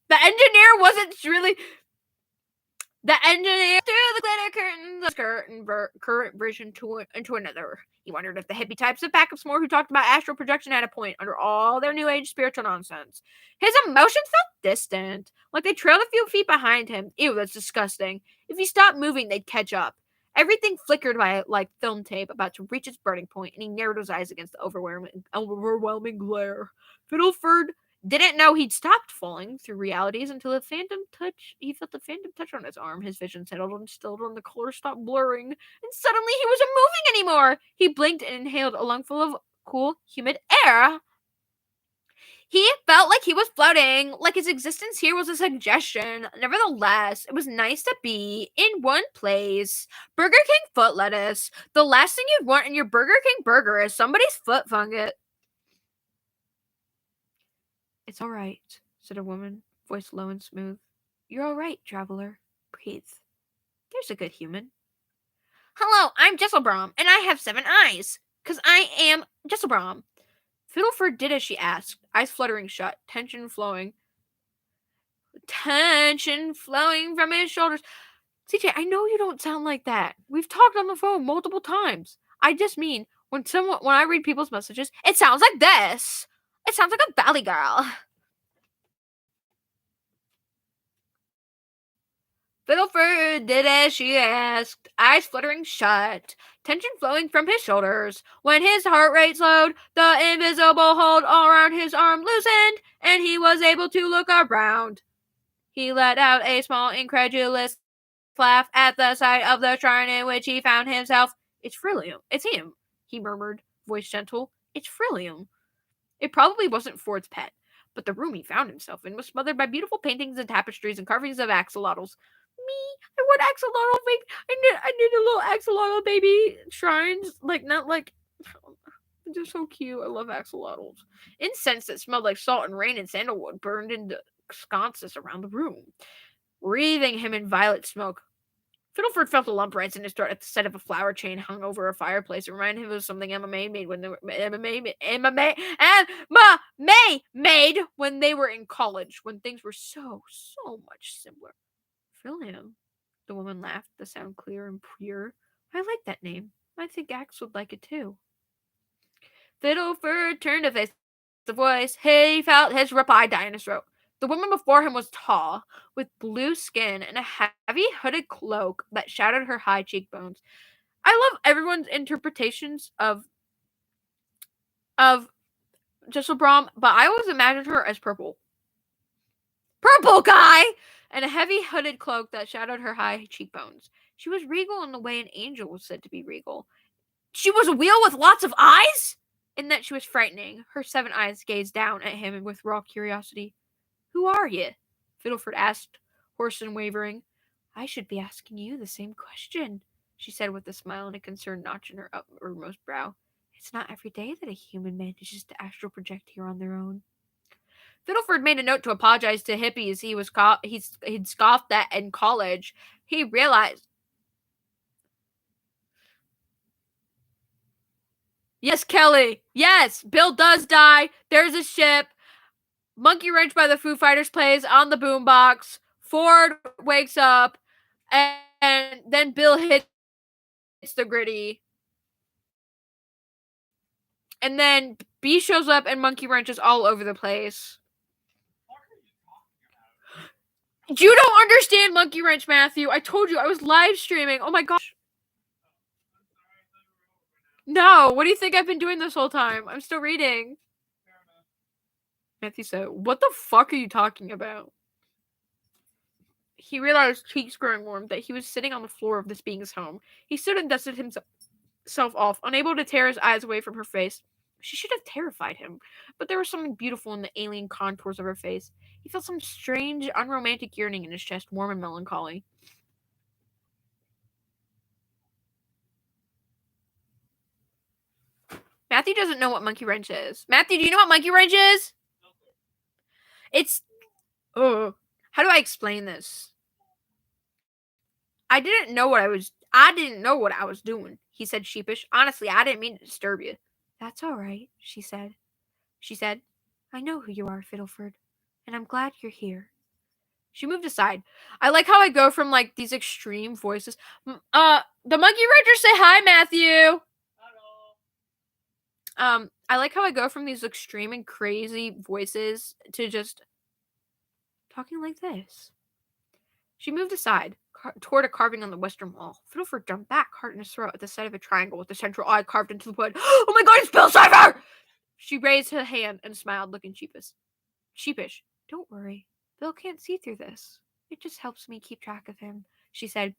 The engineer wasn't really. The engineer threw the glitter curtains of skirt and current vision into another. He wondered if the hippie types of backups more who talked about astral projection had a point under all their new age spiritual nonsense. His emotions felt distant, like they trailed a few feet behind him. Ew, that's disgusting. If he stopped moving, they'd catch up. Everything flickered by like film tape about to reach its burning point, and he narrowed his eyes against the overwhelming glare. Fiddleford didn't know he'd stopped falling through realities until he felt the phantom touch on his arm. His vision settled and stilled when the color stopped blurring, and suddenly he wasn't moving anymore. He blinked and inhaled a lungful of cool, humid air. He felt like he was floating, like his existence here was a suggestion. Nevertheless, it was nice to be in one place. Burger King foot lettuce. The last thing you'd want in your Burger King burger is somebody's foot fungus. It's all right, said a woman, voice low and smooth. You're all right, traveler. Breathe. There's a good human. Hello, I'm Jesselbrom, and I have 7 eyes, 'cause I am Jesselbrom. Fiddleford did as she asked, eyes fluttering shut, tension flowing from his shoulders. CJ, I know you don't sound like that. We've talked on the phone multiple times. I just mean, when I read people's messages, it sounds like this. It sounds like a valley girl. Fiddleford did as she asked, eyes fluttering shut, tension flowing from his shoulders. When his heart rate slowed, the invisible hold all around his arm loosened, and he was able to look around. He let out a small, incredulous laugh at the sight of the shrine in which he found himself. It's Frillium. It's him, he murmured, voice gentle. It's Frillium. It probably wasn't Ford's pet, but the room he found himself in was smothered by beautiful paintings and tapestries and carvings of axolotls. Me, I want axolotl baby. I need a little axolotl baby shrines. They're so cute. I love axolotls. Incense that smelled like salt and rain and sandalwood burned into sconces around the room, wreathing him in violet smoke. Fiddleford felt a lump rise in his throat at the sight of a flower chain hung over a fireplace. It reminded him of something MMA made when they were when they were in college, when things were so much simpler. Frillium, the woman laughed, the sound clear and pure. I like that name. I think Axe would like it too. Fiddleford turned to face the voice. He felt his reply die in his throat. The woman before him was tall, with blue skin and a heavy hooded cloak that shadowed her high cheekbones. I love everyone's interpretations of Jesselbrom, but I always imagined her as purple. Purple guy! And a heavy hooded cloak that shadowed her high cheekbones. She was regal in the way an angel was said to be regal. She was a wheel with lots of eyes? In that she was frightening. Her 7 eyes gazed down at him with raw curiosity. Who are you? Fiddleford asked, hoarse and wavering. I should be asking you the same question, she said with a smile and a concerned notch in her uppermost brow. It's not every day that a human manages to astral project here on their own. Fiddleford made a note to apologize to hippies he'd scoffed at in college. He realized. Yes, Kelly. Yes, Bill does die. There's a ship. Monkey Wrench by the Foo Fighters plays on the boombox. Ford wakes up, and then Bill hits the gritty. And then B shows up, and Monkey Wrench is all over the place. You don't understand Monkey Wrench, Matthew. I told you I was live streaming. Oh my gosh. No, what do you think I've been doing this whole time? I'm still reading. Matthew said, what the fuck are you talking about? He realized, cheeks growing warm, that he was sitting on the floor of this being's home. He stood and dusted himself off, unable to tear his eyes away from her face. She should have terrified him, but there was something beautiful in the alien contours of her face. He felt some strange, unromantic yearning in his chest, warm and melancholy. Matthew doesn't know what Monkey Wrench is. Matthew, do you know what Monkey Wrench is? It's... Oh, how do I explain this? I didn't know what I was doing, he said sheepish. Honestly, I didn't mean to disturb you. That's all right, she said. I know who you are, Fiddleford, and I'm glad you're here. She moved aside. I like how I go from like these extreme voices. The monkey rangers say hi, Matthew. I like how I go from these extreme and crazy voices to just talking like this. She moved aside toward a carving on the western wall. Fiddleford jumped back, heart in his throat, at the sight of a triangle with the central eye carved into the wood. Oh my god, it's Bill Cipher! She raised her hand and smiled, looking sheepish. Don't worry. Bill can't see through this. It just helps me keep track of him, she said.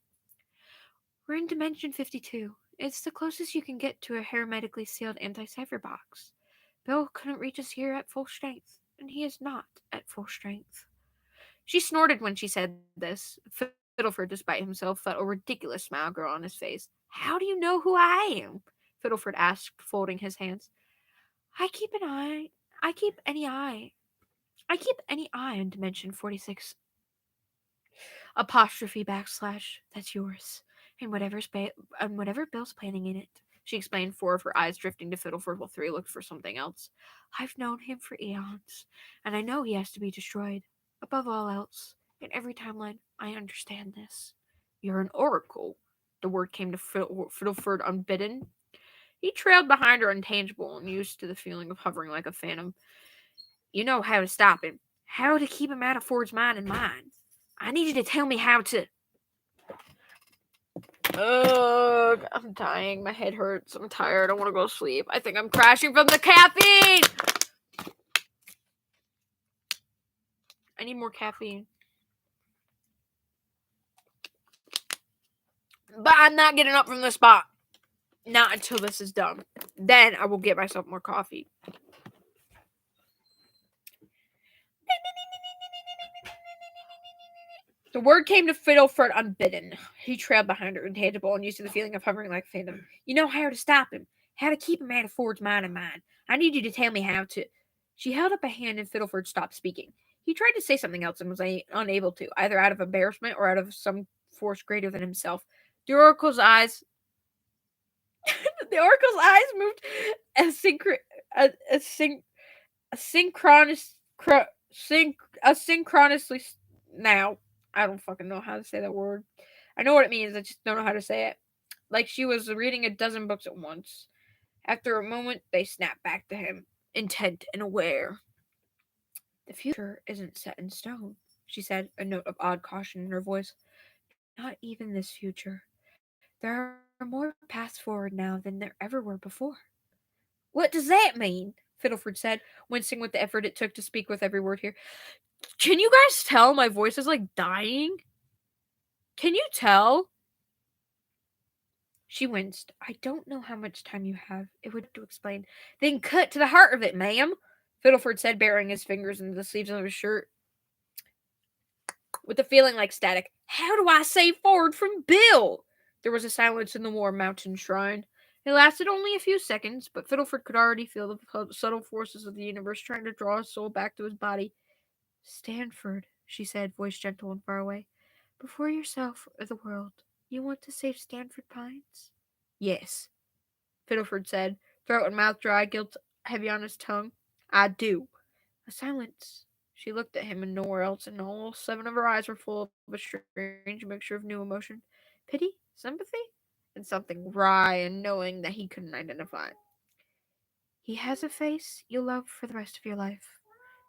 We're in Dimension 52. It's the closest you can get to a hermetically sealed anti-cipher box. Bill couldn't reach us here at full strength, and he is not at full strength. She snorted when she said this. Fiddleford, despite himself, felt a ridiculous smile grow on his face. How do you know who I am? Fiddleford asked, folding his hands. I keep any eye on Dimension 46. Apostrophe backslash. That's yours. And whatever Bill's planning in it. She explained, four of her eyes drifting to Fiddleford while three looked for something else. I've known him for eons, and I know he has to be destroyed. Above all else, in every timeline, I understand this. You're an oracle. The word came to Fiddleford unbidden. He trailed behind her, intangible and used to the feeling of hovering like a phantom. You know how to stop him. How to keep him out of Ford's mind and mine. I need you to tell me how to... Ugh, I'm dying. My head hurts. I'm tired. I want to go to sleep. I think I'm crashing from the caffeine. I need more caffeine. But I'm not getting up from the spot. Not until this is done. Then I will get myself more coffee. The word came to Fiddleford unbidden. He trailed behind her, intangible and used to the feeling of hovering like a phantom. You know how to stop him. How to keep him out of Ford's mind and mine. I need you to tell me how to... She held up a hand and Fiddleford stopped speaking. He tried to say something else and was unable to, either out of embarrassment or out of some force greater than himself. The oracle's eyes moved synchronously. Now, I don't fucking know how to say that word. I know what it means, I just don't know how to say it. Like she was reading a dozen books at once. After a moment, they snapped back to him, intent and aware. The future isn't set in stone, she said, a note of odd caution in her voice. Not even this future. There are more paths forward now than there ever were before. What does that mean? Fiddleford said, wincing with the effort it took to speak with every word here. Can you guys tell my voice is like dying? Can you tell? She winced. I don't know how much time you have. It would to explain. Then cut to the heart of it, ma'am, Fiddleford said, burying his fingers into the sleeves of his shirt. With a feeling like static. How do I save Ford from Bill? There was a silence in the War Mountain shrine. It lasted only a few seconds, but Fiddleford could already feel the subtle forces of the universe trying to draw his soul back to his body. Stanford, she said, voice gentle and far away. Before yourself or the world, you want to save Stanford Pines? Yes, Fiddleford said, throat and mouth dry, guilt heavy on his tongue. I do. A silence. She looked at him and nowhere else, and all 7 of her eyes were full of a strange mixture of new emotion. Pity? Sympathy? And something wry and knowing that he couldn't identify. He has a face you'll love for the rest of your life,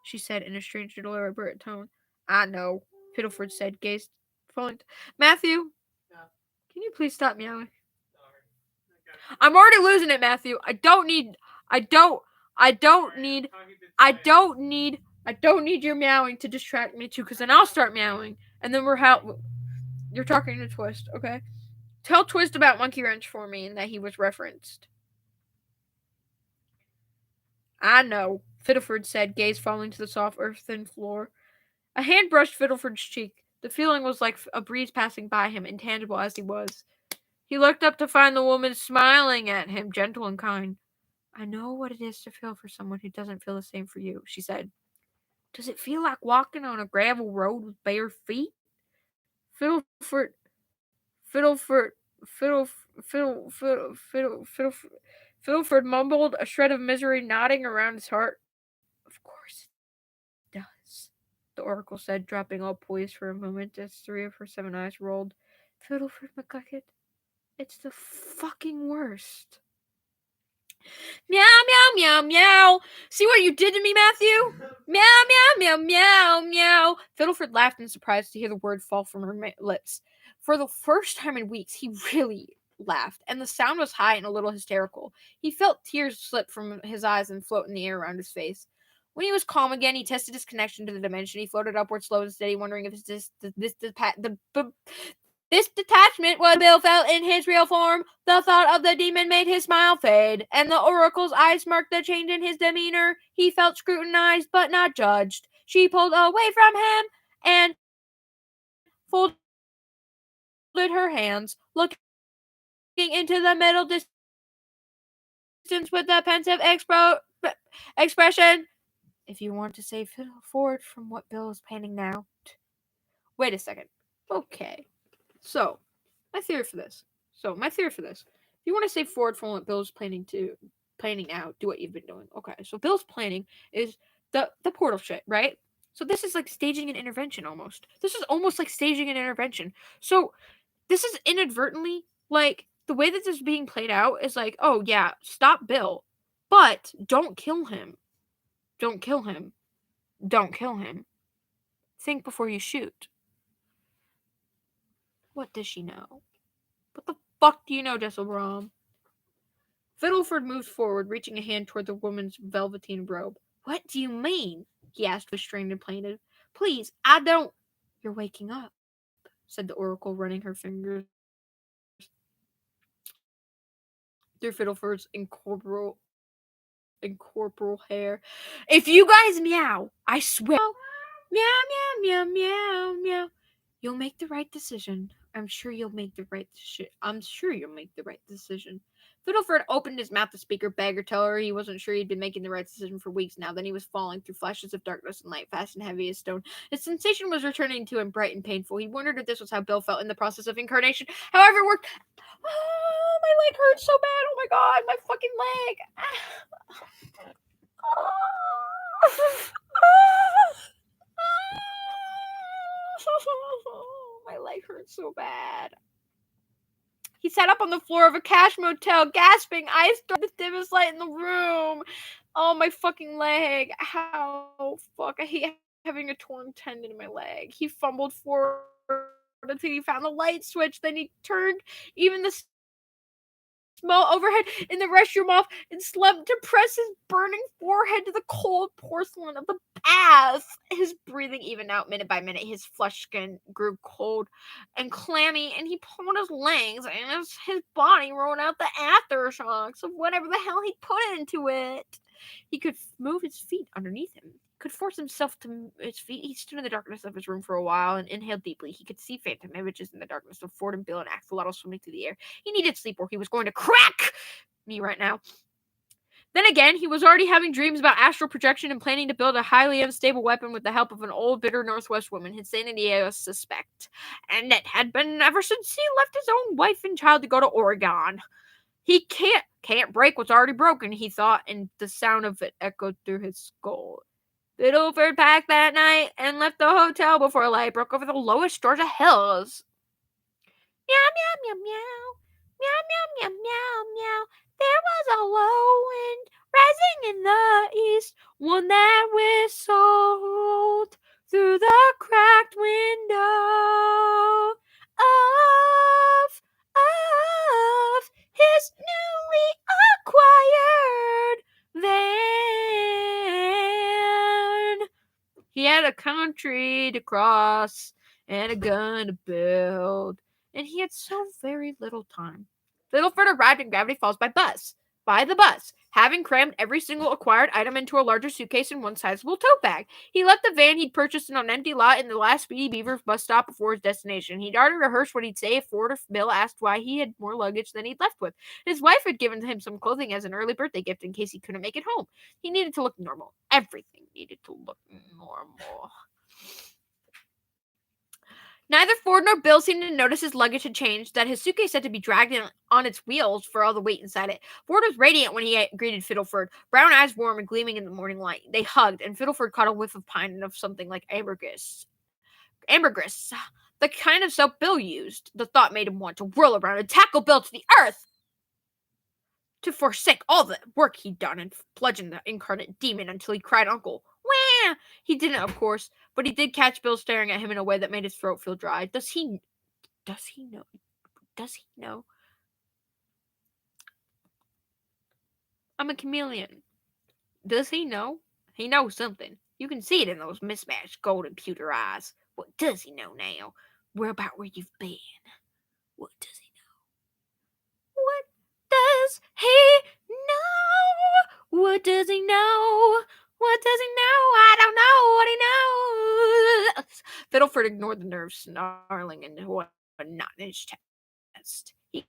she said in a strange, deliberate tone. I know, Fiddleford said, gazed falling. Matthew, can you please stop meowing? I'm already losing it, Matthew. I don't need your meowing to distract me too, because then I'll start meowing, and then you're talking to Twist, okay? Tell Twist about Monkey Wrench for me and that he was referenced. I know, Fiddleford said, gaze falling to the soft earthen floor. A hand brushed Fiddleford's cheek. The feeling was like a breeze passing by him, intangible as he was. He looked up to find the woman smiling at him, gentle and kind. I know what it is to feel for someone who doesn't feel the same for you, she said. Does it feel like walking on a gravel road with bare feet? Fiddleford mumbled, a shred of misery knotting around his heart. Of course it does. the Oracle said, dropping all poise for a moment as 3 of her 7 eyes rolled. Fiddleford McGucket, it's the fucking worst. Meow, meow, meow, meow. See what you did to me, Matthew? Meow, meow, meow, meow, meow. Fiddleford laughed in surprise to hear the word fall from her lips. For the first time in weeks, he really laughed, and the sound was high and a little hysterical. He felt tears slip from his eyes and float in the air around his face. When he was calm again, he tested his connection to the dimension. He floated upward slow and steady, wondering if this detachment was Bill felt in his real form. The thought of the demon made his smile fade, and the Oracle's eyes marked the change in his demeanor. He felt scrutinized, but not judged. She pulled away from him and folded her hands, looking into the middle distance with a pensive expression. If you want to save forward from what Bill is planning now. Wait a second. Okay. So, my theory for this. If you want to say forward from what Bill's planning now, do what you've been doing. Okay, so Bill's planning is the portal shit, right? So this is like staging an intervention almost. This is almost like staging an intervention. So this is inadvertently, like, the way that this is being played out is like, oh yeah, stop Bill, but don't kill him. Don't kill him. Don't kill him. Think before you shoot. What does she know? What the fuck do you know, Jesselbrom? Fiddleford moved forward, reaching a hand toward the woman's velveteen robe. What do you mean? He asked with strained and plaintive. Please, I don't... You're waking up, said the Oracle, running her fingers through Fiddleford's incorporeal hair. If you guys meow, I swear... Meow, meow, meow, meow, meow. You'll make the right decision. I'm sure you'll make the right decision. Fiddleford opened his mouth to speak her, beg, or tell her he wasn't sure he'd been making the right decision for weeks now. Then he was falling through flashes of darkness and light, fast and heavy as stone. His sensation was returning to him, bright and painful. He wondered if this was how Bill felt in the process of incarnation. However, it worked. Oh, my leg hurts so bad. Oh my god, my fucking leg. My leg hurts so bad. He sat up on the floor of a cash motel, gasping, eyes dark, the dimmest light in the room. Oh, my fucking leg. How? Fuck, I hate having a torn tendon in my leg. He fumbled forward until he found the light switch. Then he turned even the smell overhead in the restroom off and slept to press his burning forehead to the cold porcelain of the bath. His breathing evened out minute by minute. His flushed skin grew cold and clammy, and he pulled his legs, and his body rolled out the aftershocks of whatever the hell he put into it. He could move his feet underneath him. Could force himself to his feet. He stood in the darkness of his room for a while and inhaled deeply. He could see phantom images in the darkness of Ford and Bill and Axolotl swimming through the air. He needed sleep or he was going to crack me right now. Then again, he was already having dreams about astral projection and planning to build a highly unstable weapon with the help of an old, bitter Northwest woman, his sanity was suspect. And it had been ever since he left his own wife and child to go to Oregon. He can't break what's already broken, he thought, and the sound of it echoed through his skull. Fiddleford packed that night and left the hotel before light broke over the lowest Georgia hills. Meow, meow, meow, meow. Meow, meow, meow, meow, meow. There was a low wind rising in the east, one that whistled through the cracked window of his newly acquired van. He had a country to cross and a gun to build, and he had so very little time. Fiddleford arrived in Gravity Falls by the bus, having crammed every single acquired item into a larger suitcase and one sizable tote bag. He left the van he'd purchased on an empty lot in the last Speedy Beaver bus stop before his destination. He'd already rehearsed what he'd say if Ford or Bill asked why he had more luggage than he'd left with. His wife had given him some clothing as an early birthday gift in case he couldn't make it home. He needed to look normal. Everything needed to look normal. Neither Ford nor Bill seemed to notice his luggage had changed, that his suitcase had to be dragged on its wheels for all the weight inside it. Ford was radiant when he greeted Fiddleford, brown eyes warm and gleaming in the morning light. They hugged, and Fiddleford caught a whiff of pine and of something like ambergris. Ambergris, the kind of soap Bill used. The thought made him want to whirl around and tackle Bill to the earth, to forsake all the work he'd done and bludgeon the incarnate demon until he cried uncle. Wah! He didn't, of course, but he did catch Bill staring at him in a way that made his throat feel dry. Does he know? Does he know? I'm a chameleon. Does he know? He knows something. You can see it in those mismatched golden pewter eyes. What does he know now? Where about where you've been? What does he know? What does he know? What does he know? What does he know? I don't know what he knows. Fiddleford ignored the nerves snarling and what not in his chest. He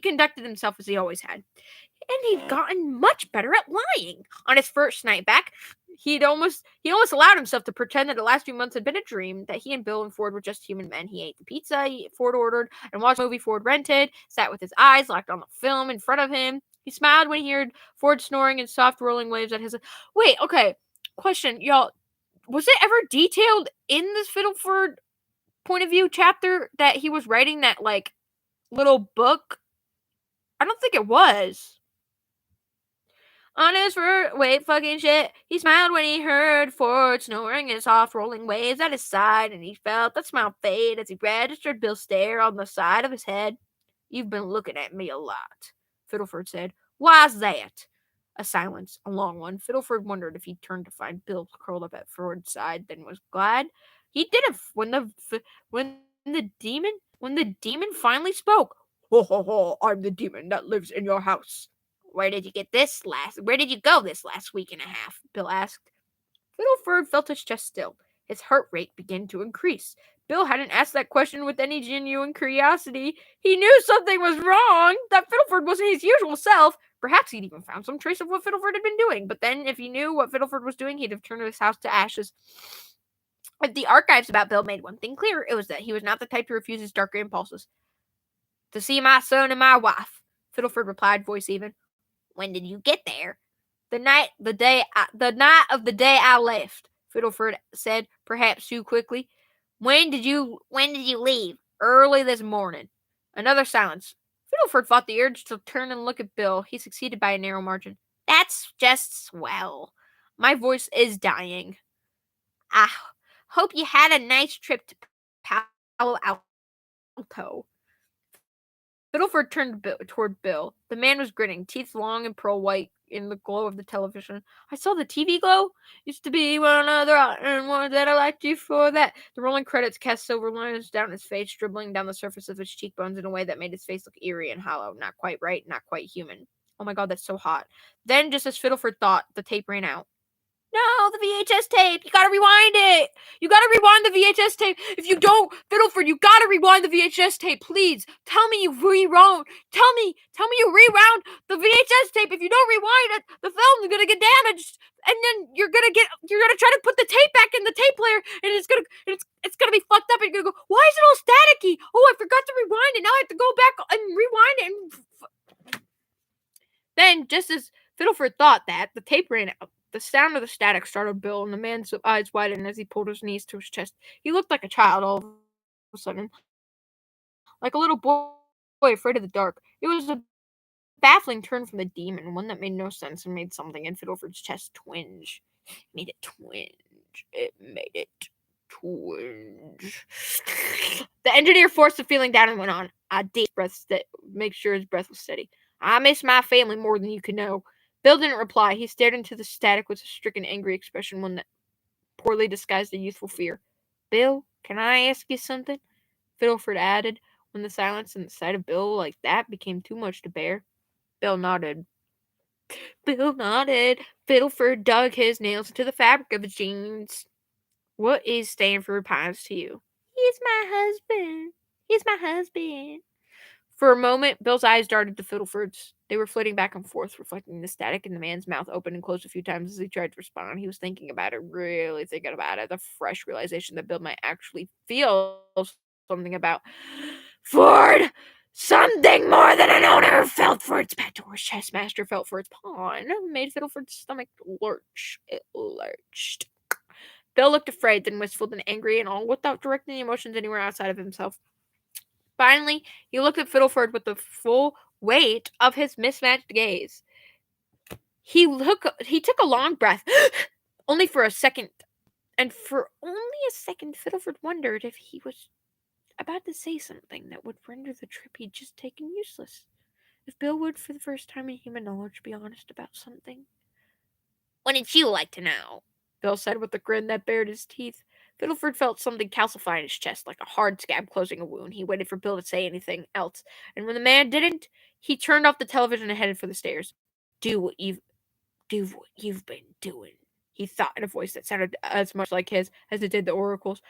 conducted himself as he always had, and he'd gotten much better at lying. On his first night back, he almost allowed himself to pretend that the last few months had been a dream, that he and Bill and Ford were just human men. He ate the pizza Ford ordered and watched the movie Ford rented, sat with his eyes locked on the film in front of him. He smiled when he heard Ford snoring and soft rolling waves at his... Wait, okay. Question, y'all. Was it ever detailed in this Fiddleford point of view chapter that he was writing that, like, little book? I don't think it was. On his wait, fucking shit. He smiled when he heard Ford snoring and soft rolling waves at his side, and he felt the smile fade as he registered Bill's stare on the side of his head. You've been looking at me a lot, Fiddleford said. Why's that? A silence, a long one. Fiddleford wondered if he'd turned to find Bill curled up at Ford's side, then was glad. He didn't when the demon finally spoke. Ho ho ho! I'm the demon that lives in your house. Where did you go this last week and a half? Bill asked. Fiddleford felt his chest still. His heart rate began to increase. Bill hadn't asked that question with any genuine curiosity. He knew something was wrong, that Fiddleford wasn't his usual self. Perhaps he'd even found some trace of what Fiddleford had been doing. But then, if he knew what Fiddleford was doing, he'd have turned his house to ashes. If the archives about Bill made one thing clear, it was that he was not the type to refuse his darker impulses. To see my son and my wife, Fiddleford replied, voice even. When did you get there? The night of the day I left, Fiddleford said, perhaps too quickly. When did you leave? Early this morning. Another silence. Fiddleford fought the urge to turn and look at Bill. He succeeded by a narrow margin. That's just swell. My voice is dying. I hope you had a nice trip to Palo Alto. Fiddleford turned toward Bill. The man was grinning, teeth long and pearl white in the glow of the television. I saw the TV glow. Used to be one other and one that I liked you for that. The rolling credits cast silver lines down his face, dribbling down the surface of his cheekbones in a way that made his face look eerie and hollow. Not quite right, not quite human. Oh my god, that's so hot. Then, just as Fiddleford thought, the tape ran out. No, the VHS tape. You gotta rewind it. You gotta rewind the VHS tape. If you don't, Fiddleford, you gotta rewind the VHS tape. Please, tell me you rewound. Tell me you rewound the VHS tape. If you don't rewind it, the film's gonna get damaged, and then you're gonna try to put the tape back in the tape player, and it's gonna be fucked up. And you're gonna go, why is it all staticky? Oh, I forgot to rewind it. Now I have to go back and rewind it. And then, just as Fiddleford thought that, the tape ran out. The sound of the static startled Bill, and the man's eyes widened as he pulled his knees to his chest. He looked like a child all of a sudden, like a little boy afraid of the dark. It was a baffling turn from the demon, one that made no sense and made something in Fiddleford's chest twinge. It made it twinge. The engineer forced the feeling down and went on. A deep breath, make sure his breath was steady. I miss my family more than you can know. Bill didn't reply. He stared into the static with a stricken, angry expression, one that poorly disguised a youthful fear. Bill, can I ask you something? Fiddleford added, when the silence and the sight of Bill like that became too much to bear. Bill nodded. Fiddleford dug his nails into the fabric of his jeans. What is Stanford Pines to you? He's my husband. For a moment, Bill's eyes darted to Fiddleford's. They were flitting back and forth, reflecting the static, and the man's mouth opened and closed a few times as he tried to respond. He was thinking about it, really thinking about it, the fresh realization that Bill might actually feel something about Ford. Something more than an owner felt for its pet, or chess master felt for its pawn, made Fiddleford's stomach lurch. It lurched. Bill looked afraid, then wistful, then angry, and all without directing the emotions anywhere outside of himself. Finally, he looked at Fiddleford with the full weight of his mismatched gaze. He took a long breath, only for a second. And for only a second, Fiddleford wondered if he was about to say something that would render the trip he'd just taken useless. If Bill would, for the first time in human knowledge, be honest about something. "Wouldn't you like to know?" Bill said with a grin that bared his teeth. Fiddleford felt something calcify in his chest, like a hard scab closing a wound. He waited for Bill to say anything else, and when the man didn't, he turned off the television and headed for the stairs. Do what you've been doing," he thought in a voice that sounded as much like his as it did the oracle's.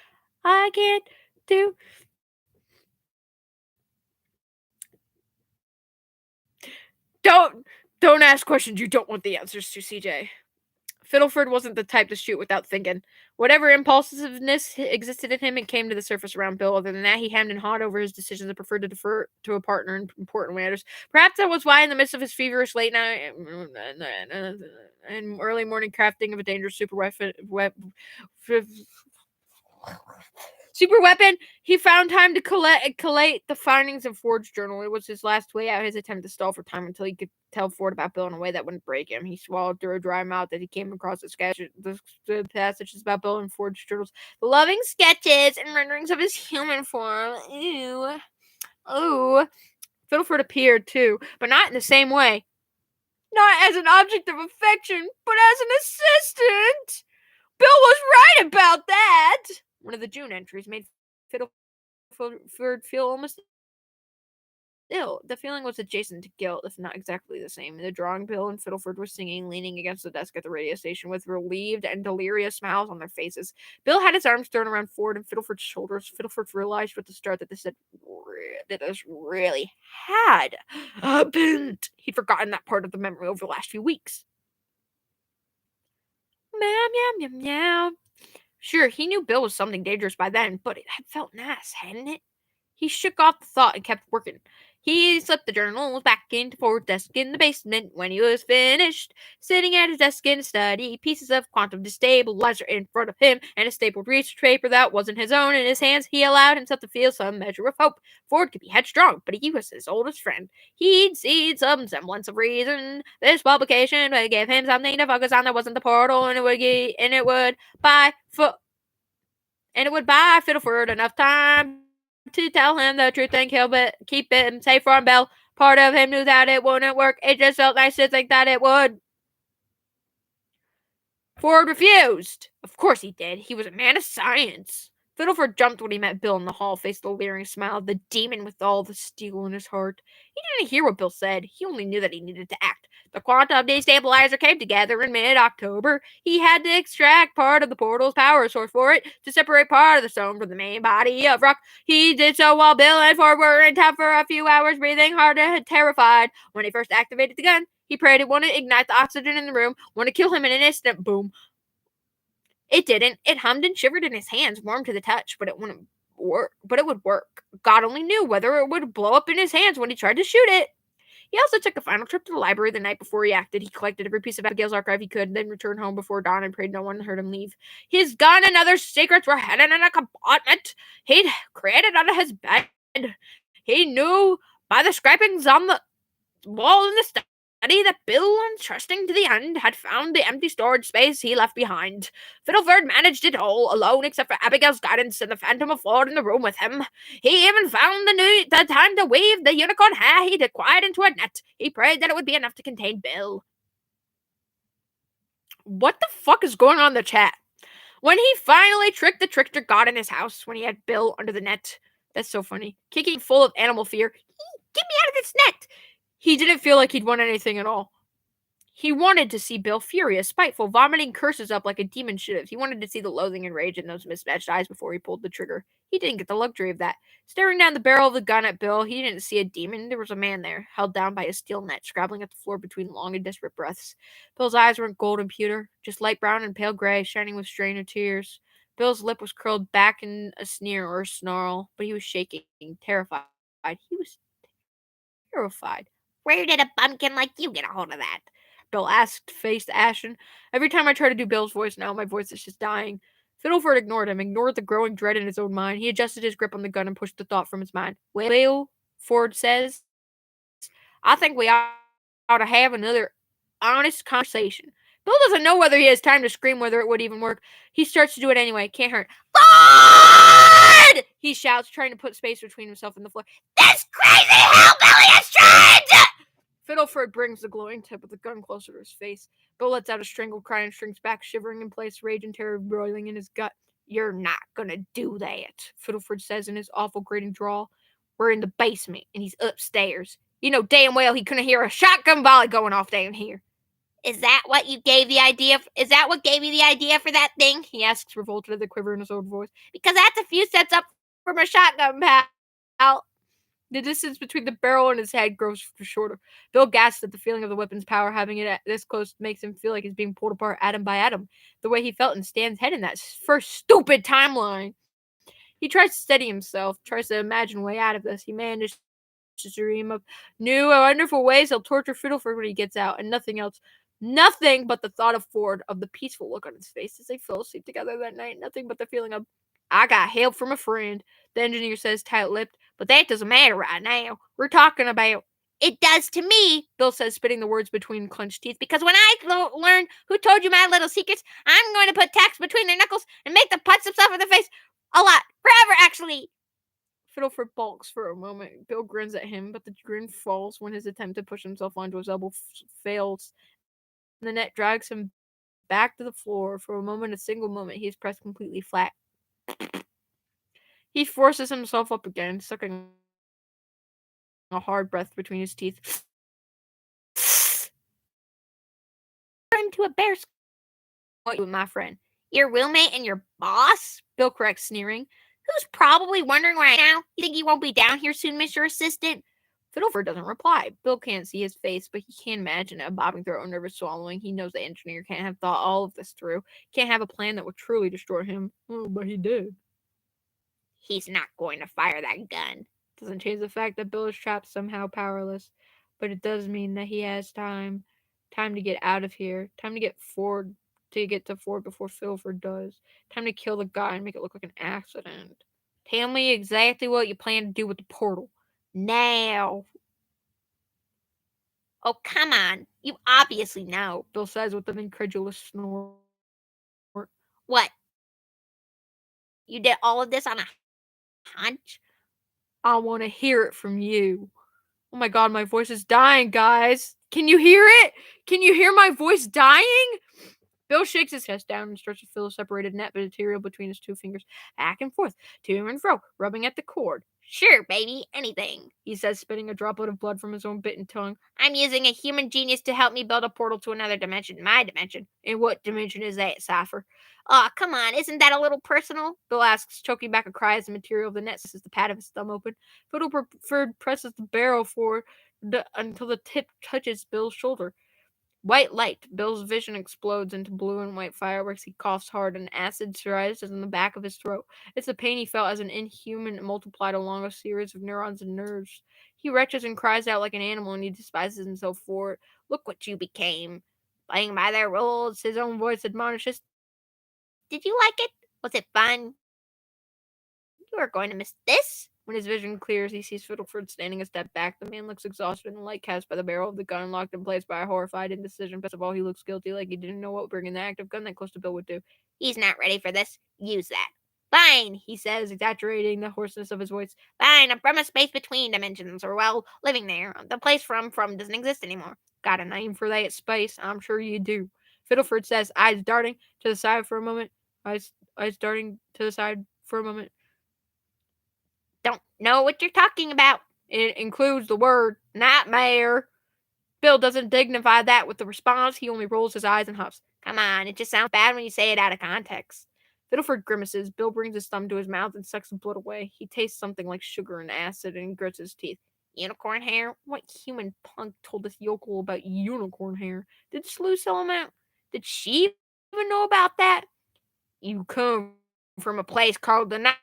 "I can't do..." Don't ask questions you don't want the answers to, CJ. Fiddleford wasn't the type to shoot without thinking. Whatever impulsiveness existed in him, it came to the surface around Bill. Other than that, he hemmed and hawed over his decisions and preferred to defer to a partner in important matters. Perhaps that was why, in the midst of his feverish late night and early morning crafting of a dangerous super weapon, he found time to collate the findings of Ford's journal. It was his last way out, his attempt to stall for time until he could tell Ford about Bill in a way that wouldn't break him. He swallowed through a dry mouth as he came across the passages about Bill in Ford's journals. The loving sketches and renderings of his human form. Ew. Ooh. Fiddleford appeared, too, but not in the same way. Not as an object of affection, but as an assistant. Bill was right about that. One of the June entries made Fiddleford feel almost ill. The feeling was adjacent to guilt, if not exactly the same. The drawing Bill and Fiddleford were singing, leaning against the desk at the radio station with relieved and delirious smiles on their faces. Bill had his arms thrown around Ford and Fiddleford's shoulders. Fiddleford realized with the start that this really had happened. He'd forgotten that part of the memory over the last few weeks. Meow, meow, meow, meow. Sure, he knew Bill was something dangerous by then, but it had felt nice, hadn't it? He shook off the thought and kept working. He slipped the journals back into Ford's desk in the basement when he was finished. Sitting at his desk in his study, pieces of quantum destabilizer in front of him and a stapled research paper that wasn't his own in his hands, he allowed himself to feel some measure of hope. Ford could be headstrong, but he was his oldest friend. He'd seen some semblance of reason. This publication would give him something to focus on that wasn't the portal, and it would buy Fiddleford enough time to tell him the truth and keep him safe from Bill. Part of him knew that it wouldn't work. It just felt nice to think that it would. Ford refused. Of course he did. He was a man of science. Fiddleford jumped when he met Bill in the hall, faced the leering smile of the demon with all the steel in his heart. He didn't hear what Bill said. He only knew that he needed to act. The quantum destabilizer came together in mid-October. He had to extract part of the portal's power source for it to separate part of the stone from the main body of rock. He did so while Bill and Ford were in town for a few hours, breathing hard and terrified. When he first activated the gun, he prayed it wouldn't ignite the oxygen in the room, wouldn't kill him in an instant. Boom. It didn't. It hummed and shivered in his hands, warm to the touch, but it wouldn't work. But it would work. God only knew whether it would blow up in his hands when he tried to shoot it. He also took a final trip to the library the night before he acted. He collected every piece of Abigail's archive he could, then returned home before dawn and prayed no one heard him leave. His gun and other secrets were hidden in a compartment he'd created under his bed. He knew by the scrapings on the wall in the study that Bill, trusting to the end, had found the empty storage space he left behind. Fiddleford managed it all alone, except for Abigail's guidance and the phantom of Ford in the room with him. He even found the time to weave the unicorn hair he'd acquired into a net. He prayed that it would be enough to contain Bill. What the fuck is going on in the chat? When he finally tricked the trickster god in his house, when he had Bill under the net. That's so funny. Kicking full of animal fear. Get me out of this net! He didn't feel like he'd won anything at all. He wanted to see Bill furious, spiteful, vomiting curses up like a demon should have. He wanted to see the loathing and rage in those mismatched eyes before he pulled the trigger. He didn't get the luxury of that. Staring down the barrel of the gun at Bill, he didn't see a demon. There was a man there, held down by a steel net, scrabbling at the floor between long and desperate breaths. Bill's eyes weren't gold and pewter, just light brown and pale gray, shining with strain of tears. Bill's lip was curled back in a sneer or a snarl, but he was shaking, terrified. He was terrified. Where did a bumpkin like you get a hold of that? Bill asked, face ashen. Every time I try to do Bill's voice now, my voice is just dying. Fiddleford ignored him, ignored the growing dread in his own mind. He adjusted his grip on the gun and pushed the thought from his mind. Well, Ford says, I think we ought to have another honest conversation. Bill doesn't know whether he has time to scream, whether it would even work. He starts to do it anyway. Can't hurt. Ford! He shouts, trying to put space between himself and the floor. This crazy hillbilly is trying to... Fiddleford brings the glowing tip of the gun closer to his face. Bill lets out a strangled cry and shrinks back, shivering in place, rage and terror boiling in his gut. You're not gonna do that, Fiddleford says in his awful grating drawl. We're in the basement, and he's upstairs. You know damn well he couldn't hear a shotgun volley going off down here. Is that what you gave the idea? Is that what gave you the idea for that thing? He asks, revolted at the quiver in his own voice. Because that's a few steps up from a shotgun, pal. The distance between the barrel and his head grows shorter. Bill gasps at the feeling of the weapon's power. Having it this close makes him feel like he's being pulled apart atom by atom, the way he felt in Stan's head in that first stupid timeline. He tries to steady himself, tries to imagine a way out of this. He manages to dream of new and wonderful ways he'll torture Fiddleford when he gets out, and nothing else. Nothing but the thought of Ford, of the peaceful look on his face as they fell asleep together that night. Nothing but the feeling of, I got help from a friend, the engineer says, tight-lipped. But that doesn't matter right now. We're talking about... It does to me, Bill says, spitting the words between clenched teeth. Because when I learn who told you my little secrets, I'm going to put tacks between their knuckles and make them punch themselves in the face. A lot. Forever, actually. Fiddleford balks for a moment. Bill grins at him, but the grin falls when his attempt to push himself onto his elbow fails. The net drags him back to the floor. For a moment, a single moment, he is pressed completely flat. He forces himself up again, sucking a hard breath between his teeth. Into a bear. What you, my friend? Your roommate and your boss? Bill corrects, sneering. Who's probably wondering right now, you think he won't be down here soon, Mr. Assistant? Fiddleford doesn't reply. Bill can't see his face, but he can imagine a bobbing throat and nervous swallowing. He knows the engineer can't have thought all of this through. Can't have a plan that would truly destroy him. Oh, but he did. He's not going to fire that gun. Doesn't change the fact that Bill is trapped, somehow powerless. But it does mean that he has time. Time to get out of here. Time to get to Ford before Fiddleford does. Time to kill the guy and make it look like an accident. Tell me exactly what you plan to do with the portal. Now. Oh, come on. You obviously know, Bill says with an incredulous snort. What? You did all of this on a hunch? I want to hear it from you. Oh my god, my voice is dying, guys. Can you hear it? Can you hear my voice dying? Bill shakes his chest down and starts to feel a separated net material between his two fingers, back and forth, to and fro, rubbing at the cord. Sure, baby, anything, he says, spitting a droplet of blood from his own bitten tongue. I'm using a human genius to help me build a portal to another dimension, my dimension. And what dimension is that, Cypher? Aw, come on, isn't that a little personal? Bill asks, choking back a cry as the material of the net sees the pad of his thumb open. Fiddleford presses the barrel forward until the tip touches Bill's shoulder. White light. Bill's vision explodes into blue and white fireworks. He coughs hard, and acid rises in the back of his throat. It's the pain he felt as an inhuman multiplied along a series of neurons and nerves. He retches and cries out like an animal, and he despises himself for it. Look what you became. Playing by their rules, his own voice admonishes. Did you like it? Was it fun? You are going to miss this. When his vision clears, he sees Fiddleford standing a step back. The man looks exhausted, and the light cast by the barrel of the gun locked in place by a horrified indecision. Best of all, he looks guilty, like he didn't know what bringing the active gun that close to Bill would do. He's not ready for this. Use that. Fine, he says, exaggerating the hoarseness of his voice. Fine, I'm from a space between dimensions, or well, living there. The place from doesn't exist anymore. Got a name for that space? I'm sure you do. Fiddleford says, eyes darting to the side for a moment. Eyes darting to the side for a moment. Don't know what you're talking about. It includes the word nightmare. Bill doesn't dignify that with the response. He only rolls his eyes and huffs. Come on, it just sounds bad when you say it out of context. Fiddleford grimaces. Bill brings his thumb to his mouth and sucks the blood away. He tastes something like sugar and acid and grits his teeth. Unicorn hair? What human punk told this yokel about unicorn hair? Did Slew sell him out? Did she even know about that? You come from a place called the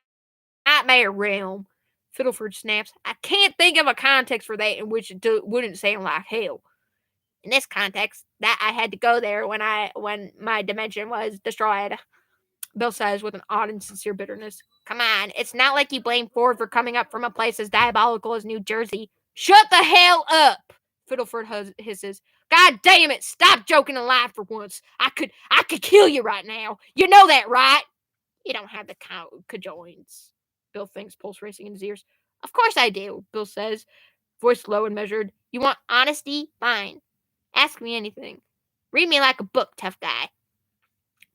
Nightmare Realm. Fiddleford snaps. I can't think of a context for that in which it wouldn't sound like hell. In this context, that I had to go there when my dimension was destroyed. Bill says with an odd and sincere bitterness. Come on, it's not like you blame Ford for coming up from a place as diabolical as New Jersey. Shut the hell up! Fiddleford hisses. God damn it! Stop joking alive for once. I could kill you right now. You know that, right? You don't have the cajoins. Bill thinks, pulse racing in his ears. Of course I do, Bill says, voice low and measured. You want honesty? Fine. Ask me anything. Read me like a book, tough guy.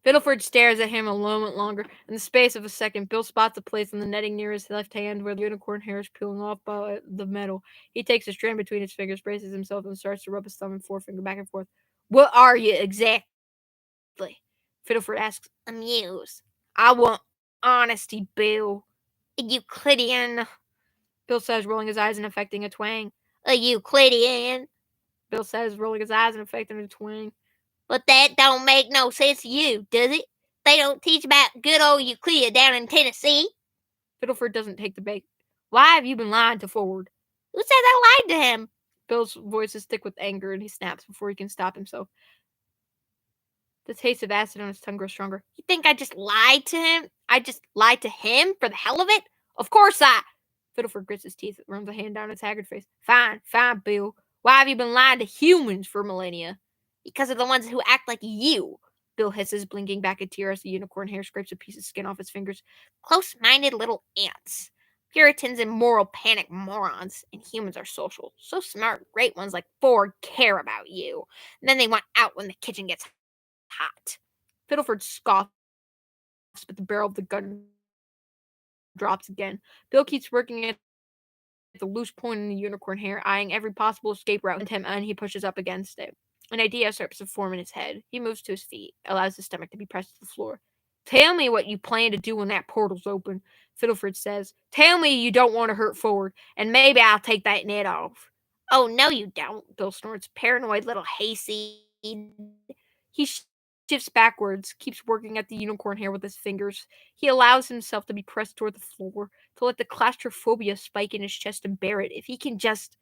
Fiddleford stares at him a moment longer. In the space of a second, Bill spots a place in the netting near his left hand where the unicorn hair is peeling off by the metal. He takes a strand between his fingers, braces himself, and starts to rub his thumb and forefinger back and forth. What are you exactly? Fiddleford asks. Amuse. I want honesty, Bill. A Euclidean, Bill says, rolling his eyes and affecting a twang. A Euclidean, Bill says, rolling his eyes and affecting a twang. But that don't make no sense to you, does it? They don't teach about good old Euclid down in Tennessee. Fiddleford doesn't take the bait. Why have you been lying to Ford? Who says I lied to him? Bill's voice is thick with anger and he snaps before he can stop himself. The taste of acid on his tongue grows stronger. You think I just lied to him? I just lied to him for the hell of it? Of course I... Fiddleford grits his teeth, runs a hand down his haggard face. Fine, Bill. Why have you been lying to humans for millennia? Because of the ones who act like you, Bill hisses, blinking back a tear as the unicorn hair scrapes a piece of skin off his fingers. Close-minded little ants. Puritans and moral panic morons. And humans are social. So smart, great ones like Ford care about you. And then they want out when the kitchen gets hot. Fiddleford scoffs, but the barrel of the gun drops again. Bill keeps working at the loose point in the unicorn hair, eyeing every possible escape route, and he pushes up against it. An idea starts to form in his head. He moves to his feet, allows his stomach to be pressed to the floor. Tell me what you plan to do when that portal's open, Fiddleford says. Tell me you don't want to hurt Ford, and maybe I'll take that net off. Oh, no you don't, Bill snorts. Paranoid little hayseed. He shifts backwards, keeps working at the unicorn hair with his fingers. He allows himself to be pressed toward the floor, to let the claustrophobia spike in his chest and bear it. If he can just...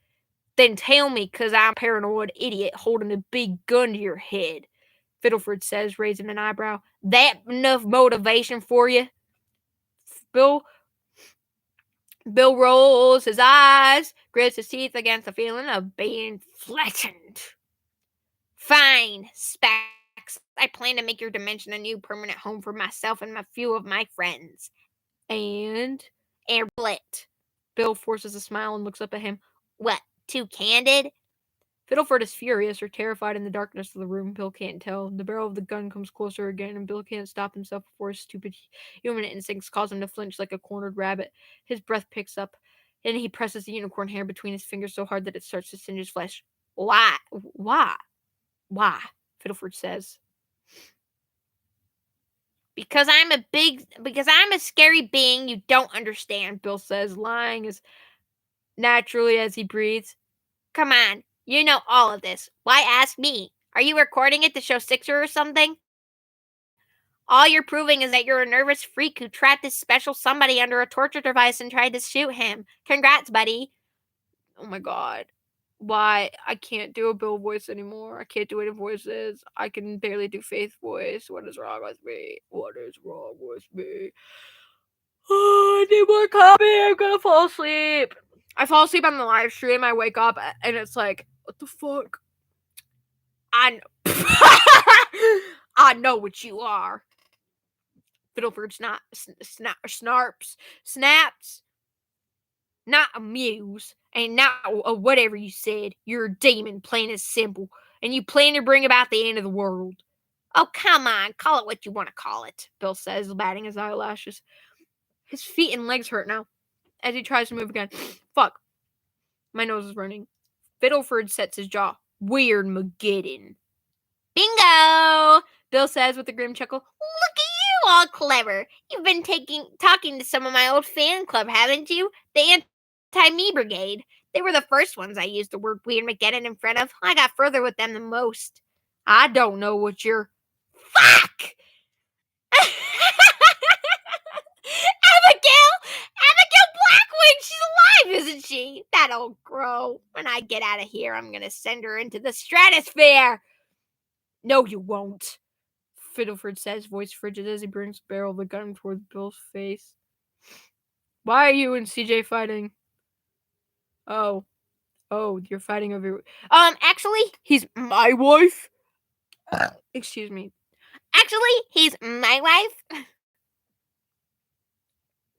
Then tell me, 'cause I'm a paranoid idiot holding a big gun to your head, Fiddleford says, raising an eyebrow. That enough motivation for you? Bill rolls his eyes, grits his teeth against the feeling of being flattened. Fine, Specs. I plan to make your dimension a new permanent home for myself and a few of my friends. And Blit. Bill forces a smile and looks up at him. What? Too candid? Fiddleford is furious or terrified in the darkness of the room. Bill can't tell. The barrel of the gun comes closer again, and Bill can't stop himself before his stupid human instincts cause him to flinch like a cornered rabbit. His breath picks up, and he presses the unicorn hair between his fingers so hard that it starts to singe his flesh. Why? Fiddleford says. Because I'm a scary being you don't understand, Bill says, lying as naturally as he breathes. Come on, you know all of this. Why ask me? Are you recording it to show Sixer or something? All you're proving is that you're a nervous freak who trapped this special somebody under a torture device and tried to shoot him. Congrats, buddy. Oh my god. Why? I can't do a Bill voice anymore. I can't do any voices. I can barely do Faith voice. What is wrong with me? Oh, I need more coffee. I'm gonna fall asleep. I fall asleep on the live stream. I wake up and it's like, what the fuck? I know what you are. Fiddleford snaps. Not amuse, and not whatever you said. You're a demon, plain and simple, and you plan to bring about the end of the world. Oh, come on, call it what you want to call it, Bill says, batting his eyelashes. His feet and legs hurt now, as he tries to move again. Fuck. My nose is running. Fiddleford sets his jaw. Weird Mageddon. Bingo! Bill says with a grim chuckle. Look at you, all clever. You've been talking to some of my old fan club, haven't you? The Anti-Me Brigade. They were the first ones I used the word Weird Mageddon in front of. I got further with them than most. I don't know what you're... Fuck! isn't she? That old crow. When I get out of here, I'm gonna send her into the stratosphere. No, you won't, Fiddleford says, voice frigid as he brings the barrel of the gun toward Bill's face. Why are you and CJ fighting? Oh, you're fighting over... Actually, He's my wife? Excuse me. actually, he's my wife.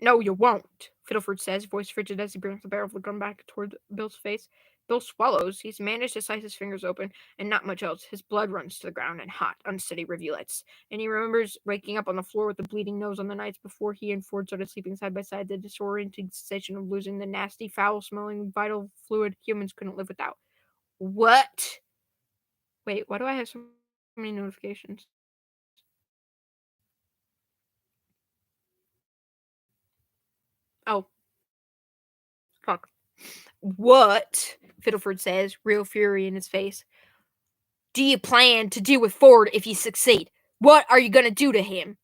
No, you won't, Fiddleford says, voice frigid as he brings the barrel of the gun back toward Bill's face. Bill swallows. He's managed to slice his fingers open, and not much else. His blood runs to the ground in hot, unsteady rivulets. And he remembers waking up on the floor with a bleeding nose on the nights before he and Ford started sleeping side by side, the disorienting sensation of losing the nasty, foul-smelling, vital fluid humans couldn't live without. What? Wait, why do I have so many notifications? Oh. Fuck. What? Fiddleford says, real fury in his face. Do you plan to do with Ford if you succeed? What are you gonna do to him?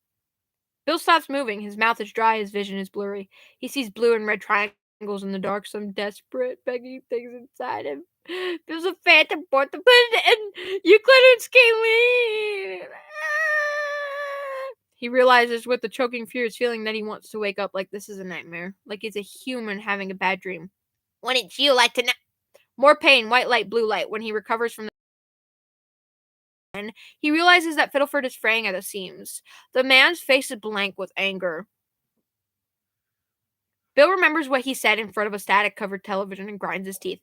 Bill stops moving. His mouth is dry, his vision is blurry. He sees blue and red triangles in the dark, some desperate, begging things inside him. There's a phantom port and you couldn't escape. He realizes with the choking, furious feeling that he wants to wake up like this is a nightmare, like he's a human having a bad dream. Wouldn't you like to know? More pain, white light, blue light. When he recovers from he realizes that Fiddleford is fraying at the seams. The man's face is blank with anger. Bill remembers what he said in front of a static-covered television and grinds his teeth.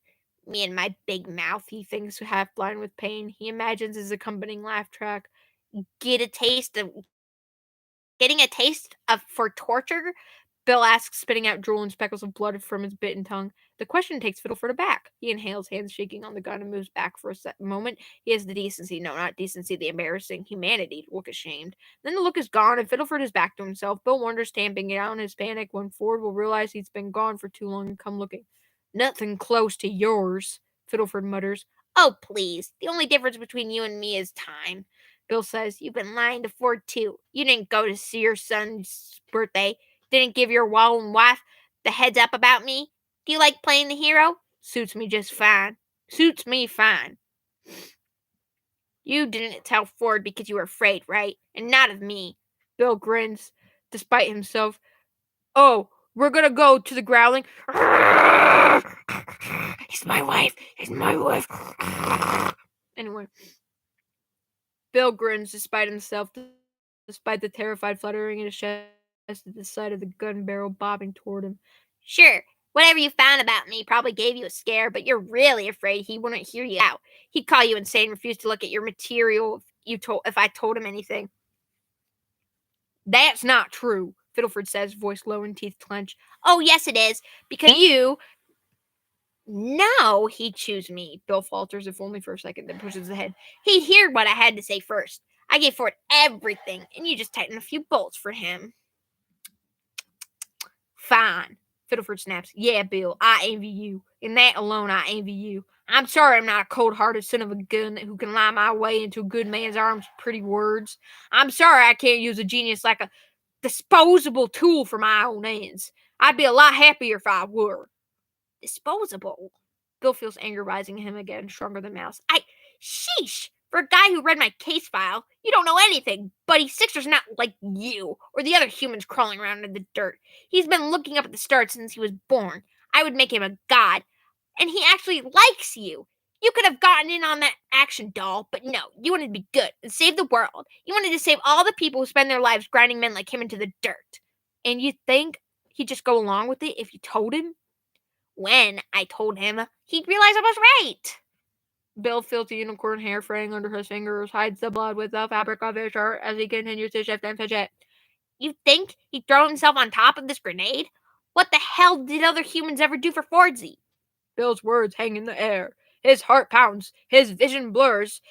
Me and my big mouth, He thinks, half blind with pain. He imagines his accompanying laugh track. getting a taste of for torture? Bill asks, spitting out drool and speckles of blood from his bitten tongue. The question takes Fiddleford aback. He inhales, hands shaking on the gun, and moves back for a moment. He has the decency, no, not decency, the embarrassing humanity to look ashamed. Then the look is gone, and Fiddleford is back to himself. Bill wonders, tamping down his panic, when Ford will realize he's been gone for too long and come looking. Nothing close to yours, Fiddleford mutters. Oh, please. The only difference between you and me is time. Bill says, You've been lying to Ford, too. You didn't go to see your son's birthday. Didn't give your own wife the heads up about me. Do you like playing the hero? Suits me just fine. Suits me fine. You didn't tell Ford because you were afraid, right? And not of me. Bill grins, despite himself. Oh, we're gonna go to the growling. He's my wife. He's my wife. Anyway. Bill grins despite himself, despite the terrified fluttering in his chest at the sight of the gun barrel bobbing toward him. Sure, whatever you found about me probably gave you a scare, but you're really afraid he wouldn't hear you out. He'd call you insane, refuse to look at your material if I told him anything. That's not true, Fiddleford says, voice low and teeth clench. Oh, yes, it is, because you... No, he'd choose me. Bill falters, if only for a second, then pushes ahead. He'd hear what I had to say first. I gave Ford everything, and you just tightened a few bolts for him. Fine, Fiddleford snaps. Yeah, Bill, I envy you. In that alone, I envy you. I'm sorry I'm not a cold-hearted son of a gun who can lie my way into a good man's arms with pretty words. I'm sorry I can't use a genius like a disposable tool for my own ends. I'd be a lot happier if I were. Disposable. Bill feels anger rising in him again, stronger than mouse. Sheesh! For a guy who read my case file, you don't know anything. Buddy Sixer's not like you, or the other humans crawling around in the dirt. He's been looking up at the stars since he was born. I would make him a god. And he actually likes you. You could have gotten in on that action, doll, but no, you wanted to be good and save the world. You wanted to save all the people who spend their lives grinding men like him into the dirt. And you think he'd just go along with it if you told him? When I told him, he'd realize I was right. Bill feels the unicorn hair fraying under his fingers, hides the blood with the fabric of his shirt as he continues to shift and fidget. You think he'd throw himself on top of this grenade? What the hell did other humans ever do for Fordsy? Bill's words hang in the air. His heart pounds. His vision blurs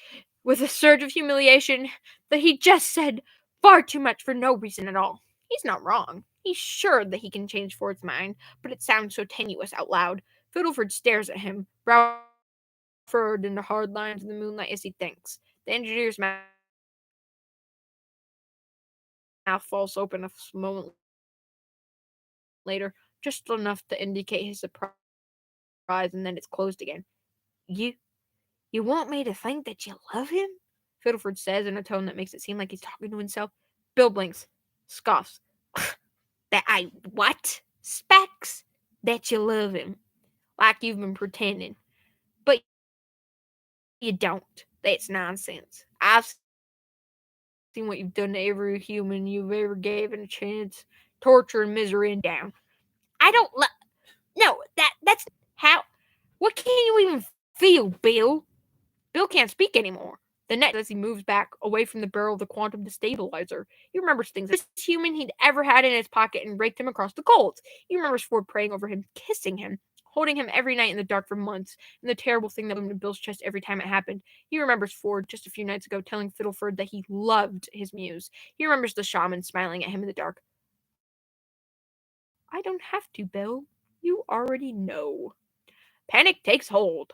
with a surge of humiliation that he just said far too much for no reason at all. He's not wrong. He's sure that he can change Ford's mind, but it sounds so tenuous out loud. Fiddleford stares at him, brow furrowed into hard lines in the moonlight as he thinks. The engineer's mouth falls open a moment later, just enough to indicate his surprise. eyes and then it's closed again. You want me to think that you love him? Fiddleford says in a tone that makes it seem like he's talking to himself. Bill blinks, scoffs. That I what? Specs? That you love him. Like you've been pretending. But you don't. That's nonsense. I've seen what you've done to every human you've ever given a chance. Torture and misery and down. I don't No, that's how. What can you even feel, Bill? Bill can't speak anymore. The net as he moves back away from the barrel of the quantum destabilizer. He remembers things this human he'd ever had in his pocket and raked him across the coals. He remembers Ford praying over him, kissing him, holding him every night in the dark for months, and the terrible thing that loomed in Bill's chest every time it happened. He remembers Ford just a few nights ago telling Fiddleford that he loved his muse. He remembers the shaman smiling at him in the dark. I don't have to, Bill. You already know. Panic takes hold.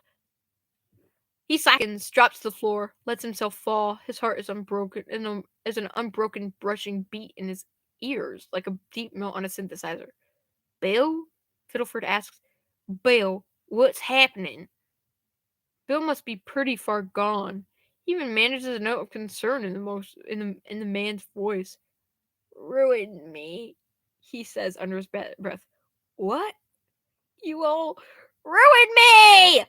He slackens, drops to the floor, lets himself fall. His heart is unbroken, as an unbroken brushing beat in his ears, like a deep note on a synthesizer. Bill? Fiddleford asks. Bill, what's happening? Bill must be pretty far gone. He even manages a note of concern in the man's voice. Ruined me, he says under his breath. What? You all ruined me!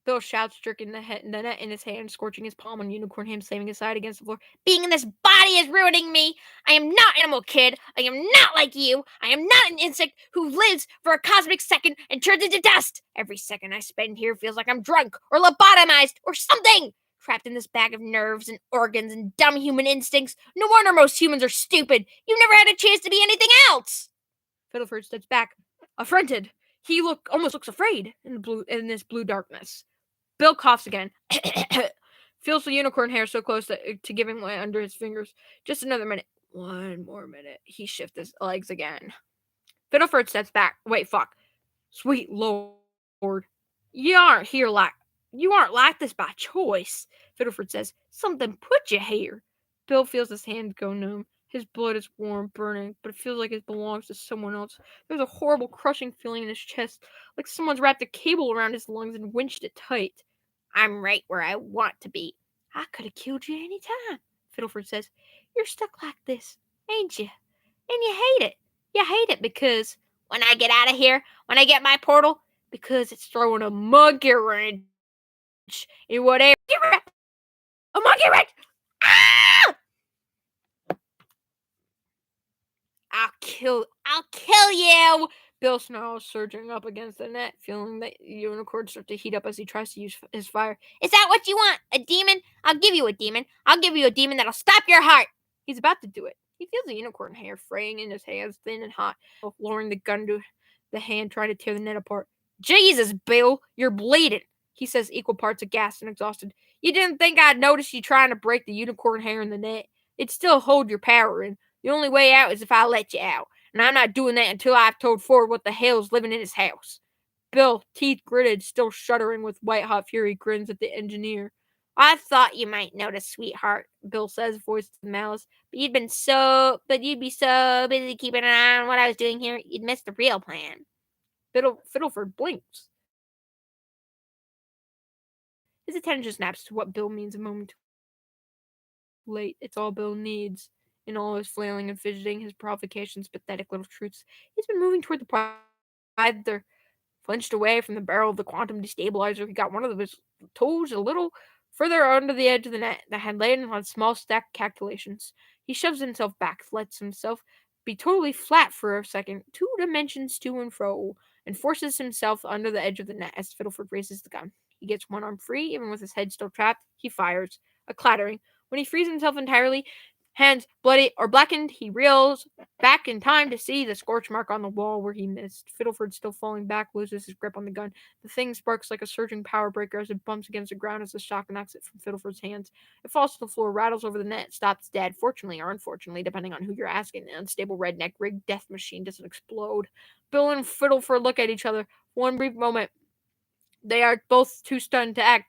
Bill shouts, jerking the net in his hand, scorching his palm on Unicorn Ham, slamming his side against the floor. Being in this body is ruining me! I am not Animal Kid! I am not like you! I am not an insect who lives for a cosmic second and turns into dust! Every second I spend here feels like I'm drunk, or lobotomized, or something! Trapped in this bag of nerves and organs and dumb human instincts. No wonder most humans are stupid! You never had a chance to be anything else! Fiddleford steps back, affronted. He almost looks afraid in this blue darkness. Bill coughs again. Feels the unicorn hair so close to giving way under his fingers. Just another minute. One more minute. He shifts his legs again. Fiddleford steps back. Wait, fuck. Sweet Lord. You aren't like this by choice. Fiddleford says. Something put you here. Bill feels his hand go numb. His blood is warm, burning, but it feels like it belongs to someone else. There's a horrible crushing feeling in his chest, like someone's wrapped a cable around his lungs and winched it tight. I'm right where I want to be. I could have killed you any time, Fiddleford says. You're stuck like this, ain't you? And you hate it. You hate it because when I get out of here, when I get my portal, because it's throwing a monkey wrench in whatever. A monkey wrench! Ah! I'll kill you! Bill snarls, surging up against the net, feeling the unicorn start to heat up as he tries to use his fire. Is that what you want? A demon? I'll give you a demon. I'll give you a demon that'll stop your heart! He's about to do it. He feels the unicorn hair fraying in his hands, thin and hot, lowering the gun to the hand, trying to tear the net apart. Jesus, Bill, you're bleeding, he says, equal parts aghast and exhausted. You didn't think I'd notice you trying to break the unicorn hair in the net? It'd still hold your power in. The only way out is if I let you out, and I'm not doing that until I've told Ford what the hell's living in his house. Bill, teeth gritted, still shuddering with white-hot fury, grins at the engineer. I thought you might notice, sweetheart, Bill says, voice with malice, but you'd be so busy keeping an eye on what I was doing here, you'd miss the real plan. Fiddleford blinks. His attention snaps to what Bill means a moment too late. It's all Bill needs. In all his flailing and fidgeting, his provocations, pathetic little truths, he's been moving toward the pride. They're flinched away from the barrel of the quantum destabilizer. He got one of his toes a little further under the edge of the net that had lain on small stack calculations. He shoves himself back, lets himself be totally flat for a second, 2 dimensions to and fro, and forces himself under the edge of the net as Fiddleford raises the gun. He gets one arm free, even with his head still trapped. He fires. A clattering. When he frees himself entirely, hands bloody or blackened, he reels back in time to see the scorch mark on the wall where he missed. Fiddleford, still falling back, loses his grip on the gun. The thing sparks like a surging power breaker as it bumps against the ground as the shock knocks it from Fiddleford's hands. It falls to the floor, rattles over the net, stops dead. Fortunately or unfortunately, depending on who you're asking, the unstable redneck rigged death machine doesn't explode. Bill and Fiddleford look at each other. One brief moment. They are both too stunned to act.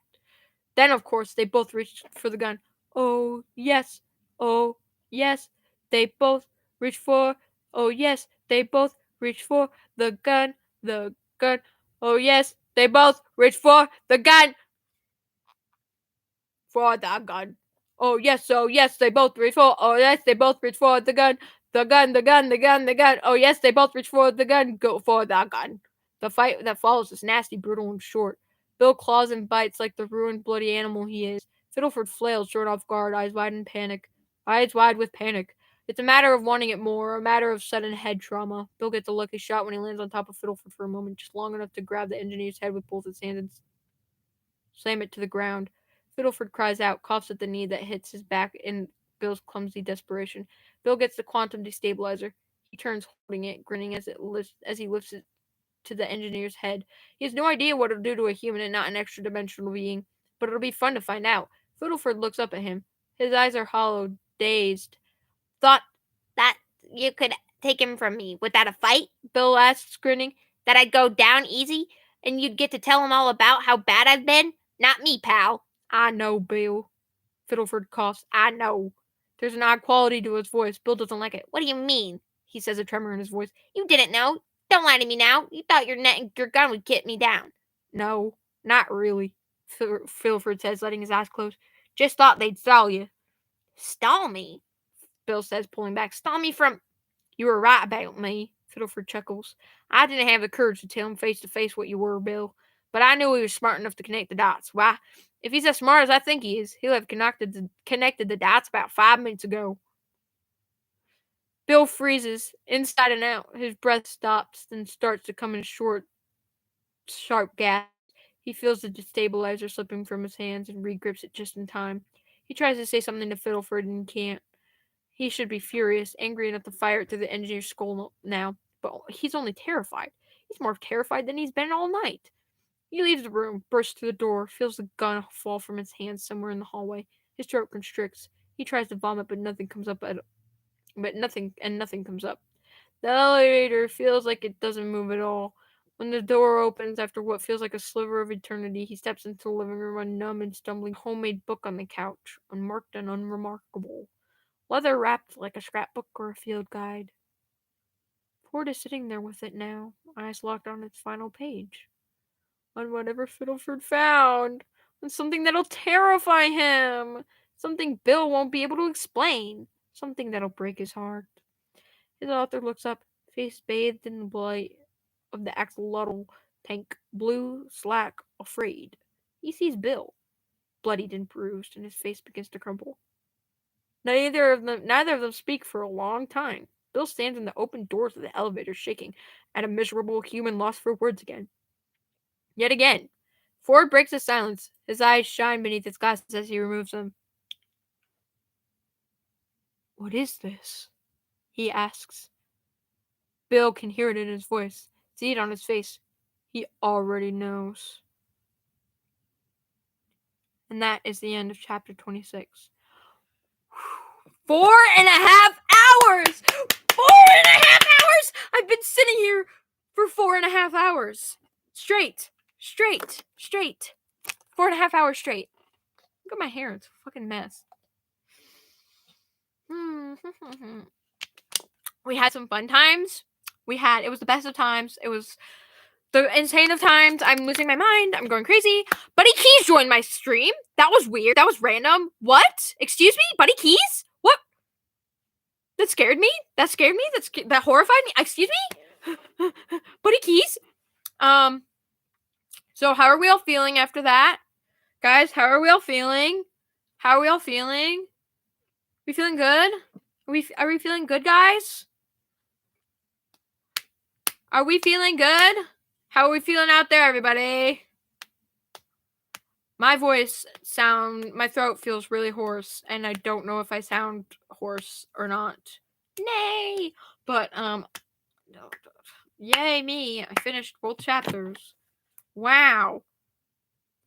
Then, of course, they both reach for the gun. Oh, yes. Oh, yes. They both reach for. Oh, yes. They both reach for the gun. The gun. Oh, yes. they both reach for the gun. For the gun. Oh yes, they both reach for. Oh yes, they both reach for the gun. The gun, the gun, the gun, the gun. Oh yes, they both reach for the gun. Go for the gun. The fight that follows is nasty, brutal, and short. Bill claws and bites like the ruined, bloody animal he is. Fiddleford flails, short off guard, eyes wide in panic. Eyes wide with panic. It's a matter of wanting it more, a matter of sudden head trauma. Bill gets a lucky shot when he lands on top of Fiddleford for a moment, just long enough to grab the engineer's head with both his hands and slam it to the ground. Fiddleford cries out, coughs at the knee that hits his back in Bill's clumsy desperation. Bill gets the quantum destabilizer. He turns, holding it, grinning as he lifts it to the engineer's head. He has no idea what it'll do to a human and not an extra-dimensional being, but it'll be fun to find out. Fiddleford looks up at him. His eyes are hollow, dazed. Thought that you could take him from me without a fight? Bill asks, grinning. That I'd go down easy and you'd get to tell him all about how bad I've been? Not me, pal. I know, Bill. Fiddleford coughs. I know. There's an odd quality to his voice. Bill doesn't like it. What do you mean? He says, a tremor in his voice. You didn't know. Don't lie to me now. You thought your gun would get me down. No, not really, Fiddleford says, letting his eyes close. Just thought they'd stall you. Stall me? Bill says, pulling back. Stall me from... You were right about me, Fiddleford chuckles. I didn't have the courage to tell him face to face what you were, Bill. But I knew he was smart enough to connect the dots. Why, if he's as smart as I think he is, he'll have connected the dots about 5 minutes ago. Bill freezes, inside and out. His breath stops, then starts to come in short, sharp gasps. He feels the destabilizer slipping from his hands and regrips it just in time. He tries to say something to Fiddleford and can't. He should be furious, angry enough to fire it through the engineer's skull now, but he's only terrified. He's more terrified than he's been all night. He leaves the room, bursts through the door, feels the gun fall from his hand somewhere in the hallway. His throat constricts. He tries to vomit, but nothing comes up. Nothing comes up. The elevator feels like it doesn't move at all. When the door opens after what feels like a sliver of eternity, he steps into the living room, a numb and stumbling homemade book on the couch, unmarked and unremarkable. Leather wrapped like a scrapbook or a field guide. Ford is sitting there with it now, eyes locked on its final page. On whatever Fiddleford found. On something that'll terrify him. Something Bill won't be able to explain. Something that'll break his heart. His author looks up, face bathed in the light of the axolotl tank, blue, slack, afraid. He sees Bill, bloodied and bruised, and his face begins to crumble. Neither of them speak for a long time. Bill stands in the open doors of the elevator, shaking at a miserable human lost for words again. Yet again, Ford breaks the silence. His eyes shine beneath his glasses as he removes them. What is this? He asks. Bill can hear it in his voice, see it on his face. He already knows. And that is the end of chapter 26. 4.5 hours! 4.5 hours! I've been sitting here for 4.5 hours. Straight. 4.5 hours straight. Look at my hair. It's a fucking mess. We had some fun times. It was the best of times. It was the insane of times. I'm losing my mind. I'm going crazy. Buddy Keys joined my stream. That was weird. That was random. What? Excuse me? Buddy Keys? What? That scared me? That horrified me? Excuse me? Buddy Keys? So how are we all feeling after that? Guys, how are we all feeling? We feeling good? Are we feeling good, guys? Are we feeling good? How are we feeling out there, everybody? My throat feels really hoarse, and I don't know if I sound hoarse or not. Nay! But, yay me. I finished both chapters. Wow.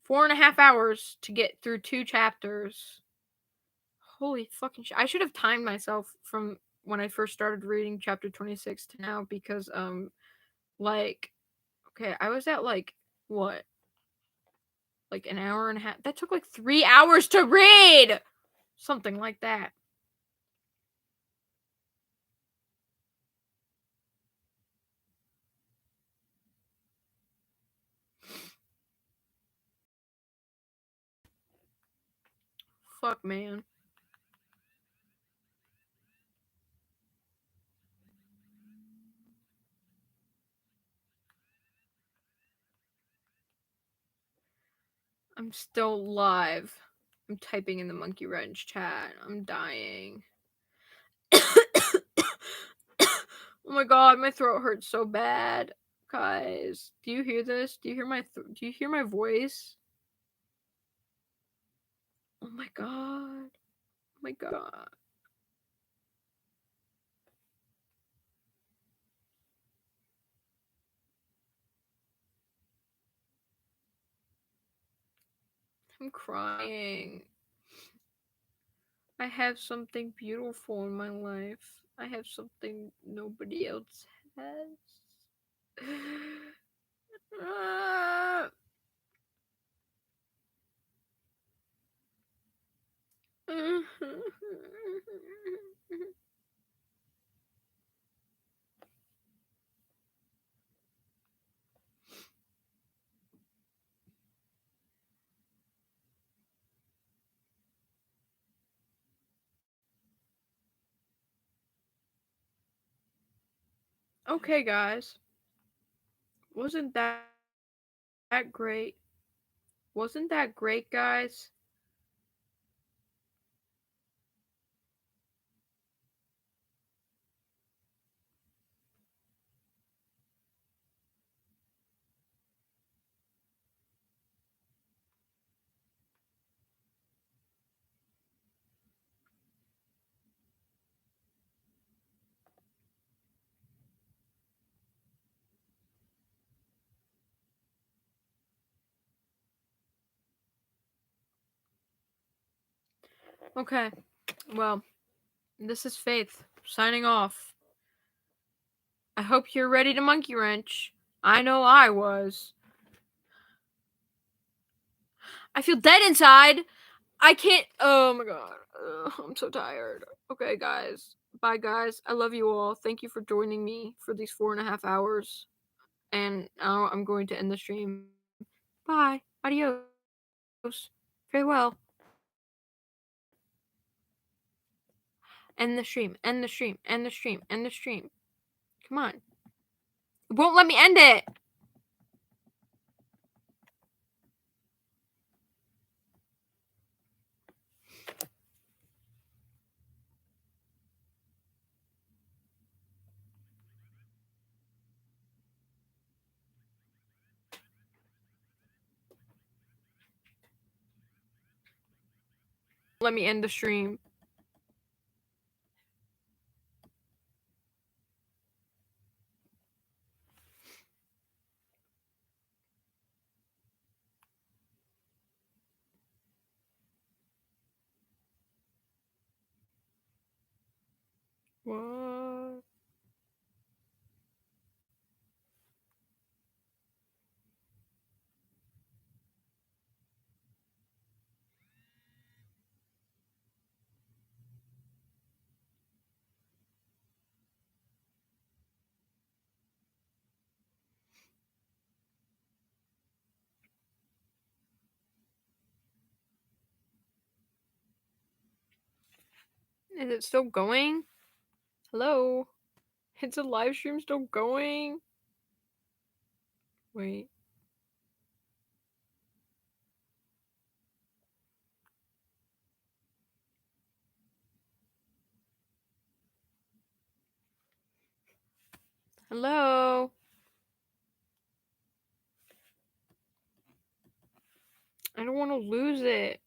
4.5 hours to get through 2 chapters. Holy fucking shit. I should have timed myself from when I first started reading chapter 26 to now because, okay, I was at, what? Like an hour and a half? That took 3 hours to read! Something like that. fuck, man? I'm still live. I'm typing in the Monkey Wrench chat. I'm dying. Oh my god, my throat hurts so bad. Guys, do you hear this? Do you hear my voice? Oh my god. Oh my god. I'm crying. I have something beautiful in my life. I have something nobody else has. Okay, guys. Wasn't that great? Wasn't that great, guys? Okay. Well, this is Faith signing off. I hope you're ready to monkey wrench. I know I was. I feel dead inside. I can't. Oh my god. I'm so tired. Okay, guys. Bye, guys. I love you all. Thank you for joining me for these 4.5 hours. And now I'm going to end the stream. Bye. Adios. Farewell. End the stream. End the stream. End the stream. End the stream. Come on. It won't let me end it. Let me end the stream. What? Is it still going? Hello? Is the live stream still going? Wait. Hello? I don't want to lose it.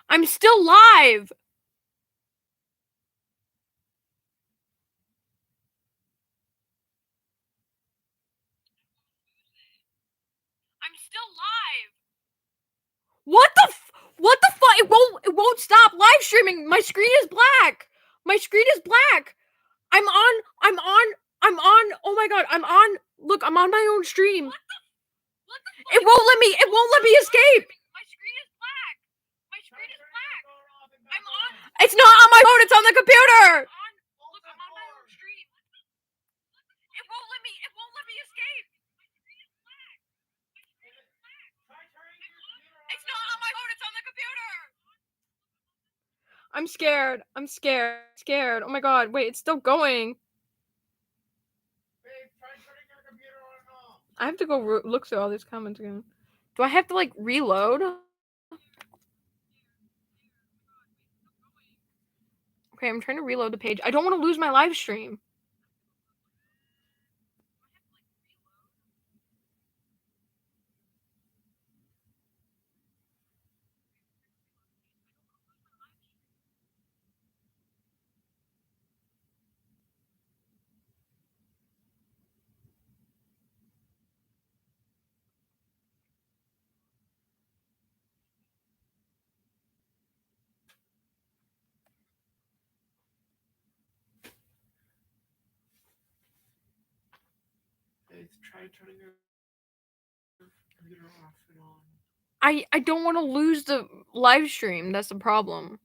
I'm still live! I'm still live! What the fuck? It won't stop live streaming! My screen is black! My screen is black! I'm on, oh my god, look, I'm on my own stream. It won't let me escape! My screen is black! My screen is black! It's not on my phone, it's on the computer! Look, I'm on my own stream. It won't let me I'm scared. I'm scared. Scared. Oh my god. Wait, it's still going. Babe, try turning your computer on and off. I have to go look through all these comments again. Do I have to like reload? Okay, I'm trying to reload the page. I don't want to lose my live stream. Babe, try turning your computer off and on. I don't want to lose the live stream. That's the problem.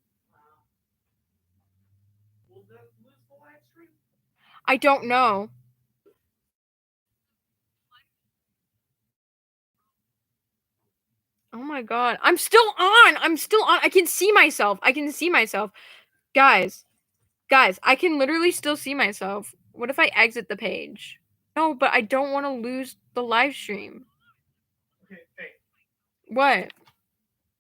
Will that lose the live stream? I don't know. Oh my god. I'm still on. I'm still on. I can see myself. I can see myself. Guys, I can literally still see myself. What if I exit the page? No, but I don't want to lose the live stream. Okay, hey, What?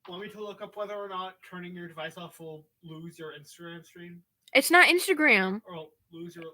want me to look up whether or not turning your device off will lose your Instagram stream? It's not Instagram. Or lose your